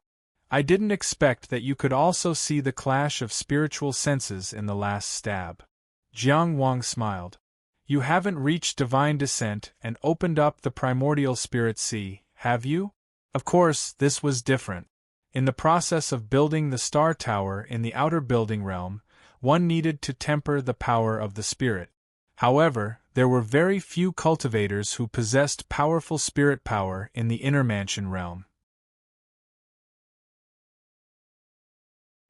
I didn't expect that you could also see the clash of spiritual senses in the last stab. Jiang Wang smiled. You haven't reached divine descent and opened up the primordial spirit sea, have you? Of course, this was different. In the process of building the star tower in the outer building realm, one needed to temper the power of the spirit. However, there were very few cultivators who possessed powerful spirit power in the inner mansion realm.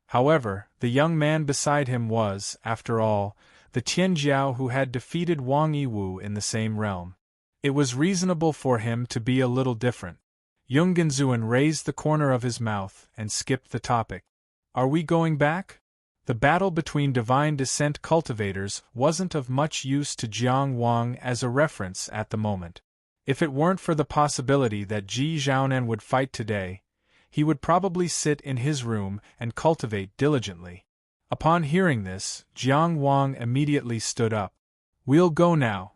However, the young man beside him was, after all, the Tianjiao who had defeated Wang Yiwu in the same realm. It was reasonable for him to be a little different. Yong Genzuan raised the corner of his mouth and skipped the topic. Are we going back? The battle between divine descent cultivators wasn't of much use to Jiang Wang as a reference at the moment. If it weren't for the possibility that Ji Zhaonan would fight today, he would probably sit in his room and cultivate diligently. Upon hearing this, Jiang Wang immediately stood up. We'll go now.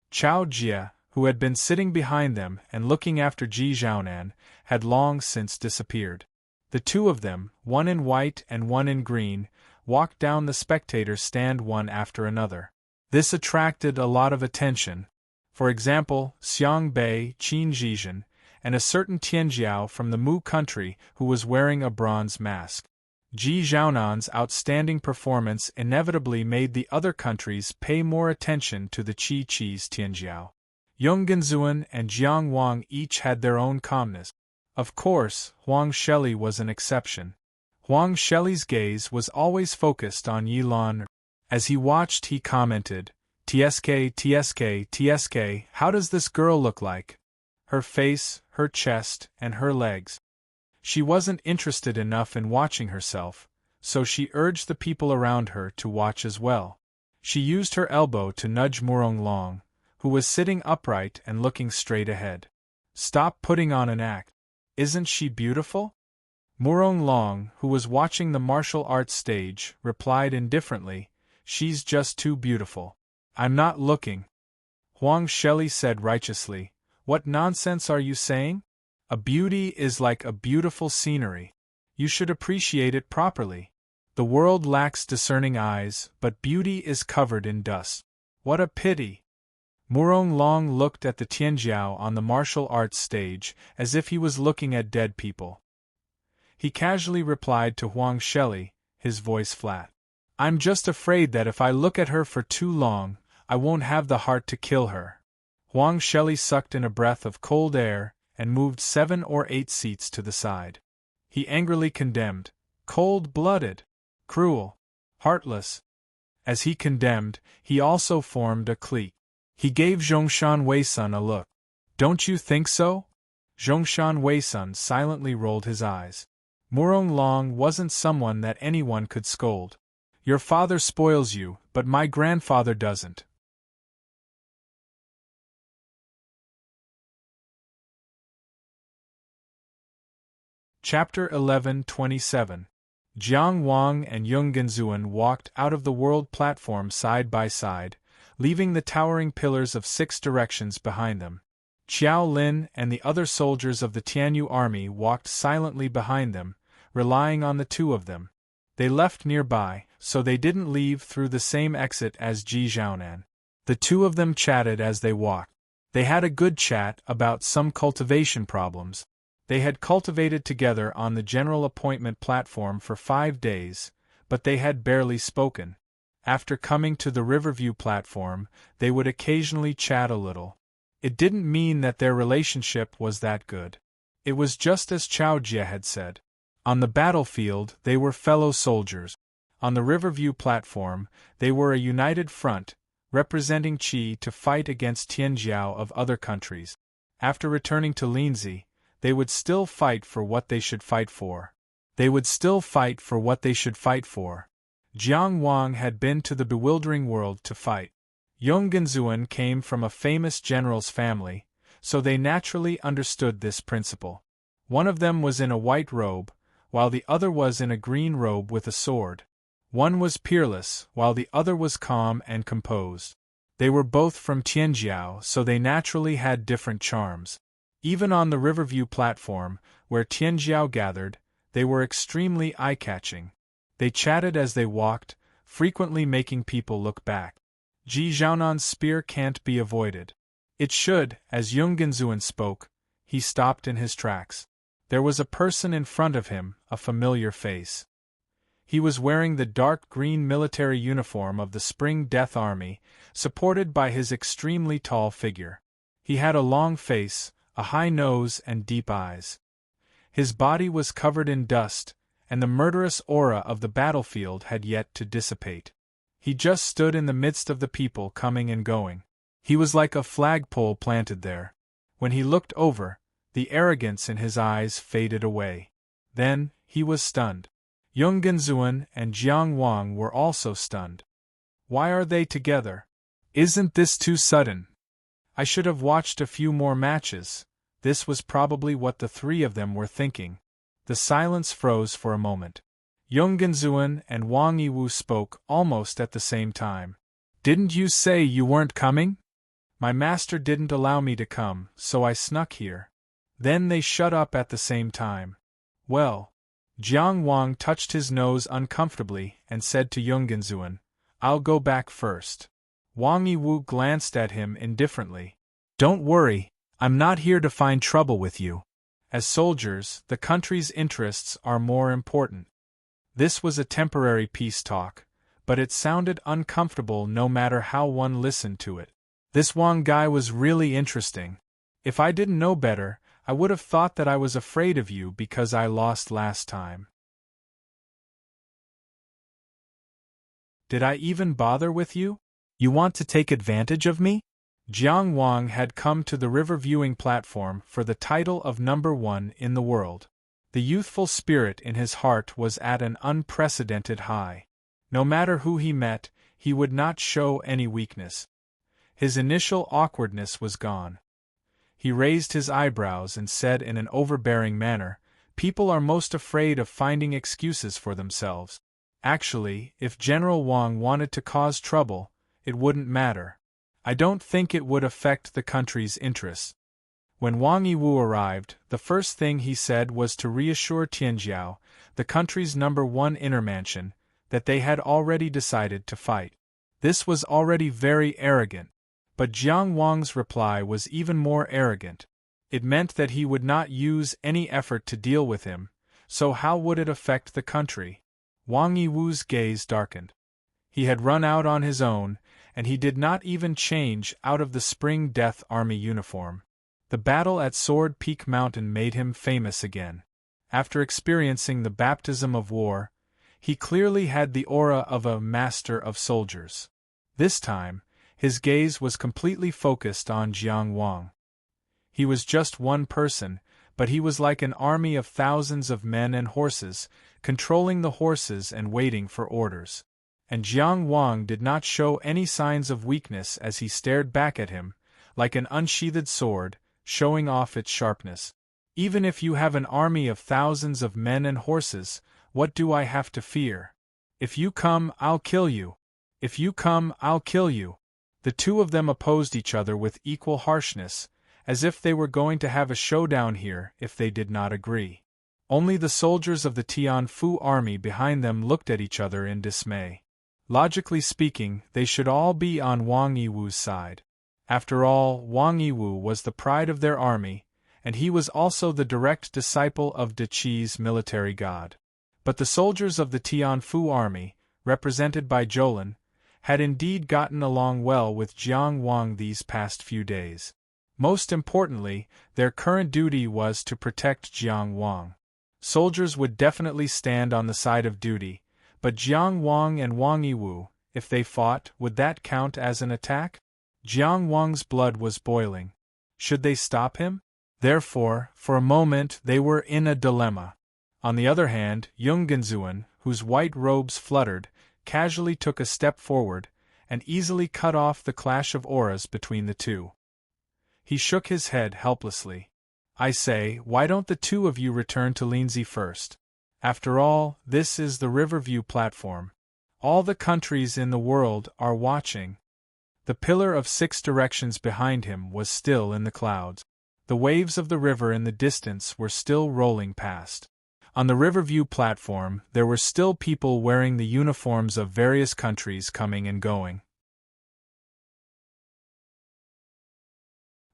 Chao Jia, who had been sitting behind them and looking after Ji Zhaonan, had long since disappeared. The two of them, one in white and one in green, walked down the spectator stand one after another. This attracted a lot of attention. For example, Xiang Bei, Qin Zhizhen, and a certain Tianjiao from the Mu country who was wearing a bronze mask. Ji Zhaonan's outstanding performance inevitably made the other countries pay more attention to the Qi-Qi's Tianjiao. Yong Genzuan and Jiang Wang each had their own calmness. Of course, Huang Sheli was an exception. Huang Sheli's gaze was always focused on Yilan. As he watched, he commented, "TSK, TSK, TSK, how does this girl look like? Her face, her chest, and her legs." She wasn't interested enough in watching herself, so she urged the people around her to watch as well. She used her elbow to nudge Murong Long, who was sitting upright and looking straight ahead. "Stop putting on an act. Isn't she beautiful?" Murong Long, who was watching the martial arts stage, replied indifferently, "She's just too beautiful. I'm not looking." Huang Sheli said righteously, "What nonsense are you saying? A beauty is like a beautiful scenery. You should appreciate it properly. The world lacks discerning eyes, but beauty is covered in dust. What a pity!" Murong Long looked at the Tianjiao on the martial arts stage as if he was looking at dead people. He casually replied to Huang Sheli, his voice flat, "I'm just afraid that if I look at her for too long, I won't have the heart to kill her." Huang Sheli sucked in a breath of cold air and moved 7 or 8 seats to the side. He angrily condemned, "Cold-blooded, cruel, heartless." As he condemned, he also formed a clique. He gave Zhongshan Weisun a look. "Don't you think so?" Zhongshan Weisun silently rolled his eyes. Murong Long wasn't someone that anyone could scold. "Your father spoils you, but my grandfather doesn't." Chapter 11:27. Jiang Wang and Yung Genzuan walked out of the world platform side by side, leaving the towering pillars of 6 directions behind them. Qiao Lin and the other soldiers of the Tianyu army walked silently behind them, relying on the 2 of them. They left nearby, so they didn't leave through the same exit as Ji Zhaonan. The 2 of them chatted as they walked. They had a good chat about some cultivation problems. They had cultivated together on the general appointment platform for 5 days, but they had barely spoken. After coming to the Riverview platform, they would occasionally chat a little. It didn't mean that their relationship was that good. It was just as Chao Jie had said. On the battlefield, they were fellow soldiers. On the Riverview platform, they were a united front, representing Qi to fight against Tianjiao of other countries. After returning to Linzi, they would still fight for what they should fight for. They would still fight for what they should fight for. Jiang Wang had been to the bewildering world to fight. Yung Genzuan came from a famous general's family, so they naturally understood this principle. One of them was in a white robe, while the other was in a green robe with a sword. One was peerless, while the other was calm and composed. They were both from Tianjiao, so they naturally had different charms. Even on the Riverview platform, where Tianjiao gathered, they were extremely eye-catching. They chatted as they walked, frequently making people look back. Ji Zhaonan's spear can't be avoided. It should. As Yung Genzuan spoke, he stopped in his tracks. There was a person in front of him, a familiar face. He was wearing the dark green military uniform of the Spring Death Army, supported by his extremely tall figure. He had a long face, a high nose and deep eyes. His body was covered in dust, and the murderous aura of the battlefield had yet to dissipate. He just stood in the midst of the people coming and going. He was like a flagpole planted there. When he looked over, the arrogance in his eyes faded away. Then, he was stunned. Yung Genzuan and Jiang Wang were also stunned. Why are they together? Isn't this too sudden? I should have watched a few more matches. This was probably what the 3 of them were thinking. The silence froze for a moment. Yung Genzuan and Wang Yiwu spoke almost at the same time. "Didn't you say you weren't coming?" "My master didn't allow me to come, so I snuck here." Then they shut up at the same time. "Well." Jiang Wang touched his nose uncomfortably and said to Yung Genzuan, "I'll go back first." Wang Yiwu glanced at him indifferently. "Don't worry, I'm not here to find trouble with you. As soldiers, the country's interests are more important." This was a temporary peace talk, but it sounded uncomfortable no matter how one listened to it. This Wang guy was really interesting. If I didn't know better, I would have thought that I was afraid of you because I lost last time. Did I even bother with you? You want to take advantage of me? Jiang Wang had come to the river viewing platform for the title of #1 in the world. The youthful spirit in his heart was at an unprecedented high. No matter who he met, he would not show any weakness. His initial awkwardness was gone. He raised his eyebrows and said in an overbearing manner, "People are most afraid of finding excuses for themselves. Actually, if General Wang wanted to cause trouble, it wouldn't matter. I don't think it would affect the country's interests." When Wang Yiwu arrived, the first thing he said was to reassure Tianjiao, the country's #1 inner mansion, that they had already decided to fight. This was already very arrogant. But Jiang Wang's reply was even more arrogant. It meant that he would not use any effort to deal with him, so how would it affect the country? Wang Yiwu's gaze darkened. He had run out on his own, and he did not even change out of the Spring Death Army uniform. The battle at Sword Peak Mountain made him famous again. After experiencing the baptism of war, he clearly had the aura of a master of soldiers. This time, his gaze was completely focused on Jiang Wang. He was just one person, but he was like an army of thousands of men and horses, controlling the horses and waiting for orders. And Jiang Wang did not show any signs of weakness as he stared back at him, like an unsheathed sword, showing off its sharpness. Even if you have an army of thousands of men and horses, what do I have to fear? If you come, I'll kill you. If you come, I'll kill you. The two of them opposed each other with equal harshness, as if they were going to have a showdown here if they did not agree. Only the soldiers of the Tianfu army behind them looked at each other in dismay. Logically speaking, they should all be on Wang Yiwu's side. After all, Wang Yiwu was the pride of their army, and he was also the direct disciple of De Qi's military god. But the soldiers of the Tianfu army, represented by Jolin, had indeed gotten along well with Jiang Wang these past few days. Most importantly, their current duty was to protect Jiang Wang. Soldiers would definitely stand on the side of duty, but Jiang Wang and Wang Yiwu, if they fought, would that count as an attack? Jiang Wang's blood was boiling. Should they stop him? Therefore, for a moment they were in a dilemma. On the other hand, Yungenzuan, whose white robes fluttered, casually took a step forward, and easily cut off the clash of auras between the two. He shook his head helplessly. "I say, why don't the two of you return to Linzi first? After all, this is the Riverview platform. All the countries in the world are watching." The pillar of 6 directions behind him was still in the clouds. The waves of the river in the distance were still rolling past. On the Riverview platform, there were still people wearing the uniforms of various countries coming and going.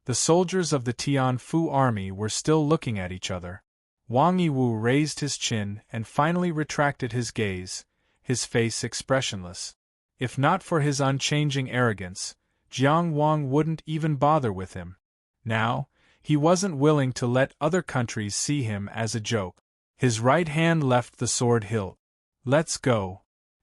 The soldiers of the Tianfu army were still looking at each other. Wang Yiwu raised his chin and finally retracted his gaze, his face expressionless. If not for his unchanging arrogance, Jiang Wang wouldn't even bother with him. Now, he wasn't willing to let other countries see him as a joke. His right hand left the sword hilt. "Let's go."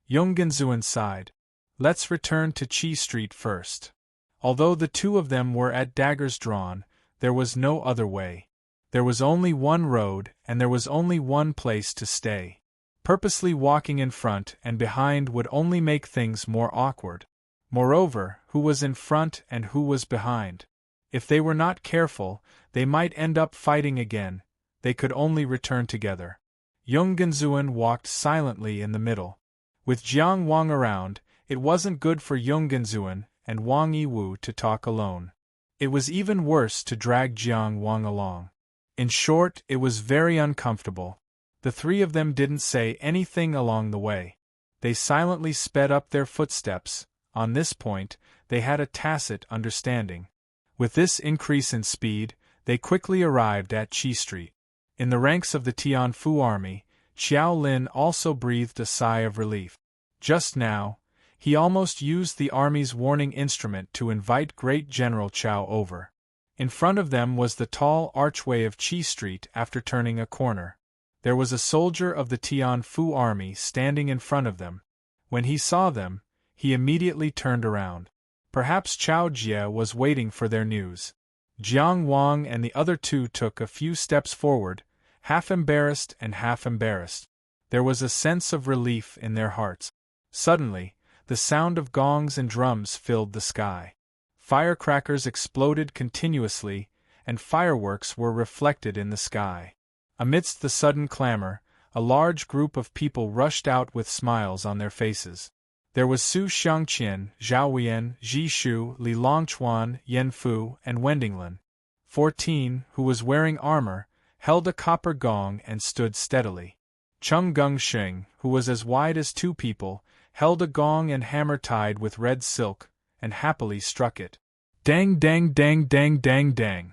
Yungenzuan sighed. "Let's return to Qi Street first." Although the two of them were at daggers drawn, there was no other way. There was only one road, and there was only one place to stay. Purposely walking in front and behind would only make things more awkward. Moreover, who was in front and who was behind? If they were not careful, they might end up fighting again. They could only return together. Yungenzuan walked silently in the middle. With Jiang Wang around, it wasn't good for Yungenzuan and Wang Yiwu to talk alone. It was even worse to drag Jiang Wang along. In short, it was very uncomfortable. The three of them didn't say anything along the way. They silently sped up their footsteps. On this point, they had a tacit understanding. With this increase in speed, they quickly arrived at Qi Street. In the ranks of the Tianfu army, Qiao Lin also breathed a sigh of relief. Just now, he almost used the army's warning instrument to invite Great General Chao over. In front of them was the tall archway of Qi Street after turning a corner. There was a soldier of the Tianfu army standing in front of them. When he saw them, he immediately turned around. Perhaps Chao Jie was waiting for their news. Jiang Wang and the other two took a few steps forward, half embarrassed and half embarrassed. There was a sense of relief in their hearts. Suddenly, the sound of gongs and drums filled the sky. Firecrackers exploded continuously, and fireworks were reflected in the sky. Amidst the sudden clamor, a large group of people rushed out with smiles on their faces. There was Su Xiangqian, Zhao Weian, Ji Shu, Li Longchuan, Yan Fu, and Wendinglin. 14, who was wearing armor, held a copper gong and stood steadily. Cheng Gengsheng, who was as wide as two people, held a gong and hammer tied with red silk, and happily struck it. Dang dang dang dang dang dang.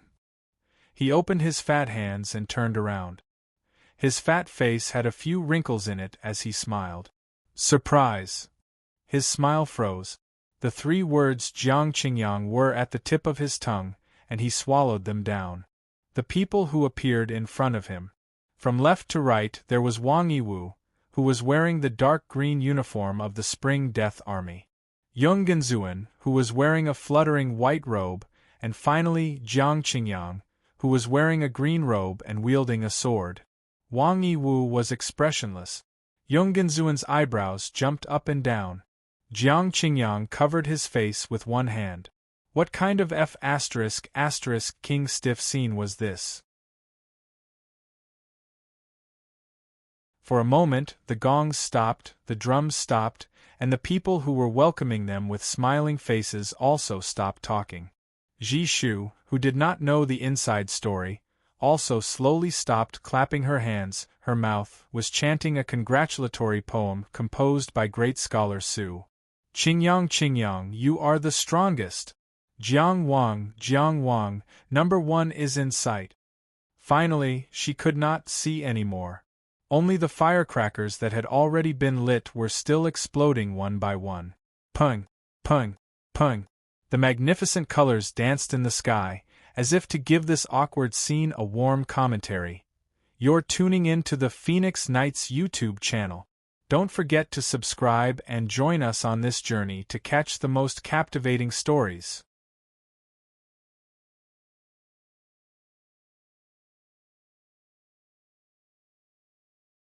He opened his fat hands and turned around. His fat face had a few wrinkles in it as he smiled. Surprise! His smile froze. The three words Jiang Qingyang were at the tip of his tongue, and he swallowed them down. The people who appeared in front of him. From left to right there was Wang Yiwu, who was wearing the dark green uniform of the Spring Death Army. Yung Genzuan, who was wearing a fluttering white robe, and finally Jiang Qingyang, who was wearing a green robe and wielding a sword. Wang Yiwu was expressionless. Yung Genzuan's eyebrows jumped up and down. Jiang Qingyang covered his face with one hand. What kind of king stiff scene was this? For a moment, the gongs stopped, the drums stopped, and the people who were welcoming them with smiling faces also stopped talking. Ji Shu, who did not know the inside story, also slowly stopped clapping her hands. Her mouth was chanting a congratulatory poem composed by great scholar Su. Qingyang, Qingyang, you are the strongest! Jiang Wang, number one is in sight. Finally, she could not see any more. Only the firecrackers that had already been lit were still exploding one by one. Pung, pung, pung. The magnificent colors danced in the sky, as if to give this awkward scene a warm commentary. You're tuning in to the Phoenix Nights YouTube channel. Don't forget to subscribe and join us on this journey to catch the most captivating stories.